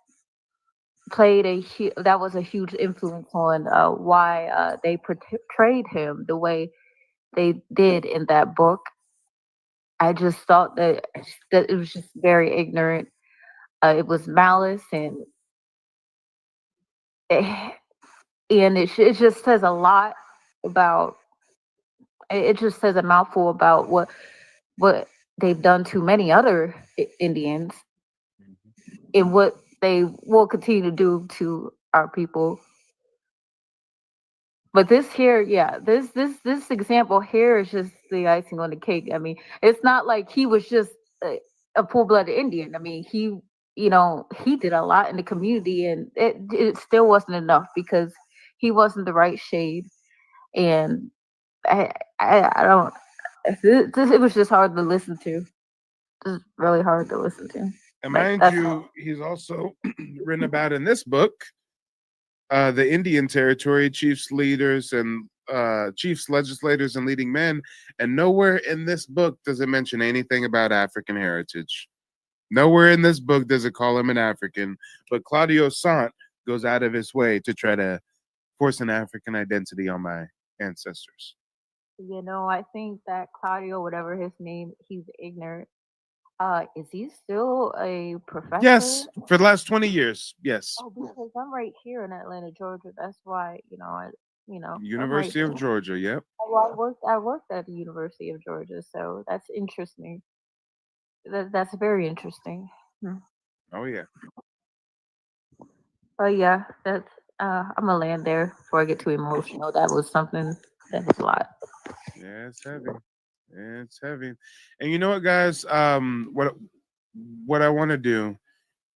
that was a huge influence on why they portrayed him the way they did in that book. I just thought that it was just very ignorant. It was malice, it just says a lot about. It just says a mouthful about what they've done to many other Indians, and what they will continue to do to our people. But this here, yeah, this example here is just the icing on the cake. I mean, it's not like he was just a full-blooded Indian. I mean, he did a lot in the community, and it still wasn't enough because he wasn't the right shade. And I don't. It was just hard to listen to. Just really hard to listen to. And Like, mind that's you, all. he's also written about in this book the Indian Territory, chiefs, leaders, and chiefs, legislators, and leading men. And nowhere in this book does it mention anything about African heritage. Nowhere in this book does it call him an African. But Claudio Sant goes out of his way to try to force an African identity on my ancestors. I think that Claudio, whatever his name, he's ignorant. Is he still a professor? Yes, for the last 20 years. Yes. Oh, because I'm right here in Atlanta, Georgia. That's why, I'm right University of here. Georgia. Yep. Well, I worked at the University of Georgia, so that's interesting. That's very interesting. Oh, yeah. But yeah, that's I'm gonna land there before I get too emotional. That was something that was a lot. Yeah, it's heavy. It's heavy. And you know what, guys? What I want to do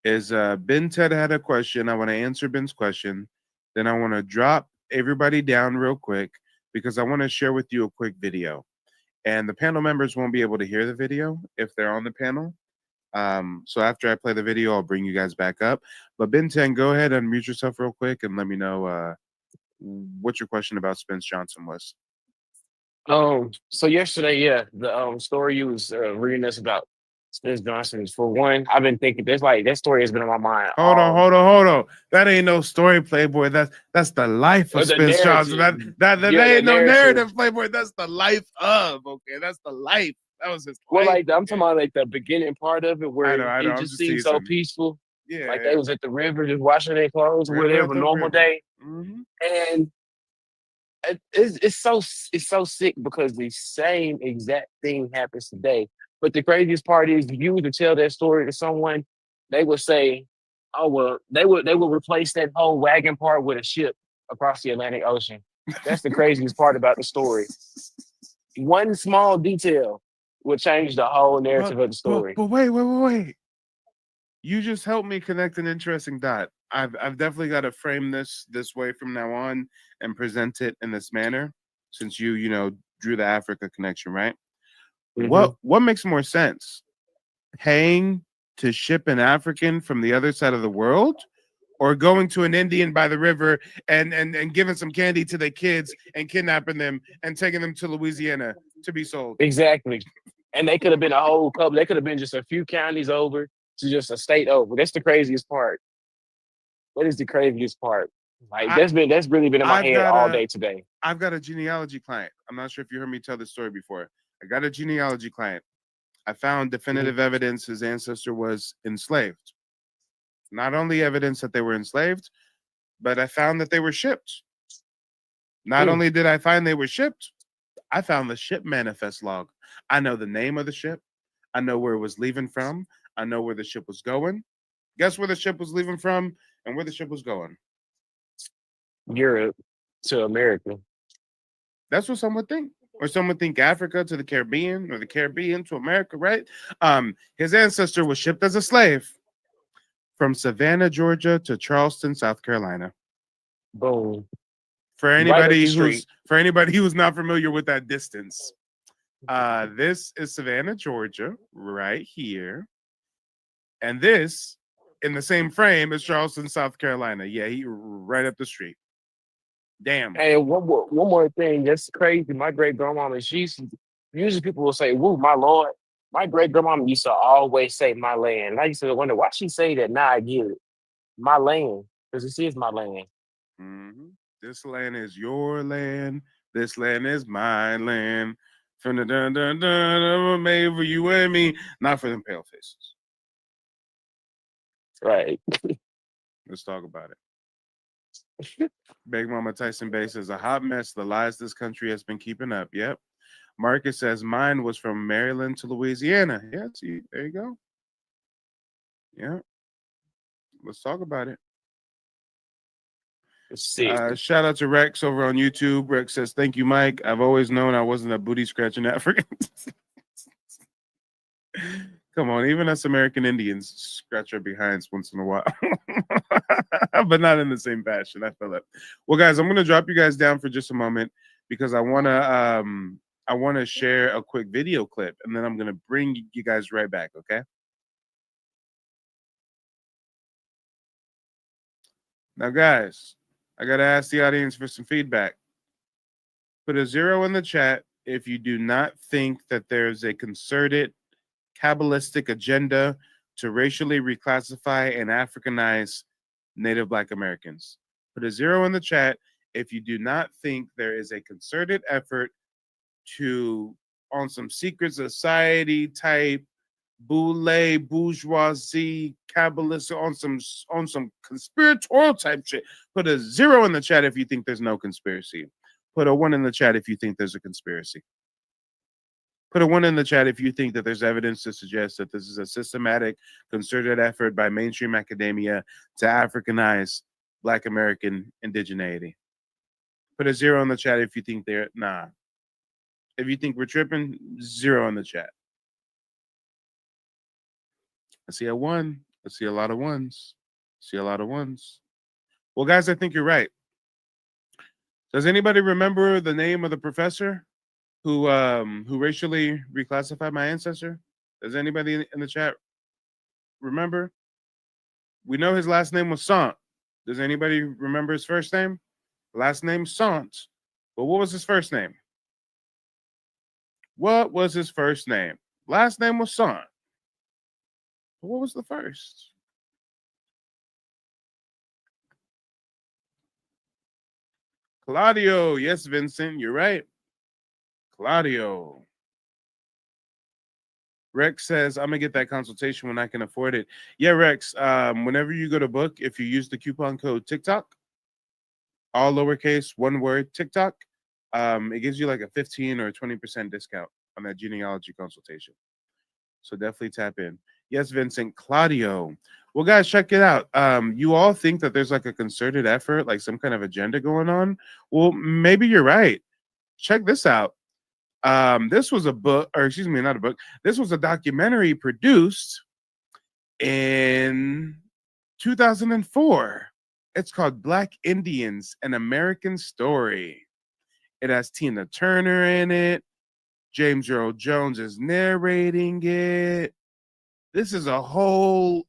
is Ben Ted had a question. I want to answer Ben's question. Then I want to drop everybody down real quick because I want to share with you a quick video. And the panel members won't be able to hear the video if they're on the panel. So after I play the video, I'll bring you guys back up. But Ben 10, go ahead and mute yourself real quick and let me know what your question about Spence Johnson was. So yesterday, yeah, the story you was reading us about Spence Johnson is, for one, I've been thinking this, like, that story has been on my mind. Hold on. That ain't no story, Playboy. That's the life of The Spence Johnson. That ain't no narrative, Playboy. That's the life of. Okay, that's the life. That was his life. Well, like, I'm talking about like the beginning part of it where I know. it just seemed so peaceful. Yeah, like they was at the river just washing their clothes or whatever, normal day. Mm-hmm. And it's so sick because the same exact thing happens today. But the craziest part is, if you were to tell that story to someone, they would say, "Oh well," they would replace that whole wagon part with a ship across the Atlantic Ocean. That's the craziest part about the story. One small detail would change the whole narrative of the story. But wait. You just helped me connect an interesting dot. I've definitely got to frame this way from now on and present it in this manner, since you drew the Africa connection, right? Mm-hmm. What makes more sense? Paying to ship an African from the other side of the world, or going to an Indian by the river and giving some candy to their kids and kidnapping them and taking them to Louisiana to be sold? Exactly. And they could have been a whole couple. They could have been just a few counties over to just a state over. That's the craziest part. What is the craziest part? Like, that's really been in my head all day today. I've got a genealogy client. I'm not sure if you heard me tell this story before. I got a genealogy client. I found definitive evidence his ancestor was enslaved. Not only evidence that they were enslaved, but I found that they were shipped. Not only did I find they were shipped, I found the ship manifest log. I know the name of the ship. I know where it was leaving from. I know where the ship was going. Guess where the ship was leaving from and where the ship was going? Europe to America. That's what some would think. Or some would think Africa to the Caribbean, or the Caribbean to America, right? His ancestor was shipped as a slave from Savannah, Georgia to Charleston, South Carolina. Boom. For anybody who's not familiar with that distance, this is Savannah, Georgia, right here. And this, in the same frame, is Charleston, South Carolina. Yeah, he right up the street. Damn. Hey, one more thing. That's crazy. My great grandmama, usually people will say, "Woo, my Lord." My great grandmama used to always say "my land." And I used to wonder why she say that. Now I get it. My land, because this is my land. Mm-hmm. This land is your land. This land is my land. From the dun dun dun, made for you and me, not for them pale faces. Right. Let's talk about it. Big Mama Tyson Bay says, a hot mess, the lies this country has been keeping up. Yep. Marcus says, mine was from Maryland to Louisiana. Yeah, see, there you go. Yeah. Let's talk about it. Shout out to Rex over on YouTube. Rex says, thank you, Mike. I've always known I wasn't a booty scratching African. Come on, even us American Indians scratch our behinds once in a while, but not in the same fashion. I feel it. Well, guys, I'm gonna drop you guys down for just a moment because I wanna share a quick video clip, and then I'm gonna bring you guys right back. Okay. Now, guys, I gotta ask the audience for some feedback. Put a 0 in the chat if you do not think that there's a concerted Kabbalistic agenda to racially reclassify and Africanize Native Black Americans. Put a 0 in the chat if you do not think there is a concerted effort to, on some secret society type, bourgeoisie, Kabbalist, on some conspiratorial type shit. Put a 0 in the chat if you think there's no conspiracy. Put a 1 in the chat if you think there's a conspiracy. Put a 1 in the chat if you think that there's evidence to suggest that this is a systematic, concerted effort by mainstream academia to Africanize Black American indigeneity. Put a 0 in the chat if you think they're nah. If you think we're tripping, 0 in the chat. I see a 1. I see a lot of 1s. I see a lot of 1s. Well, guys, I think you're right. Does anybody remember the name of the professor who racially reclassified my ancestor? Does anybody in the chat remember? We know his last name was Sant. Does anybody remember his first name? Last name Sant. But what was his first name? What was his first name? Last name was Sant. But what was the first? Claudio. Yes, Vincent, you're right. Claudio. Rex says, I'm gonna get that consultation when I can afford it. Yeah, Rex, whenever you go to book, if you use the coupon code TikTok, all lowercase, one word, TikTok, it gives you like a 15 or 20% discount on that genealogy consultation. So definitely tap in. Yes, Vincent. Claudio. Well, guys, check it out. You all think that there's like a concerted effort, like some kind of agenda going on. Well, maybe you're right. Check this out. This was a book, or excuse me, not a book. This was a documentary produced in 2004. It's called Black Indians, An American Story. It has Tina Turner in it. James Earl Jones is narrating it. This is a whole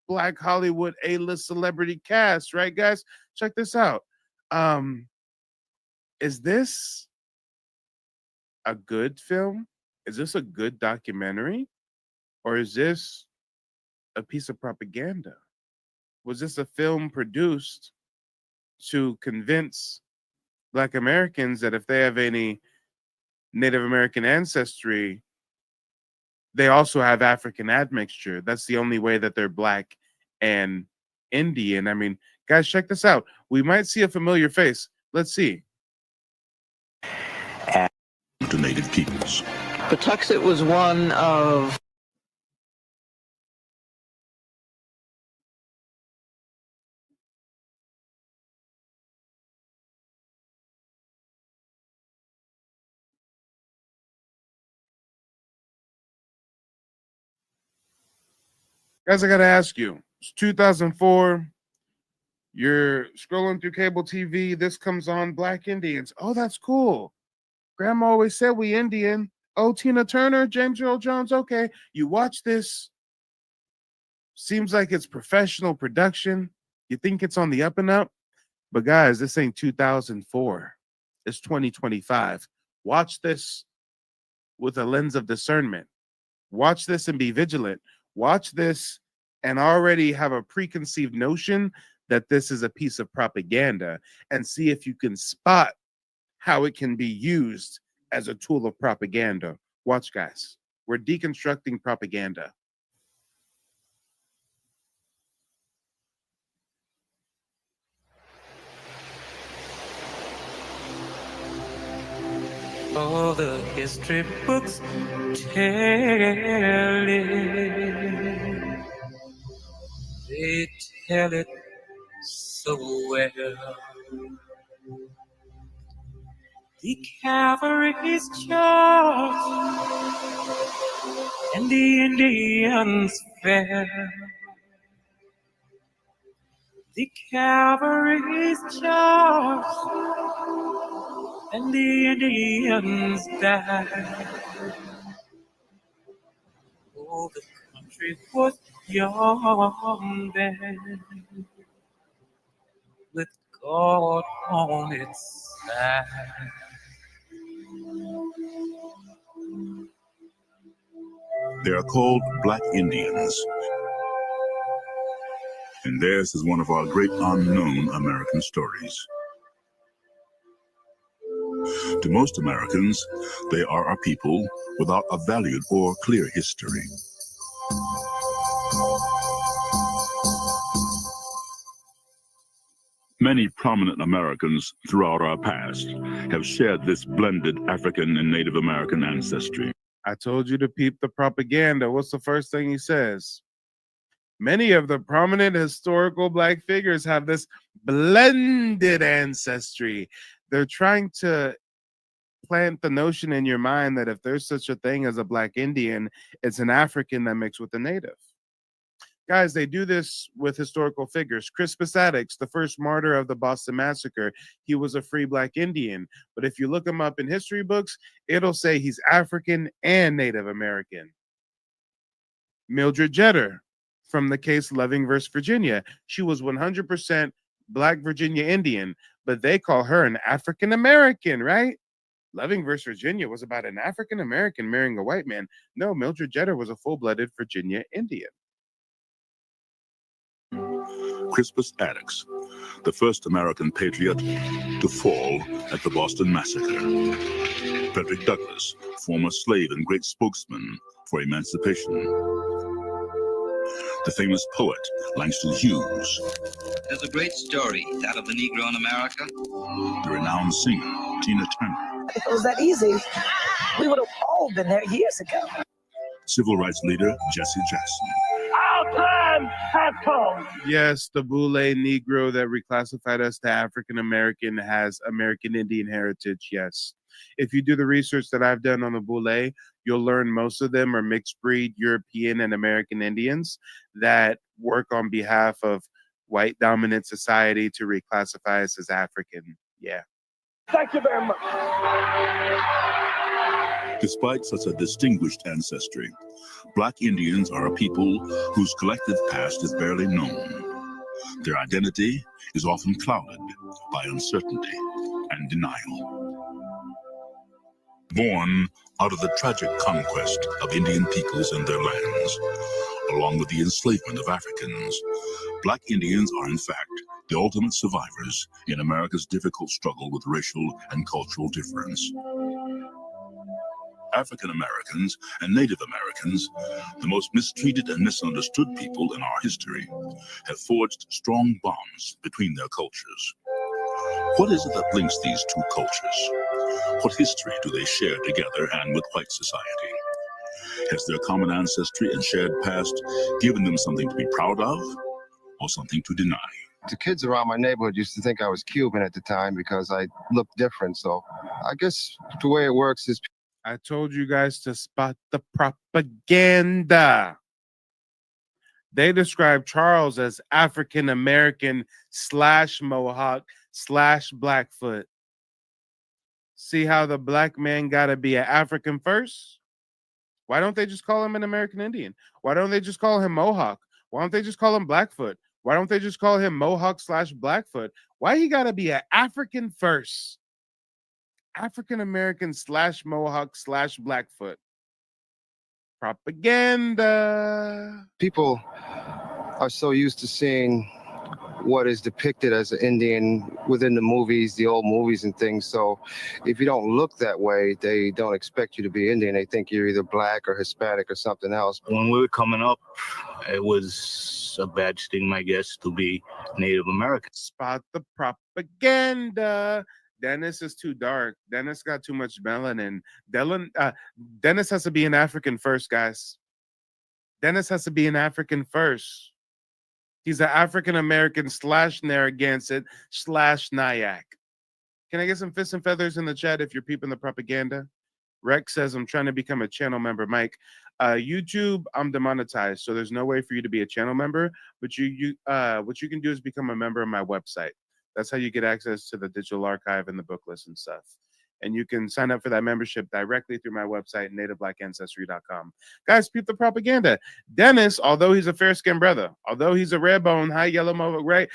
Black Hollywood A-list celebrity cast, right, guys? Check this out. Is this a good film? Is this a good documentary? Or is this a piece of propaganda? Was this a film produced to convince Black Americans that if they have any Native American ancestry, they also have African admixture? That's the only way that they're Black and Indian. I mean, guys, check this out. We might see a familiar face. Let's see. To native peoples. Patuxet was one of Guys, I got to ask you. It's 2004. You're scrolling through cable TV. This comes on, Black Indians. Oh, that's cool. Grandma always said we Indian. Oh, Tina Turner, James Earl Jones. Okay. You watch this. Seems like it's professional production. You think it's on the up and up. But guys, this ain't 2004. It's 2025. Watch this with a lens of discernment. Watch this and be vigilant. Watch this and already have a preconceived notion that this is a piece of propaganda, and see if you can spot how it can be used as a tool of propaganda. Watch, guys. We're deconstructing propaganda. All the history books tell it. They tell it so well. The cavalry's charged and the Indians fell. The cavalry's charged and the Indians died. Oh, the country was young then, with God on its side. They are called Black Indians. And theirs is one of our great unknown American stories. To most Americans, they are a people without a valued or clear history. Many prominent Americans throughout our past have shared this blended African and Native American ancestry. I told you to peep the propaganda. What's the first thing he says? Many of the prominent historical Black figures have this blended ancestry. They're trying to plant the notion in your mind that if there's such a thing as a Black Indian, it's an African that mixed with a Native. Guys, they do this with historical figures. Crispus Attucks, the first martyr of the Boston Massacre, he was a free black Indian. But if you look him up in history books, it'll say he's African and Native American. Mildred Jeter, from the case Loving versus Virginia, she was 100% black Virginia Indian, but they call her an African American, right? Loving versus Virginia was about an African American marrying a white man. No, Mildred Jeter was a full-blooded Virginia Indian. Crispus Attucks, the first American patriot to fall at the Boston Massacre. Frederick Douglass, former slave and great spokesman for emancipation. The famous poet Langston Hughes. There's a great story, that of the Negro in America. The renowned singer Tina Turner. If it was that easy, we would have all been there years ago. Civil rights leader Jesse Jackson. Our time has come. Yes, the Boule Negro that reclassified us to African American has American Indian heritage, yes. If you do the research that I've done on the Boule, you'll learn most of them are mixed breed European and American Indians that work on behalf of white dominant society to reclassify us as African. Yeah. Thank you very much. Despite such a distinguished ancestry, Black Indians are a people whose collective past is barely known. Their identity is often clouded by uncertainty and denial. Born out of the tragic conquest of Indian peoples and their lands, along with the enslavement of Africans, Black Indians are in fact the ultimate survivors in America's difficult struggle with racial and cultural difference. African Americans and Native Americans, the most mistreated and misunderstood people in our history, have forged strong bonds between their cultures. What is it that links these two cultures? What history do they share together and with white society? Has their common ancestry and shared past given them something to be proud of or something to deny? The kids around my neighborhood used to think I was Cuban at the time because I looked different. So I guess the way it works is... I told you guys to spot the propaganda. They describe Charles as African American / Mohawk / Blackfoot. See how the black man got to be an African first? Why don't they just call him an American Indian? Why don't they just call him Mohawk? Why don't they just call him Blackfoot? Why don't they just call him Mohawk / Blackfoot? Why he got to be an African first? African American / Mohawk / Blackfoot. Propaganda. People are so used to seeing what is depicted as an Indian within the movies, the old movies and things. So if you don't look that way, they don't expect you to be Indian. They think you're either black or Hispanic or something else. When we were coming up, it was a bad stigma, I guess, to be Native American. Spot the propaganda. Dennis is too dark. Dennis got too much melanin. Dennis has to be an African first, guys. Dennis has to be an African first. He's an African American / Narragansett / Nyack. Can I get some fists and feathers in the chat if you're peeping the propaganda? Rex says, I'm trying to become a channel member. Mike, YouTube, I'm demonetized, so there's no way for you to be a channel member. But what you can do is become a member of my website. That's how you get access to the digital archive and the book list and stuff. And you can sign up for that membership directly through my website, nativeblack.ancestry.com. Guys, peep the propaganda. Dennis, although he's a fair-skinned brother, although he's a red bone, high yellow mohawk, right?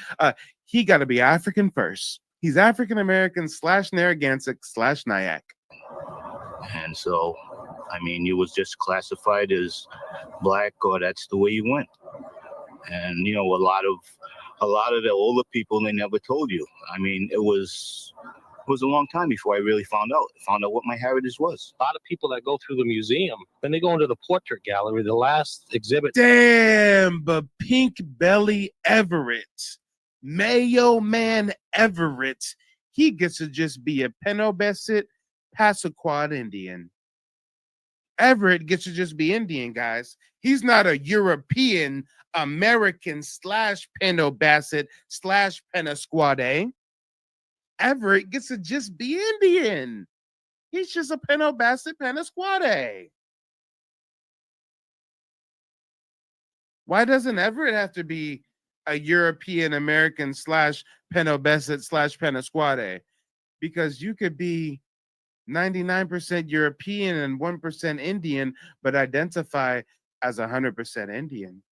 He got to be African first. He's African American / Narragansett / Nyack. And so, I mean, you was just classified as black, or that's the way you went. And, you know, a lot of the older people, they never told you. I mean, it was a long time before I really found out what my heritage was. A lot of people that go through the museum, when they go into the portrait gallery, the last exhibit. Damn, but Pink Belly Everett, Mayo Man Everett, he gets to just be a Penobscot Passaquod Indian. Everett gets to just be Indian, guys. He's not a European American / Penobscot / Penasquade. Everett gets to just be Indian. He's just a Penobscot Penasquade. Why doesn't Everett have to be a European American slash Penobesset slash Penasquade? Because you could be 99% European and 1% Indian, but identify as 100% Indian.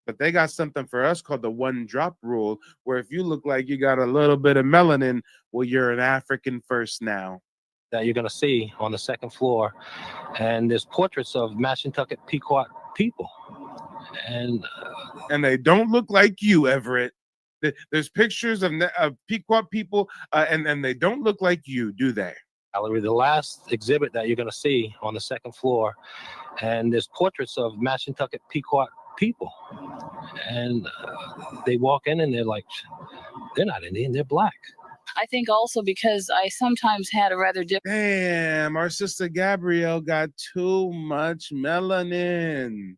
But they got something for us called the one drop rule, where if you look like you got a little bit of melanin, well, you're an African first now. That you're going to see on the second floor. And there's portraits of Mashantucket Pequot people. And they don't look like you, Everett. There's pictures of Pequot people, and they don't look like you, do they? Gallery, the last exhibit that you're going to see on the second floor, and there's portraits of Mashantucket Pequot people, and they walk in and they're like, they're not Indian, they're black. I think also because I sometimes had a rather different. Damn, our sister Gabrielle got too much melanin.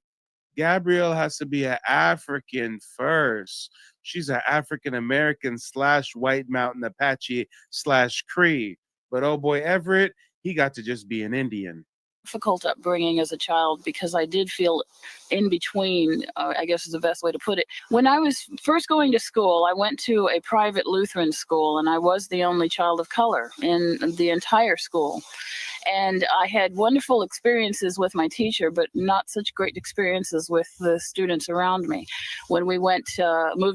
Gabrielle has to be an African first. She's an African American slash White Mountain Apache slash Cree. But oh boy, Everett, he got to just be an Indian. Difficult upbringing as a child because I did feel in between, I guess is the best way to put it. When I was first going to school, I went to a private Lutheran school, and I was the only child of color in the entire school. And I had wonderful experiences with my teacher, but not such great experiences with the students around me. When we moved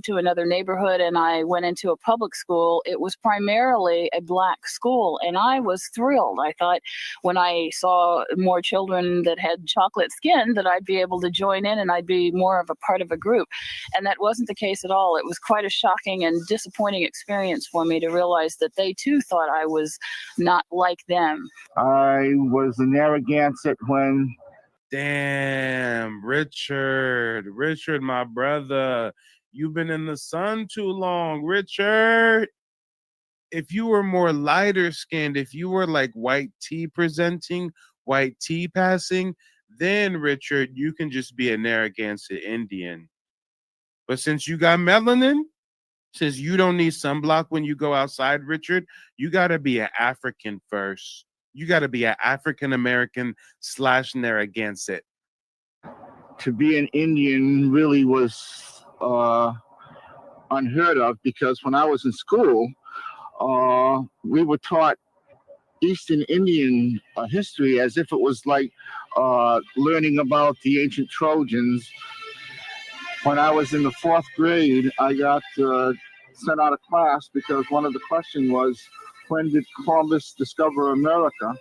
to another neighborhood and I went into a public school, it was primarily a black school, and I was thrilled. I thought when I saw more children that had chocolate skin that I'd be able to join in and I'd be more of a part of a group. And that wasn't the case at all. It was quite a shocking and disappointing experience for me to realize that they too thought I was not like them. I was in Narragansett when. Damn, Richard, my brother, you've been in the sun too long, Richard. If you were more lighter skinned, if you were like white tea presenting, white tea passing, then Richard, you can just be a Narragansett Indian. But since you got melanin, since you don't need sunblock when you go outside, Richard, you got to be an African first. You got to be an African American slash Narragansett. To be an Indian really was unheard of, because when I was in school, we were taught Eastern Indian history as if it was like learning about the ancient Trojans. When I was in the 4th grade, I got sent out of class because one of the questions was, when did Columbus discover America?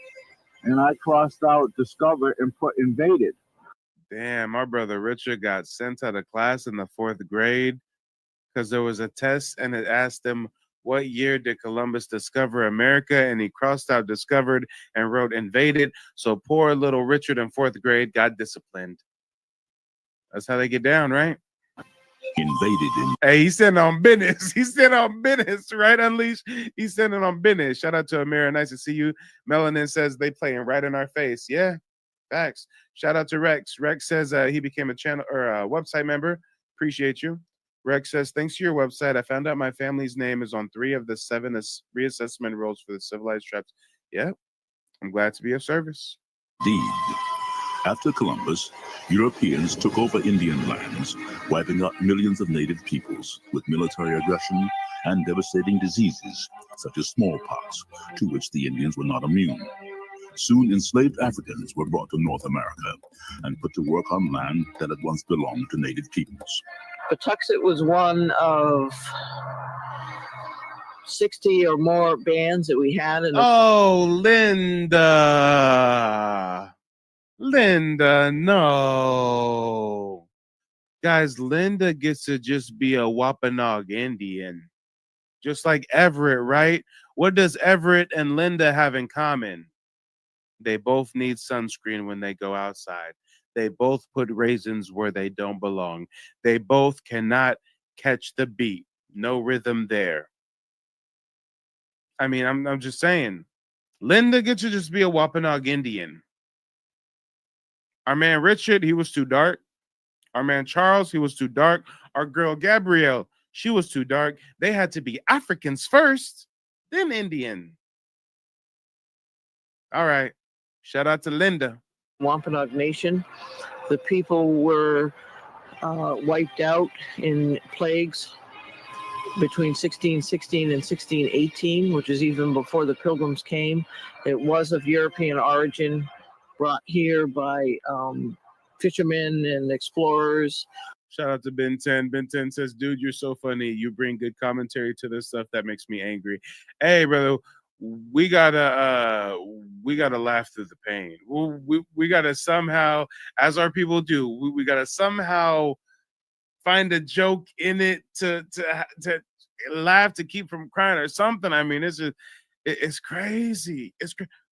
And I crossed out discover and put invaded. Damn, my brother Richard got sent out of class in the 4th grade because there was a test and it asked him, what year did Columbus discover America? And he crossed out discovered and wrote invaded. So poor little Richard in 4th grade got disciplined. That's how they get down, right? Invaded. Hey, he's sitting on business. He's sitting on business, right? Unleashed. He's sitting on business. Shout out to Amira. Nice to see you. Melanin says they playing right in our face. Yeah, facts. Shout out to Rex. Rex says he became a channel or a website member. Appreciate you. Rex says, thanks to your website, I found out my family's name is on 3 of the 7 reassessment rolls for the civilized tribes. Yeah, I'm glad to be of service. Indeed. After Columbus, Europeans took over Indian lands, wiping out millions of native peoples with military aggression and devastating diseases such as smallpox, to which the Indians were not immune. Soon enslaved Africans were brought to North America and put to work on land that had once belonged to native peoples. Patuxet was one of 60 or more bands that we had. Oh, Linda. Linda, no. Guys, Linda gets to just be a Wampanoag Indian. Just like Everett, right? What does Everett and Linda have in common? They both need sunscreen when they go outside. They both put raisins where they don't belong. They both cannot catch the beat. No rhythm there. I mean, I'm just saying. Linda gets to just be a Wampanoag Indian. Our man Richard, he was too dark. Our man Charles, he was too dark. Our girl Gabrielle, she was too dark. They had to be Africans first, then Indian. All right. Shout out to Linda. Wampanoag Nation. The people were wiped out in plagues between 1616 and 1618, which is even before the Pilgrims came. It was of European origin, brought here by fishermen and explorers. Shout out to Ben 10. Ben 10 says, dude, you're so funny. You bring good commentary to this stuff that makes me angry. Hey, brother, we gotta laugh through the pain. We gotta somehow, as our people do, we gotta somehow find a joke in it to laugh, to keep from crying or something. I mean, it's crazy.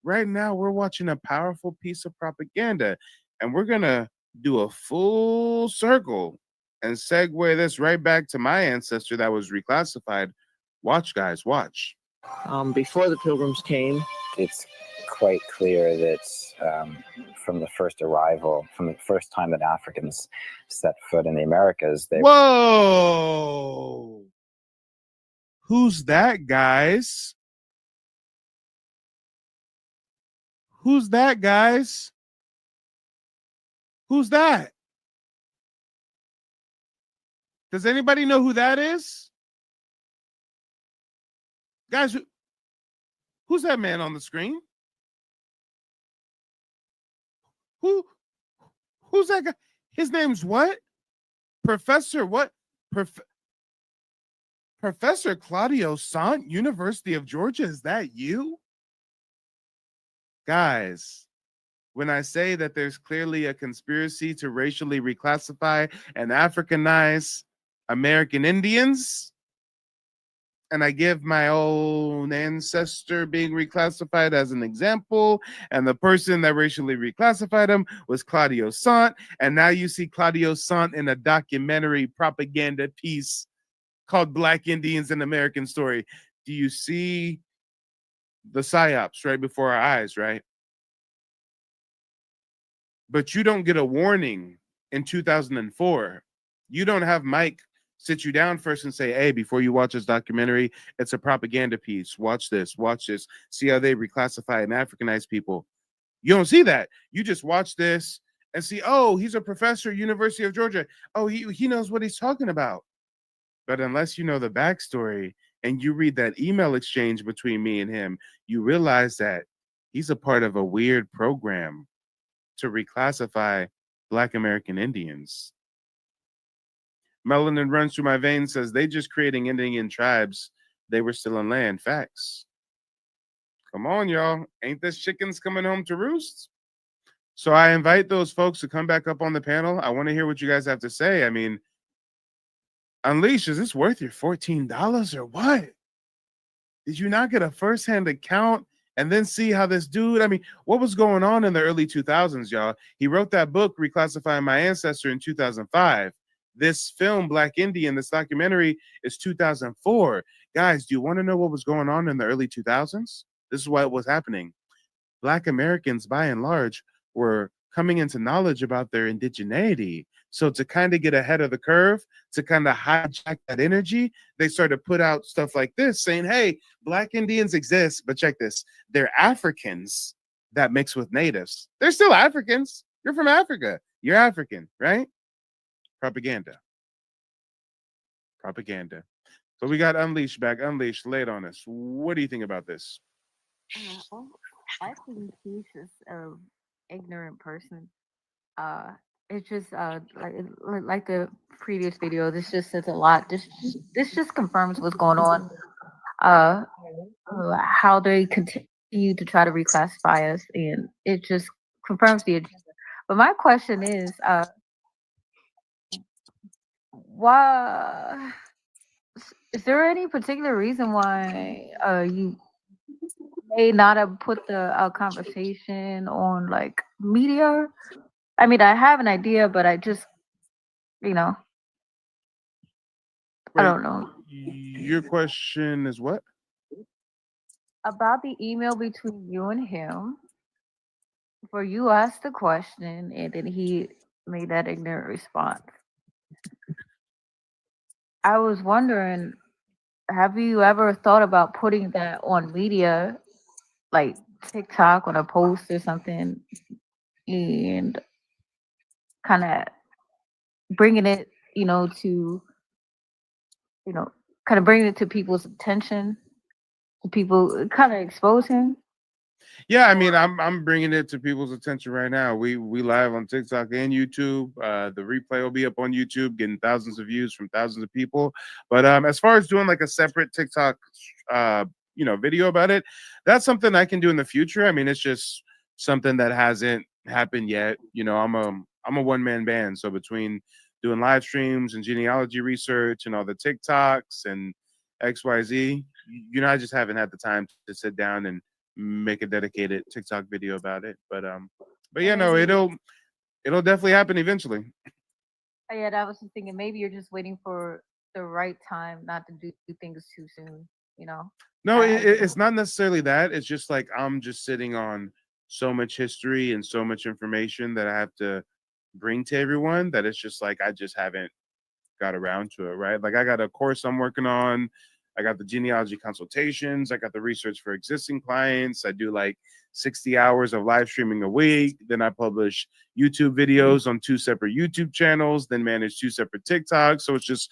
Right now we're watching a powerful piece of propaganda, and we're gonna do a full circle and segue this right back to my ancestor that was reclassified. Watch, guys, watch. Before the Pilgrims came, it's quite clear that from the first arrival, from the first time that Africans set foot in the Americas, they Whoa! Who's that, guys? Who's that, guys? Who's that? Does anybody know who that is? Guys, who's that man on the screen? Who's that guy? His name's what? Professor what? Professor Claudio Sant, University of Georgia. Is that you? Guys, when I say that there's clearly a conspiracy to racially reclassify and Africanize American Indians, and I give my own ancestor being reclassified as an example, and the person that racially reclassified him was Claudio Sant, and now you see Claudio Sant in a documentary propaganda piece called Black Indians and American Story. Do you see the psyops right before our eyes, right? But you don't get a warning in 2004. You don't have Mike sit you down first and say, hey, before you watch this documentary, it's a propaganda piece. Watch this, see how they reclassify and Africanize people. You don't see that. You just watch this and see, oh, he's a professor, University of Georgia. Oh, he knows what he's talking about. But unless you know the backstory and you read that email exchange between me and him, you realize that he's a part of a weird program to reclassify Black American Indians. Melanin runs through my veins says they just creating Indian tribes. They were still in land. Facts. Come on, y'all. Ain't this chickens coming home to roost? So I invite those folks to come back up on the panel. I want to hear what you guys have to say. I mean, Unleash, is this worth your $14 or what? Did you not get a first-hand account and then see how this dude, I mean, what was going on in the early 2000s, y'all? He wrote that book, Reclassifying My Ancestor, in 2005. This film, Black Indian, this documentary, is 2004. Guys, do you want to know what was going on in the early 2000s? This is what was happening. Black Americans, by and large, were coming into knowledge about their indigeneity. So to kind of get ahead of the curve, to kind of hijack that energy, they started to put out stuff like this saying, hey, Black Indians exist, but check this. They're Africans that mix with natives. They're still Africans. You're from Africa. You're African, right? Propaganda. So we got Unleash back. Unleash, lay it on us. What do you think about this? Well, I think he's just an ignorant person. It's just like the previous video. This just says a lot. This just confirms what's going on. How they continue to try to reclassify us, and it just confirms the agenda. But my question is, why? Is there any particular reason why you may not have put the conversation on like media? I mean, I have an idea, but I just, I don't know. Your question is what? About the email between you and him, where you asked the question and then he made that ignorant response. I was wondering, have you ever thought about putting that on media, like TikTok on a post or something, and kind of bringing it, to, kind of bringing it to people's attention, to people, kind of exposing. Yeah, I mean, I'm bringing it to people's attention right now. We live on TikTok and YouTube. The replay will be up on YouTube, getting thousands of views from thousands of people. But as far as doing like a separate TikTok, video about it, that's something I can do in the future. I mean, it's just something that hasn't happened yet. I'm a one man band, so between doing live streams and genealogy research and all the TikToks and XYZ, I just haven't had the time to sit down and make a dedicated TikTok video about it. But yeah, no, it'll definitely happen eventually. Yeah, I was just thinking maybe you're just waiting for the right time, not to do things too soon. No, it's not necessarily that. It's just like I'm just sitting on so much history and so much information that I have to bring to everyone that it's just like I just haven't got around to it, right? Like I got a course I'm working on. I got the genealogy consultations. I got the research for existing clients. I do like 60 hours of live streaming a week. Then I publish YouTube videos on 2 separate YouTube channels, then manage 2 separate TikToks. So it's just,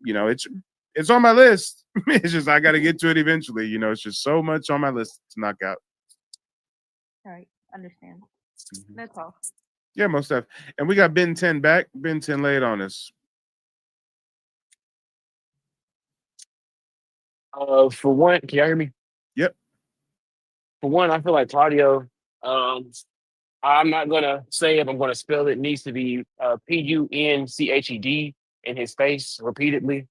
it's on my list. It's just I got to get to it eventually. It's just so much on my list to knock out. All right, understand. That's all. Yeah, most stuff. And we got Ben 10 back. Ben 10 laid on us. For one, can y'all hear me? Yep. For one, I feel like Claudio, I'm not gonna say if I'm gonna spell it, needs to be PUNCHED in his face repeatedly.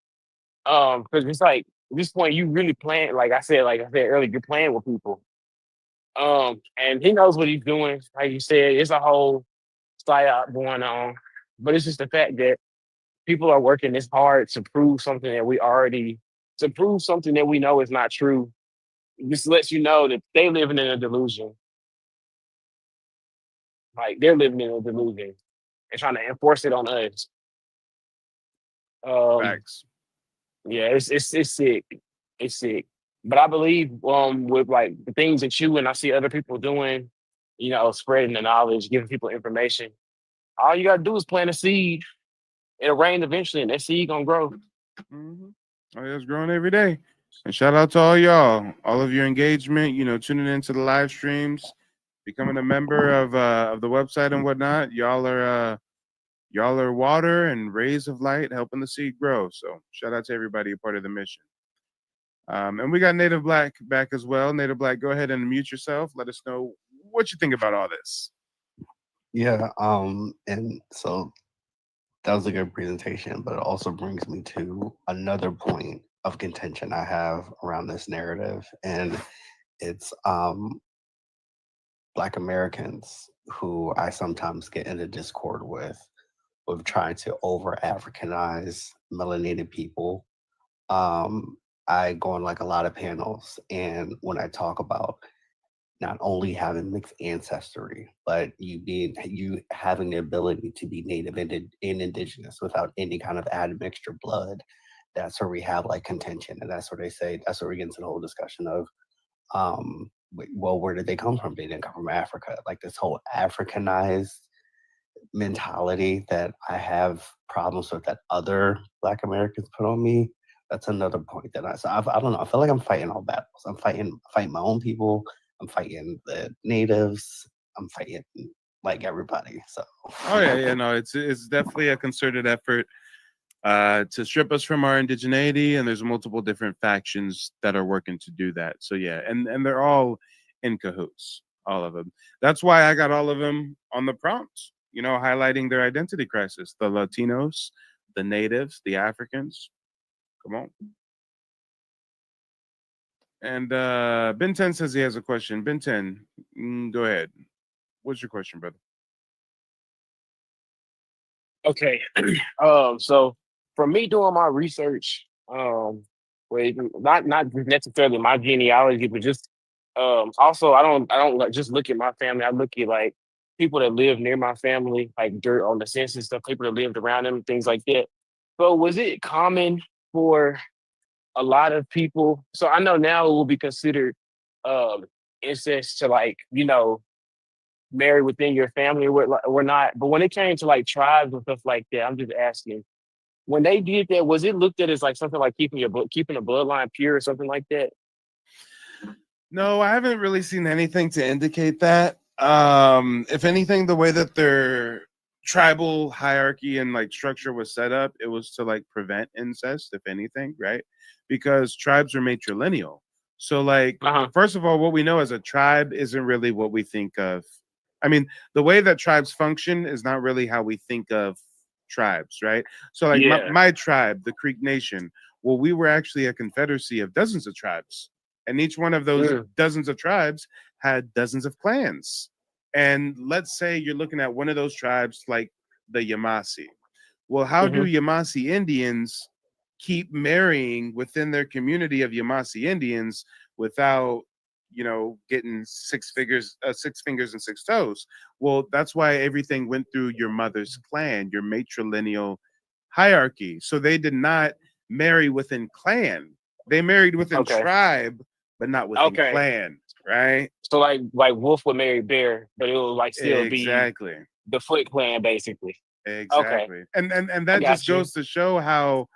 Because it's like at this point you really playing, like I said earlier, you're playing with people. And he knows what he's doing. Like you said, it's a whole psyop going on. But it's just the fact that people are working this hard to prove something that we know is not true. This lets you know that they living in a delusion. Like they're living in a delusion and trying to enforce it on us. Facts. Yeah, it's sick. It's sick. But I believe with like the things that you and I see other people doing, spreading the knowledge, giving people information. All you gotta do is plant a seed. It'll rain eventually, and that seed gonna grow. Mm-hmm. Oh, yeah, it's growing every day. And shout out to all y'all, all of your engagement. Tuning into the live streams, becoming a member of the website and whatnot. Y'all are water and rays of light, helping the seed grow. So shout out to everybody a part of the mission. And we got Native Black back as well. Native Black, go ahead and unmute yourself. Let us know what you think about all this. Yeah, and so that was a good presentation, but it also brings me to another point of contention I have around this narrative, and it's Black Americans who I sometimes get into discord with trying to over Africanize melanated people. I go on like a lot of panels, and when I talk about not only having mixed ancestry, but you having the ability to be Native and Indigenous without any kind of admixture blood, that's where we have like contention, and that's where we get into the whole discussion of, well, where did they come from? They didn't come from Africa. Like this whole Africanized mentality that I have problems with that other Black Americans put on me. That's another point that I don't know. I feel like I'm fighting all battles. I'm fighting my own people. I'm fighting the natives. I'm fighting like everybody. So. Oh yeah, no, it's definitely a concerted effort to strip us from our indigeneity, and there's multiple different factions that are working to do that. So yeah, and they're all in cahoots, all of them. That's why I got all of them on the prompt, highlighting their identity crisis: the Latinos, the natives, the Africans. Come on. And Ben 10 says he has a question. Ben 10, go ahead. What's your question, brother? Okay. So for me doing my research, with not necessarily my genealogy, but just also I don't like just look at my family. I look at like people that live near my family, like dirt on the census stuff, people that lived around them, things like that. So was it common for a lot of people? So I know now it will be considered incest to like, marry within your family or not. But when it came to like tribes and stuff like that, I'm just asking. When they did that, was it looked at as like something like keeping a bloodline pure or something like that? No, I haven't really seen anything to indicate that. If anything, the way that their tribal hierarchy and like structure was set up, it was to like prevent incest, if anything, right? Because tribes are matrilineal. So, like, first of all, what we know as a tribe isn't really what we think of. I mean, the way that tribes function is not really how we think of tribes, right? So, like, Yeah. my tribe, the Creek Nation, well, we were actually a confederacy of dozens of tribes. And each one of those dozens of tribes had dozens of clans. And let's say you're looking at one of those tribes like the Yamasee. Well, how do Yamasee Indians keep marrying within their community of Yamasee Indians without, you know, getting six fingers and six toes? Well, that's why everything went through your mother's clan, your matrilineal hierarchy. So they did not marry within clan. They married within tribe, but not within clan, right? So like Wolf would marry Bear, but it will like still be the Foot Clan, basically. Exactly. And that just goes to show how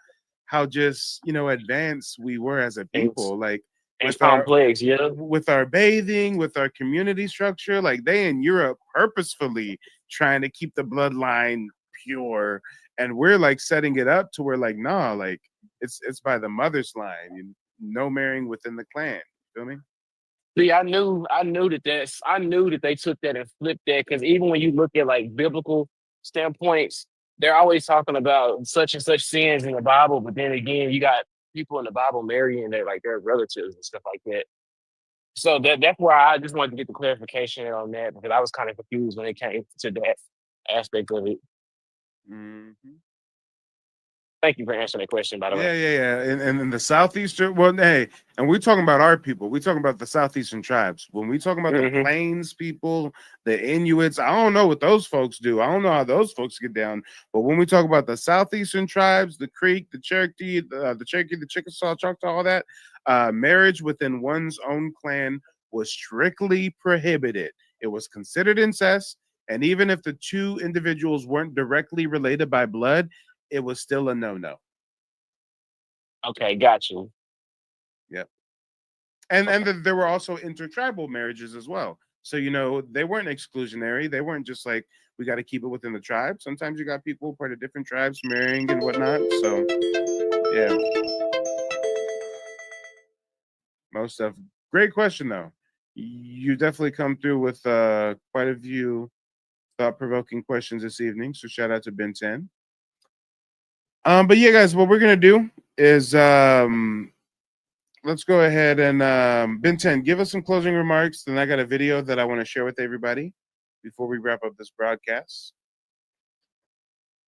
just, you know, advanced we were as a people. Like it's complex, with our bathing, with our community structure, like they in Europe purposefully trying to keep the bloodline pure, and we're like setting it up to where like, nah, like it's by the mother's line, no marrying within the clan. Feel me? See, I knew that they took that and flipped that, because even when you look at like biblical standpoints, they're always talking about such and such sins in the Bible, but then again, you got people in the Bible marrying their relatives and stuff like that. So that's why I just wanted to get the clarification on that, because I was kind of confused when it came to that aspect of it. Thank you for answering that question, by the way. Yeah. And in the southeastern, well, hey, and we're talking about our people. We're talking about the southeastern tribes. When we talk about the plains people, the Inuits, I don't know what those folks do. I don't know how those folks get down. But when we talk about the southeastern tribes, the Creek, the Cherokee, the Chickasaw, Choctaw, all that, marriage within one's own clan was strictly prohibited. It was considered incest, and even if the two individuals weren't directly related by blood, it was still a no-no. Okay, got you. Yep. And there were also intertribal marriages as well. So, you know, they weren't exclusionary. They weren't just like, we got to keep it within the tribe. Sometimes you got people part of different tribes marrying and whatnot. So, yeah. Most of great question though. You definitely come through with quite a few thought-provoking questions this evening. So shout out to Ben 10. But yeah, guys, what we're gonna do is let's go ahead and Ben 10, give us some closing remarks. Then I got a video that I want to share with everybody before we wrap up this broadcast.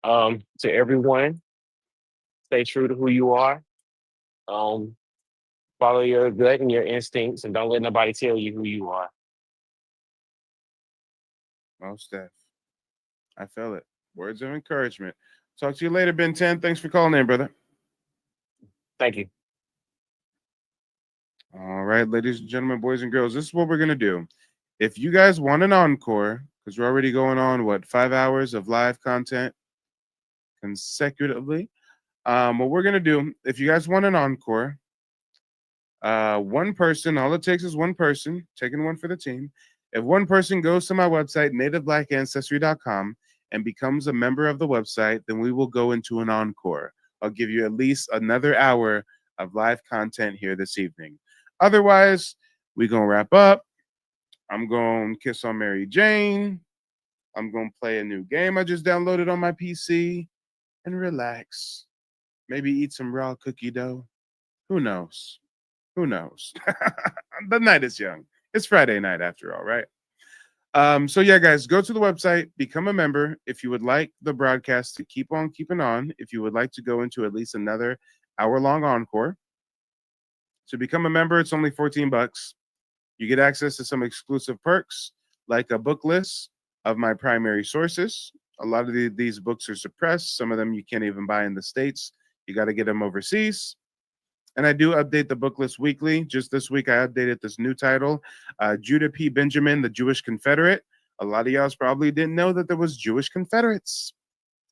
To everyone, stay true to who you are. Follow your gut and your instincts, and don't let nobody tell you who you are. Most def. I feel it. Words of encouragement. Talk to you later, Ben 10. Thanks for calling in, brother. Thank you. All right, ladies and gentlemen, boys and girls, this is what we're going to do. If you guys want an encore, because we're already going on, 5 hours of live content consecutively. What we're going to do, if you guys want an encore, one person, all it takes is one person, taking one for the team. If one person goes to my website, nativeblackancestry.com, and becomes a member of the website, then we will go into an encore. I'll give you at least another hour of live content here this evening. Otherwise, we're going to wrap up. I'm going to kiss on Mary Jane. I'm going to play a new game I just downloaded on my PC and relax. Maybe eat some raw cookie dough. Who knows? Who knows? The night is young. It's Friday night after all, right? So yeah, guys, go to the website, become a member. If you would like the broadcast to keep on keeping on, if you would like to go into at least another hour-long encore, to become a member, it's only $14. You get access to some exclusive perks, like a book list of my primary sources. A lot of these books are suppressed. Some of them you can't even buy in the States. You got to get them overseas. And I do update the book list weekly. Just this week, I updated this new title, Judah P. Benjamin, the Jewish Confederate. A lot of y'all probably didn't know that there was Jewish Confederates.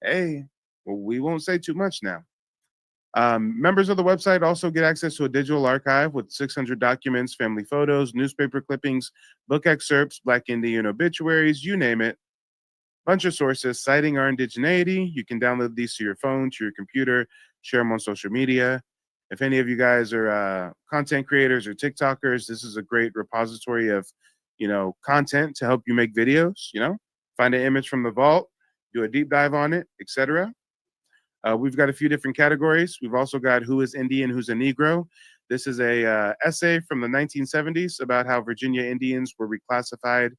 Hey, well, we won't say too much now. Members of the website also get access to a digital archive with 600 documents, family photos, newspaper clippings, book excerpts, Black Indian obituaries, you name it. Bunch of sources citing our indigeneity. You can download these to your phone, to your computer, share them on social media. If any of you guys are content creators or TikTokers, this is a great repository of, content to help you make videos. Find an image from the vault, do a deep dive on it, etc. We've got a few different categories. We've also got Who is Indian, Who's a Negro. This is a essay from the 1970s about how Virginia Indians were reclassified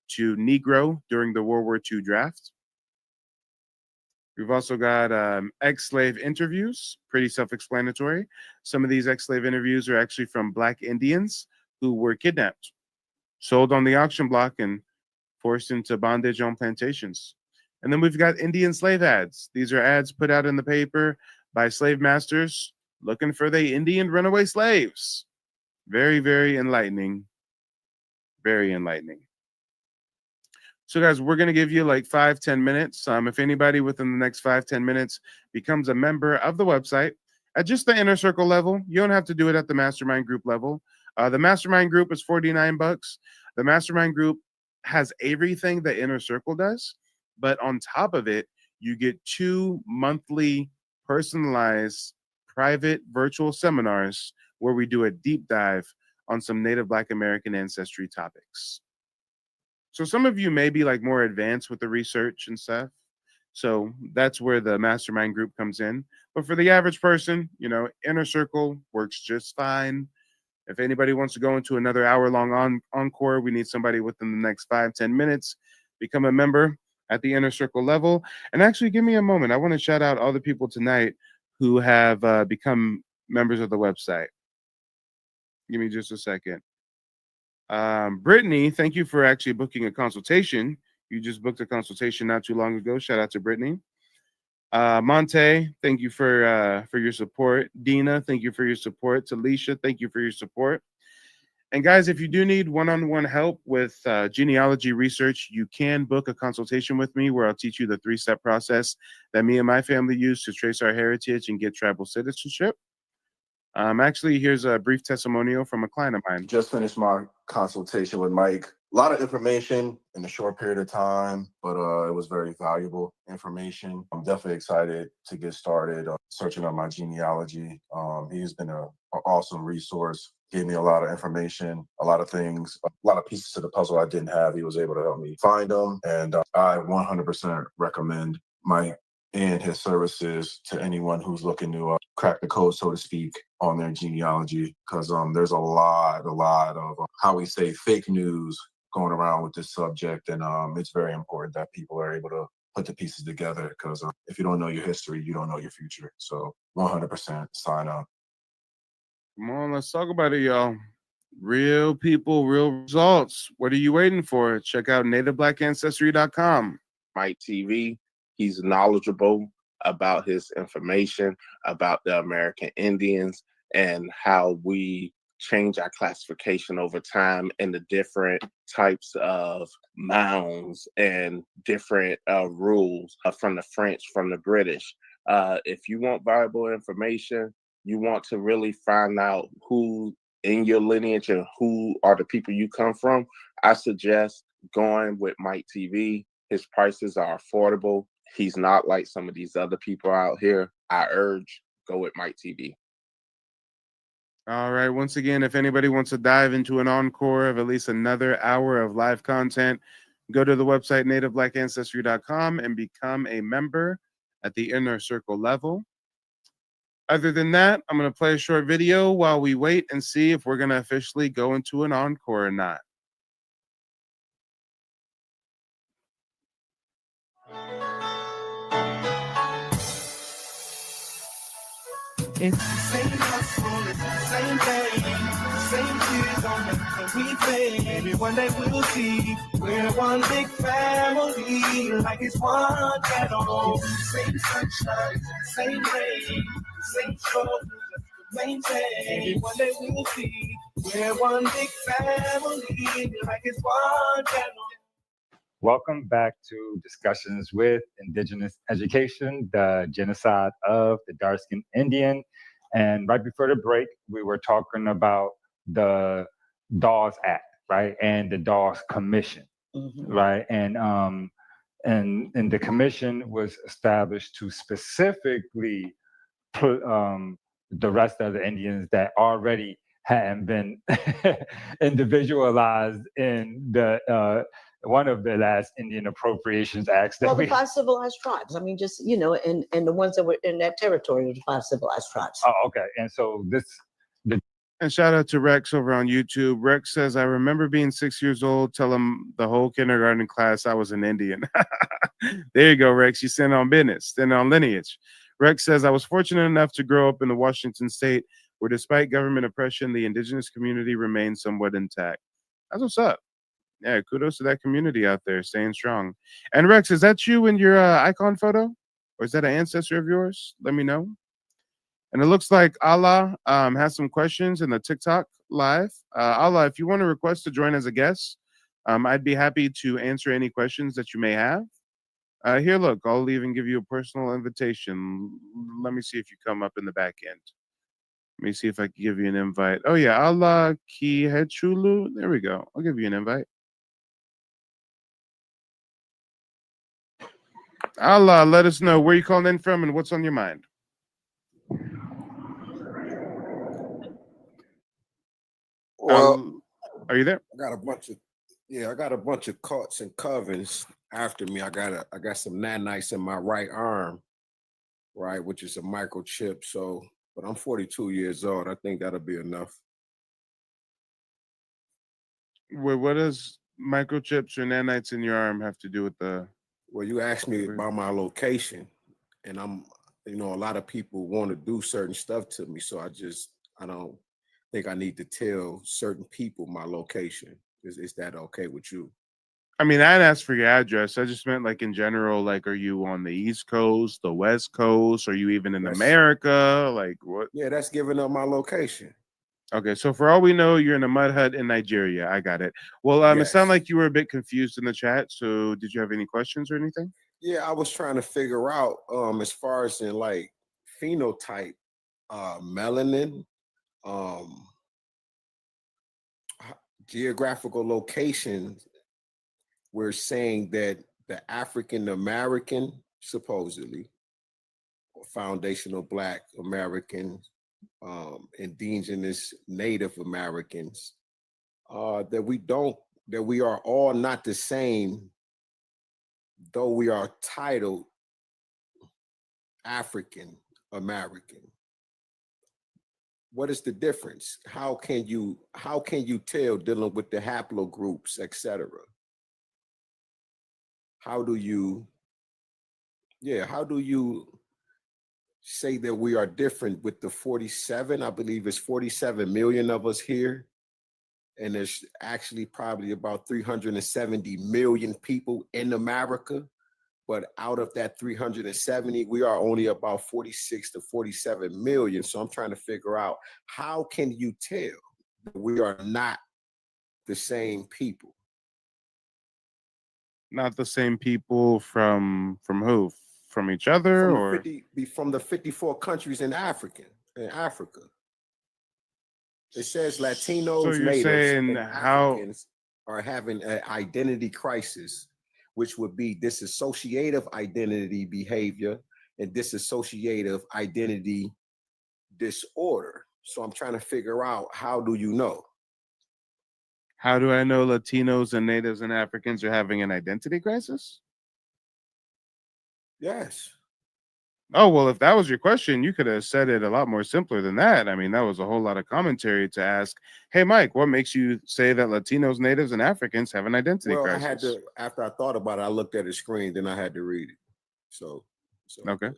to Negro during the World War II draft. We've also got ex-slave interviews, pretty self-explanatory. Some of these ex-slave interviews are actually from Black Indians who were kidnapped, sold on the auction block, and forced into bondage on plantations. And then we've got Indian slave ads. These are ads put out in the paper by slave masters looking for the Indian runaway slaves. Very, very enlightening. Very enlightening. So guys, we're going to give you like 5-10 minutes. If anybody within the next 5-10 minutes becomes a member of the website at just the inner circle level, you don't have to do it at the mastermind group level. The mastermind group is $49. The mastermind group has everything the inner circle does, but on top of it, you get 2 monthly personalized private virtual seminars where we do a deep dive on some Native Black American ancestry topics. So some of you may be like more advanced with the research and stuff. So that's where the mastermind group comes in. But for the average person, inner circle works just fine. If anybody wants to go into another hour-long encore, we need somebody within the next 5-10 minutes. Become a member at the inner circle level. And actually, give me a moment. I want to shout out all the people tonight who have become members of the website. Give me just a second. Brittany, thank you for actually booking a consultation. You just booked a consultation not too long ago. Shout out to Brittany. Monte, thank you for your support. Dina, thank you for your support. Talisha, thank you for your support. And guys, if you do need one-on-one help with genealogy research, you can book a consultation with me where I'll teach you the 3-step process that me and my family use to trace our heritage and get tribal citizenship. Actually, here's a brief testimonial from a client of mine. Just finished my consultation with Mike. A lot of information in a short period of time, but it was very valuable information. I'm definitely excited to get started searching on my genealogy. He's been an awesome resource. Gave me a lot of information, a lot of things, a lot of pieces to the puzzle I didn't have. He was able to help me find them. And I 100% recommend Mike and his services to anyone who's looking to crack the code, so to speak, on their genealogy, because there's a lot of how we say fake news going around with this subject, and it's very important that people are able to put the pieces together, because if you don't know your history, you don't know your future. So 100% sign up. Come on, let's talk about it, y'all. Real people, real results. What are you waiting for? Check out nativeblack.ancestry.com. Mike TV. He's knowledgeable about his information, about the American Indians, and how we change our classification over time and the different types of mounds and different rules from the French, from the British. If you want valuable information, you want to really find out who in your lineage and who are the people you come from, I suggest going with Mike TV. His prices are affordable. He's not like some of these other people out here. I urge, go with Mike TV. All right. Once again, if anybody wants to dive into an encore of at least another hour of live content, go to the website nativeblack.ancestry.com and become a member at the inner circle level. Other than that, I'm going to play a short video while we wait and see if we're going to officially go into an encore or not. It's the same hustle, it's the same thing, same tears on the we pay. Maybe one day we'll see we're one big family, like it's one channel. Same sunshine, same rain, same struggle, maintain. Maybe one day we'll see we're one big family, like it's one channel. Welcome back to Discussions with Indigenous Education, the genocide of the dark-skinned Indian. And right before the break, we were talking about the Dawes Act, right? And the Dawes Commission, right? And the commission was established to specifically put the rest of the Indians that already hadn't been individualized in the one of the last Indian Appropriations Acts that Well, the we. 5 civilized tribes. I mean, just, and the ones that were in that territory of the 5 civilized tribes. Oh, okay. And so And shout out to Rex over on YouTube. Rex says, I remember being 6 years old, tell him the whole kindergarten class I was an Indian. There you go, Rex. You stand on business, stand on lineage. Rex says, I was fortunate enough to grow up in the Washington state where despite government oppression, the indigenous community remains somewhat intact. That's what's up. Yeah, kudos to that community out there staying strong. And Rex, is that you in your icon photo? Or is that an ancestor of yours? Let me know. And it looks like Allah has some questions in the TikTok live. Allah, if you want to request to join as a guest, I'd be happy to answer any questions that you may have. Here, look, I'll even give you a personal invitation. Let me see if you come up in the back end. Let me see if I can give you an invite. Oh, yeah, Allah Ki Hechulu. There we go. I'll give you an invite. Allah, let us know where you calling in from and what's on your mind. Well, are you there? I got a bunch of cuts and covens after me. I got some nanites in my right arm, right, which is a microchip. So, but I'm 42 years old. I think that'll be enough. Wait, what does microchips or nanites in your arm have to do with the? Well, you asked me about my location, and a lot of people want to do certain stuff to me, so I don't think I need to tell certain people my location. Is that okay with you? I mean, I'd ask for your address. I just meant like in general, like, are you on the East Coast, the West Coast? Are you even in America? Like what? Yeah, that's giving up my location. Okay, so for all we know, you're in a mud hut in Nigeria. I got it. Well, it sounded like you were a bit confused in the chat. So did you have any questions or anything? Yeah, I was trying to figure out as far as in like phenotype, melanin, geographical locations. We're saying that the African American, supposedly, or foundational Black Americans, Indigenous Native Americans, that we are all not the same, though we are titled African American. What is the difference? How can you tell dealing with the haplogroups, etc.? How do you say that we are different with the 47? I believe it's 47 million of us here. And there's actually probably about 370 million people in America. But out of that 370, we are only about 46 to 47 million. So I'm trying to figure out, how can you tell that we are not the same people? Not the same people from who? From each other, from the 54 countries in Africa. It says Latinos, So you're natives, saying and Africans are having an identity crisis, which would be dissociative identity behavior and dissociative identity disorder. So I'm trying to figure out, how do you know? How do I know Latinos and natives and Africans are having an identity crisis? Yes. Oh, well, if that was your question, you could have said it a lot more simpler than that. I mean, that was a whole lot of commentary to ask, hey, Mike, what makes you say that Latinos, natives, and Africans have an identity crisis? I had to, after I thought about it, I looked at the screen, then I had to read it. So. Okay.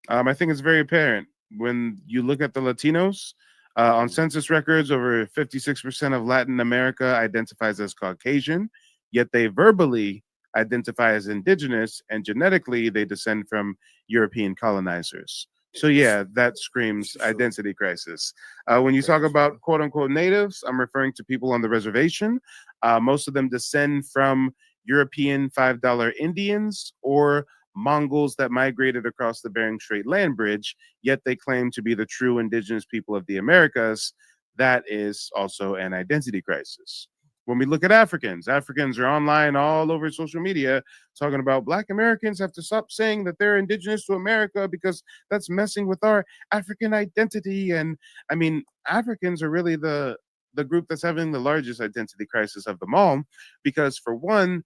I think it's very apparent when you look at the Latinos. On census records, over 56% of Latin America identifies as Caucasian, yet they verbally identify as indigenous, and genetically they descend from European colonizers. So yeah, that screams identity crisis. When you talk about quote unquote natives, I'm referring to people on the reservation. Most of them descend from European $5 Indians, or Mongols that migrated across the Bering Strait land bridge, yet they claim to be the true indigenous people of the Americas. That is also an identity crisis. When we look at Africans are online all over social media talking about Black Americans have to stop saying that they're indigenous to America because that's messing with our African identity. And I mean, Africans are really the group that's having the largest identity crisis of them all, because for one,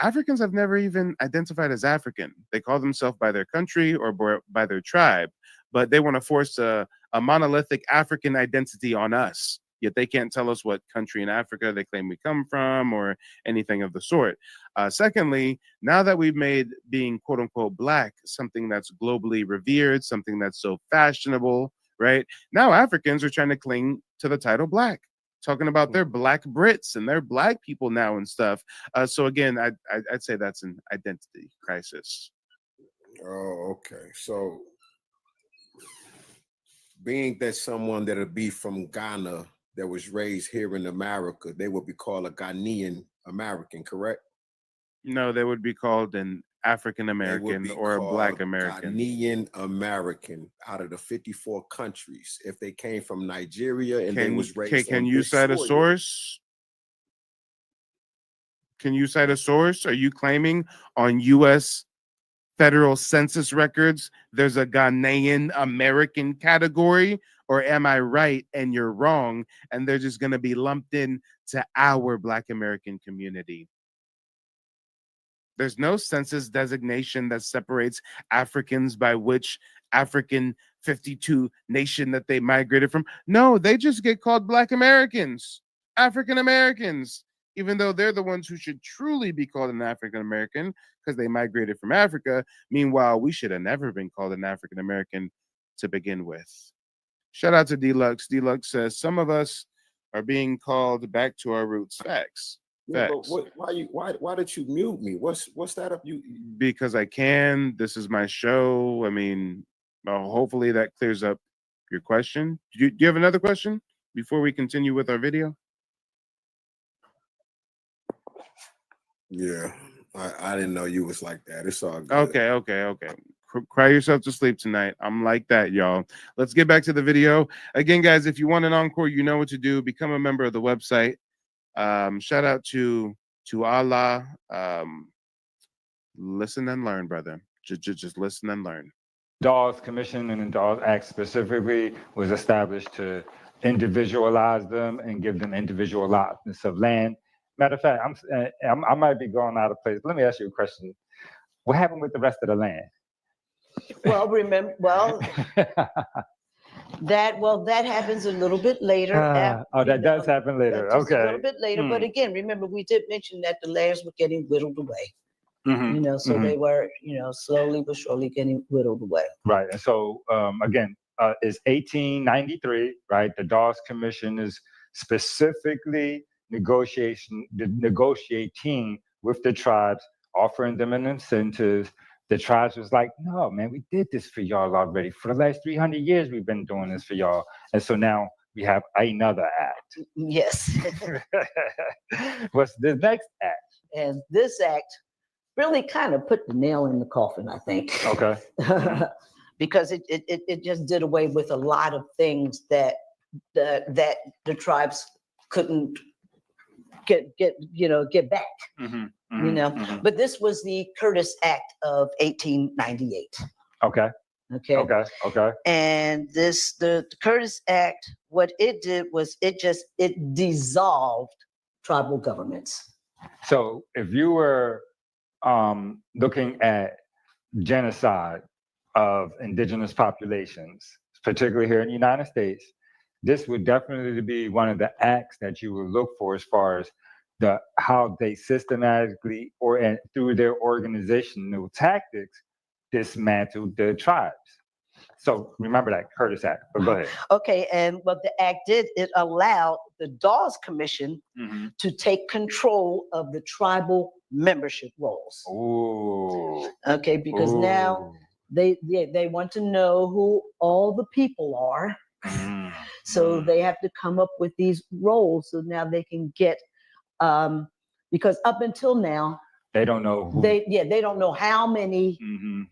Africans have never even identified as African. They call themselves by their country or by their tribe, but they want to force a monolithic African identity on us. Yet they can't tell us what country in Africa they claim we come from or anything of the sort. Secondly, now that we've made being quote unquote Black something that's globally revered, something that's so fashionable, right? Now Africans are trying to cling to the title Black, talking about their Black Brits and their Black people now and stuff. So again, I'd say that's an identity crisis. Oh, okay. So being that someone that'll be from Ghana that was raised here in America, they would be called a Ghanaian American, correct? No, they would be called an African American or a Black American. Ghanaian American out of the 54 countries. If they came from Nigeria and they was raised can on you this cite a soil. source? Can you cite a source? Are you claiming on U.S. federal census records there's a Ghanaian American category? Or am I right and you're wrong and they're just going to be lumped in to our Black American community? There's no census designation that separates Africans by which African 52 nation that they migrated from. No, they just get called Black Americans, African Americans, even though they're the ones who should truly be called an African American because they migrated from Africa. Meanwhile, we should have never been called an African American to begin with. Shout out to Deluxe. Deluxe says some of us are being called back to our roots. Facts. Yeah, Facts. but why did you mute me? What's that up? Because I can. This is my show. I mean, hopefully that clears up your question. Do you have another question before we continue with our video? Yeah, I didn't know you was like that. It's all good. Okay. Cry yourself to sleep tonight. I'm like that, y'all. Let's get back to the video. Again, guys, if you want an encore, you know what to do. Become a member of the website. Shout out to Allah. Listen and learn, brother. Just listen and learn. Dawes Commission and the Dawes Act specifically was established to individualize them and give them individual allotments of land. Matter of fact, I might be going out of place. Let me ask you a question. What happened with the rest of the land? Well, that happens a little bit later. That does happen later. Okay. A little bit later, but again, remember we did mention that the lands were getting whittled away. So they were, slowly but surely getting whittled away. Right, and so again, it's 1893. Right, the Dawes Commission is specifically negotiating with the tribes, offering them an incentive. The tribes was like, no, man, we did this for y'all already. For the last 300 years, we've been doing this for y'all. And so now we have another act. Yes. What's the next act? And this act really kind of put the nail in the coffin, I think. Okay. Because it just did away with a lot of things that the tribes couldn't get back. But this was the Curtis Act of 1898. Okay. And the Curtis Act, what it did was it dissolved tribal governments. So if you were looking at genocide of indigenous populations, particularly here in the United States, this would definitely be one of the acts that you would look for as far as how they systematically and through their organizational tactics dismantled the tribes. So remember that Curtis Act. But go ahead. Okay, and what the act did, it allowed the Dawes Commission to take control of the tribal membership rolls. Ooh. Okay, because now they want to know who all the people are. So they have to come up with these rolls so now they can get because up until now They don't know who. They don't know how many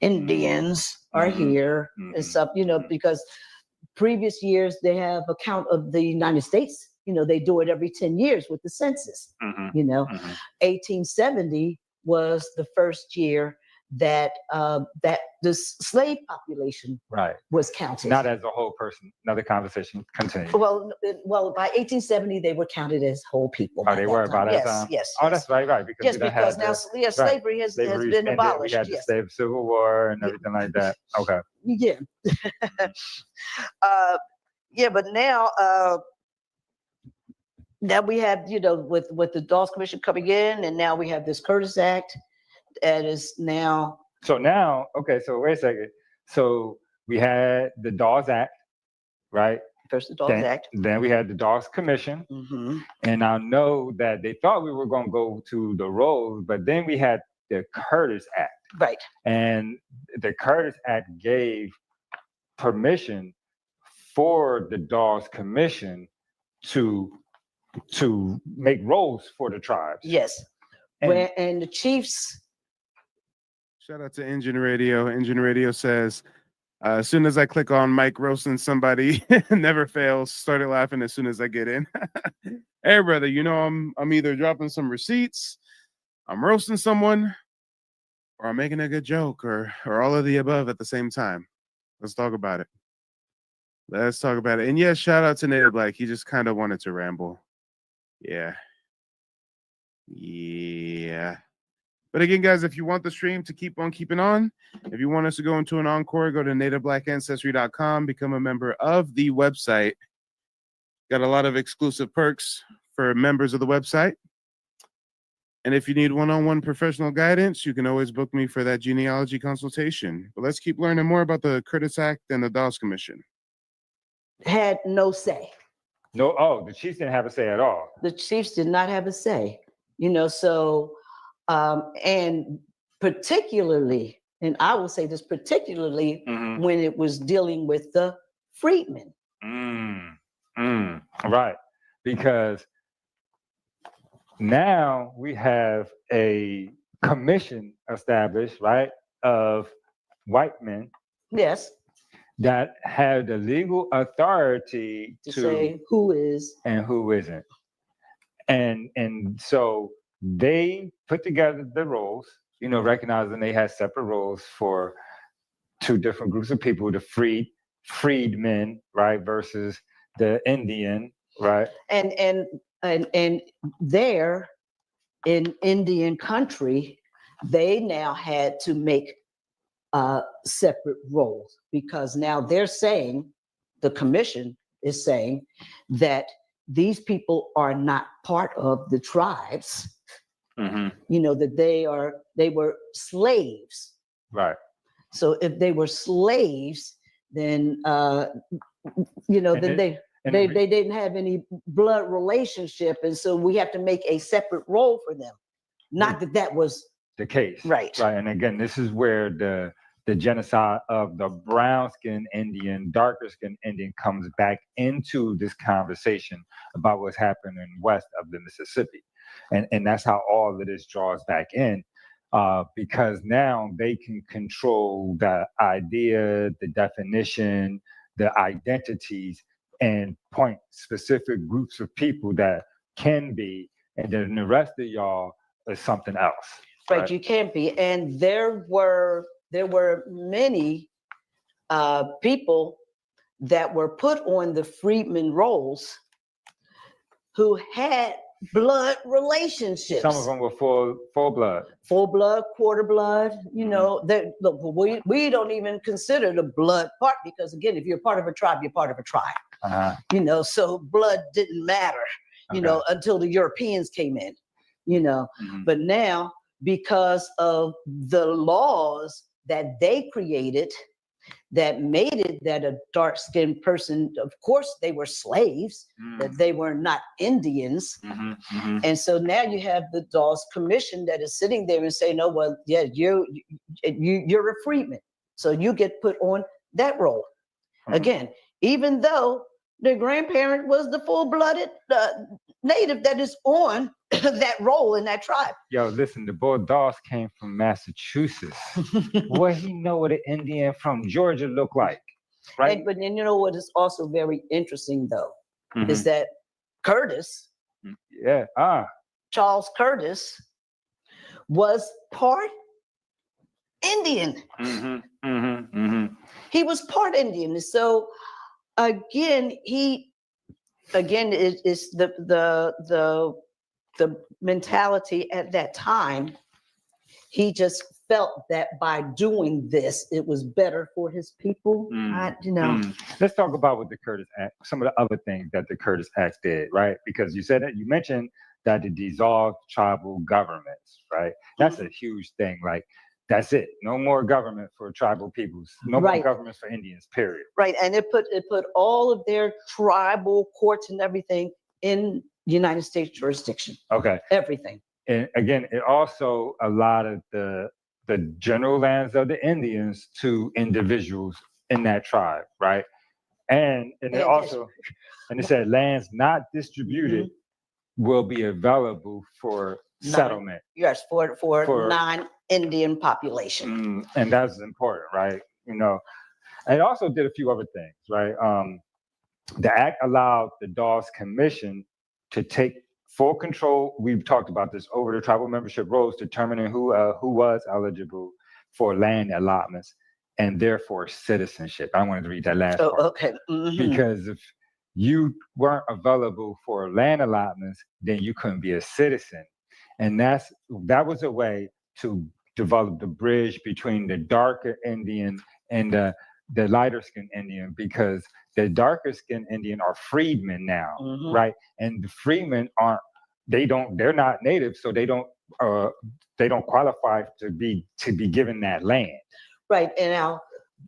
Indians are here and stuff, because previous years they have a count of the United States. They do it every 10 years with the census. 1870 was the first year that that the slave population was counted. Not as a whole person. Another conversation continues. Well, by 1870 they were counted as whole people. Oh, they were about that time. Yes. Oh, that's right. Because now slavery has been abolished. We had the slave civil war and everything like that. Okay. Yeah. But now we have, with the Dawes Commission coming in, and now we have this Curtis Act that is now. So now, okay, so wait a second. So we had the Dawes Act, right? First the Dawes Act. Then we had the Dawes Commission. And I know that they thought we were going to go to the rolls, but then we had the Curtis Act. Right. And the Curtis Act gave permission for the Dawes Commission to make rolls for the tribes. Yes. And the chiefs. Shout out to Engine Radio. Engine Radio says, as soon as I click on Mike roasting somebody, never fails. Started laughing as soon as I get in. Hey, brother, I'm either dropping some receipts, I'm roasting someone, or I'm making a good joke, or all of the above at the same time. Let's talk about it. And yes, shout out to Native Black. He just kind of wanted to ramble. Yeah. But again, guys, if you want the stream to keep on keeping on, if you want us to go into an encore, go to nativeblackancestry.com, become a member of the website. Got a lot of exclusive perks for members of the website. And if you need one-on-one professional guidance, you can always book me for that genealogy consultation. But let's keep learning more about the Curtis Act and the Dawes Commission. Had no say. The chiefs didn't have a say at all. The chiefs did not have a say, and particularly, and I will say this particularly when it was dealing with the freedmen. Right. Because now we have a commission established, right, of white men. Yes. That have the legal authority to say who is and who isn't. And so they put together the roles, recognizing they had separate roles for two different groups of people, the freedmen, right, versus the Indian, right? And there in Indian country, they now had to make separate roles, because now they're saying, the commission is saying, that these people are not part of the tribes. That they were slaves. Right. So if they were slaves, then they didn't have any blood relationship, and so we have to make a separate role for them. Not that was the case. Right. And again, this is where the genocide of the brown-skinned Indian, darker-skinned Indian comes back into this conversation about what's happening west of the Mississippi. And that's how all of this draws back in, because now they can control the idea, the definition, the identities, and point specific groups of people that can be, and then the rest of y'all is something else. Right, you can't be. And there were many people that were put on the freedmen rolls who had blood relationships. Some of them were full blood. Full blood, quarter blood. We don't even consider the blood part, because again, if you're part of a tribe, you're part of a tribe. So blood didn't matter, until the Europeans came in, But now, because of the laws that they created, that made it that a dark-skinned person, of course, they were slaves, that they were not Indians. And so now you have the Dawes Commission that is sitting there and saying, you're a freedman, so you get put on that role. Again, even though Their grandparent was the full-blooded native that is on that role in that tribe. Yo, listen, the boy Dawes came from Massachusetts. What he know what an Indian from Georgia look like, right? But then you know what is also very interesting though, is Mhm. that Curtis, Yeah. Charles Curtis, was part Indian. He was part Indian. So again, is the mentality at that time. He just felt that by doing this, it was better for his people. Let's talk about what the Curtis Act, some of the other things that the Curtis Act did, right? Because you said that you mentioned that it dissolved tribal governments, right? That's a huge thing. Like, that's it. No more government for tribal peoples. No more Right. governments for Indians, period. Right, and it put all of their tribal courts and everything in United States jurisdiction. Okay. Everything. And again, it also allotted the general lands of the Indians to individuals in that tribe, right? And it also, and it said lands not distributed will be available for settlement. Yes, for non-Indian population. And that's important, right? You know, and it also did a few other things, right? The act allowed the Dawes Commission to take full control. We've talked about this over the tribal membership rolls, determining who was eligible for land allotments and therefore citizenship. I wanted to read that last part. Okay. Because if you weren't available for land allotments, then you couldn't be a citizen. And that was a way to develop the bridge between the darker Indian and the lighter skinned Indian, because the darker skinned Indian are freedmen now, right? And the freedmen they're not native, so they don't qualify to be given that land. Right, and now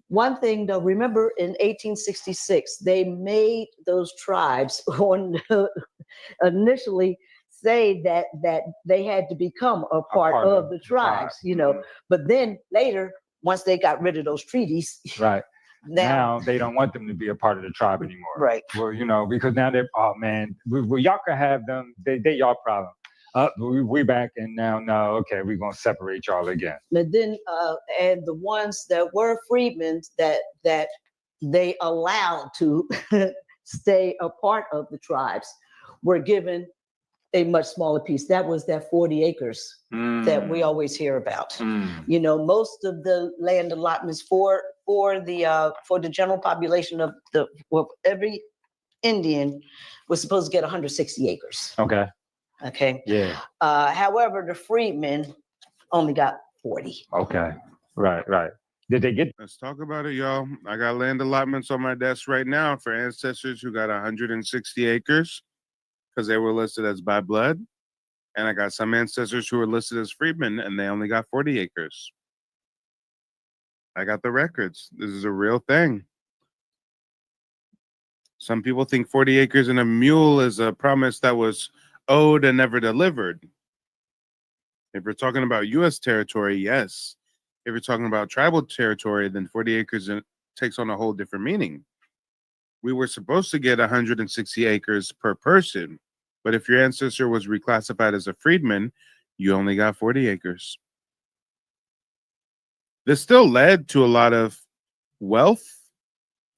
one thing though, remember in 1866, they made those tribes initially say that they had to become a part of the tribes, you know, but then later, once they got rid of those treaties, right. Now they don't want them to be a part of the tribe anymore. Right. Well, you know, because now they're, oh man, y'all can have them. They y'all problem. We back and now, no, okay, we're gonna separate y'all again. But then, and the ones that were freedmen that they allowed to stay a part of the tribes were given a much smaller piece. That was that 40 acres that we always hear about. You know, most of the land allotments for the general population of every Indian was supposed to get 160 acres. Okay. Okay. Yeah. However, the freedmen only got 40. Okay. Right. Did they get? Let's talk about it, y'all. I got land allotments on my desk right now for ancestors who got 160 acres because they were listed as by blood. And I got some ancestors who were listed as freedmen and they only got 40 acres. I got the records. This is a real thing. Some people think 40 acres and a mule is a promise that was owed and never delivered. If we're talking about U.S. territory, yes. If you're talking about tribal territory, then 40 acres takes on a whole different meaning. We were supposed to get 160 acres per person, but if your ancestor was reclassified as a freedman, you only got 40 acres. This still led to a lot of wealth.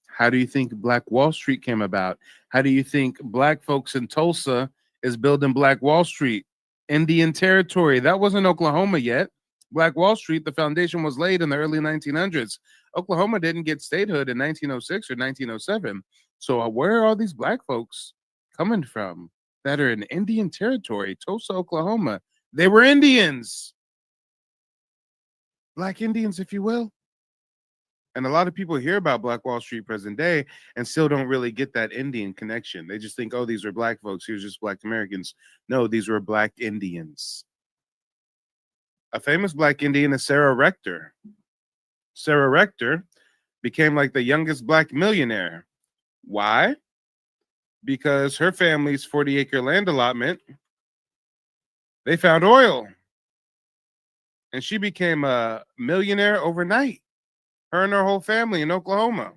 How do you think Black Wall Street came about? How do you think Black folks in Tulsa is building Black Wall Street? Indian territory. That wasn't Oklahoma yet. Black Wall Street, the foundation was laid in the early 1900s. Oklahoma didn't get statehood in 1906 or 1907. So where are all these Black folks coming from that are in Indian territory? Tulsa, Oklahoma. They were Indians. Black Indians, if you will. And a lot of people hear about Black Wall Street present day and still don't really get that Indian connection. They just think, oh, these are Black folks. Here's just Black Americans. No, these were Black Indians. A famous Black Indian is Sarah Rector. Sarah Rector became like the youngest Black millionaire. Why? Because her family's 40-acre land allotment, they found oil. And she became a millionaire overnight. Her and her whole family in Oklahoma.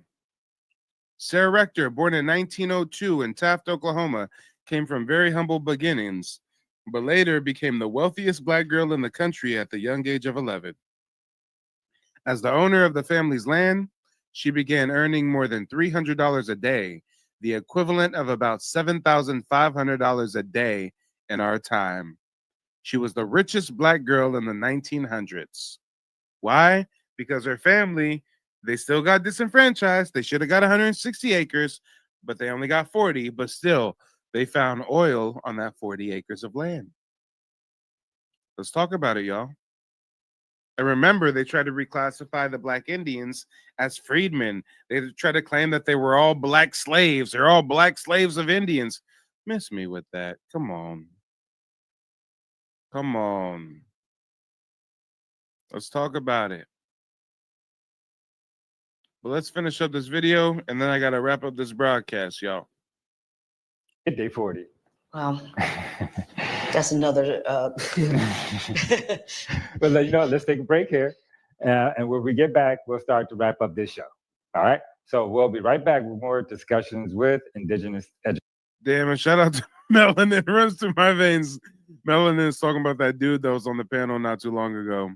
Sarah Rector, born in 1902 in Taft, Oklahoma, came from very humble beginnings, but later became the wealthiest black girl in the country at the young age of 11. As the owner of the family's land, she began earning more than $300 a day, the equivalent of about $7,500 a day in our time. She was the richest black girl in the 1900s. Why? Because her family, they still got disenfranchised. They should have got 160 acres, but they only got 40. But still, they found oil on that 40 acres of land. Let's talk about it, y'all. And remember, they tried to reclassify the black Indians as freedmen. They tried to claim that they were all black slaves. They're all black slaves of Indians. Miss me with that. Come on. Come on. Let's talk about it. But let's finish up this video, and then I got to wrap up this broadcast, y'all. Hit day 40. Well, that's another. Well, you know, let's take a break here. And when we get back, we'll start to wrap up this show. All right. So we'll be right back with more discussions with Indigenous educators. Damn, and shout out to Melanin. Runs through my veins. Melanin is talking about that dude that was on the panel not too long ago.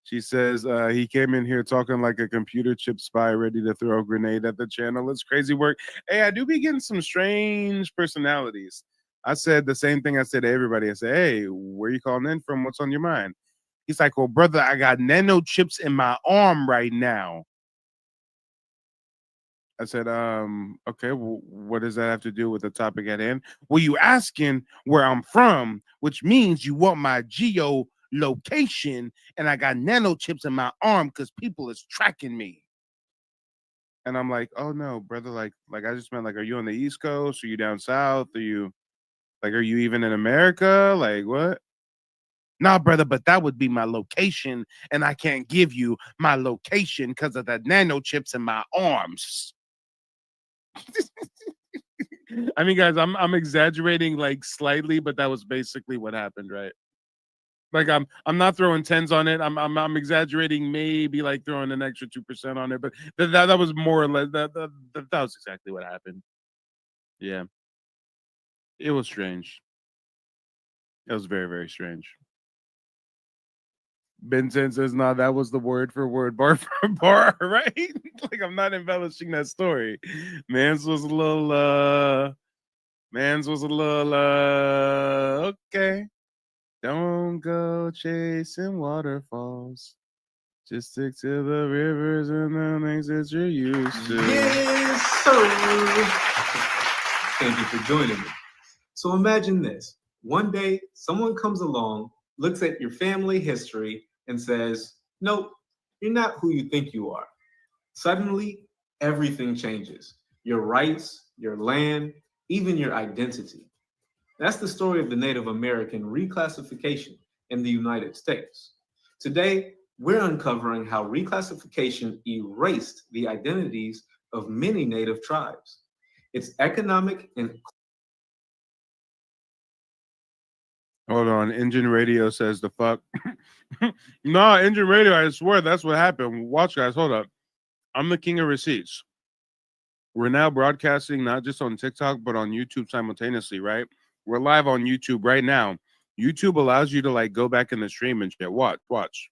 She says he came in here talking like a computer chip spy ready to throw a grenade at the channel. It's crazy work. Hey, I do be getting some strange personalities. I said the same thing I said to everybody. I said, hey, where you calling in from? What's on your mind? He's like, well, brother, I got nano chips in my arm right now. I said, okay, well, what does that have to do with the topic at hand? Well, you asking where I'm from, which means you want my geolocation, and I got nano chips in my arm because people is tracking me. And I'm like, oh no, brother, like I just meant, like, are you on the East Coast? Are you down south? Are you even in America? Like, what? Nah, brother, but that would be my location, and I can't give you my location because of the nano chips in my arms. I mean, guys, I'm exaggerating like slightly, but that was basically what happened, right? Like I'm not throwing tens on it. I'm exaggerating, maybe like throwing an extra 2% on it, but that was more or less that was exactly what happened. Yeah, it was strange. It was very, very strange. Benson says, "No, that was the word for word, bar for bar, right?" Like I'm not embellishing that story. Mans was a little, okay. Don't go chasing waterfalls. Just stick to the rivers and the things that you're used to. Yes, sir. Thank you for joining me. So imagine this. One day, someone comes along, looks at your family history, and says, nope, you're not who you think you are. Suddenly, everything changes. Your rights, your land, even your identity. That's the story of the Native American reclassification in the United States. Today, we're uncovering how reclassification erased the identities of many Native tribes. Its economic and Hold on, Engine Radio says the fuck. No, Engine Radio, I swear that's what happened. Watch, guys, hold up. I'm the king of receipts. We're now broadcasting not just on TikTok, but on YouTube simultaneously, right? We're live on YouTube right now. YouTube allows you to like go back in the stream and shit. Watch.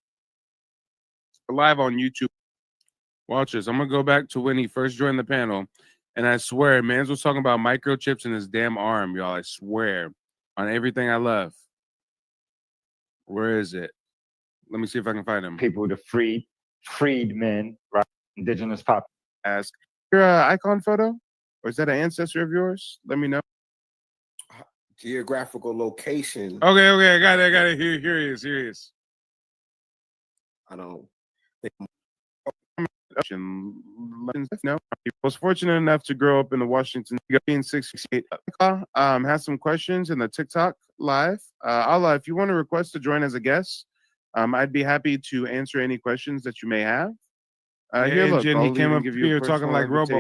We're live on YouTube. Watch this. I'm gonna go back to when he first joined the panel, and I swear, Mans was talking about microchips in his damn arm, y'all. I swear on everything I love. Where is it? Let me see if I can find him. People, the freedmen, right? Indigenous pop. Ask your icon photo, or is that an ancestor of yours? Let me know. Geographical location. Okay, I got it. Here he is. I don't. No, I was fortunate enough to grow up in the Washington 1968. Has some questions in the TikTok live. Allah, if you want to request to join as a guest, I'd be happy to answer any questions that you may have. Here, look, Jen, he came up here talking like Robo.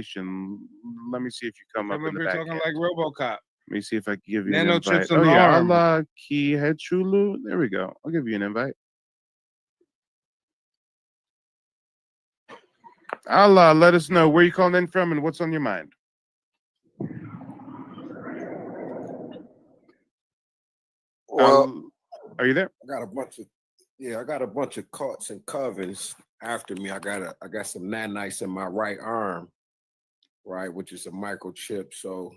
Let me see if you come up in the here back. talking like RoboCop. Let me see if I can give you Nano an invite. chips in Oh the yeah, arm. Allah Ki Hechulu. There we go. I'll give you an invite. Allah, let us know where you calling in from and what's on your mind. Well, Are you there? I got a bunch of cuts and covens after me. I got some nanites in my right arm, right, which is a microchip. So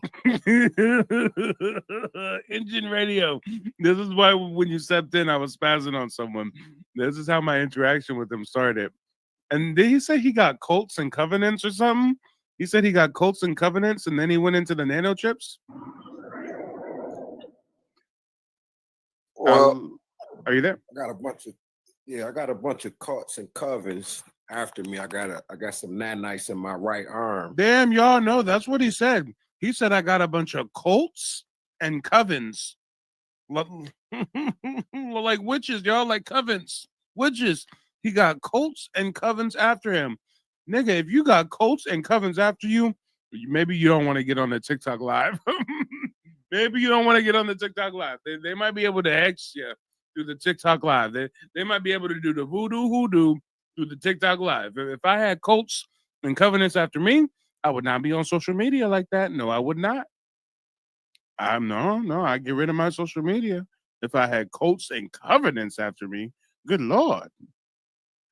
Engine radio. This is why when you stepped in, I was spazzing on someone. This is how my interaction with him started. And did he say he got cults and covenants or something? He said he got cults and covenants, and then he went into the nanochips. well, Are you there? I got a bunch of cuts and covens after me. I got some nanites in my right arm. Damn, y'all know that's what he said. He said I got a bunch of cults and covens. Like witches, y'all, like covens. Witches. He got cults and covens after him. Nigga, if you got cults and covens after you, maybe you don't want to get on the TikTok live. Maybe you don't want to get on the TikTok live. They might be able to hex you through the TikTok live. They might be able to do the voodoo hoodoo through the TikTok live. If I had cults and covenants after me, I would not be on social media like that. No, I would not. No, I get rid of my social media if I had cults and covenants after me. Good Lord.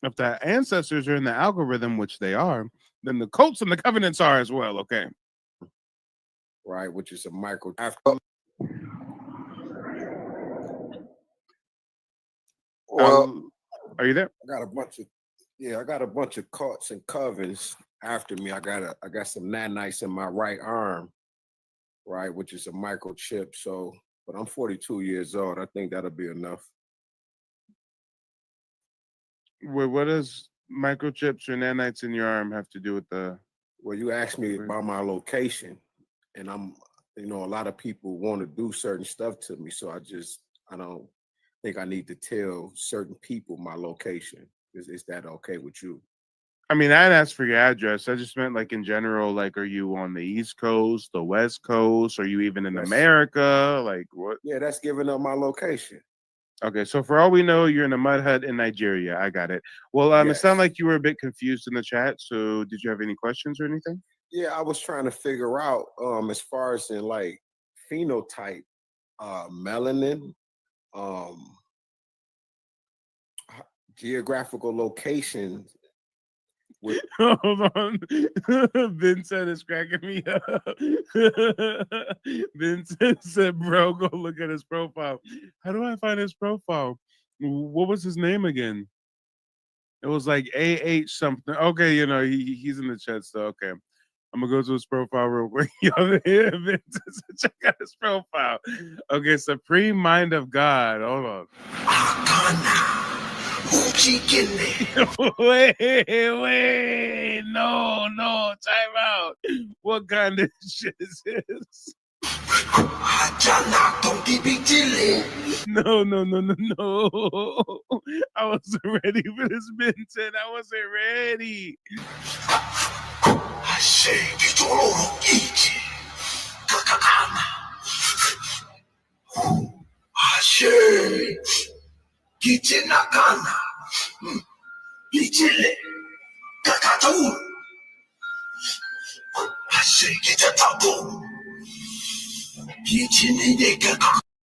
If the ancestors are in the algorithm, which they are, then the cults and the covenants are as well. Okay. Right, which is a micro. Well, are you there? I got a bunch of cuts and covens after me. I got some nanites in my right arm, right, which is a microchip. So, but I'm 42 years old. I think that'll be enough. What does microchips or nanites in your arm have to do with the? Well, you asked me about my location, and a lot of people want to do certain stuff to me, so I don't think I need to tell certain people my location. Is that okay with you? I mean, I'd ask for your address. I just meant like in general, like, are you on the East Coast, the West Coast? Are you even in America? Like what? Yeah, that's giving up my location. Okay, so for all we know, you're in a mud hut in Nigeria. I got it. Well, it sounded like you were a bit confused in the chat. So did you have any questions or anything? Yeah, I was trying to figure out as far as in like phenotype, melanin, geographical locations. Hold on. Vincent is cracking me up. Vincent said, bro, go look at his profile. How do I find his profile? What was his name again? It was like AH something. Okay, he's in the chat, so okay. I'm gonna go to his profile real quick. Vincent, check out his profile. Okay, Supreme Mind of God. Hold on. Wait, no, time out. What kind of shit is this? No. I wasn't ready for this, Vincent. I wasn't ready.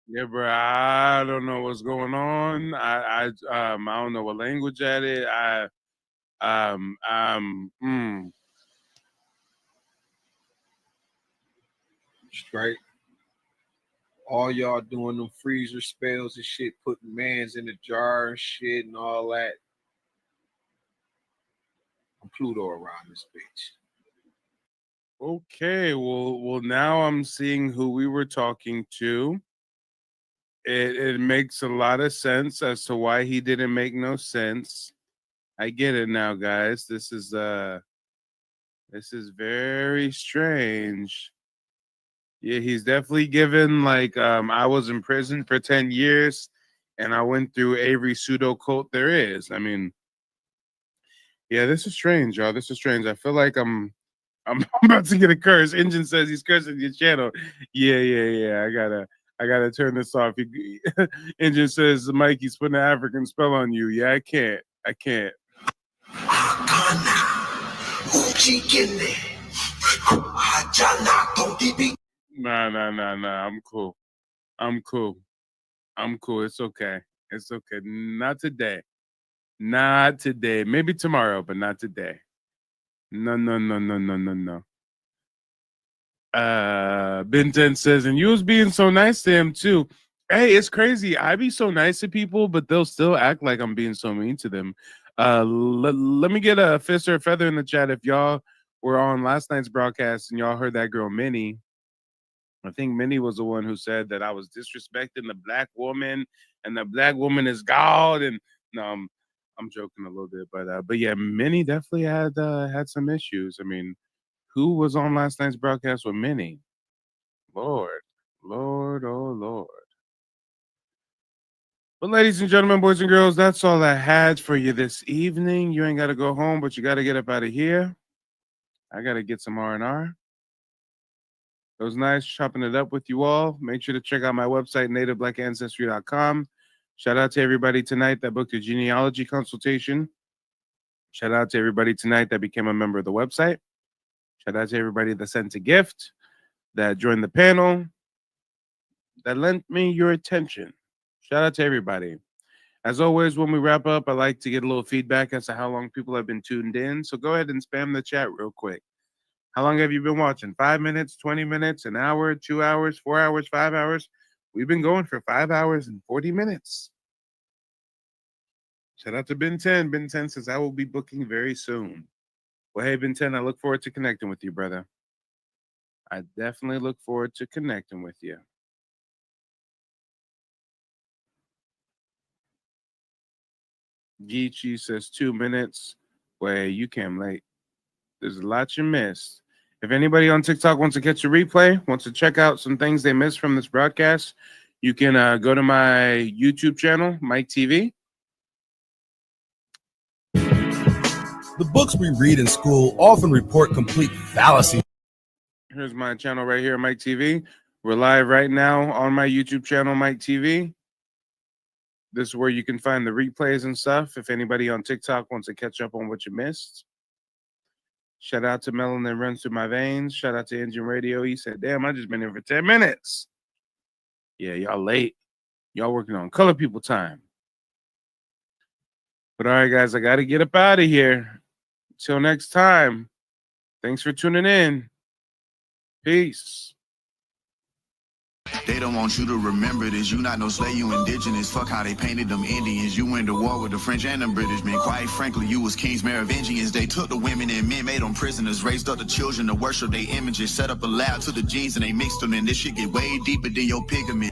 Yeah, bro, I don't know what's going on. I don't know what language at it. Straight. All y'all doing them freezer spells and shit, putting mans in the jar and shit and all that. I'm Pluto around this bitch. Okay, well, now I'm seeing who we were talking to. It makes a lot of sense as to why he didn't make no sense. I get it now, guys. This is very strange. Yeah, he's definitely given like I was in prison for 10 years and I went through every pseudo cult there is. I mean, yeah, this is strange, y'all. This is strange. I feel like I'm about to get a curse. Engine says he's cursing your channel. Yeah. I gotta turn this off. Engine says Mikey's putting an African spell on you. Yeah, I can't. Nah. I'm cool. I'm cool. I'm cool. It's okay. It's okay. Not today. Not today. Maybe tomorrow, but not today. No. Ben 10 says, and you was being so nice to him too. Hey, it's crazy. I be so nice to people, but they'll still act like I'm being so mean to them. Let me get a fist or a feather in the chat if y'all were on last night's broadcast and y'all heard that girl Minnie. I think Minnie was the one who said that I was disrespecting the black woman and the black woman is God. And no, I'm joking a little bit, but yeah, Minnie definitely had some issues. I mean, who was on last night's broadcast with Minnie? Lord, oh Lord. But ladies and gentlemen, boys and girls, that's all I had for you this evening. You ain't got to go home, but you got to get up out of here. I got to get some R&R. It was nice chopping it up with you all. Make sure to check out my website, nativeblack.ancestry.com. Shout out to everybody tonight that booked a genealogy consultation. Shout out to everybody tonight that became a member of the website. Shout out to everybody that sent a gift, that joined the panel, that lent me your attention. Shout out to everybody. As always, when we wrap up, I like to get a little feedback as to how long people have been tuned in. So go ahead and spam the chat real quick. How long have you been watching? 5 minutes, 20 minutes, an hour, 2 hours, 4 hours, 5 hours? We've been going for 5 hours and 40 minutes. Shout out to Ben 10. Ben 10 says, I will be booking very soon. Well, hey, Ben 10, I look forward to connecting with you, brother. I definitely look forward to connecting with you. Geechee says 2 minutes. Wait, you came late. There's a lot you missed. If anybody on TikTok wants to catch a replay, wants to check out some things they missed from this broadcast, you can go to my YouTube channel, Mike TV. The books we read in school often report complete fallacies. Here's my channel right here, Mike TV. We're live right now on my YouTube channel, Mike TV. This is where you can find the replays and stuff. If anybody on TikTok wants to catch up on what you missed. Shout out to Melanin Runs Through My Veins. Shout out to Engine Radio. He said, damn, I just been here for 10 minutes. Yeah, y'all late. Y'all working on color people time. But all right, guys, I got to get up out of here. Till next time. Thanks for tuning in. Peace. They don't want you to remember this. You not no slave, you indigenous. Fuck how they painted them Indians. You went to war with the French and the British men. Quite frankly, you was kings, Merovingians. They took the women and men, made them prisoners. Raised up the children to worship their images. Set up a lab to the genes and they mixed them in. This shit get way deeper than your pigment.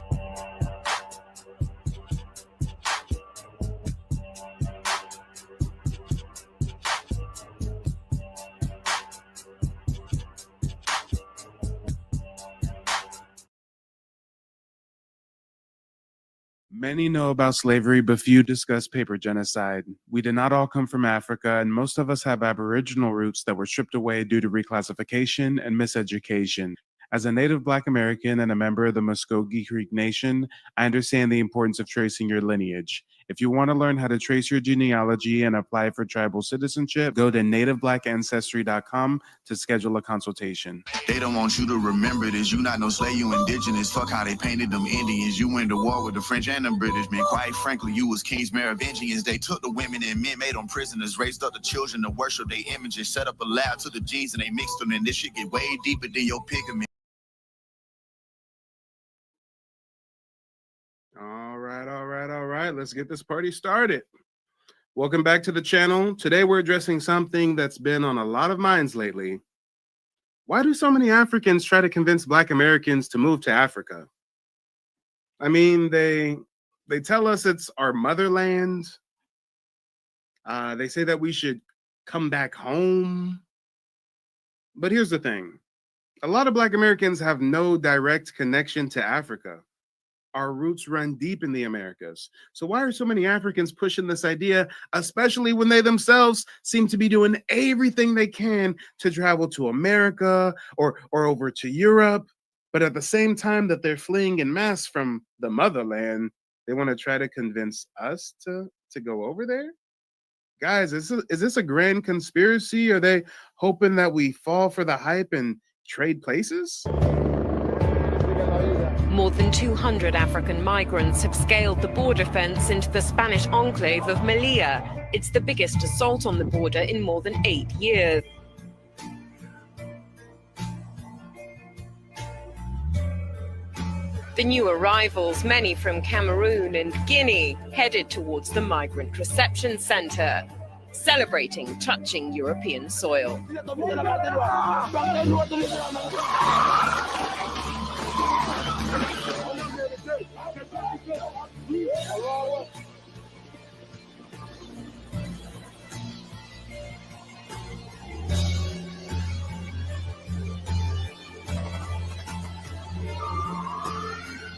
Many know about slavery, but few discuss paper genocide. We did not all come from Africa, and most of us have Aboriginal roots that were stripped away due to reclassification and miseducation. As a native Black American and a member of the Muskogee Creek Nation, I understand the importance of tracing your lineage. If you want to learn how to trace your genealogy and apply for tribal citizenship, go to nativeblack.ancestry.com to schedule a consultation. They don't want you to remember this. You not no slave, you indigenous. Fuck how they painted them Indians. You went to war with the French and the British men. Quite frankly, you was kings, Merovingians. They took the women and men, made them prisoners. Raised up the children to worship their images. Set up a lab to the genes and they mixed them in. This shit get way deeper than your pigment. All right. Let's get this party started. Welcome back to the channel. Today we're addressing something that's been on a lot of minds lately. Why do so many Africans try to convince Black Americans to move to Africa? I mean, they tell us it's our motherland. They say that we should come back home. But here's the thing. A lot of Black Americans have no direct connection to Africa. Our roots run deep in the Americas. So why are so many Africans pushing this idea, especially when they themselves seem to be doing everything they can to travel to America or over to Europe? But at the same time that they're fleeing en masse from the motherland, they want to try to convince us to go over there? Guys, is this a grand conspiracy? Are they hoping that we fall for the hype and trade places? More than 200 African migrants have scaled the border fence into the Spanish enclave of Melilla. It's the biggest assault on the border in more than 8 years. The new arrivals, many from Cameroon and Guinea, headed towards the migrant reception center, celebrating touching European soil.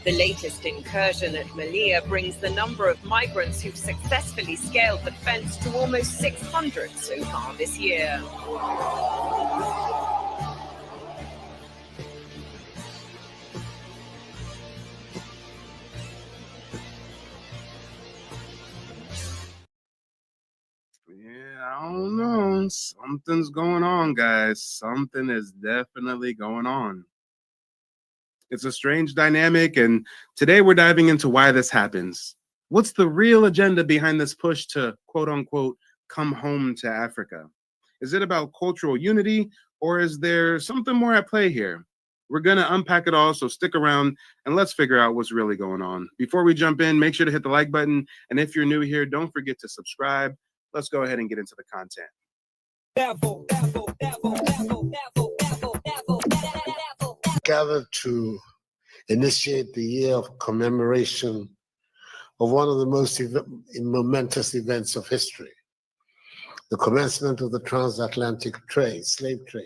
The latest incursion at Melilla brings the number of migrants who've successfully scaled the fence to almost 600 so far this year. Yeah, I don't know. Something's going on, guys. Something is definitely going on. It's a strange dynamic, and today we're diving into why this happens. What's the real agenda behind this push to, quote unquote, come home to Africa? Is it about cultural unity, or is there something more at play here? We're going to unpack it all, so stick around and let's figure out what's really going on. Before we jump in, make sure to hit the like button, and if you're new here, don't forget to subscribe. Let's go ahead and get into the content. Gathered to initiate the year of commemoration of one of the most momentous events of history, the commencement of the transatlantic trade, slave trade,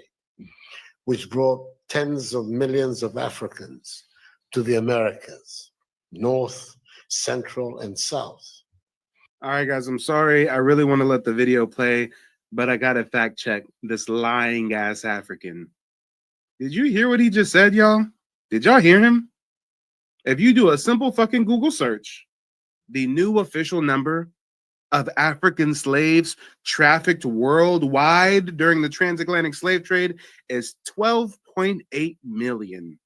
which brought tens of millions of Africans to the Americas, North, Central, and South. All right, guys, I'm sorry. I really want to let the video play, but I got to fact check this lying ass African. Did you hear what he just said, y'all? Did y'all hear him? If you do a simple fucking Google search, the new official number of African slaves trafficked worldwide during the transatlantic slave trade is 12.8 million.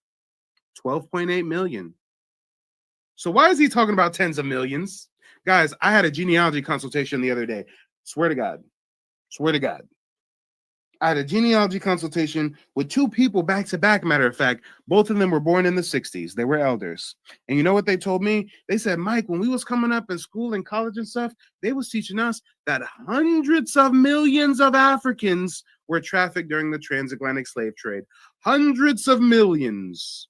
12.8 million. So why is he talking about tens of millions? Guys, I had a genealogy consultation the other day. Swear to God. Swear to God. I had a genealogy consultation with two people back to back, matter of fact. Both of them were born in the 60s. They were elders. And you know what they told me? They said, Mike, when we was coming up in school and college and stuff, they was teaching us that hundreds of millions of Africans were trafficked during the transatlantic slave trade. Hundreds of millions.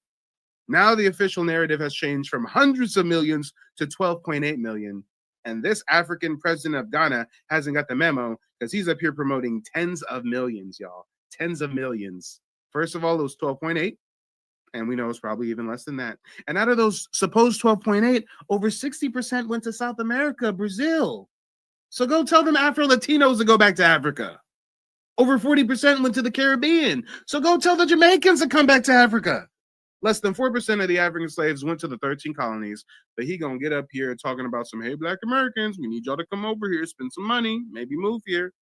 Now the official narrative has changed from hundreds of millions to 12.8 million. And this African president of Ghana hasn't got the memo because he's up here promoting tens of millions, y'all. Tens of millions. First of all, it was 12.8. And we know it's probably even less than that. And out of those supposed 12.8, over 60% went to South America, Brazil. So go tell them Afro-Latinos to go back to Africa. Over 40% went to the Caribbean. So go tell the Jamaicans to come back to Africa. Less than 4% of the African slaves went to the 13 colonies, but he gonna get up here talking about some, hey, Black Americans, we need y'all to come over here, spend some money, maybe move here.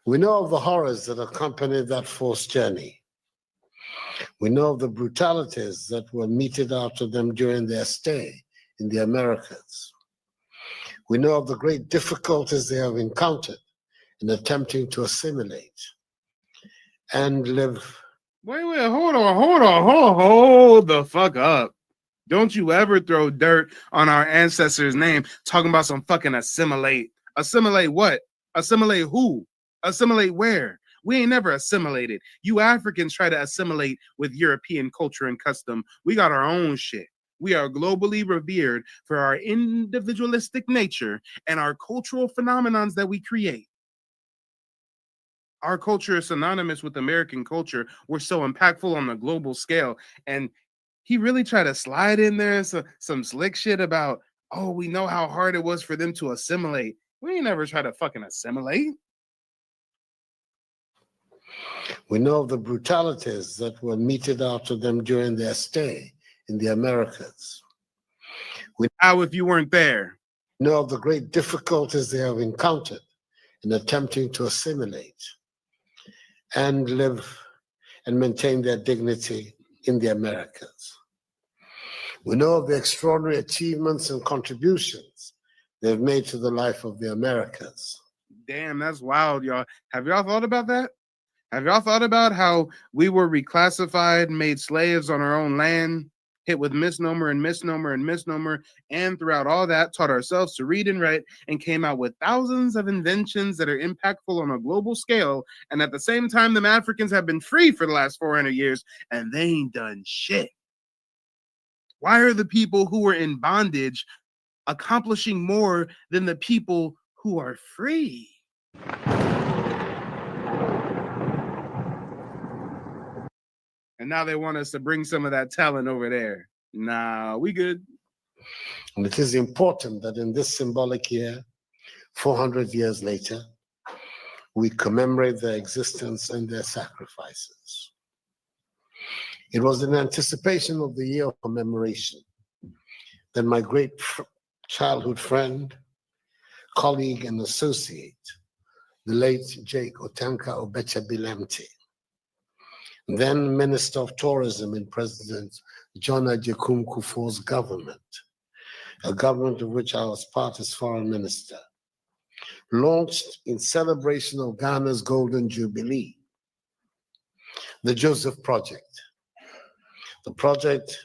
We know of the horrors that accompanied that forced journey. We know of the brutalities that were meted out to them during their stay in the Americas. We know of the great difficulties they have encountered in attempting to assimilate and live. Wait, hold the fuck up. Don't you ever throw dirt on our ancestors' name talking about some fucking assimilate. Assimilate what? Assimilate who? Assimilate where? We ain't never assimilated. You Africans try to assimilate with European culture and custom. We got our own shit. We are globally revered for our individualistic nature and our cultural phenomenons that we create. Our culture is synonymous with American culture. We're so impactful on the global scale. And he really tried to slide in there some slick shit about, oh, we know how hard it was for them to assimilate. We ain't never tried to fucking assimilate. We know of the brutalities that were meted out to them during their stay in the Americas. How if you weren't there? know of the great difficulties they have encountered in attempting to assimilate and live and maintain their dignity in the Americas. We know of the extraordinary achievements and contributions they've made to the life of the Americas. Damn, that's wild, y'all. Have y'all thought about that? Have y'all thought about how we were reclassified, made slaves on our own land, hit with misnomer and misnomer and misnomer, and throughout all that, taught ourselves to read and write and came out with thousands of inventions that are impactful on a global scale. And at the same time, them Africans have been free for the last 400 years and they ain't done shit. Why are the people who are in bondage accomplishing more than the people who are free? And now they want us to bring some of that talent over there. Nah, we good. And it is important that in this symbolic year, 400 years later, we commemorate their existence and their sacrifices. It was in anticipation of the year of commemoration that my great childhood friend, colleague, and associate, the late Jake Otanka Obecha Bilamte, then Minister of Tourism in President John Ajekum Kufuor's government, a government of which I was part as Foreign Minister, launched in celebration of Ghana's Golden Jubilee, the Joseph Project, the project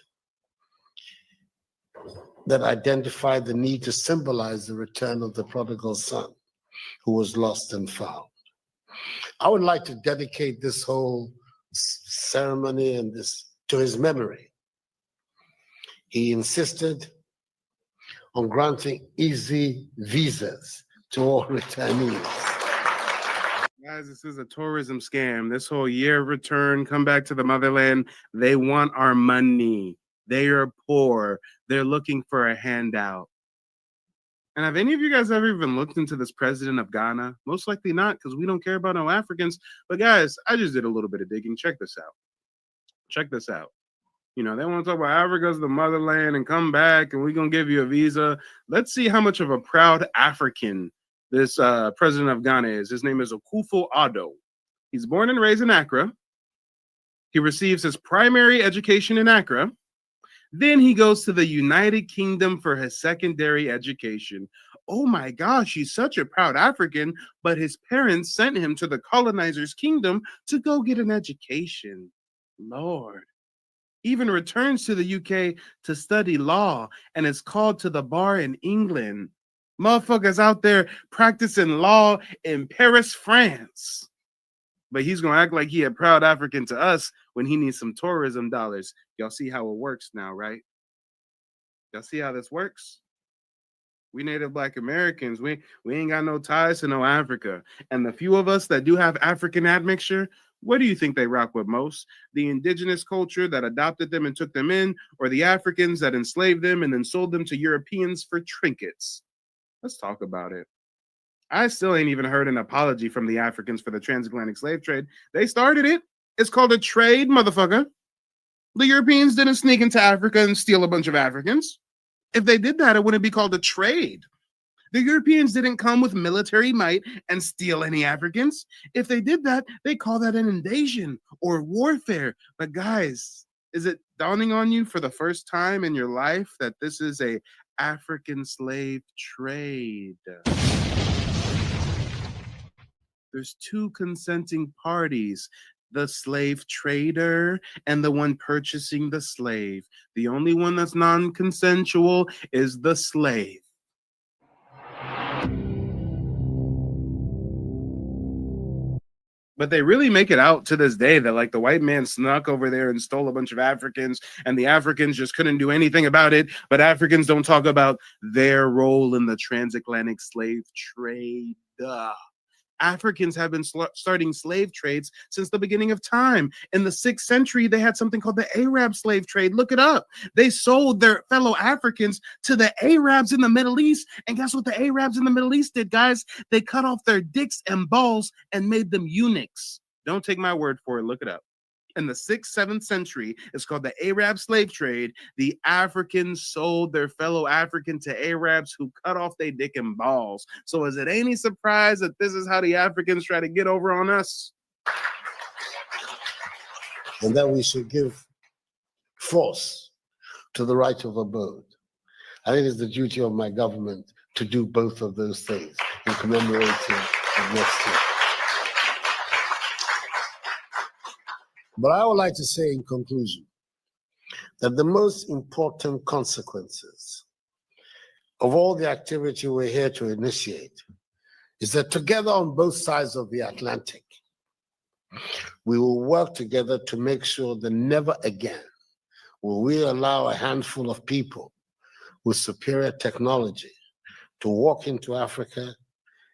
that identified the need to symbolize the return of the prodigal son who was lost and found. I would like to dedicate this whole ceremony and this to his memory. He insisted on granting easy visas to all returnees. Guys, this is a tourism scam. This whole year of return, come back to the motherland. They want our money. They are poor. They're looking for a handout. And have any of you guys ever even looked into this president of Ghana? Most likely not, because we don't care about no Africans. But guys, I just did a little bit of digging. Check this out. Check this out. You know, they want to talk about Africa's the motherland and come back and we're going to give you a visa. Let's see how much of a proud African this president of Ghana is. His name is Akufo-Addo. He's born and raised in Accra. He receives his primary education in Accra. Then he goes to the United Kingdom for his secondary education. Oh my gosh, he's such a proud African, but his parents sent him to the colonizer's kingdom to go get an education. Lord. Even returns to the UK to study law and is called to the bar in England. Motherfuckers out there practicing law in Paris, France. But he's going to act like he a proud African to us when he needs some tourism dollars. Y'all see how it works now, right? Y'all see how this works? We Native Black Americans, we ain't got no ties to no Africa. And the few of us that do have African admixture, what do you think they rock with most? The indigenous culture that adopted them and took them in, or the Africans that enslaved them and then sold them to Europeans for trinkets? Let's talk about it. I still ain't even heard an apology from the Africans for the transatlantic slave trade. They started it. It's called a trade, motherfucker. The Europeans didn't sneak into Africa and steal a bunch of Africans. If they did that, it wouldn't be called a trade. The Europeans didn't come with military might and steal any Africans. If they did that, they call that an invasion or warfare. But guys, is it dawning on you for the first time in your life that this is a African slave trade? There's two consenting parties, the slave trader and the one purchasing the slave. The only one that's non-consensual is the slave. But they really make it out to this day that like the white man snuck over there and stole a bunch of Africans and the Africans just couldn't do anything about it. But Africans don't talk about their role in the transatlantic slave trade. Africans have been starting slave trades since the beginning of time. In the 6th century, they had something called the Arab slave trade. Look it up. They sold their fellow Africans to the Arabs in the Middle East. And guess what the Arabs in the Middle East did, guys? They cut off their dicks and balls and made them eunuchs. Don't take my word for it. Look it up. in the 6th, 7th century. It's called the Arab slave trade. The Africans sold their fellow African to Arabs who cut off their dick and balls. So is it any surprise that this is how the Africans try to get over on us? And that we should give force to the right of abode. I think it's the duty of my government to do both of those things in commemorating of next year. But I would like to say in conclusion that the most important consequences of all the activity we're here to initiate is that together on both sides of the Atlantic, we will work together to make sure that never again will we allow a handful of people with superior technology to walk into Africa,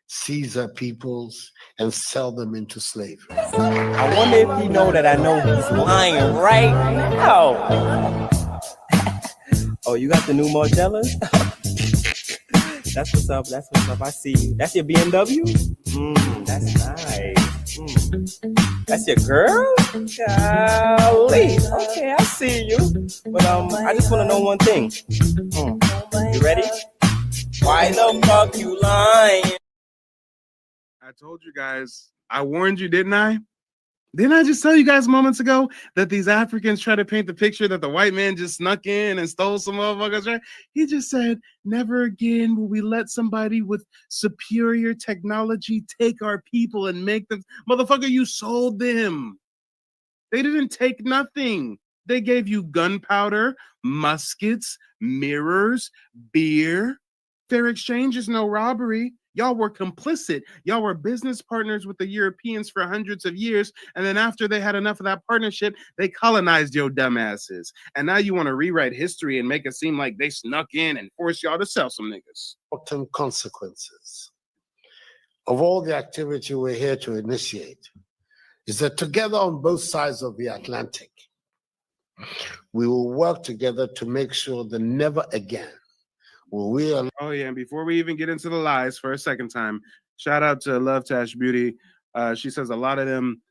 seize our peoples, and sell them into slavery. I wonder if you know that I know he's lying right now. Oh, you got the new Margellas? That's what's up. That's what's up. I see you. That's your BMW? That's nice. That's your girl? Golly. Okay, I see you. But I just want to know one thing. You ready? Why the fuck you lying? I told you guys. I warned you, didn't I? Didn't I just tell you guys moments ago that these Africans try to paint the picture that the white man just snuck in and stole some motherfuckers, right? He just said, never again will we let somebody with superior technology take our people and make them. Motherfucker, you sold them. They didn't take nothing. They gave you gunpowder, muskets, mirrors, beer. Fair exchange is no robbery. Y'all were complicit. Y'all were business partners with the Europeans for hundreds of years. And then after they had enough of that partnership, they colonized your dumbasses. And now you want to rewrite history and make it seem like they snuck in and forced y'all to sell some niggas. Important consequences of all the activity we're here to initiate is that together on both sides of the Atlantic, we will work together to make sure that never again will we allow. Oh yeah, and before we even get into the lies for a second time, shout out to Love Tash Beauty. She says a lot of them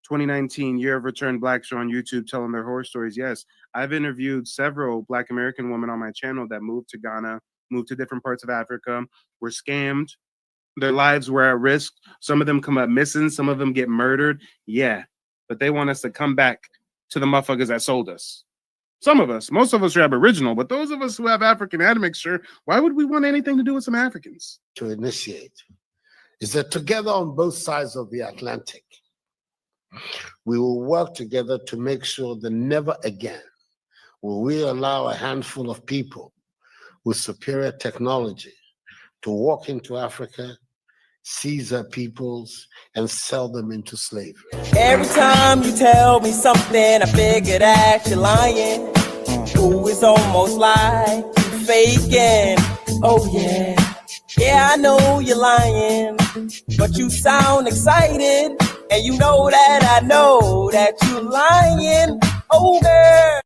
2019 Year of Return Blacks are on YouTube telling their horror stories. Yes, I've interviewed several Black American women on my channel that moved to Ghana, moved to different parts of Africa, were scammed. Their lives were at risk. Some of them come up missing. Some of them get murdered. Yeah, but they want us to come back to the motherfuckers that sold us. Some of us, most of us are Aboriginal, but those of us who have African admixture, why would we want anything to do with some Africans? To initiate is that together on both sides of the Atlantic, we will work together to make sure that never again will we allow a handful of people with superior technology to walk into Africa, seize our peoples, and sell them into slavery. Every time you tell me something, I figure that you're lying. Ooh, it's almost like you faking. Oh yeah, yeah, I know you're lying, but you sound excited, and you know that I know that you're lying. Oh girl.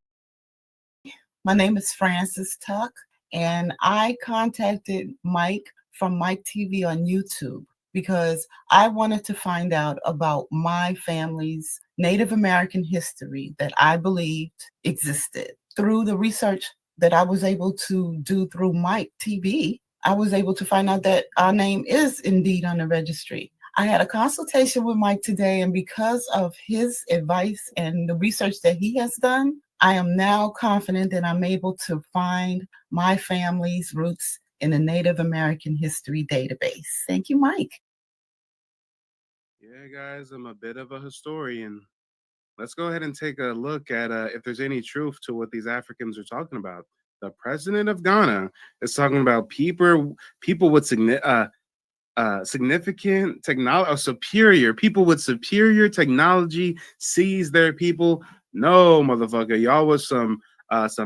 My name is Frances Tuck, and I contacted Mike from Mike TV on YouTube because I wanted to find out about my family's Native American history that I believed existed. Through the research that I was able to do through Mike TV, I was able to find out that our name is indeed on the registry. I had a consultation with Mike today, and because of his advice and the research that he has done, I am now confident that I'm able to find my family's roots in the Native American History database. Thank you, Mike. Yeah, guys, I'm a bit of a historian. Let's go ahead and take a look at if there's any truth to what these Africans are talking about. The president of Ghana is talking about people with significant technology, or superior people with superior technology seize their people. No, motherfucker, y'all was some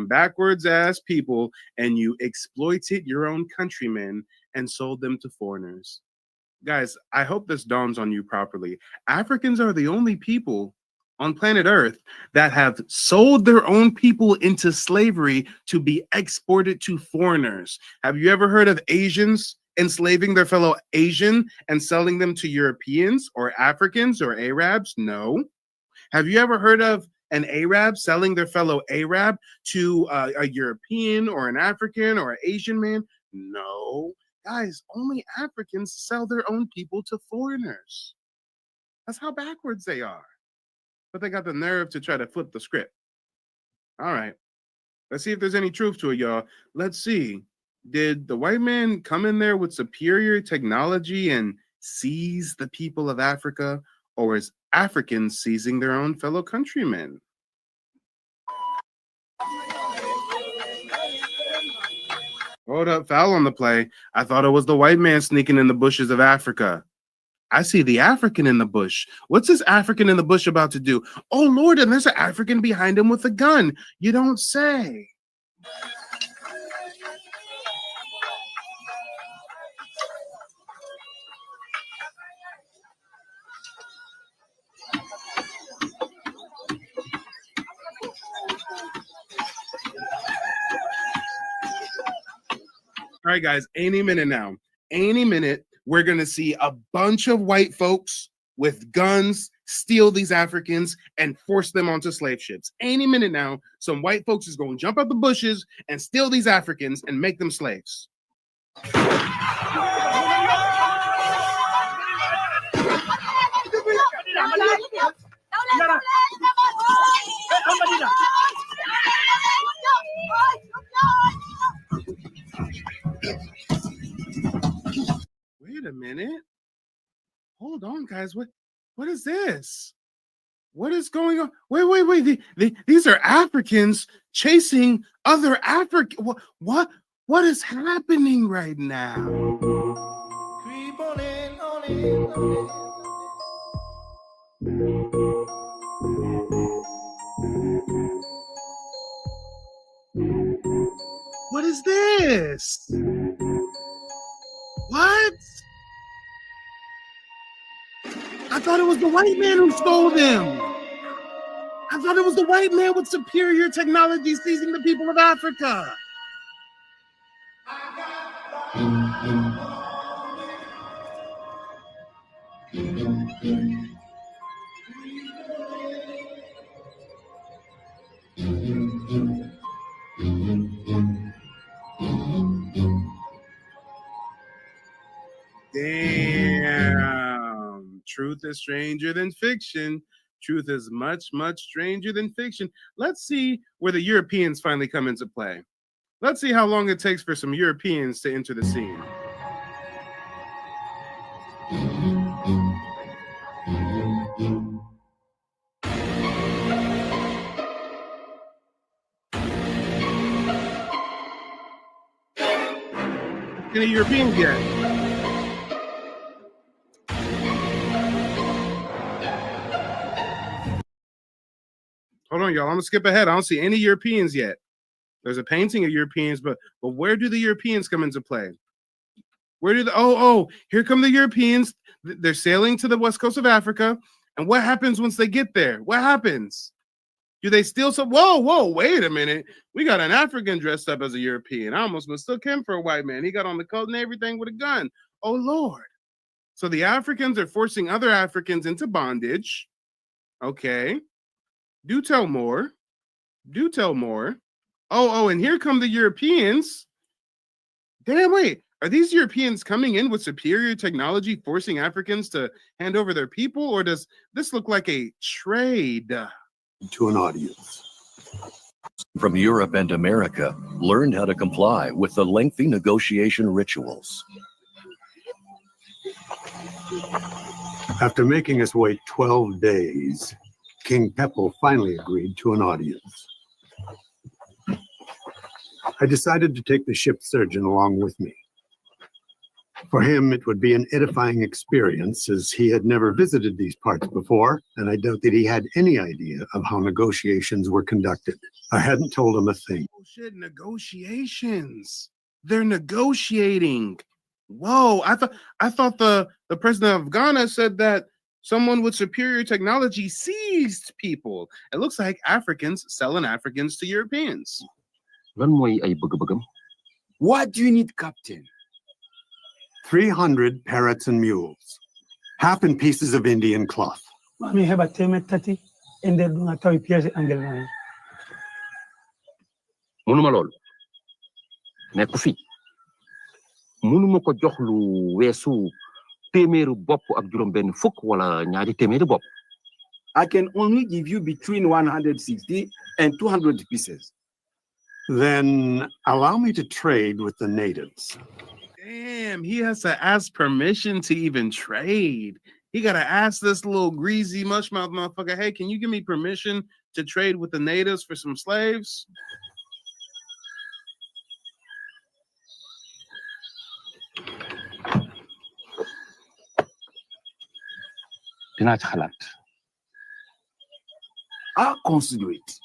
backwards ass people, and you exploited your own countrymen and sold them to foreigners. Guys, I hope this dawns on you properly. Africans are the only people on planet Earth that have sold their own people into slavery to be exported to foreigners. Have you ever heard of Asians enslaving their fellow Asian and selling them to Europeans or Africans or Arabs? No. Have you ever heard of an Arab selling their fellow Arab to a European or an African or an Asian man? No. Guys, only Africans sell their own people to foreigners. That's how backwards they are. But they got the nerve to try to flip the script. All right. Let's see if there's any truth to it, y'all. Let's see. Did the white man come in there with superior technology and seize the people of Africa, or is Africans seizing their own fellow countrymen? Hold up, foul on the play. I thought it was the white man sneaking in the bushes of Africa. I see the African in the bush. What's this African in the bush about to do? Oh, Lord, and there's an African behind him with a gun. You don't say. All right, guys, any minute now. Any minute, we're going to see a bunch of white folks with guns steal these Africans and force them onto slave ships. Any minute now, some white folks is going to jump out the bushes and steal these Africans and make them slaves. Wait a minute. Hold on, guys. What is this? What is going on? Wait. These are Africans chasing other Africans. What is happening right now? Creep on in, on in, on What is this? What? I thought it was the white man who stole them. I thought it was the white man with superior technology seizing the people of Africa. Damn. Truth is stranger than fiction. Truth is much, much stranger than fiction. Let's see where the Europeans finally come into play. Let's see how long it takes for some Europeans to enter the scene. Any Europeans yet? Hold on, y'all. I'm gonna skip ahead. I don't see any Europeans yet. There's a painting of Europeans, but where do the Europeans come into play? Where do the here come the Europeans. They're sailing to the west coast of Africa. And what happens once they get there? What happens? Do they steal some? Whoa, wait a minute. We got an African dressed up as a European. I almost mistook him for a white man. He got on the coat and everything with a gun. Oh, Lord. So the Africans are forcing other Africans into bondage. Okay. Do tell more. Do tell more. Oh, and here come the Europeans. Damn, wait. Are these Europeans coming in with superior technology, forcing Africans to hand over their people? Or does this look like a trade? To an audience from Europe and America learned how to comply with the lengthy negotiation rituals. After making us wait 12 days, King Keppel finally agreed to an audience. I decided to take the ship surgeon along with me. For him, it would be an edifying experience, as he had never visited these parts before, and I doubt that he had any idea of how negotiations were conducted. I hadn't told him a thing. Oh, shit, negotiations. They're negotiating. Whoa, I thought the president of Ghana said that someone with superior technology seized people. It looks like Africans selling Africans to Europeans. What do you need, Captain? 300 parrots and mules, half in pieces of Indian cloth. ender ɗum a tawi pièce angel ma hen. Munuma loolu nekku fi munuma ko jox lu weesu téeméeru bopp ak juróom benn fukk wala ñaari téeméeri bopp. I can only give you between 160 and 200 pieces. Then allow me to trade with the natives. Damn, he has to ask permission to even trade. He got to ask this little greasy mushmouth motherfucker, hey, can you give me permission to trade with the natives for some slaves? Dinaa ci xalaat. I'll consider it.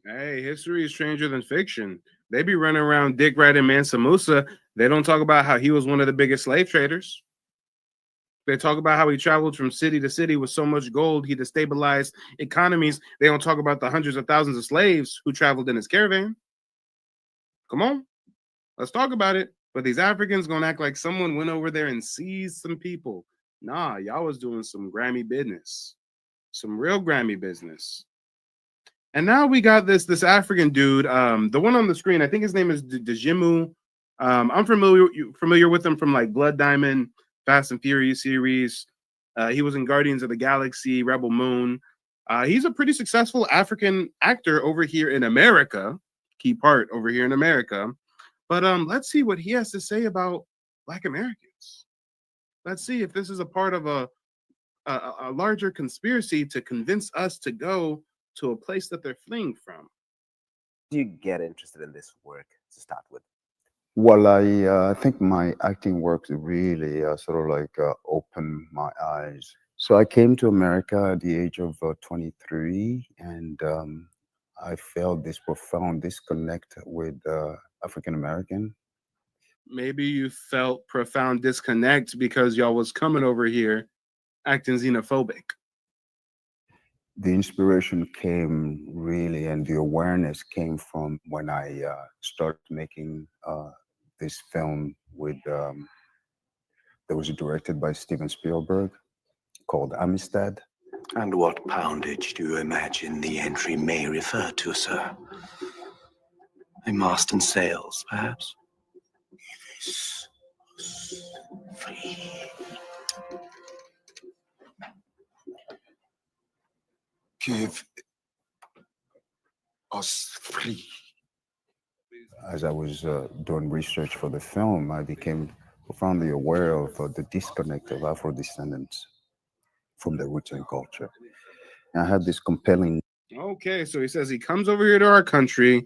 Hey, history is stranger than fiction. They be running around dick riding Mansa Musa. They don't talk about how he was one of the biggest slave traders. They talk about how he traveled from city to city with so much gold, he destabilized economies. They don't talk about the hundreds of thousands of slaves who traveled in his caravan. Come on, let's talk about it. But these Africans gonna act like someone went over there and seized some people. Nah, y'all was doing some Grammy business. Some real Grammy business. And now we got this African dude, the one on the screen. I think his name is Dejimu. I'm familiar with him from like Blood Diamond, Fast and Furious series. He was in Guardians of the Galaxy, Rebel Moon. He's a pretty successful African actor over here in America. Key part over here in America. But let's see what he has to say about Black Americans. Let's see if this is a part of a larger conspiracy to convince us to go to a place that they're fleeing from. Do you get interested in this work to start with? Well, I think my acting work really sort of like opened my eyes. So I came to America at the age of 23, and I felt this profound disconnect with African American. Maybe you felt profound disconnect because y'all was coming over here acting xenophobic. The inspiration came really, and the awareness came from when I started making this film with, that was directed by Steven Spielberg, called Amistad. And what poundage do you imagine the entry may refer to, sir? A mast and sails, perhaps? Give us free. As I was doing research for the film, I became profoundly aware of the disconnect of Afro-descendants from their roots and culture. And I had this compelling. Okay, so he says he comes over here to our country,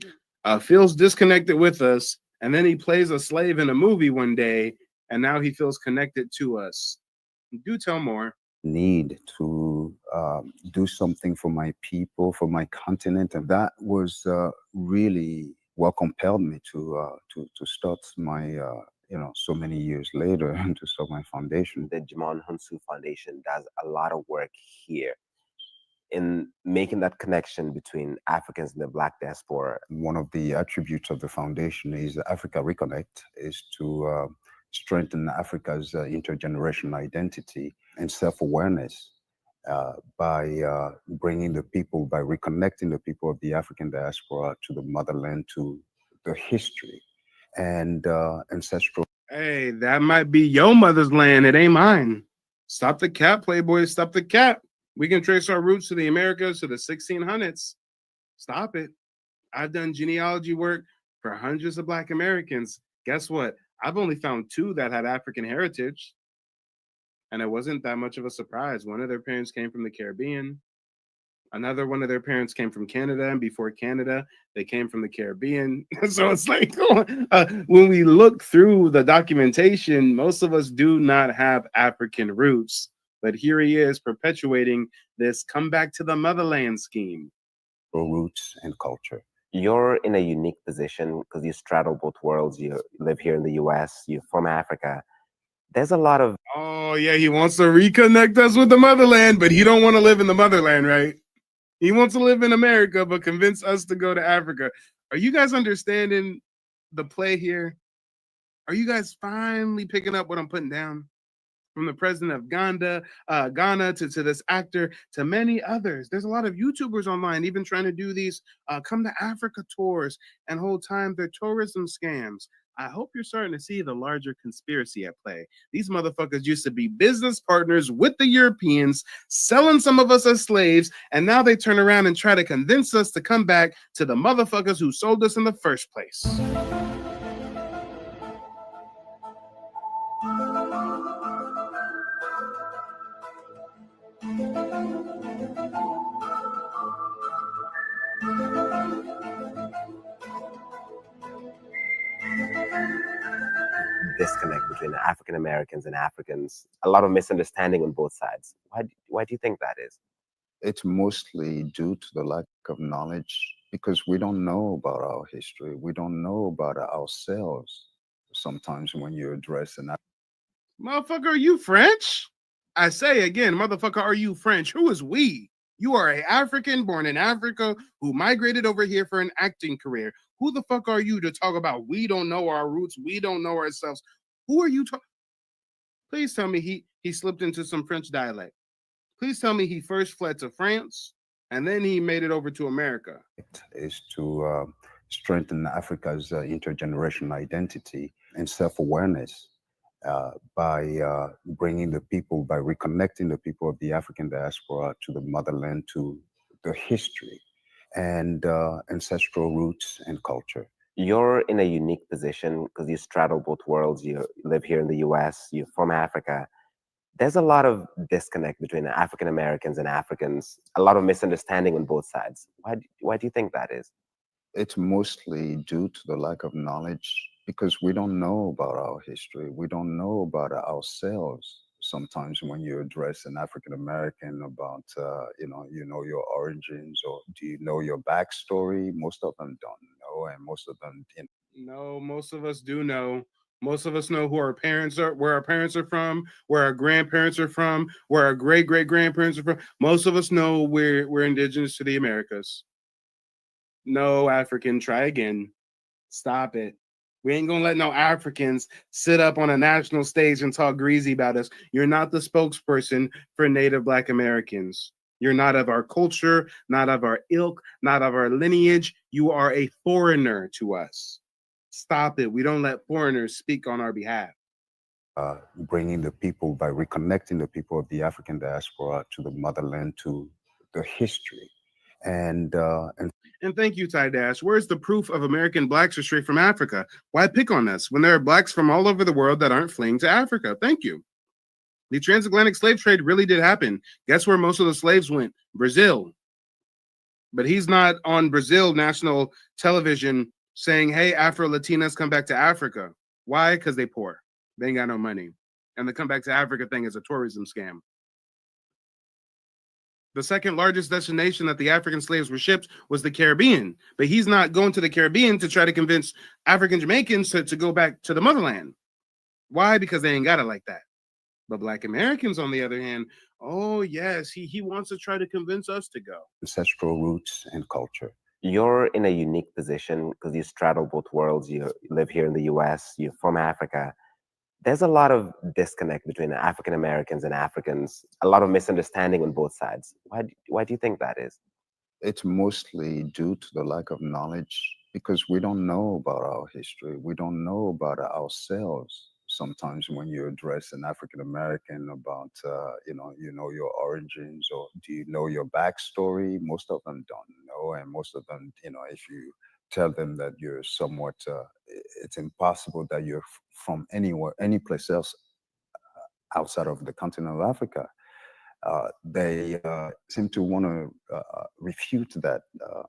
feels disconnected with us, and then he plays a slave in a movie one day, and now he feels connected to us. Do tell more. Need to do something for my people, for my continent, and that was really what compelled me to start my so many years later to start my foundation. The Jimon Hunsu Foundation does a lot of work here in making that connection between Africans and the Black diaspora. One of the attributes of the foundation is Africa Reconnect, is to strengthen Africa's intergenerational identity and self-awareness by bringing the people, by reconnecting the people of the African diaspora to the motherland, to the history and ancestral. Hey, that might be your mother's land. It ain't mine. Stop the cap, Playboy. Stop the cap. We can trace our roots to the Americas, to the 1600s. Stop it. I've done genealogy work for hundreds of Black Americans. Guess what? I've only found 2 that had African heritage. And it wasn't that much of a surprise. One of their parents came from the Caribbean. Another one of their parents came from Canada. And before Canada, they came from the Caribbean. So it's like, when we look through the documentation, most of us do not have African roots. But here he is perpetuating this come back to the motherland scheme. Roots and culture. You're in a unique position because you straddle both worlds. You live here in the US, you're from Africa. There's a lot of... Oh, yeah, he wants to reconnect us with the motherland, but he don't want to live in the motherland, right? He wants to live in America, but convince us to go to Africa. Are you guys understanding the play here? Are you guys finally picking up what I'm putting down? from the president of Ghana to this actor to many others. There's a lot of YouTubers online even trying to do these come to Africa tours and hold time their tourism scams. I hope you're starting to see the larger conspiracy at play. These motherfuckers used to be business partners with the Europeans, selling some of us as slaves, and now they turn around and try to convince us to come back to the motherfuckers who sold us in the first place. Disconnect between African Americans and Africans, a lot of misunderstanding on both sides. Why do you think that is? It's mostly due to the lack of knowledge because we don't know about our history. We don't know about ourselves. Sometimes when you address an Motherfucker, are you French? I say again, motherfucker, are you French? Who is we? You are an African born in Africa who migrated over here for an acting career. Who the fuck are you to talk about we don't know our roots, we don't know ourselves? Who are you talking? Please tell me he slipped into some French dialect. Please tell me he first fled to France and then he made it over to America. is to strengthen Africa's intergenerational identity and self-awareness by bringing the people, by reconnecting the people of the African diaspora to the motherland, to the history and ancestral roots and culture. You're in a unique position because you straddle both worlds. You live here in the US, you're from Africa. There's a lot of disconnect between African Americans and Africans, a lot of misunderstanding on both sides. Why do you think that is? It's mostly due to the lack of knowledge because we don't know about our history. We don't know about ourselves. Sometimes when you address an African American about, you know your origins or do you know your backstory, most of them don't know, and most of them didn't. No, most of us do know. Most of us know who our parents are, where our parents are from, where our grandparents are from, where our great-great-grandparents are from. Most of us know we're indigenous to the Americas. No, African, try again. Stop it. We ain't gonna let no Africans sit up on a national stage and talk greasy about us. You're not the spokesperson for Native Black Americans. You're not of our culture, not of our ilk, not of our lineage. You are a foreigner to us. Stop it. We don't let foreigners speak on our behalf. Bringing the people, by reconnecting the people of the African diaspora to the motherland, to the history and thank you, Ty Dash. Where's the proof of American blacks are straight from Africa? Why pick on us when there are blacks from all over the world that aren't fleeing to Africa? Thank you. The transatlantic slave trade really did happen. Guess where most of the slaves went? Brazil. But he's not on Brazil national television saying, hey, Afro-Latinas, come back to Africa. Why? Because they poor. They ain't got no money. And the come back to Africa thing is a tourism scam. The second largest destination that the African slaves were shipped was the Caribbean. But he's not going to the Caribbean to try to convince African Jamaicans to go back to the motherland. Why? Because they ain't got it like that. But Black Americans, on the other hand, oh, yes, he wants to try to convince us to go. Ancestral roots and culture. You're in a unique position because you straddle both worlds. You live here in the US, you're from Africa. There's a lot of disconnect between African Americans and Africans, a lot of misunderstanding on both sides. Why do you think that is? It's mostly due to the lack of knowledge because we don't know about our history. We don't know about ourselves. Sometimes when you address an African American about, you know your origins or do you know your backstory, most of them don't know, and most of them, if you tell them that you're somewhat, it's impossible that you're from anywhere, any place else outside of the continent of Africa. They seem to want to refute that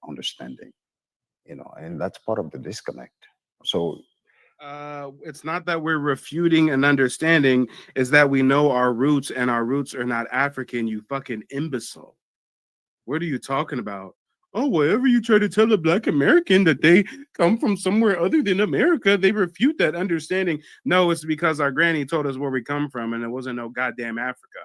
understanding, and that's part of the disconnect. So it's not that we're refuting an understanding, is that we know our roots and our roots are not African, you fucking imbecile. What are you talking about? Oh, wherever you try to tell a Black American that they come from somewhere other than America, they refute that understanding. No, it's because our granny told us where we come from and it wasn't no goddamn Africa.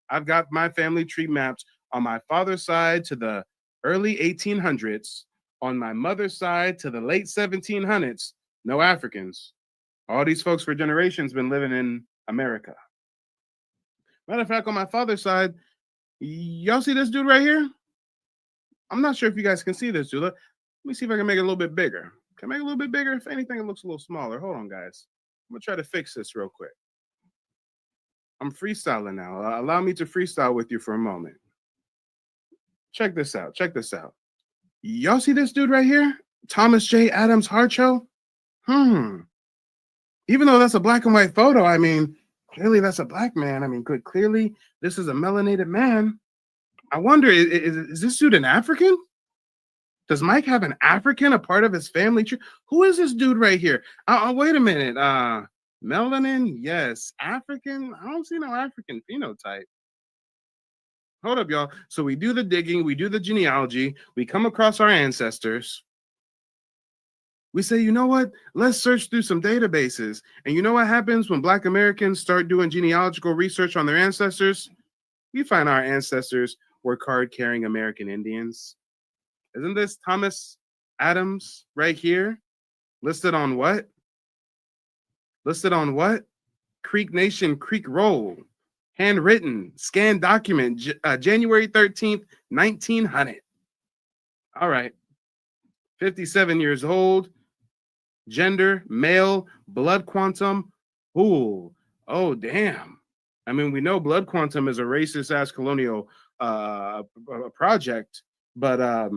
I've got my family tree mapped on my father's side to the early 1800s, on my mother's side to the late 1700s. No Africans. All these folks for generations been living in America. Matter of fact, on my father's side, y'all see this dude right here? I'm not sure if you guys can see this dude. Let me see if I can make it a little bit bigger. Can I make it a little bit bigger? If anything, it looks a little smaller. Hold on, guys. I'm gonna try to fix this real quick. I'm freestyling now. Allow me to freestyle with you for a moment. Check this out. Check this out. Y'all see this dude right here? Thomas J. Adams Harcho? Even though that's a black and white photo, I mean, clearly that's a black man. I mean, clearly this is a melanated man. I wonder, is this dude an African? Does Mike have an African, a part of his family tree? Who is this dude right here? Wait a minute. Melanin, yes. African? I don't see no African phenotype. Hold up, y'all. So we do the digging, we do the genealogy, we come across our ancestors. We say, you know what? Let's search through some databases. And you know what happens when Black Americans start doing genealogical research on their ancestors? We find our ancestors were card-carrying American Indians. Isn't this Thomas Adams right here? Listed on what? Listed on what? Creek Nation, Creek Roll. Handwritten, scanned document, January 13th, 1900. All right. 57 years old. Gender, male, blood quantum, ooh, oh, damn. I mean, we know blood quantum is a racist-ass colonial project, but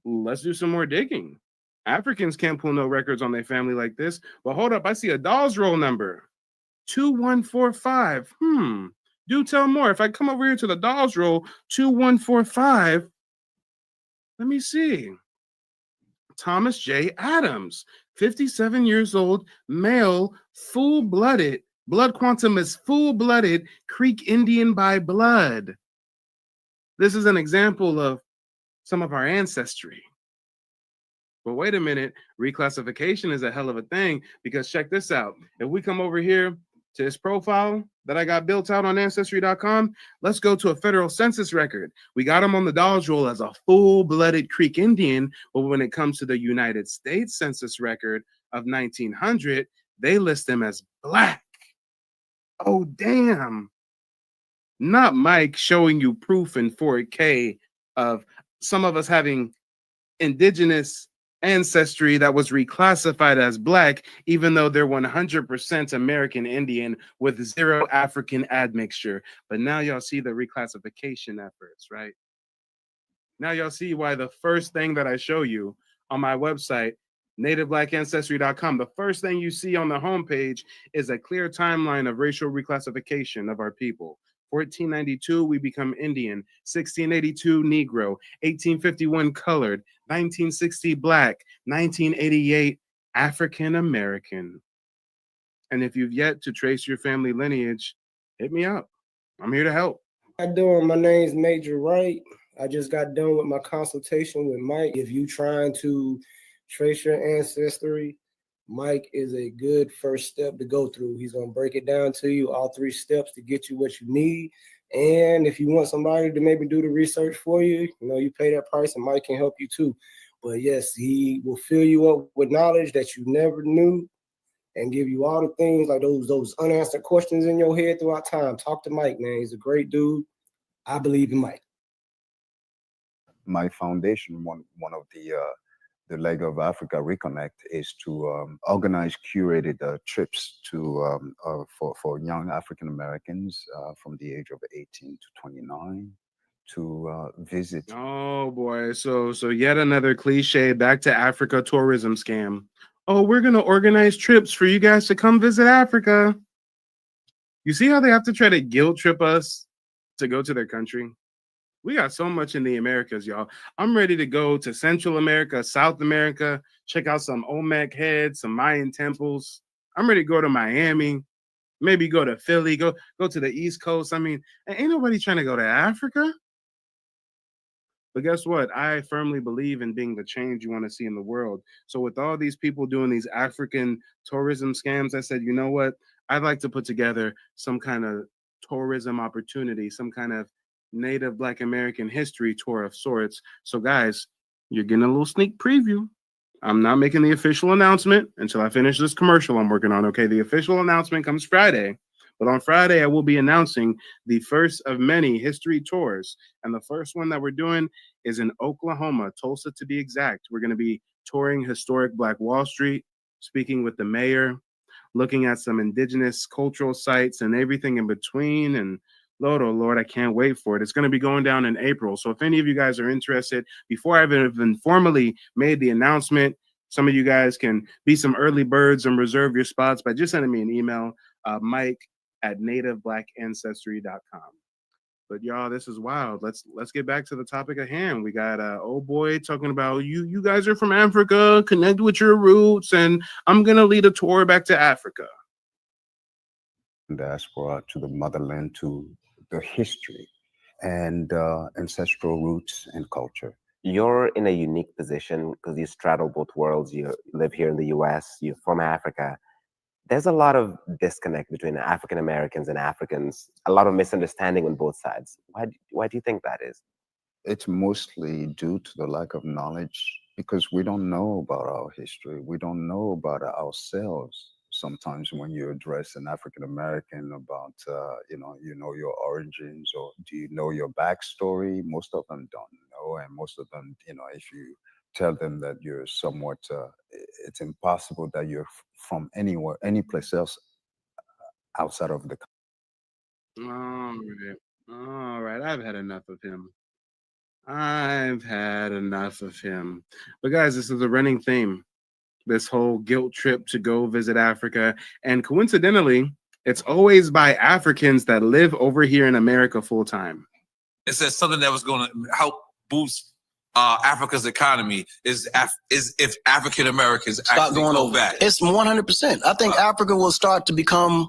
let's do some more digging. Africans can't pull no records on their family like this. But hold up, I see a Dawes roll number, 2145. Do tell more. If I come over here to the Dawes roll, 2145, let me see. Thomas J. Adams, 57 years old, male, full-blooded, blood quantum is full-blooded Creek Indian by blood. This is an example of some of our ancestry. But wait a minute, reclassification is a hell of a thing, because check this out. If we come over here to his profile that I got built out on Ancestry.com, let's go to a federal census record. We got him on the Dawes roll as a full-blooded Creek Indian, but when it comes to the United States census record of 1900, they list him as Black. Oh, damn. Not Mike showing you proof in 4K of some of us having indigenous ancestry that was reclassified as Black, even though they're 100% American Indian with zero African admixture. But now y'all see the reclassification efforts, right? Now y'all see why the first thing that I show you on my website, nativeblackancestry.com, the first thing you see on the homepage is a clear timeline of racial reclassification of our people. 1492, we become Indian. 1682, Negro. 1851, colored. 1960, Black. 1988, African American. And if you've yet to trace your family lineage, hit me up. I'm here to help. How you doing? My name's Major Wright. I just got done with my consultation with Mike. If you trying to trace your ancestry, Mike is a good first step to go through. He's going to break it down to you, all 3 steps to get you what you need. And if you want somebody to maybe do the research for you, you know, you pay that price and Mike can help you too. But yes, he will fill you up with knowledge that you never knew and give you all the things like those unanswered questions in your head throughout time. Talk to Mike, man. He's a great dude. I believe in Mike. My foundation, one of the leg of Africa Reconnect is to organize curated trips to for young African Americans from the age of 18 to 29 to visit. Oh boy, so yet another cliche back to Africa tourism scam. Oh, we're gonna organize trips for you guys to come visit Africa. You see how they have to try to guilt trip us to go to their country? We got so much in the Americas, y'all. I'm ready to go to Central America, South America, check out some Olmec heads, some Mayan temples. I'm ready to go to Miami, maybe go to Philly, go to the East Coast. I mean, ain't nobody trying to go to Africa. But guess what? I firmly believe in being the change you want to see in the world. So with all these people doing these African tourism scams, I said, you know what? I'd like to put together some kind of tourism opportunity, some kind of Native Black American history tour of sorts. So guys, you're getting a little sneak preview. I'm not making the official announcement until I finish this commercial I'm working on. Okay, the official announcement comes Friday, But on Friday, I will be announcing the first of many history tours. And the first one that we're doing is in Oklahoma, Tulsa to be exact. We're going to be touring historic Black Wall Street, speaking with the mayor, looking at some indigenous cultural sites and everything in between. And Lord, oh Lord, I can't wait for it. It's going to be going down in April. So if any of you guys are interested, before I've even formally made the announcement, some of you guys can be some early birds and reserve your spots by just sending me an email, mike@nativebblackancestry.com. But y'all, this is wild. Let's get back to the topic at hand. We got old boy talking about you guys are from Africa, connect with your roots, and I'm gonna lead a tour back to Africa. Diaspora, to the motherland, to the history and ancestral roots and culture. You're in a unique position because you straddle both worlds. You live here in the US, you're from Africa. There's a lot of disconnect between African Americans and Africans, a lot of misunderstanding on both sides. Why do you think that is? It's mostly due to the lack of knowledge because we don't know about our history. We don't know about ourselves. Sometimes when you address an African American about, you know your origins, or do you know your backstory? Most of them don't know, and most of them, if you tell them that you're somewhat, it's impossible that you're from anywhere, any place else outside of the country. All right, I've had enough of him. I've had enough of him. But guys, this is a running theme. This whole guilt trip to go visit Africa. And coincidentally, it's always by Africans that live over here in America full time. It says something that was going to help boost Africa's economy is if African Americans start actually going go over. back. It's 100%. I think Africa will start to become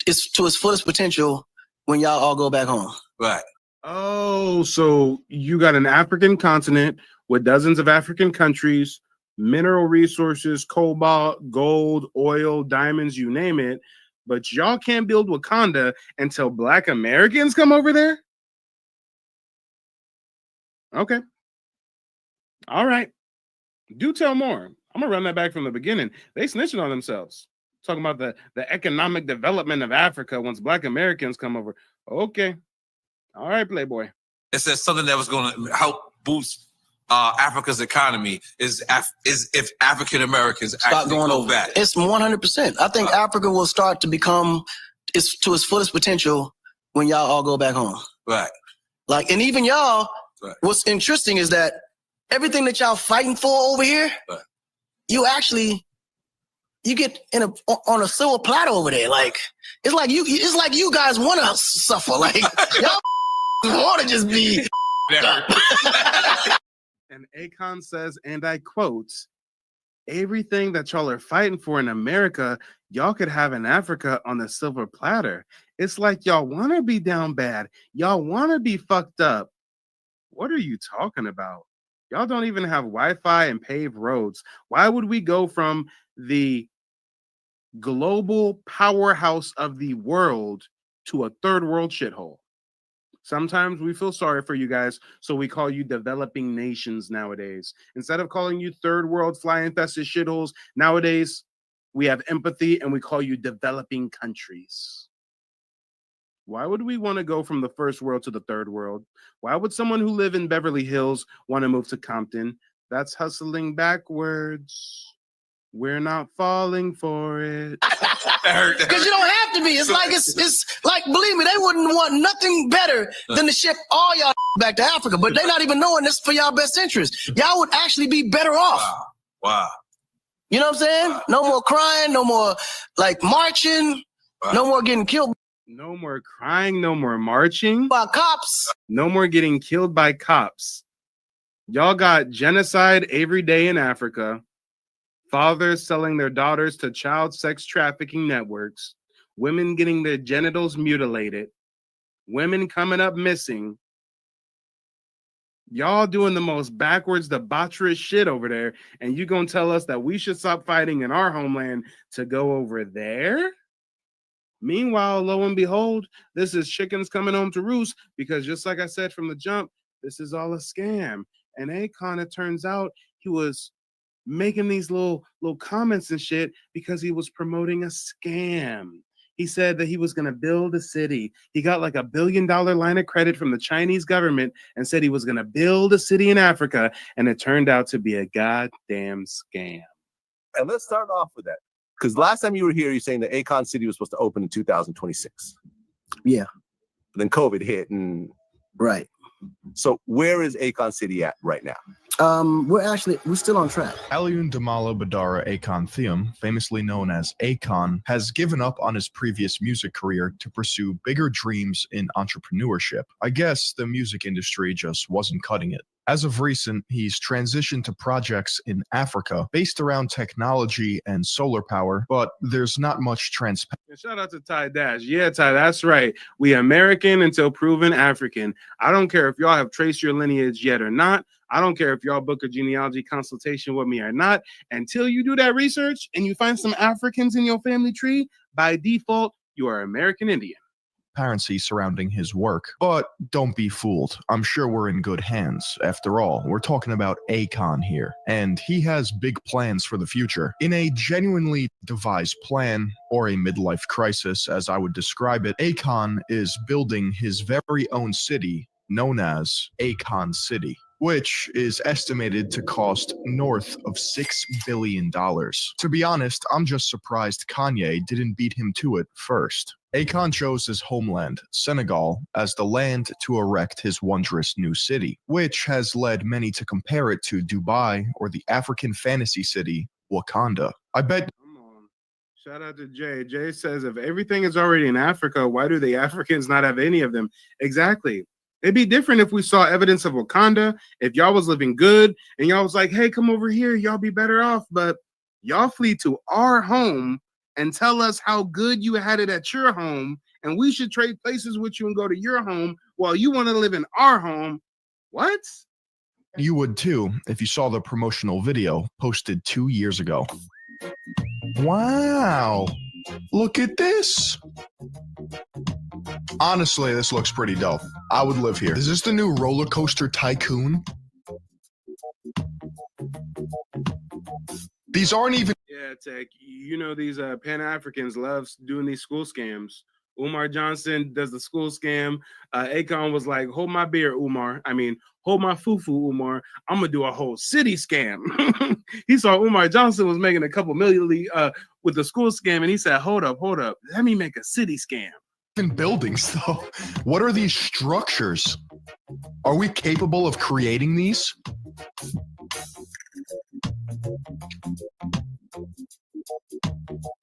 to its fullest potential when y'all all go back home. Right. Oh, so you got an African continent with dozens of African countries, mineral resources, cobalt, gold, oil, diamonds, you name it. But y'all can't build Wakanda until Black Americans come over there? Okay. All right. Do tell more. I'm going to run that back from the beginning. They snitching on themselves. Talking about the economic development of Africa once Black Americans come over. Okay. All right, Playboy. It says something that was going to help boost Africa's economy is if African Americans Start actually going go over. back. It's 100%. I think Africa will start to become to its fullest potential when y'all all go back home. Right. Like, and even y'all, right. What's interesting is that everything that y'all fighting for over here, right. you get on a silver platter over there. Like, it's like you guys want to suffer. Like, y'all want to just be. And Akon says, and I quote, everything that y'all are fighting for in America, y'all could have in Africa on the silver platter. It's like y'all want to be down bad. Y'all want to be fucked up. What are you talking about? Y'all don't even have Wi-Fi and paved roads. Why would we go from the global powerhouse of the world to a third world shithole? Sometimes we feel sorry for you guys, so we call you developing nations nowadays. Instead of calling you third world fly-infested shitholes, nowadays we have empathy and we call you developing countries. Why would we want to go from the first world to the third world? Why would someone who live in Beverly Hills want to move to Compton? That's hustling backwards. We're not falling for it. Because you don't have to be. It's like, believe me, they wouldn't want nothing better than to ship all y'all back to Africa. But they're not even knowing this for y'all best interest. Y'all would actually be better off. Wow. You know what I'm saying? Wow. No more crying, no more like marching, no more getting killed. No more crying, no more marching. By cops. No more getting killed by cops. Y'all got genocide every day in Africa. Fathers selling their daughters to child sex trafficking networks. Women getting their genitals mutilated. Women coming up missing. Y'all doing the most backwards, debaucherous shit over there. And you gonna tell us that we should stop fighting in our homeland to go over there? Meanwhile, lo and behold, this is chickens coming home to roost, because just like I said from the jump, this is all a scam. And Akon, it turns out he was making these little comments and shit because he was promoting a scam. He said that he was going to build a city. He got like $1 billion line of credit from the Chinese government and said he was going to build a city in Africa. And it turned out to be a goddamn scam. And let's start off with that. Because last time you were here, you're saying that Akon City was supposed to open in 2026. Yeah. But then COVID hit and... Right. So where is Akon City at right now? We're still on track. Alioune Damalo Badara Akon Thiam, famously known as Akon, has given up on his previous music career to pursue bigger dreams in entrepreneurship. I guess the music industry just wasn't cutting it. As of recent, he's transitioned to projects in Africa based around technology and solar power, but there's not much transparency. Shout out to Ty Dash. Yeah, Ty, that's right. We American until proven African. I don't care if y'all have traced your lineage yet or not. I don't care if y'all book a genealogy consultation with me or not. Until you do that research and you find some Africans in your family tree, by default, you are American Indian. Transparency surrounding his work, but don't be fooled. I'm sure we're in good hands. After all, we're talking about Akon here, and he has big plans for the future. In a genuinely devised plan, or a midlife crisis as I would describe it, Akon is building his very own city known as Akon City, which is estimated to cost north of $6 billion. To be honest, I'm just surprised Kanye didn't beat him to it first. Akon chose his homeland, Senegal, as the land to erect his wondrous new city, which has led many to compare it to Dubai or the African fantasy city, Wakanda. I bet... Shout out to Jay. Jay says, if everything is already in Africa, why do the Africans not have any of them? Exactly. It'd be different if we saw evidence of Wakanda, if y'all was living good, and y'all was like, hey, come over here, y'all be better off. But y'all flee to our home and tell us how good you had it at your home, and we should trade places with you and go to your home while you want to live in our home. What? You would too if you saw the promotional video posted 2 years ago. Wow, look at this. Honestly, this looks pretty dope. I would live here. Is this the new roller coaster tycoon? These aren't even... Yeah, Tech. You know, these Pan-Africans love doing these school scams. Umar Johnson does the school scam. Akon was like, hold my beer, Umar. I mean, hold my fufu, Umar. I'm going to do a whole city scam. He saw Umar Johnson was making a couple million with the school scam, and he said, hold up. Let me make a city scam. In buildings, though. What are these structures? Are we capable of creating these?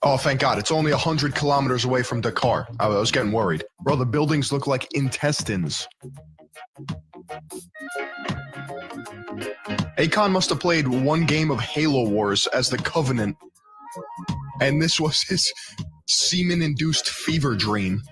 Oh, thank God. It's only 100 kilometers away from Dakar. I was getting worried. Bro, the buildings look like intestines. Akon must have played one game of Halo Wars as the Covenant, and this was his semen-induced fever dream.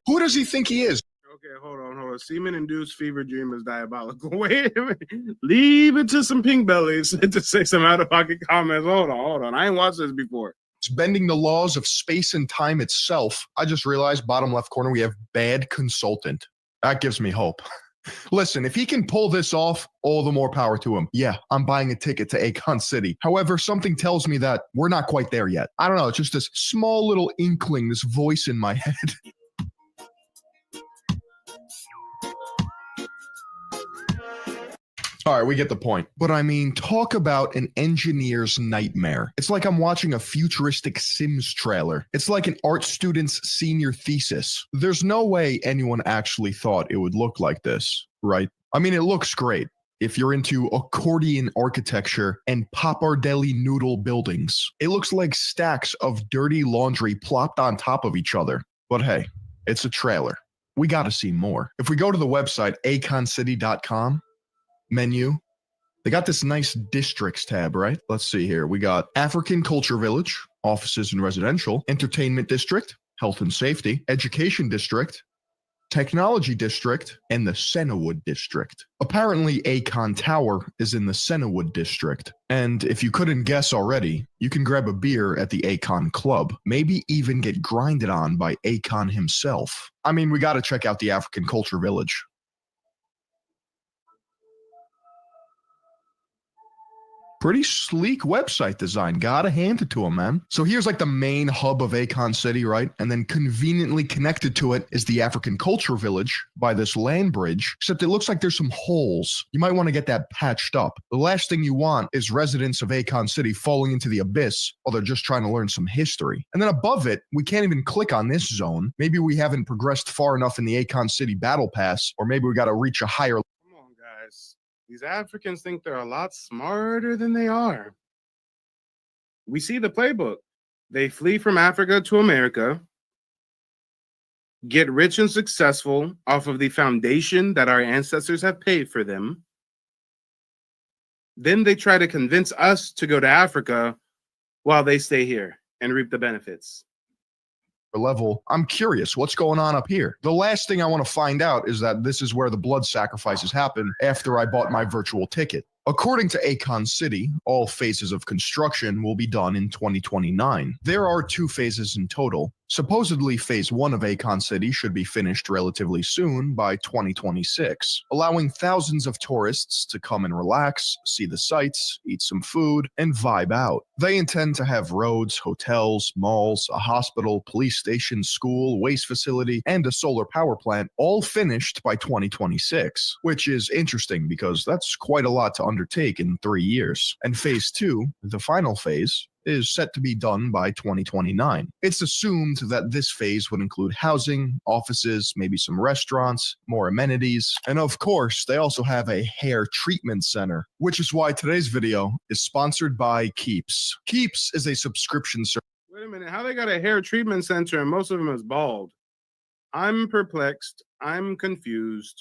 Who does he think he is? Okay, hold on. Semen-induced fever dream is diabolical. Wait a minute. Leave it to some pink bellies to say some out-of-pocket comments. Hold on. I ain't watched this before. It's bending the laws of space and time itself. I just realized, bottom left corner, we have bad consultant. That gives me hope. Listen, if he can pull this off, all the more power to him. Yeah, I'm buying a ticket to Akon City. However, something tells me that we're not quite there yet. I don't know, it's just this small little inkling, this voice in my head. All right, we get the point. But I mean, talk about an engineer's nightmare. It's like I'm watching a futuristic Sims trailer. It's like an art student's senior thesis. There's no way anyone actually thought it would look like this, right? I mean, it looks great if you're into accordion architecture and pappardelle noodle buildings. It looks like stacks of dirty laundry plopped on top of each other. But hey, it's a trailer. We gotta see more. If we go to the website, aconcity.com, menu, they got this nice districts tab, right? Let's see here. We got African Culture Village, offices and residential, entertainment district, health and safety, education district, technology district, and the Sennewood district. Apparently, Akon Tower is in the Sennewood district. And if you couldn't guess already, you can grab a beer at the Akon Club, maybe even get grinded on by Akon himself. I mean, we gotta check out the African Culture Village. Pretty sleek website design. Gotta hand it to him, man. So here's like the main hub of Akon City, right? And then conveniently connected to it is the African Culture Village by this land bridge, except it looks like there's some holes. You might want to get that patched up. The last thing you want is residents of Akon City falling into the abyss while they're just trying to learn some history. And then above it, we can't even click on this zone. Maybe we haven't progressed far enough in the Akon City battle pass, or maybe we got to reach a higher. Come on, guys. These Africans think they're a lot smarter than they are. We see the playbook. They flee from Africa to America, get rich and successful off of the foundation that our ancestors have paid for them. Then they try to convince us to go to Africa while they stay here and reap the benefits. Level. I'm curious, what's going on up here? The last thing I want to find out is that this is where the blood sacrifices happen after I bought my virtual ticket. According to Akon City, all phases of construction will be done in 2029. There are 2 phases in total. Supposedly, phase 1 of Akon City should be finished relatively soon by 2026, allowing thousands of tourists to come and relax, see the sights, eat some food, and vibe out. They intend to have roads, hotels, malls, a hospital, police station, school, waste facility, and a solar power plant all finished by 2026, which is interesting because that's quite a lot to undertake in 3 years. And phase 2, the final phase, is set to be done by 2029. It's assumed that this phase would include housing, offices, maybe some restaurants, more amenities, and of course, they also have a hair treatment center, which is why today's video is sponsored by Keeps. Keeps is a subscription service. Wait a minute, how they got a hair treatment center and most of them is bald? I'm perplexed. I'm confused.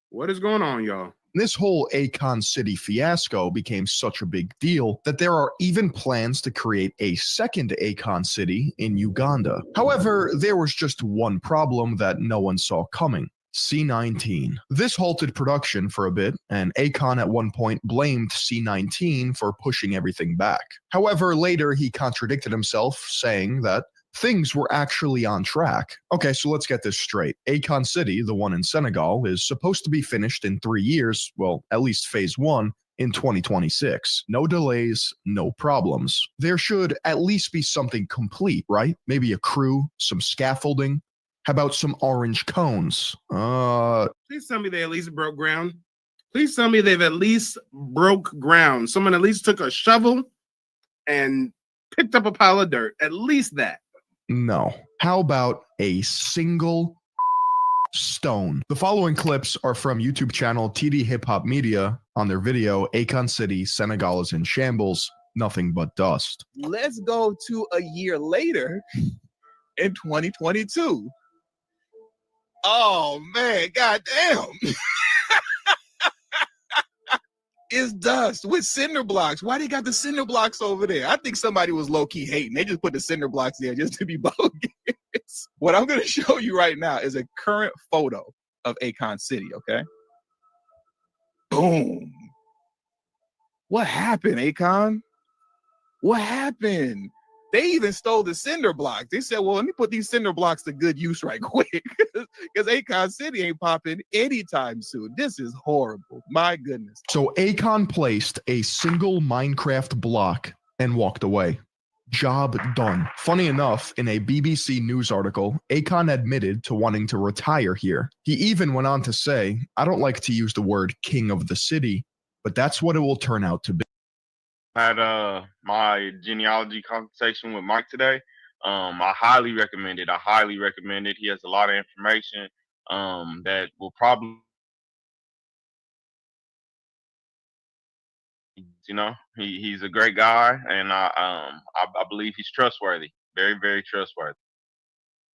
What is going on, y'all? This whole Akon City fiasco became such a big deal that there are even plans to create a second Akon City in Uganda. However, there was just one problem that no one saw coming. C-19. This halted production for a bit, and Akon at one point blamed C-19 for pushing everything back. However, later he contradicted himself, saying that things were actually on track. Okay, so let's get this straight. Akon City, the one in Senegal, is supposed to be finished in 3 years, well, at least phase 1, in 2026. No delays, no problems. There should at least be something complete, right? Maybe a crew, some scaffolding. How about some orange cones? Please tell me they at least broke ground. Please tell me they've at least broke ground. Someone at least took a shovel and picked up a pile of dirt. At least that. No. How about a single stone? The following clips are from YouTube channel TD Hip Hop Media on their video, Akon City, Senegal is in shambles, nothing but dust. Let's go to a year later in 2022. Oh man, goddamn. It's dust with cinder blocks. Why they got the cinder blocks over there? I think somebody was low-key hating. They just put the cinder blocks there just to be bogus. What I'm going to show you right now is a current photo of Akon City, okay? Boom. What happened, Akon? What happened? They even stole the cinder blocks. They said, well, let me put these cinder blocks to good use right quick because Akon City ain't popping anytime soon. This is horrible. My goodness. So Akon placed a single Minecraft block and walked away. Job done. Funny enough, in a BBC News article, Akon admitted to wanting to retire here. He even went on to say, I don't like to use the word king of the city, but that's what it will turn out to be. Had my genealogy consultation with Mike today. I highly recommend it. He has a lot of information that will probably, you know, he's a great guy, and I believe he's trustworthy. Very, very trustworthy.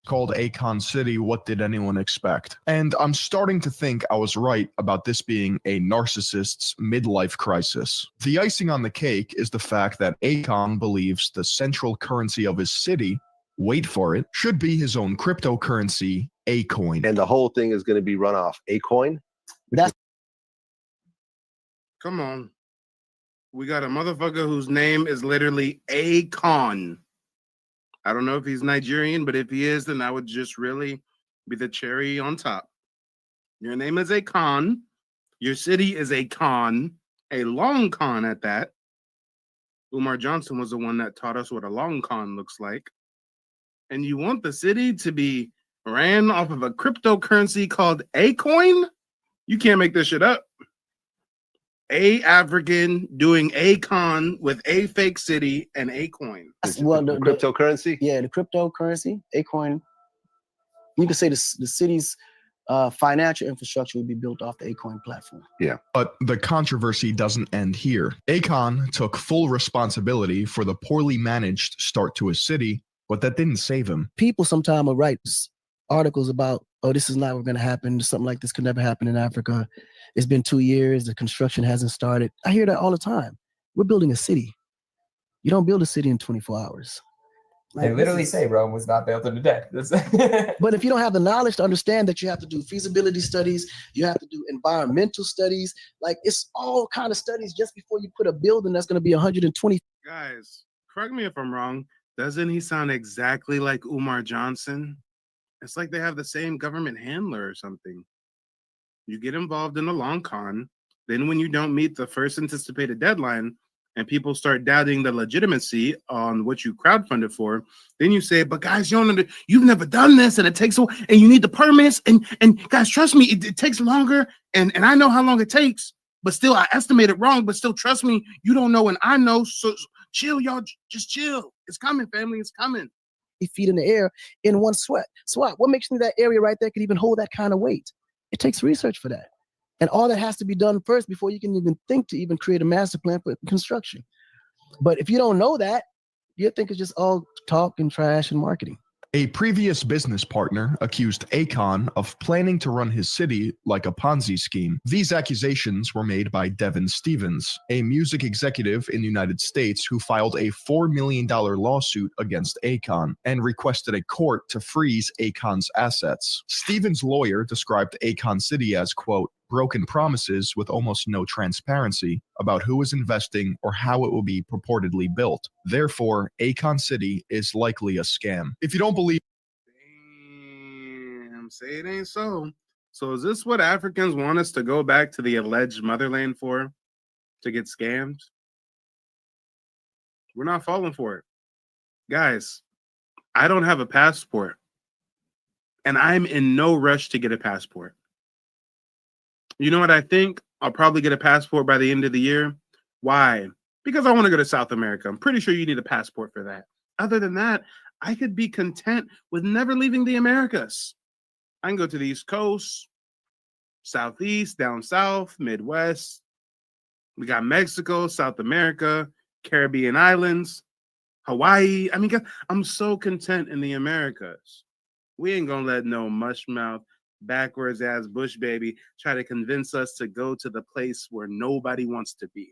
Called Akon City, What Did Anyone Expect? And I'm starting to think I was right about this being a narcissist's midlife crisis. The icing on the cake is the fact that Akon believes the central currency of his city, wait for it, should be his own cryptocurrency, A-Coin. And the whole thing is going to be run off A-Coin? Come on. We got a motherfucker whose name is literally Akon. I don't know if he's Nigerian, but if he is, then that would just really be the cherry on top. Your name is Akon. Your city is a con, a long con at that. Umar Johnson was the one that taught us what a long con looks like. And you want the city to be ran off of a cryptocurrency called A coin? You can't make this shit up. A African doing a con with a fake city and a coin. Well, the cryptocurrency? Yeah, the cryptocurrency, a coin. You can say the city's financial infrastructure would be built off the Acoin platform. Yeah. But the controversy doesn't end here. Akon took full responsibility for the poorly managed start to his city, but that didn't save him. People sometimes will write articles about, oh, this is not going to happen. Something like this could never happen in Africa. It's been 2 years. The construction hasn't started. I hear that all the time. We're building a city. You don't build a city in 24 hours. They literally say Rome was not built in a day. But if you don't have the knowledge to understand that you have to do feasibility studies, you have to do environmental studies, like it's all kind of studies just before you put a building that's going to be 120. Guys, correct me if I'm wrong. Doesn't he sound exactly like Umar Johnson? It's like they have the same government handler or something. You get involved in a long con, then when you don't meet the first anticipated deadline, and people start doubting the legitimacy on what you crowdfunded for, then you say, but guys, you've never done this, and it takes a while, and you need the permits, and guys, trust me, it takes longer, and I know how long it takes, but still, I estimated wrong, but still, trust me, you don't know, and I know, so chill, y'all, just chill. It's coming, family, it's coming. Feet in the air in one swat. What makes me that area right there could even hold that kind of weight? It takes research for that. And all that has to be done first before you can even think to even create a master plan for construction. But if you don't know that, you think it's just all talk and trash and marketing. A previous business partner accused Akon of planning to run his city like a Ponzi scheme. These accusations were made by Devin Stevens, a music executive in the United States who filed a $4 million lawsuit against Akon and requested a court to freeze Akon's assets. Stevens' lawyer described Akon City as, quote, broken promises with almost no transparency about who is investing or how it will be purportedly built. Therefore, Akon City is likely a scam. If you don't believe... Damn, say it ain't so. So is this what Africans want us to go back to the alleged motherland for? To get scammed? We're not falling for it. Guys, I don't have a passport. And I'm in no rush to get a passport. You know what I think? I'll probably get a passport by the end of the year. Why? Because I want to go to South America. I'm pretty sure you need a passport for that. Other than that, I could be content with never leaving the Americas. I can go to the East Coast, Southeast, down South, Midwest. We got Mexico, South America, Caribbean islands, Hawaii. I mean, I'm so content in the Americas. We ain't gonna let no mushmouth, backwards ass Bush baby try to convince us to go to the place where nobody wants to be.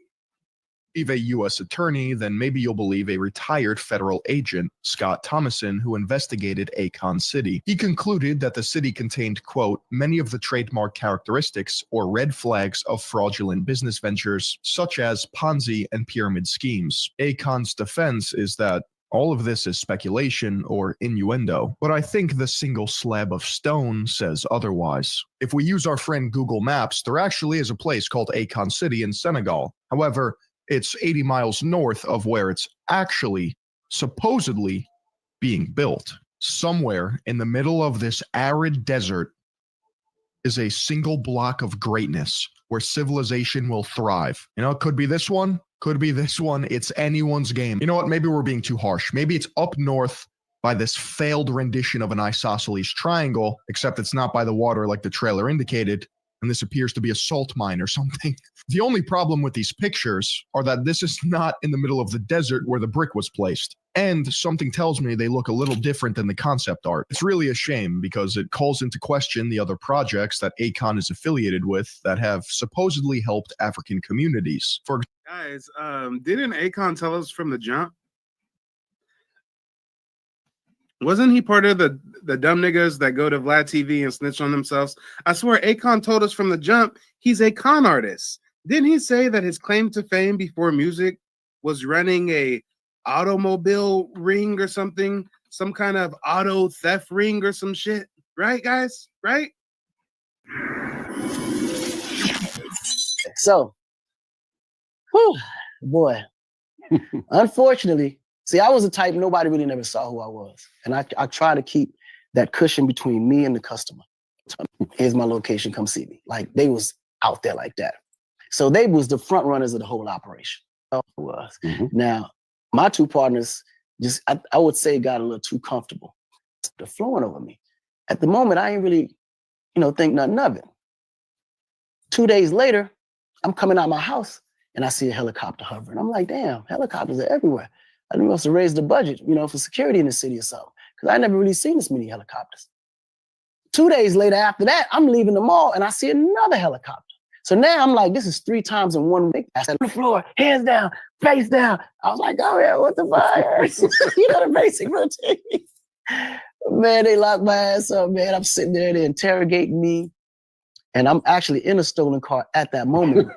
A U.S. attorney, then maybe you'll believe a retired federal agent, Scott Thomason, who investigated Akon City. He concluded that the city contained, quote, many of the trademark characteristics or red flags of fraudulent business ventures, such as Ponzi and pyramid schemes. Akon's defense is that all of this is speculation or innuendo, but I think the single slab of stone says otherwise. If we use our friend Google Maps, there actually is a place called Akon City in Senegal. However, it's 80 miles north of where it's actually, supposedly, being built. Somewhere in the middle of this arid desert is a single block of greatness where civilization will thrive. You know, it could be this one. Could be this one. It's anyone's game. You know what? Maybe we're being too harsh. Maybe it's up north by this failed rendition of an isosceles triangle, except it's not by the water like the trailer indicated, and this appears to be a salt mine or something. The only problem with these pictures are that this is not in the middle of the desert where the brick was placed. And something tells me they look a little different than the concept art. It's really a shame because it calls into question the other projects that Akon is affiliated with that have supposedly helped African communities. For Guys, didn't Akon tell us from the jump? Wasn't he part of the dumb niggas that go to Vlad TV and snitch on themselves? I swear Akon told us from the jump he's a con artist. Didn't he say that his claim to fame before music was running a automobile ring or something? Some kind of auto theft ring or some shit? Right, guys? Right? So, whew, boy, Unfortunately, see, I was the type nobody really never saw who I was. And I try to keep that cushion between me and the customer. Here's my location, come see me. Like they was out there like that. So they was the front runners of the whole operation. Now, my two partners just, I would say, got a little too comfortable. They're flowing over me. At the moment, I ain't really, think nothing of it. 2 days later, I'm coming out my house and I see a helicopter hovering. I'm like, damn, helicopters are everywhere. I must have raised the budget, for security in the city or something, because I never really seen this many helicopters. 2 days later after that, I'm leaving the mall and I see another helicopter. So now I'm like, this is 3 times in 1 week. I said, on the floor, hands down, face down. I was like, oh yeah, what the fuck? The basic routine. Man, they locked my ass up, man. I'm sitting there, they interrogating me. And I'm actually in a stolen car at that moment.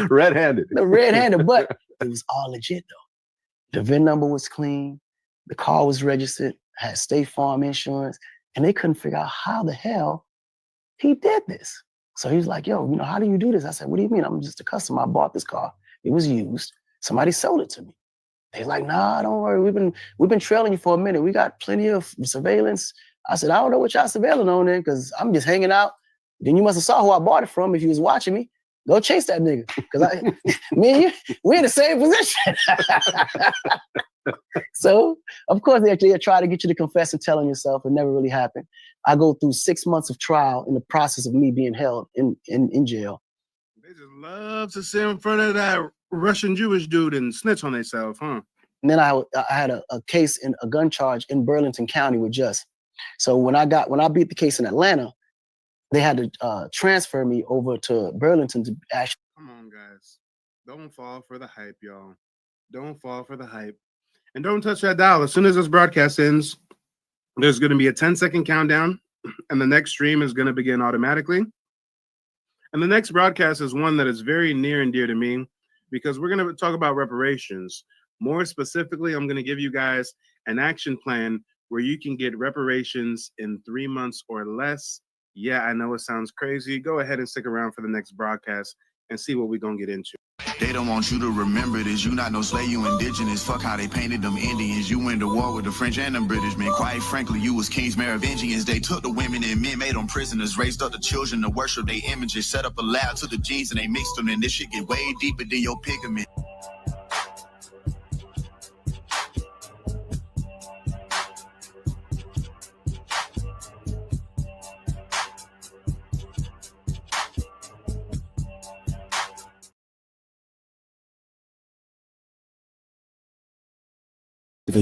Red-handed. Red-handed, but it was all legit though. The VIN number was clean. The car was registered, had State Farm insurance, and they couldn't figure out how the hell he did this. So he was like, yo, how do you do this? I said, what do you mean? I'm just a customer. I bought this car. It was used. Somebody sold it to me. They're like, nah, don't worry. We've been trailing you for a minute. We got plenty of surveillance. I said, I don't know what y'all surveilling on there because I'm just hanging out. Then you must have saw who I bought it from if you was watching me. Go chase that nigga. Because me and you, we're in the same position. So, of course, they try to get you to confess and tell on yourself. It never really happened. I go through 6 months of trial in the process of me being held in jail. They just love to sit in front of that Russian Jewish dude and snitch on themselves, huh? And then I had a case in a gun charge in Burlington County with Just. So when I beat the case in Atlanta, they had to transfer me over to Burlington to actually. Come on, guys. Don't fall for the hype, y'all. Don't fall for the hype. And don't touch that dial. As soon as this broadcast ends, there's going to be a 10-second countdown, and the next stream is going to begin automatically. And the next broadcast is one that is very near and dear to me because we're going to talk about reparations. More specifically, I'm going to give you guys an action plan where you can get reparations in 3 months or less. Yeah, I know it sounds crazy. Go ahead and stick around for the next broadcast and see what we're going to get into. They don't want you to remember this. You not no slave, you indigenous. Fuck how they painted them Indians. You went to war with the French and the British, man. Quite frankly, you was kings, Merovingians. They took the women and men, made them prisoners, raised up the children to worship their images, set up a lab to the genes and they mixed them. And this shit get way deeper than your pigment.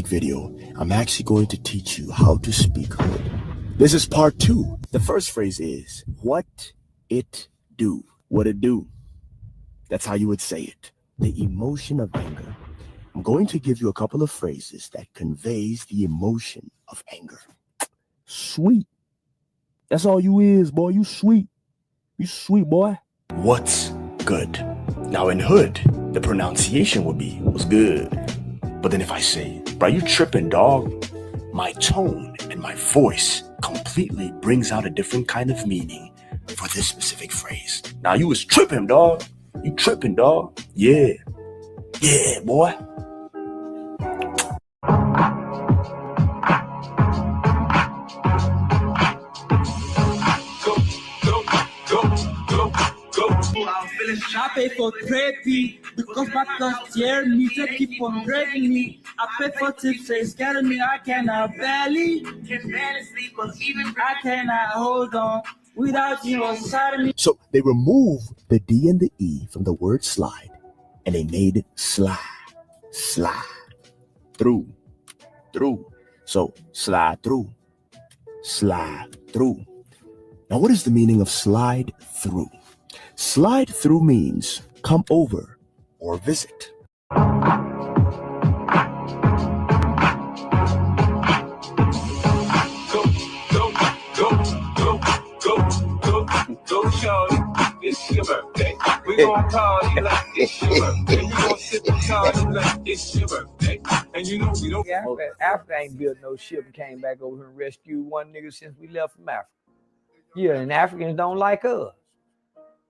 Video, I'm actually going to teach you how to speak hood. This is part 2. The first phrase is, what it do? What it do? That's how you would say it. The emotion of anger. I'm going to give you a couple of phrases that conveys the emotion of anger. Sweet. That's all you is, boy. You sweet. You sweet, boy. What's good? Now in hood, the pronunciation would be, what's good? But then if I say, bro, you tripping, dog? My tone and my voice completely brings out a different kind of meaning for this specific phrase. Now you was tripping, dog. You tripping, dog. Yeah. Yeah, boy. I pay for therapy because my thoughts tear me to keep on dragging me. I pay for tips, they scatter me. I cannot barely sleep, cause even I cannot hold on without you inside of me. So they removed the D and the E from the word slide and they made it slide. Slide. Through. Through. So slide through. Slide through. Now what is the meaning of slide through? Slide through means come over or visit. Go, shorty, it's your birthday. We gon' party like it's your birthday. We gon' sip and party like it's your birthday. And you know we don't. Yeah, Africa ain't built no ship and came back over here and rescued one nigga since we left from Africa. Yeah, and Africans don't like us.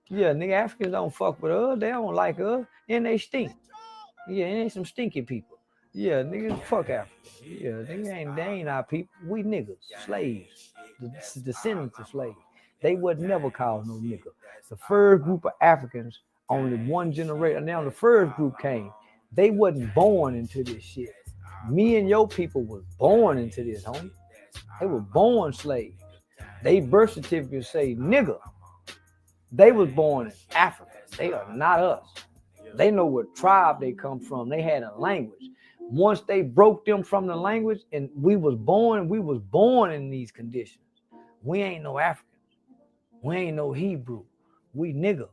Yeah, nigga, Africans don't fuck with us. They don't like us, and they stink. Yeah, it ain't some stinky people. Yeah, niggas, fuck Africa. Yeah, they ain't our people. We niggas, slaves, the descendants of slaves. They would never call no nigga. The first group of Africans, only one generation. Now the first group came. They wasn't born into this shit. Me and your people was born into this, homie. They were born slaves. They birth certificates say nigga. They was born in Africa. They are not us. They know what tribe they come from. They had a language. Once they broke them from the language and we was born in these conditions. We ain't no African. We ain't no Hebrew. We nigga.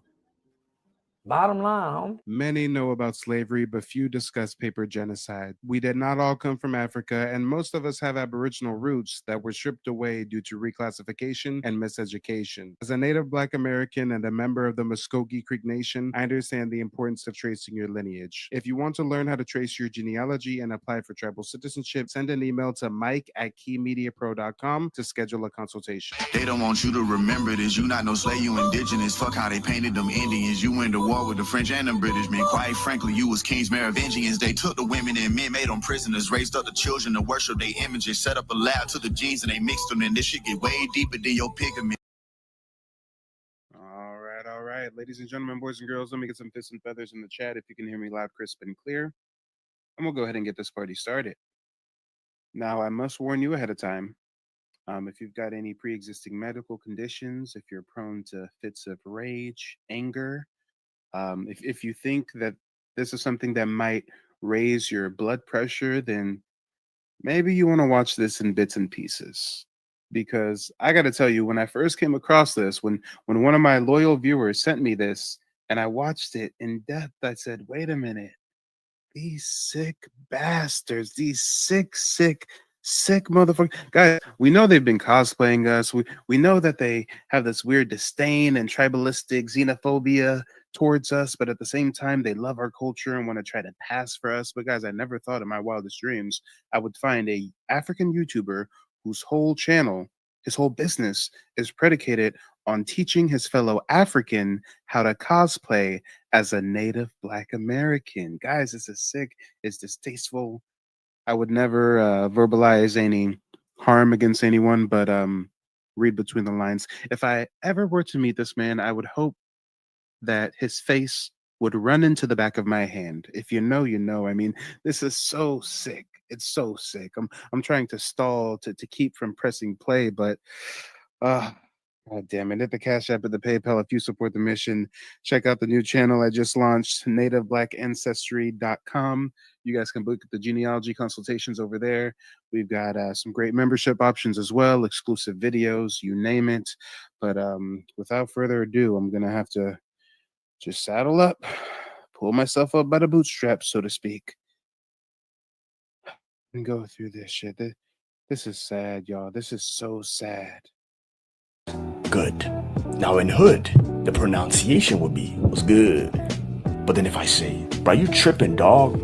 Bottom line, homie. Many know about slavery, but few discuss paper genocide. We did not all come from Africa, and most of us have Aboriginal roots that were stripped away due to reclassification and miseducation. As a Native Black American and a member of the Muskogee Creek Nation, I understand the importance of tracing your lineage. If you want to learn how to trace your genealogy and apply for tribal citizenship, send an email to mike@keymediapro.com to schedule a consultation. They don't want you to remember this. You not no slave, you indigenous. Fuck how they painted them Indians. You went to war with the French and the British men. Quite frankly, you was kings Merovingians. They took the women and men, made them prisoners, raised up the children to worship their images, set up a lab to the genes and they mixed them, and this shit get way deeper than your pigment. All right, ladies and gentlemen, boys and girls, let me get some fists and feathers in the chat if you can hear me loud, crisp, and clear. I'm gonna go ahead and get this party started. Now, I must warn you ahead of time. If you've got any pre-existing medical conditions, if you're prone to fits of rage, anger, if you think that this is something that might raise your blood pressure, then maybe you want to watch this in bits and pieces. Because I got to tell you, when I first came across this, when one of my loyal viewers sent me this and I watched it in depth, I said, wait a minute, these sick bastards, these sick motherfuckers. Guys, we know they've been cosplaying us. We know that they have this weird disdain and tribalistic xenophobia towards us, but at the same time, they love our culture and want to try to pass for us. But guys, I never thought in my wildest dreams I would find a African YouTuber whose whole channel, his whole business is predicated on teaching his fellow African how to cosplay as a Native Black American. Guys, this is sick. It's distasteful. I would never verbalize any harm against anyone, but read between the lines. If I ever were to meet this man, I would hope that his face would run into the back of my hand. If you know, you know. I mean, this is so sick. It's so sick. I'm trying to stall to keep from pressing play, but God damn it. Hit the Cash App at the PayPal if you support the mission. Check out the new channel I just launched, nativeblackancestry.com. You guys can book the genealogy consultations over there. We've got some great membership options as well, exclusive videos, you name it. But without further ado, I'm going to have to just saddle up, pull myself up by the bootstraps, so to speak, and go through this shit. This is sad, y'all. This is so sad. Good. Now in hood, the pronunciation would be, was good. But then if I say, bro, you tripping, dog?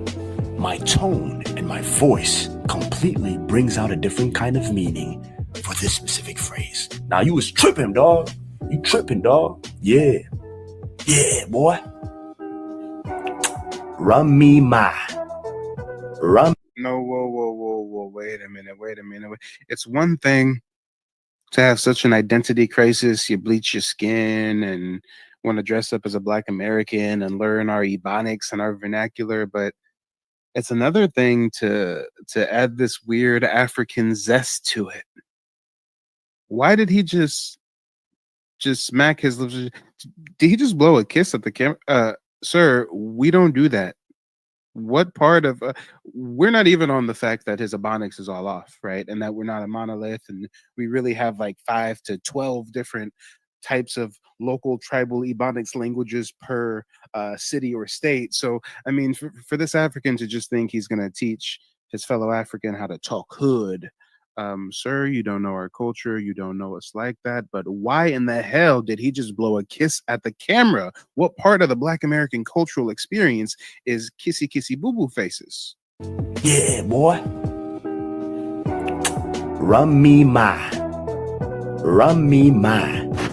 My tone and my voice completely brings out a different kind of meaning for this specific phrase. Now you was tripping, dog. You tripping, dog. Yeah. Yeah, boy. Run me my. Run. No, whoa. Wait a minute. It's one thing to have such an identity crisis. You bleach your skin and want to dress up as a Black American and learn our Ebonics and our vernacular, but it's another thing to add this weird African zest to it. Why did he just smack his lips? Did he just blow a kiss at the camera? Sir, we don't do that. What part of we're not even on the fact that his Ebonics is all off, right? And that we're not a monolith, and we really have like 5 to 12 different types of local tribal Ebonics languages per city or state. So, I mean, for this African to just think he's going to teach his fellow African how to talk hood, sir, you don't know our culture, you don't know us like that, but why in the hell did he just blow a kiss at the camera? What part of the Black American cultural experience is kissy kissy boo boo faces? Yeah, boy. Run me my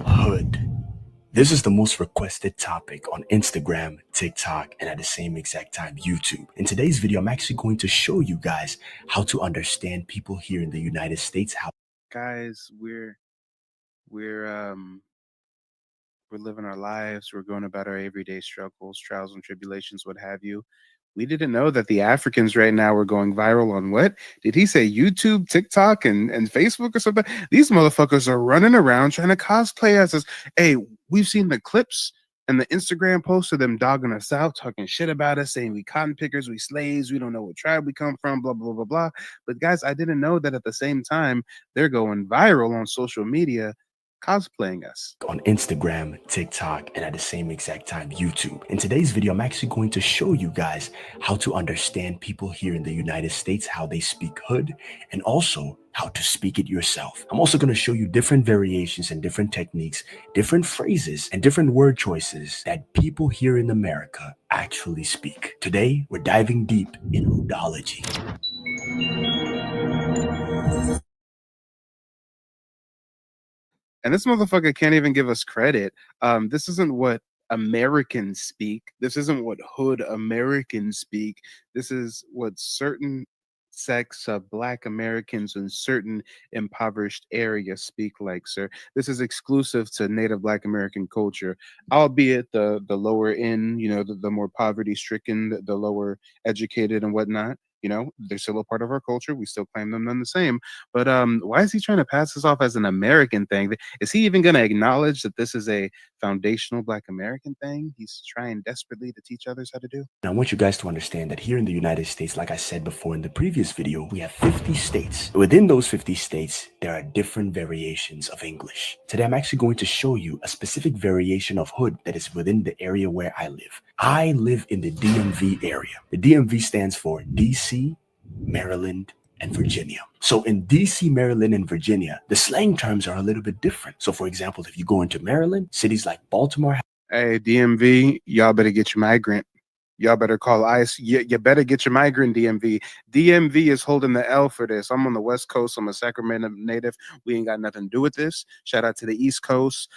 hood. This is the most requested topic on Instagram, TikTok, and at the same exact time, YouTube. In today's video, I'm actually going to show you guys how to understand people here in the United States. Guys, we're living our lives. We're going about our everyday struggles, trials, and tribulations, what have you. We didn't know that the Africans right now were going viral on what? Did he say YouTube, TikTok, and Facebook or something? These motherfuckers are running around trying to cosplay us. Hey, we've seen the clips and the Instagram posts of them dogging us out, talking shit about us, saying we cotton pickers, we slaves, we don't know what tribe we come from, blah, blah, blah, blah. But guys, I didn't know that at the same time, they're going viral on social media cosplaying us. On Instagram, TikTok, and at the same exact time, YouTube. In today's video, I'm actually going to show you guys how to understand people here in the United States, how they speak hood, and also how to speak it yourself. I'm also going to show you different variations and different techniques, different phrases, and different word choices that people here in America actually speak. Today, we're diving deep in hoodology. And this motherfucker can't even give us credit. This isn't what Americans speak. This isn't what hood Americans speak. This is what certain sects of Black Americans in certain impoverished areas speak like, sir. This is exclusive to Native Black American culture, albeit the lower end, you know, the more poverty stricken, the lower educated and whatnot. You know, they're still a part of our culture. We still claim them none the same. But why is he trying to pass this off as an American thing? Is he even going to acknowledge that this is a foundational Black American thing he's trying desperately to teach others how to do? And I want you guys to understand that here in the United States, like I said before in the previous video, we have 50 states. Within those 50 states, there are different variations of English. Today, I'm actually going to show you a specific variation of hood that is within the area where I live. I live in the DMV area. The DMV stands for DC, Maryland, and Virginia. So in DC, Maryland, and Virginia, the slang terms are a little bit different. So for example, if you go into Maryland, cities like Baltimore. Hey, DMV, y'all better get your migrant. Y'all better call ICE. You better get your migrant, DMV. DMV is holding the L for this. I'm on the West Coast. I'm a Sacramento native. We ain't got nothing to do with this. Shout out to the East Coast,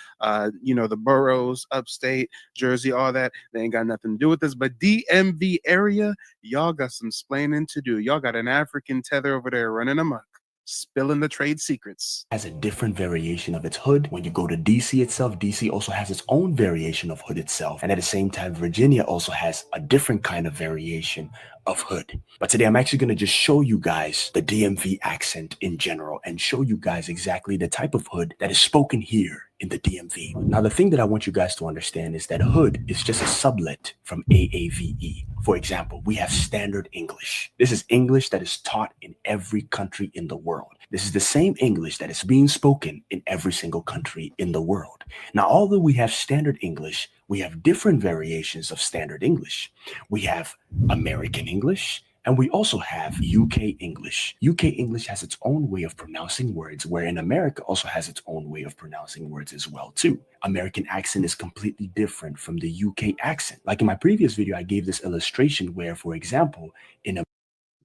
you know, the boroughs, upstate, Jersey, all that. They ain't got nothing to do with this. But DMV area, y'all got some splaining to do. Y'all got an African tether over there running amok, spilling the trade secrets. Has a different variation of its hood. When you go to DC itself, DC also has its own variation of hood itself. And at the same time, Virginia also has a different kind of variation of hood. But today I'm actually going to just show you guys the DMV accent in general and show you guys exactly the type of hood that is spoken here in the DMV. Now, the thing that I want you guys to understand is that hood is just a sublet from AAVE. For example, we have standard English. This is English that is taught in every country in the world. This is the same English that is being spoken in every single country in the world. Now, although we have standard English, we have different variations of standard English. We have American English, and we also have UK English. UK English has its own way of pronouncing words, wherein America also has its own way of pronouncing words as well, too. American accent is completely different from the UK accent. Like in my previous video, I gave this illustration where, for example, in a...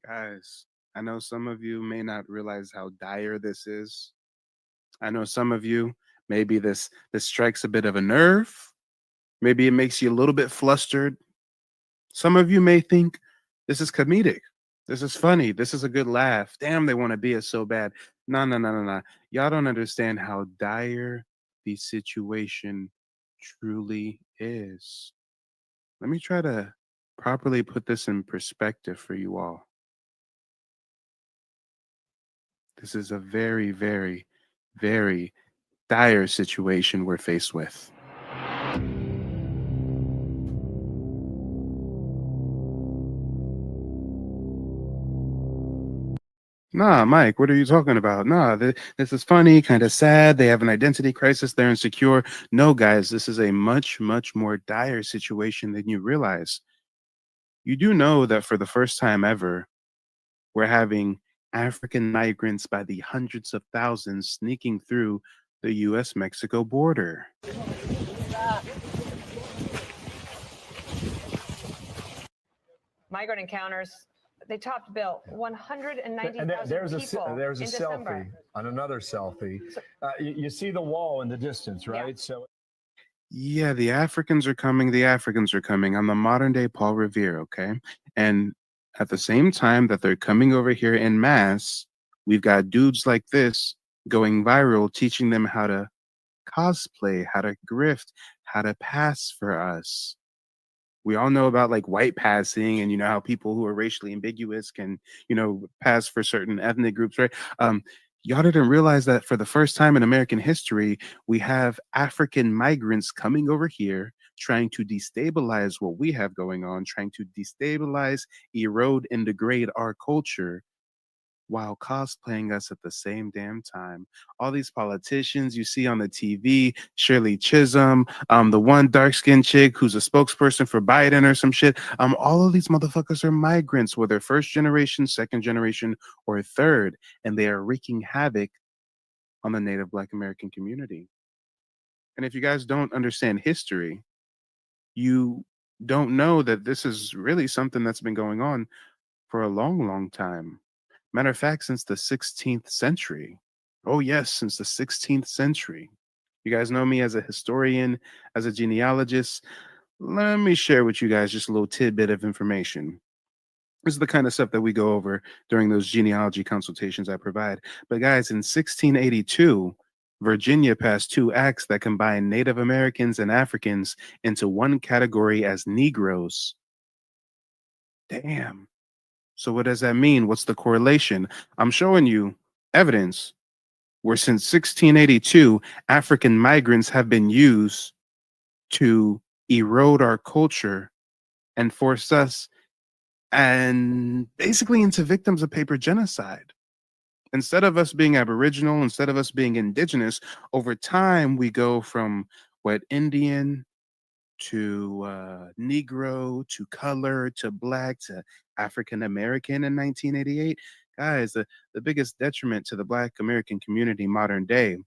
Guys, I know some of you may not realize how dire this is. I know some of you, maybe this strikes a bit of a nerve. Maybe it makes you a little bit flustered. Some of you may think this is comedic. This is funny. This is a good laugh. Damn, they want to be us so bad. No. Y'all don't understand how dire the situation truly is. Let me try to properly put this in perspective for you all. This is a very, very, very dire situation we're faced with. Nah, Mike, what are you talking about? Nah, this is funny, kind of sad. They have an identity crisis. They're insecure. No, guys, this is a much, much more dire situation than you realize. You do know that for the first time ever, we're having African migrants by the hundreds of thousands sneaking through the U.S.-Mexico border. Migrant encounters, they topped Bill 190,000 people there's a in selfie December. on another selfie. You see the wall in the distance, right? Yeah. So Yeah, the Africans are coming. The Africans are coming. I'm the modern day Paul Revere, okay? And at the same time that they're coming over here in mass, we've got dudes like this going viral, teaching them how to cosplay, how to grift, how to pass for us. We all know about like white passing and how people who are racially ambiguous can, pass for certain ethnic groups, right? Y'all didn't realize that for the first time in American history, we have African migrants coming over here trying to destabilize what we have going on, trying to destabilize, erode, and degrade our culture while cosplaying us at the same damn time. All these politicians you see on the TV, Shirley Chisholm, the one dark-skinned chick who's a spokesperson for Biden or some shit, all of these motherfuckers are migrants, whether first generation, second generation, or third, and they are wreaking havoc on the Native Black American community. And if you guys don't understand history, you don't know that this is really something that's been going on for a long, long time. Matter of fact, since the 16th century. Oh, yes, since the 16th century. You guys know me as a historian, as a genealogist. Let me share with you guys just a little tidbit of information. This is the kind of stuff that we go over during those genealogy consultations I provide. But guys, in 1682, Virginia passed 2 acts that combine Native Americans and Africans into one category as Negroes. Damn. So what does that mean? What's the correlation? I'm showing you evidence where since 1682, African migrants have been used to erode our culture and force us and basically into victims of paper genocide. Instead of us being Aboriginal, instead of us being Indigenous, over time we go from what Indian to Negro to color to Black to African American in 1988. Guys, the biggest detriment to the Black American community modern day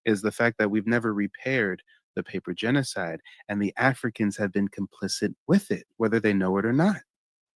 is the fact that we've never repaired the paper genocide, and the Africans have been complicit with it, whether they know it or not.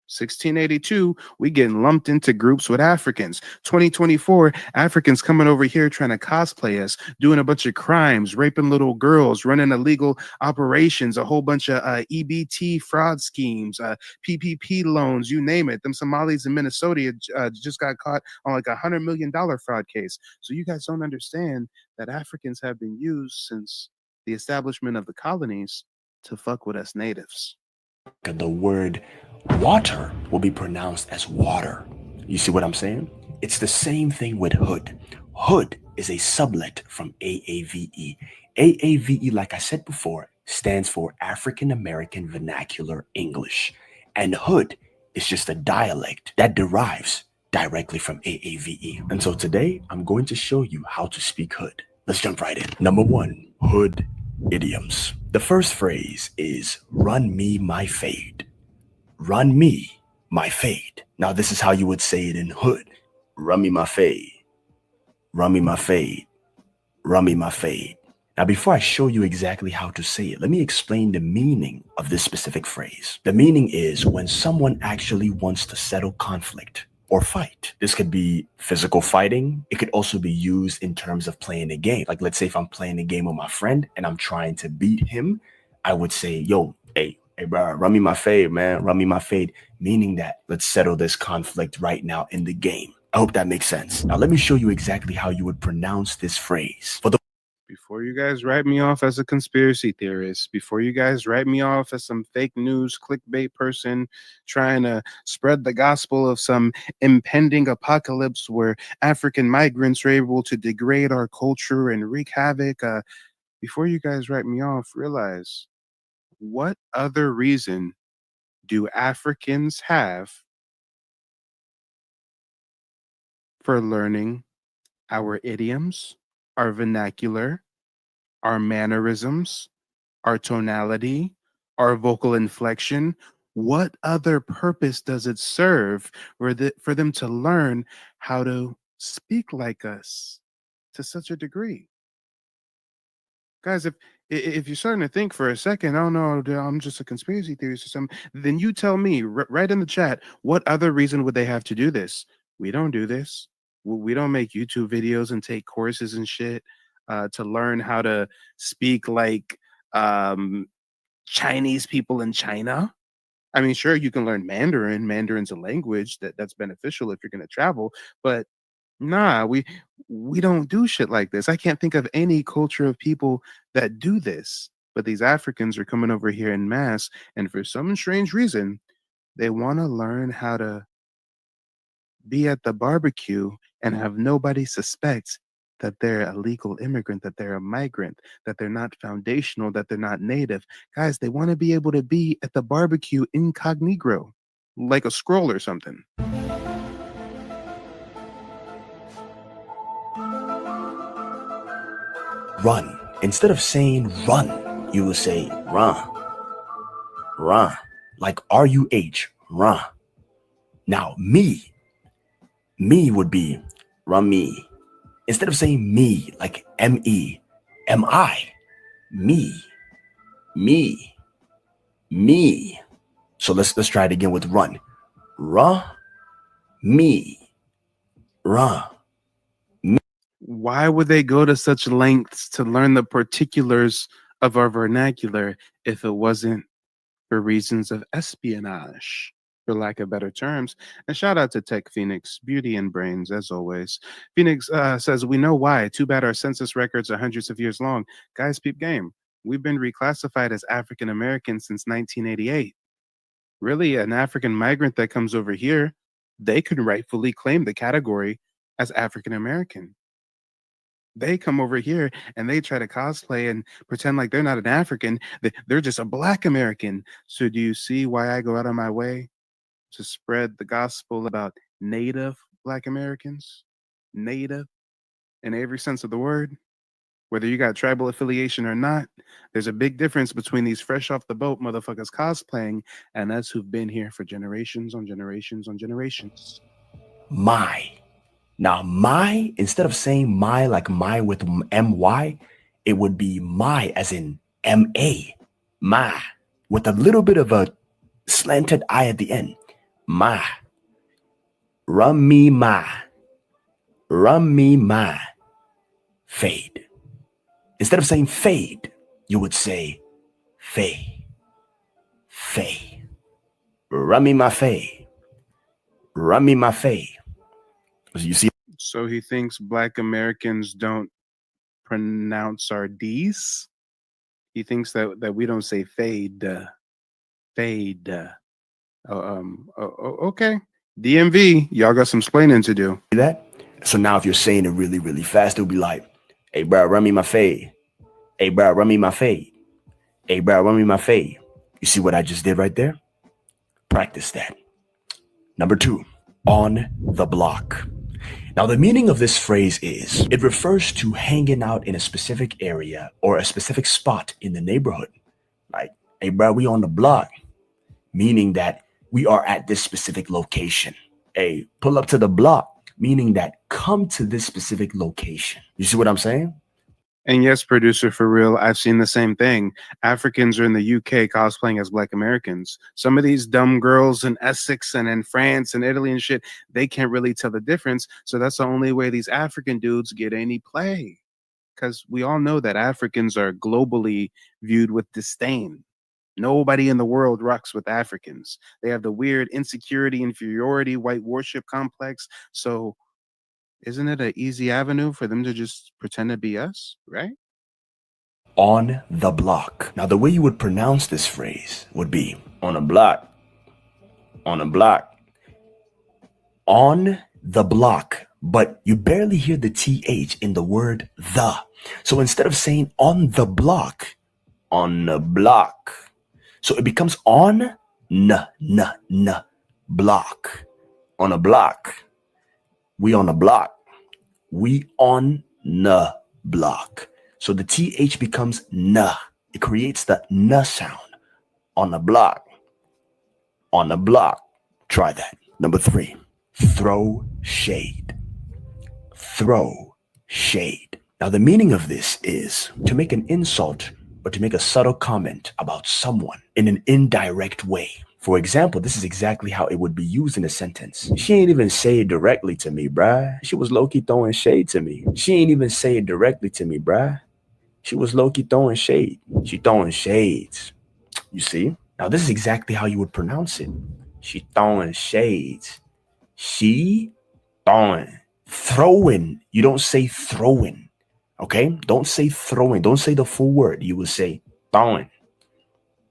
1682, we getting lumped into groups with Africans. 2024, Africans coming over here trying to cosplay us, doing a bunch of crimes, raping little girls, running illegal operations, a whole bunch of EBT fraud schemes, PPP loans, you name it. Them Somalis in Minnesota just got caught on like $100 million fraud case. So you guys don't understand that Africans have been used since the establishment of the colonies to fuck with us natives. The word water will be pronounced as water. You see what I'm saying? It's the same thing with hood. Hood is a sublet from AAVE. AAVE, like I said before, stands for African American Vernacular English. And hood is just a dialect that derives directly from AAVE. And so today, I'm going to show you how to speak hood. Let's jump right in. Number 1, hood idioms. The first phrase is run me my fade. Run me my fade. Now this is how you would say it in hood. Run me my fade. Run me my fade. Run me my fade. Now before I show you exactly how to say it, let me explain the meaning of this specific phrase. The meaning is when someone actually wants to settle conflict or fight. This could be physical fighting. It could also be used in terms of playing a game. Like let's say if I'm playing a game with my friend and I'm trying to beat him, I would say, yo, hey bro, run me my fade, man. Run me my fade. Meaning that let's settle this conflict right now in the game. I hope that makes sense. Now let me show you exactly how you would pronounce this phrase. Before you guys write me off as a conspiracy theorist, before you guys write me off as some fake news clickbait person trying to spread the gospel of some impending apocalypse where African migrants are able to degrade our culture and wreak havoc, before you guys write me off, realize what other reason do Africans have for learning our idioms, our vernacular, our mannerisms, our tonality, our vocal inflection? What other purpose does it serve for them to learn how to speak like us to such a degree? Guys, if you're starting to think for a second, oh no, I'm just a conspiracy theorist or something, then you tell me right in the chat, what other reason would they have to do this? We don't do this. We don't make YouTube videos and take courses and shit to learn how to speak like Chinese people in China. I mean, sure, you can learn Mandarin. Mandarin's a language that's beneficial if you're going to travel, but nah, we don't do shit like this. I can't think of any culture of people that do this. But these Africans are coming over here in mass, and for some strange reason, they want to learn how to be at the barbecue and have nobody suspect that they're a legal immigrant, that they're a migrant, that they're not foundational, that they're not native. Guys, they want to be able to be at the barbecue incognito, like a scroll or something. Run. Instead of saying run, you will say run. Run. Like R-U-H, run. Now, me would be run me. Instead of saying me, like M-E, M-I, me. So let's try it again with run. Run, me, run. Why would they go to such lengths to learn the particulars of our vernacular if it wasn't for reasons of espionage, for lack of better terms? And shout out to Tech Phoenix, beauty and brains as always. Phoenix says, we know why. Too bad our census records are hundreds of years long. Guys, peep game. We've been reclassified as African American since 1988. Really, an African migrant that comes over here, they could rightfully claim the category as African American. They come over here and they try to cosplay and pretend like they're not an African. They're just a Black American. So do you see why I go out of my way to spread the gospel about Native Black Americans? Native in every sense of the word. Whether you got tribal affiliation or not, there's a big difference between these fresh off the boat motherfuckers cosplaying and us who've been here for generations on generations on generations. My. Now, my, instead of saying my like my with M-Y, it would be my as in M-A, my, with a little bit of a slanted I at the end. My. Run me my. Run me my. Fade. Instead of saying fade, you would say fade. Fade. Run me my fade. Run me my fade. You see? So he thinks Black Americans don't pronounce our D's. He thinks that we don't say fade. Fade. Okay. DMV, y'all got some explaining to do. See that? So now if you're saying it really, really fast, it'll be like, hey, bro, run me my fade. Hey, bro, run me my fade. Hey, bro, run me my fade. You see what I just did right there? Practice that. Number 2, on the block. Now, the meaning of this phrase is, it refers to hanging out in a specific area or a specific spot in the neighborhood. Like, hey, bro, we on the block. Meaning that we are at this specific location. Hey, pull up to the block. Meaning that come to this specific location. You see what I'm saying? And yes, producer, for real, I've seen the same thing. Africans are in the UK cosplaying as Black Americans. Some of these dumb girls in Essex and in France and Italy and shit, they can't really tell the difference. So that's the only way these African dudes get any play. Because we all know that Africans are globally viewed with disdain. Nobody in the world rocks with Africans. They have the weird insecurity, inferiority, white worship complex. So isn't it an easy avenue for them to just pretend to be us, right? On the block. Now, the way you would pronounce this phrase would be on a block. On a block. On the block. But you barely hear the TH in the word the. So instead of saying on the block, on the block. So it becomes on block. On a block. We on the block. We on the block. So the TH becomes na. It creates the na sound. On the block. On the block. Try that. Number 3, throw shade. Throw shade. Now the meaning of this is to make an insult or to make a subtle comment about someone in an indirect way. For example, this is exactly how it would be used in a sentence. She ain't even say it directly to me, bruh. She was low-key throwing shade to me. She ain't even say it directly to me, bruh. She was low-key throwing shade. She throwing shades. You see? Now, this is exactly how you would pronounce it. She throwing shades. She throwing. Throwing. You don't say throwing. Okay? Don't say throwing. Don't say the full word. You will say throwing.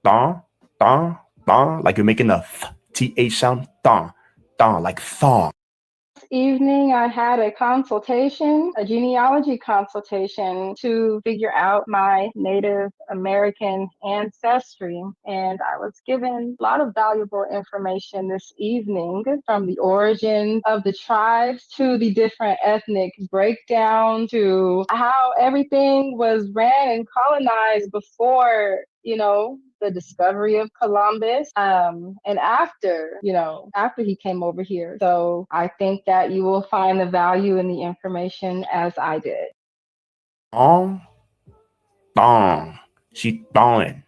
Thaw, thaw, thaw. Like you're making a th sound. Thaw, thaw, like thaw. Evening, I had a consultation, a genealogy consultation to figure out my Native American ancestry. And I was given a lot of valuable information this evening, from the origin of the tribes to the different ethnic breakdown to how everything was ran and colonized before, the discovery of Columbus, and after he came over here. So I think that you will find the value in the information as I did. Thong. She thawing.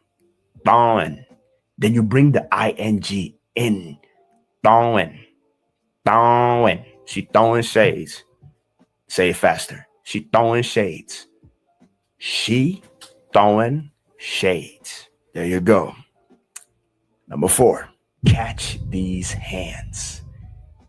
Then you bring the ing in. Thawing. She throwing shades. Say it faster. She throwing shades. She throwing shades. There you go. Number 4, catch these hands.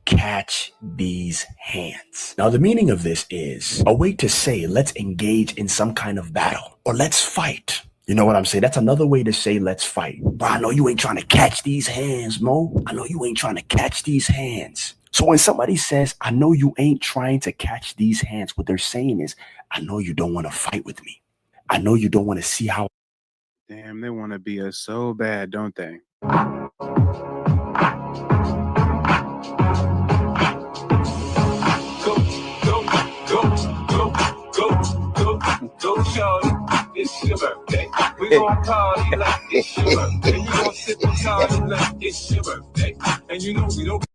Catch these hands. Now, the meaning of this is a way to say, let's engage in some kind of battle or let's fight. You know what I'm saying? That's another way to say, let's fight. Bro, I know you ain't trying to catch these hands, Mo. I know you ain't trying to catch these hands. So when somebody says, I know you ain't trying to catch these hands, what they're saying is, I know you don't want to fight with me. I know you don't want to see how. Damn, they want to be us so bad, don't they? Go, shorty, it's your birthday. We gon' party like it's your birthday. You gon' sip and party like it's your birthday. And you know we don't.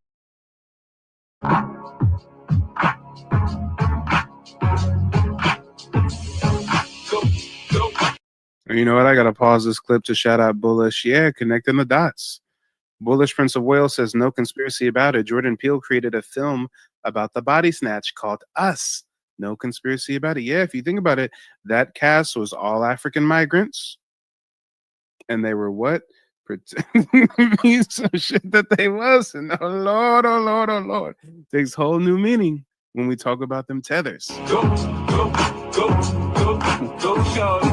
You know what? I gotta pause this clip to shout out Bullish. Yeah, connecting the dots. Bullish Prince of Wales says no conspiracy about it. Jordan Peele created a film about the body snatch called Us. No conspiracy about it. Yeah, if you think about it, that cast was all African migrants. And they were what? Pretending to be some shit that they wasn't. Oh Lord, oh Lord, oh Lord. Takes whole new meaning when we talk about them tethers. Go, shorty,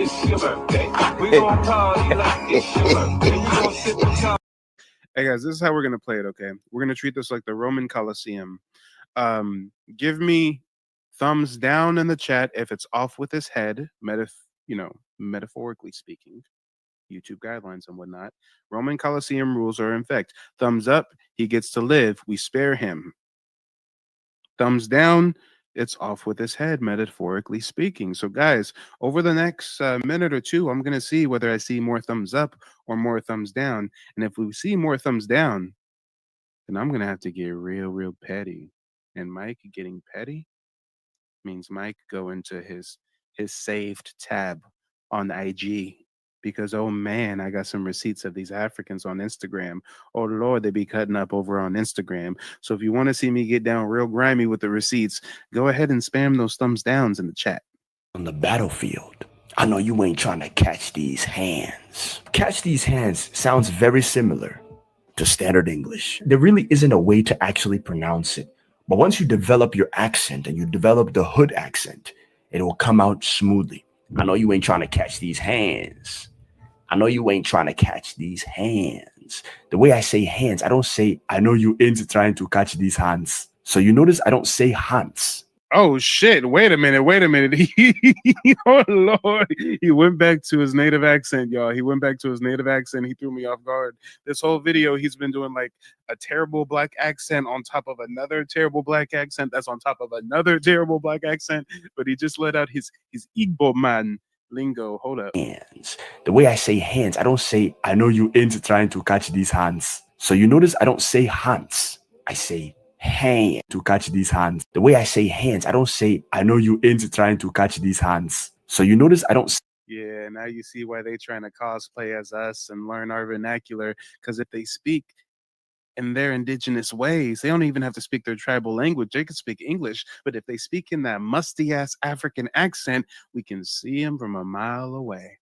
it's your birthday. We gon' party like it's your birthday. You gon' sip and party. Hey guys, this is how we're gonna play it, okay? We're gonna treat this like the Roman Colosseum. Give me thumbs down in the chat if it's off with his head, metaphorically speaking, YouTube guidelines and whatnot. Roman Colosseum rules are in effect. Thumbs up, he gets to live. We spare him. Thumbs down, it's off with his head, metaphorically speaking. So guys, over the next minute or two, I'm going to see whether I see more thumbs up or more thumbs down. And if we see more thumbs down, then I'm going to have to get real petty. And Mike getting petty means Mike go into his saved tab on IG, because oh man, I got some receipts of these Africans on Instagram. Oh Lord, they be cutting up over on Instagram. So if you want to see me get down real grimy with the receipts, go ahead and spam those thumbs downs in the chat. On the battlefield, I know you ain't trying to catch these hands. Catch these hands sounds very similar to standard English. There really isn't a way to actually pronounce it. But once you develop your accent and you develop the hood accent, it will come out smoothly. I know you ain't trying to catch these hands. I know you ain't trying to catch these hands. The way I say hands, I don't say, I know you ain't trying to catch these hands. So you notice I don't say hands. Oh shit, wait a minute. Oh Lord, he went back to his native accent, y'all. He went back to his native accent. He threw me off guard. This whole video, he's been doing like a terrible black accent on top of another terrible black accent that's on top of another terrible black accent, but he just let out his Igbo man lingo. Hold up. Hands. The way I say hands, I don't say, I know you ain't trying to catch these hands. So you notice I don't say hands. I say hand to catch these hands. The way I say hands, I don't say, I know you ain't trying to catch these hands. So you notice I don't. Yeah, now you see why they trying to cosplay as us and learn our vernacular. Because if they speak in their indigenous ways. They don't even have to speak their tribal language. They can speak English, but if they speak in that musty ass African accent, we can see them from a mile away.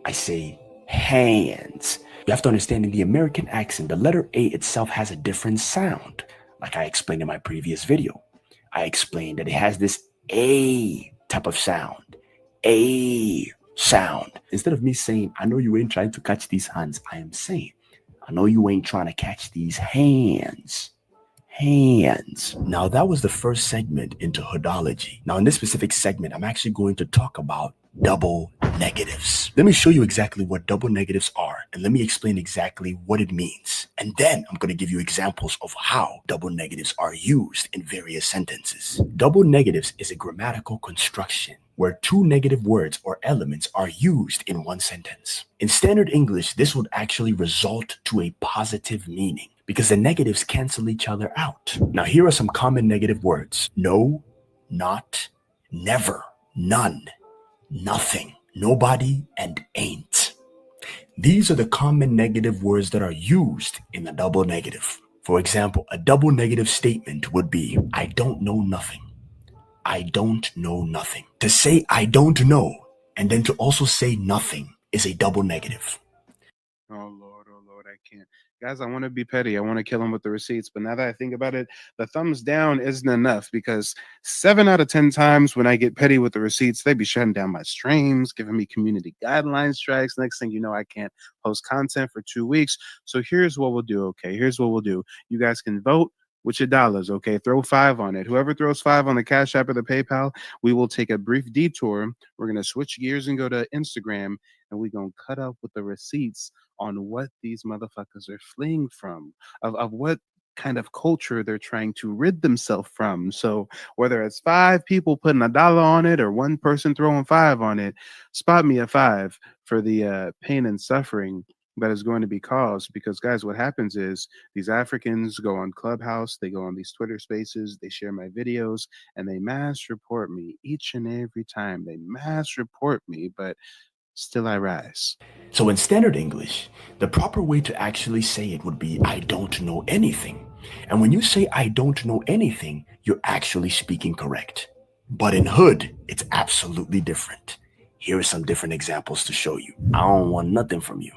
I say hands. You have to understand in the American accent, the letter A itself has a different sound. Like I explained in my previous video. I explained that it has this A type of sound. A sound. Instead of me saying, I know you ain't trying to catch these hands, I am saying, I know you ain't trying to catch these hands. Hands. Now that was the first segment into hoodology. Now in this specific segment, I'm actually going to talk about double negatives. Let me show you exactly what double negatives are, and let me explain exactly what it means. And then I'm going to give you examples of how double negatives are used in various sentences. Double negatives is a grammatical construction where two negative words or elements are used in one sentence. In standard English, this would actually result to a positive meaning because the negatives cancel each other out. Now, here are some common negative words: no, not, never, none, nothing, nobody, and ain't. These are the common negative words that are used in a double negative. For example, a double negative statement would be, I don't know nothing. I don't know nothing. To say I don't know and then to also say nothing is a double negative. Oh Lord, I can't. Guys, I want to be petty. I want to kill him with the receipts. But now that I think about it, the thumbs down isn't enough because 7 out of 10 times when I get petty with the receipts, they be shutting down my streams, giving me community guideline strikes. Next thing you know, I can't post content for 2 weeks. So here's what we'll do, okay? Here's what we'll do. You guys can vote with your dollars, okay? Throw 5 on it. Whoever throws 5 on the Cash App or the PayPal, we will take a brief detour. We're going to switch gears and go to Instagram, and we're going to cut up with the receipts on what these motherfuckers are fleeing from, of what kind of culture they're trying to rid themselves from. So whether it's 5 people putting $1 on it or 1 person throwing 5 on it, spot me a 5 for the pain and suffering that is going to be caused. Because guys, what happens is these Africans go on Clubhouse, they go on these Twitter spaces, they share my videos, and they mass report me each and every time. They mass report me, but still I rise. So in standard English, the proper way to actually say it would be, I don't know anything. And when you say I don't know anything, you're actually speaking correct. But in hood, it's absolutely different. Here are some different examples to show you. I don't want nothing from you,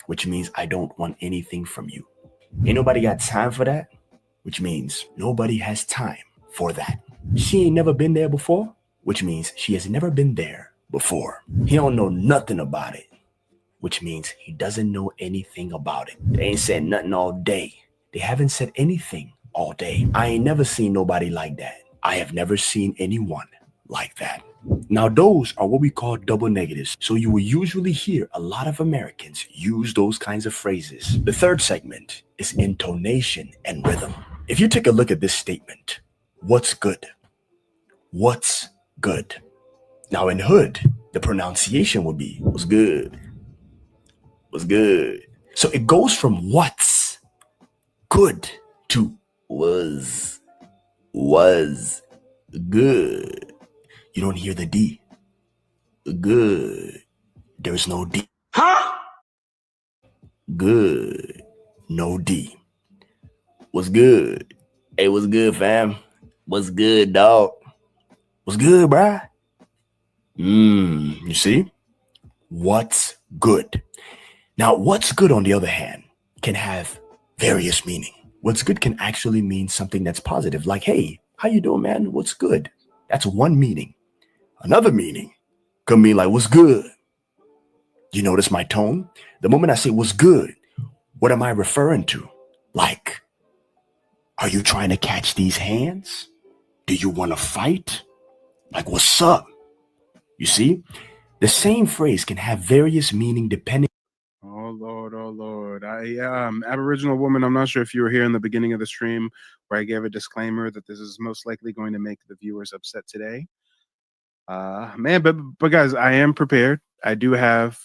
which means I don't want anything from you. Ain't nobody got time for that, which means nobody has time for that. She ain't never been there before, which means she has never been there before. He don't know nothing about it, which means he doesn't know anything about it. They ain't said nothing all day. They haven't said anything all day. I ain't never seen nobody like that. I have never seen anyone like that. Now, those are what we call double negatives. So you will usually hear a lot of Americans use those kinds of phrases. The third segment is intonation and rhythm. If you take a look at this statement, what's good? What's good? Now in hood, the pronunciation would be, what's good? What's good? So it goes from what's good to was good. You don't hear the D. Good. There's no D. Huh? Good. No D. What's good? Hey, what's good, fam? What's good, dog? What's good, bruh? You see? What's good? Now, what's good, on the other hand, can have various meaning. What's good can actually mean something that's positive, like, hey, how you doing, man? What's good? That's one meaning. Another meaning could mean like, what's good? You notice my tone? The moment I say what's good, what am I referring to? Like, are you trying to catch these hands? Do you want to fight? Like, what's up? You see? The same phrase can have various meaning depending. Oh Lord. Aboriginal woman, I'm not sure if you were here in the beginning of the stream where I gave a disclaimer that this is most likely going to make the viewers upset today. But guys, I am prepared. I do have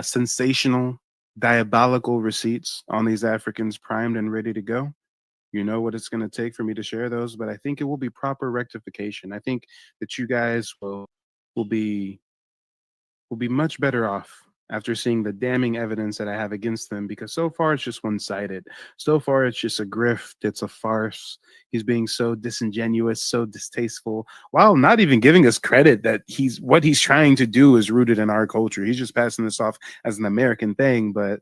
sensational, diabolical receipts on these Africans primed and ready to go. You know what it's going to take for me to share those, but I think it will be proper rectification. I think that you guys will be much better off after seeing the damning evidence that I have against them, because so far it's just one-sided. So far it's just a grift, it's a farce. He's being so disingenuous, so distasteful, while not even giving us credit that what he's trying to do is rooted in our culture. He's just passing this off as an American thing, but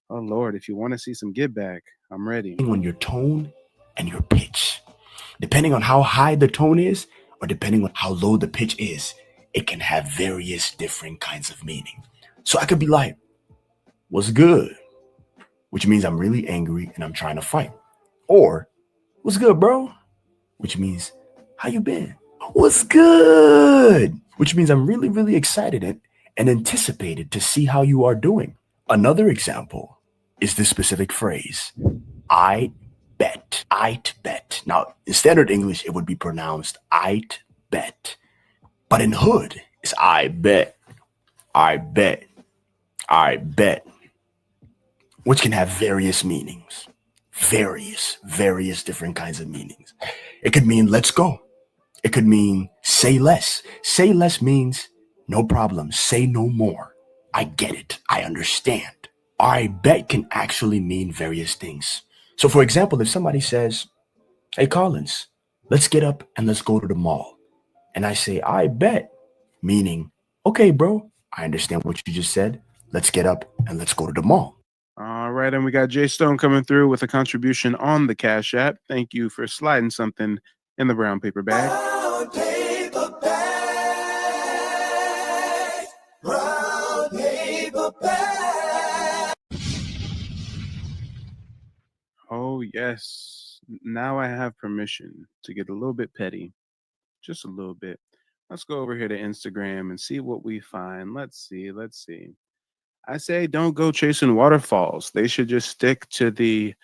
oh Lord, if you want to see some give back, I'm ready. On your tone and your pitch. Depending on how high the tone is, or depending on how low the pitch is, it can have various different kinds of meaning. So I could be like, what's good? Which means I'm really angry and I'm trying to fight. Or, what's good, bro? Which means, how you been? What's good? Which means I'm really, really excited and anticipated to see how you are doing. Another example is this specific phrase, I bet. I'd bet. Now, in standard English, it would be pronounced I'd bet. But in hood, it's I bet. I bet. I bet. Which can have various meanings. Various different kinds of meanings. It could mean let's go. It could mean say less. Say less means no problem. Say no more. I get it. I understand. I bet can actually mean various things. So for example, if somebody says, hey Collins, let's get up and let's go to the mall. And I say, I bet, meaning, okay, bro, I understand what you just said. Let's get up and let's go to the mall. All right, and we got Jay Stone coming through with a contribution on the Cash App. Thank you for sliding something in the brown paper bag. Brown paper bag. Brown paper bag. Oh, yes. Now I have permission to get a little bit petty. Just a little bit. Let's go over here to Instagram and see what we find. Let's see. I say don't go chasing waterfalls. They should just stick to the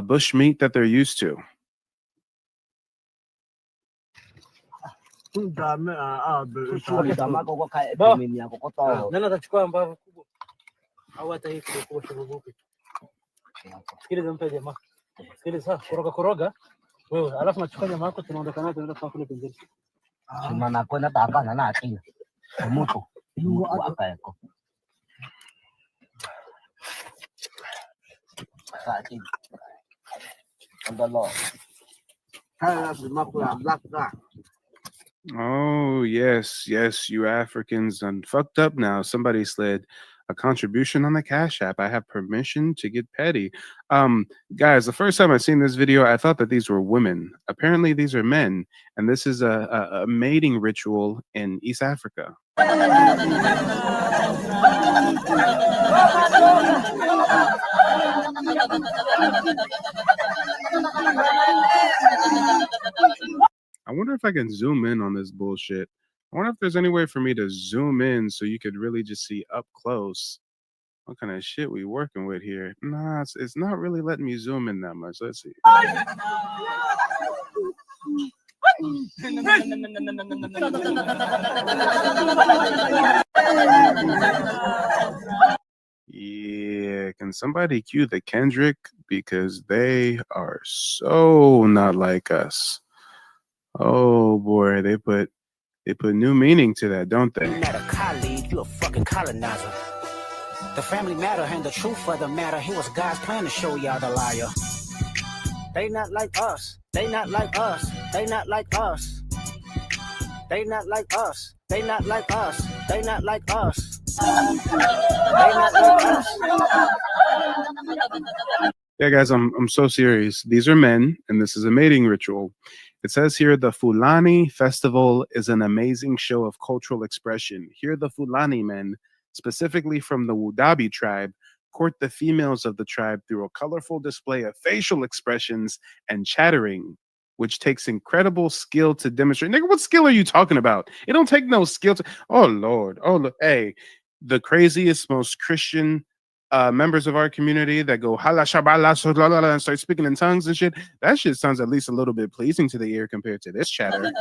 bush meat that they're used to. Sikiliza mpe jamaa. Sikiliza koroga. Wewe alafu nachukua nyama yako tunaondoka nayo tunaenda kwa kule pembeni. Sima na kwenda takana na atina. Moto. Hapa yako. Sasa. Andalo. Oh, yes, you Africans done fucked up now. Somebody slid a contribution on the Cash App. I have permission to get petty. Guys, the first time I seen this video, I thought that these were women. Apparently, these are men, and this is a mating ritual in East Africa. I wonder if I can zoom in on this bullshit. I wonder if there's any way for me to zoom in so you could really just see up close what kind of shit we working with here. Nah, it's not really letting me zoom in that much. Let's see. Yeah, can somebody cue the Kendrick? Because they are so not like us. Oh boy, they put new meaning to that, don't they? Not a colleague, you a fucking colonizer. The family matter and the truth of the matter. It was God's plan to show y'all the liar. They not like us. They not like us. They not like us. They not like us. They not like us. They not like us. They not like us. Yeah, guys, I'm so serious. These are men, and this is a mating ritual. It says here, the Fulani festival is an amazing show of cultural expression. Here, the Fulani men, specifically from the Wudabi tribe, court the females of the tribe through a colorful display of facial expressions and chattering, which takes incredible skill to demonstrate. Nigga, what skill are you talking about? It don't take no skill to. Oh Lord, hey, the craziest, most Christian members of our community that go hala shabala and start speaking in tongues and shit. That shit sounds at least a little bit pleasing to the ear compared to this chatter.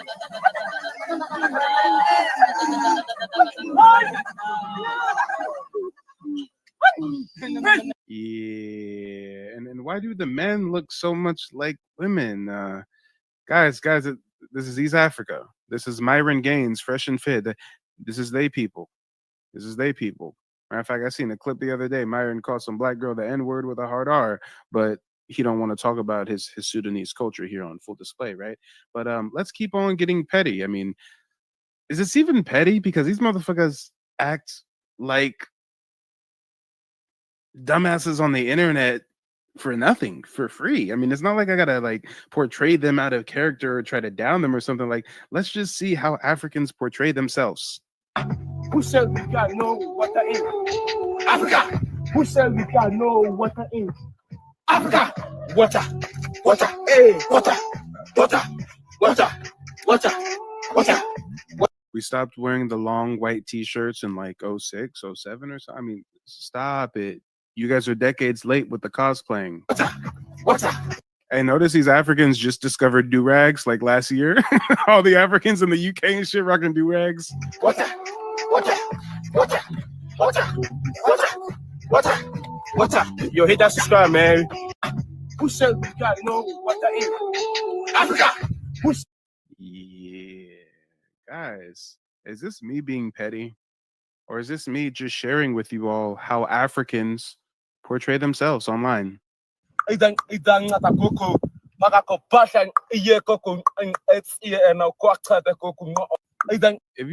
Yeah, and why do the men look so much like women? Guys, this is East Africa. This is Myron Gaines, fresh and fit. This is they people. This is they people. Matter of fact, I seen a clip the other day. Myron called some black girl the N-word with a hard R, but he don't want to talk about his Sudanese culture here on full display, right? But let's keep on getting petty. I mean, is this even petty? Because these motherfuckers act like dumbasses on the internet for nothing, for free. I mean, it's not like I gotta like portray them out of character or try to down them or something. Like, let's just see how Africans portray themselves. Who said we got no water in Africa? Who said we got no water in Africa? Water, water, hey, water, water, water, water, water. We stopped wearing the long white t-shirts in like 06, 07 or so. I mean, stop it. You guys are decades late with the cosplaying. Water. Hey, notice these Africans just discovered do-rags like last year. All the Africans in the UK and shit rocking do-rags. Water, water, water, water, water, water, water. Yo, hit that subscribe, man. Who said we got no water in Africa? Yeah, guys, is this me being petty? Or is this me just sharing with you all how Africans portray themselves online? If you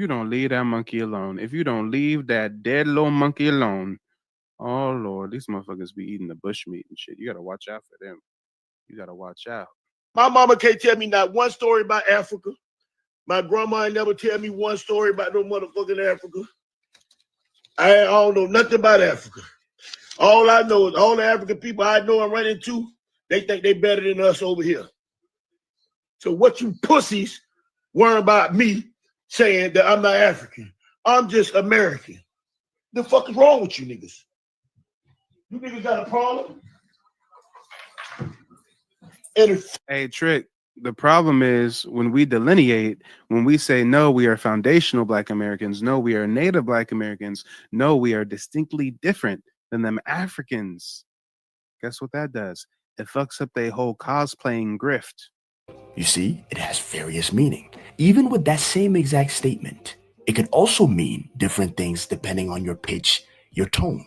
don't leave that monkey alone, if you don't leave that dead little monkey alone, oh Lord, these motherfuckers be eating the bush meat and shit. You gotta watch out for them. You gotta watch out. My mama can't tell me not one story about Africa. My grandma ain't never tell me one story about no motherfucking Africa. I don't know nothing about Africa. All I know is all the African people I know and run into, they think they better than us over here. So what you pussies worry about me saying that I'm not African? I'm just American. The fuck is wrong with you niggas? You niggas got a problem? Hey, Trick, the problem is when we delineate, when we say, no, we are foundational Black Americans, no, we are Native Black Americans, no, we are distinctly different than them Africans. Guess what that does? It fucks up their whole cosplaying grift. You see, it has various meaning. Even with that same exact statement, it could also mean different things depending on your pitch, your tone,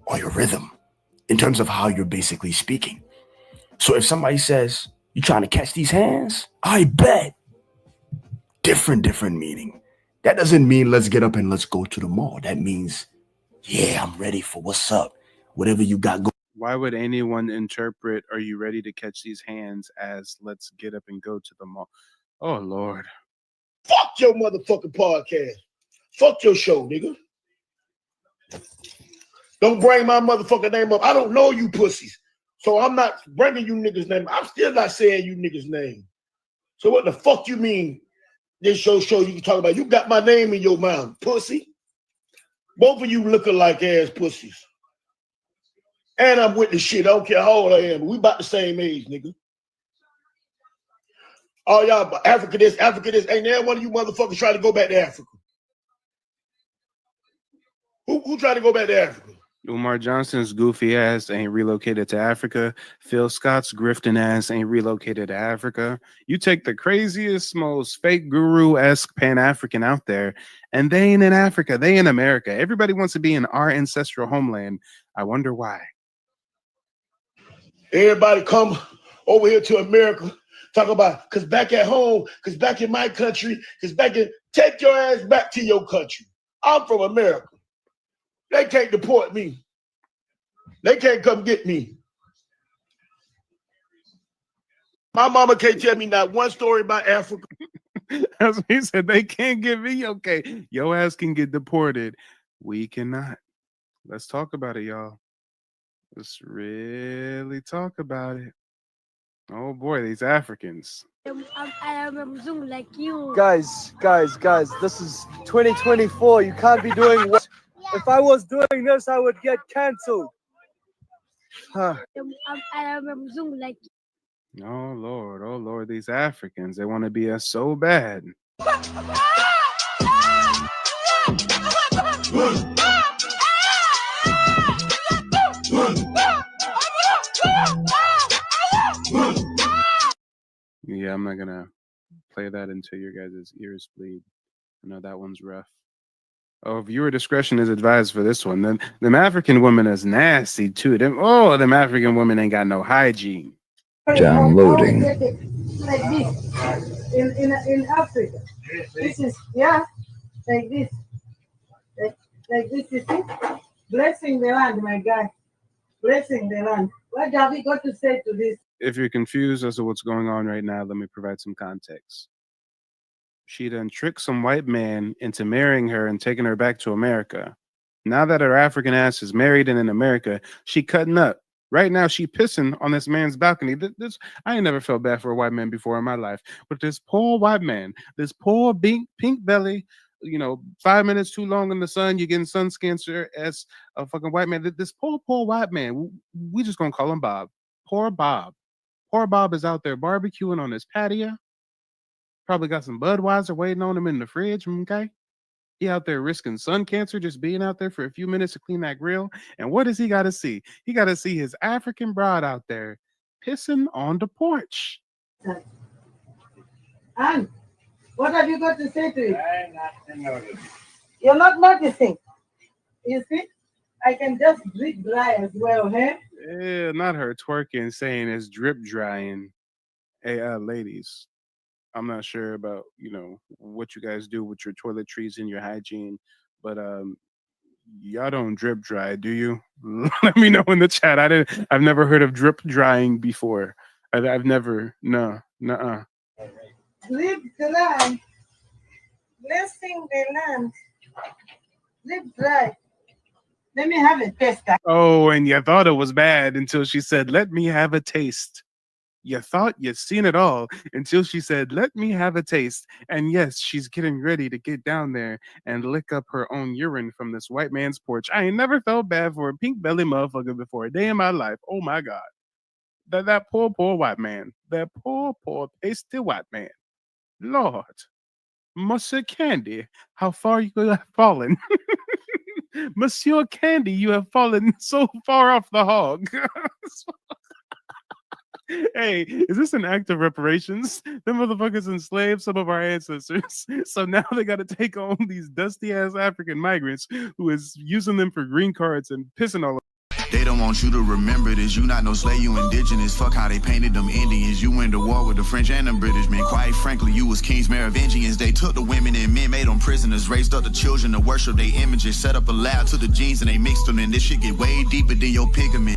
or your rhythm, in terms of how you're basically speaking. So if somebody says, you trying to catch these hands? I bet. Different meaning. That doesn't mean let's get up and let's go to the mall. That means, yeah, I'm ready for what's up. Whatever you got going. Why would anyone interpret, are you ready to catch these hands as let's get up and go to the mall? Oh, Lord. Fuck your motherfucking podcast. Fuck your show, nigga. Don't bring my motherfucking name up. I don't know you pussies. So I'm not bringing you niggas' name. I'm still not saying you niggas' name. So what the fuck you mean this show you can talk about? You got my name in your mouth, pussy. Both of you looking like ass pussies. And I'm with the shit. I don't care how old I am. We about the same age, nigga. Oh, y'all, Africa this. Ain't there one of you motherfuckers trying to go back to Africa? Who tried to go back to Africa? Umar Johnson's goofy ass ain't relocated to Africa. Phil Scott's grifting ass ain't relocated to Africa. You take the craziest, most fake guru-esque Pan-African out there, and they ain't in Africa. They in America. Everybody wants to be in our ancestral homeland. I wonder why. Everybody come over here to America, talk about, because back at home, because back in my country, take your ass back to your country. I'm from America. They can't deport me. They can't come get me. My mama can't tell me not one story about Africa. That's what he said. They can't get me. Okay, your ass can get deported. We cannot. Let's talk about it, y'all. Let's really talk about it. Oh boy, these Africans. I am a Zoom like you. Guys, this is 2024. You can't be doing what? If I was doing this, I would get cancelled. I am a Zoom like you. Oh Lord, these Africans, they want to be us so bad. Yeah, I'm not gonna play that until your guys' ears bleed. I know that one's rough. Oh, viewer discretion is advised for this one. Them African women is nasty too. Them African women ain't got no hygiene. Downloading. Like this in Africa. This is like this. Like this, you see? Blessing the land, my guy. Blessing the land. What have we got to say to this? If you're confused as to what's going on right now, let me provide some context. She done tricked some white man into marrying her and taking her back to America. Now that her African ass is married and in America, she cutting up. Right now, she pissing on this man's balcony. I ain't never felt bad for a white man before in my life. But this poor white man, this poor pink belly, 5 minutes too long in the sun, you're getting sun cancer as a fucking white man. This poor white man, we just gonna call him Bob. Poor Bob. Poor Bob is out there barbecuing on his patio. Probably got some Budweiser waiting on him in the fridge, okay? He out there risking sun cancer just being out there for a few minutes to clean that grill. And what does he got to see? He got to see his African bride out there pissing on the porch. And what have you got to say to it? You're not noticing. You see? I can just drip dry as well, huh? Yeah, not her twerking saying it's drip drying. Hey, ladies, I'm not sure about, what you guys do with your toiletries and your hygiene, but y'all don't drip dry, do you? Let me know in the chat. I've never heard of drip drying before. I've never, no, nuh-uh. Drip dry. Blessing the land. Drip dry. Let me have a taste. Oh, and you thought it was bad until she said, let me have a taste. You thought you'd seen it all until she said, let me have a taste. And yes, she's getting ready to get down there and lick up her own urine from this white man's porch. I ain't never felt bad for a pink belly motherfucker before a day in my life. Oh my God. That poor white man. That poor pasty white man. Lord. Monsieur Candy, how far you have fallen. Monsieur Candy, you have fallen so far off the hog. Hey, is this an act of reparations? Them motherfuckers enslaved some of our ancestors. So now they got to take on these dusty ass African migrants who is using them for green cards and pissing all over. They don't want you to remember this. You not no slave, you indigenous. Fuck how they painted them Indians. You went to war with the French and the British men. Quite frankly, you was kings Merovingians. They took the women and men, made them prisoners. Raised up the children to worship their images. Set up a lab to the genes and they mixed them in. This shit get way deeper than your pigment.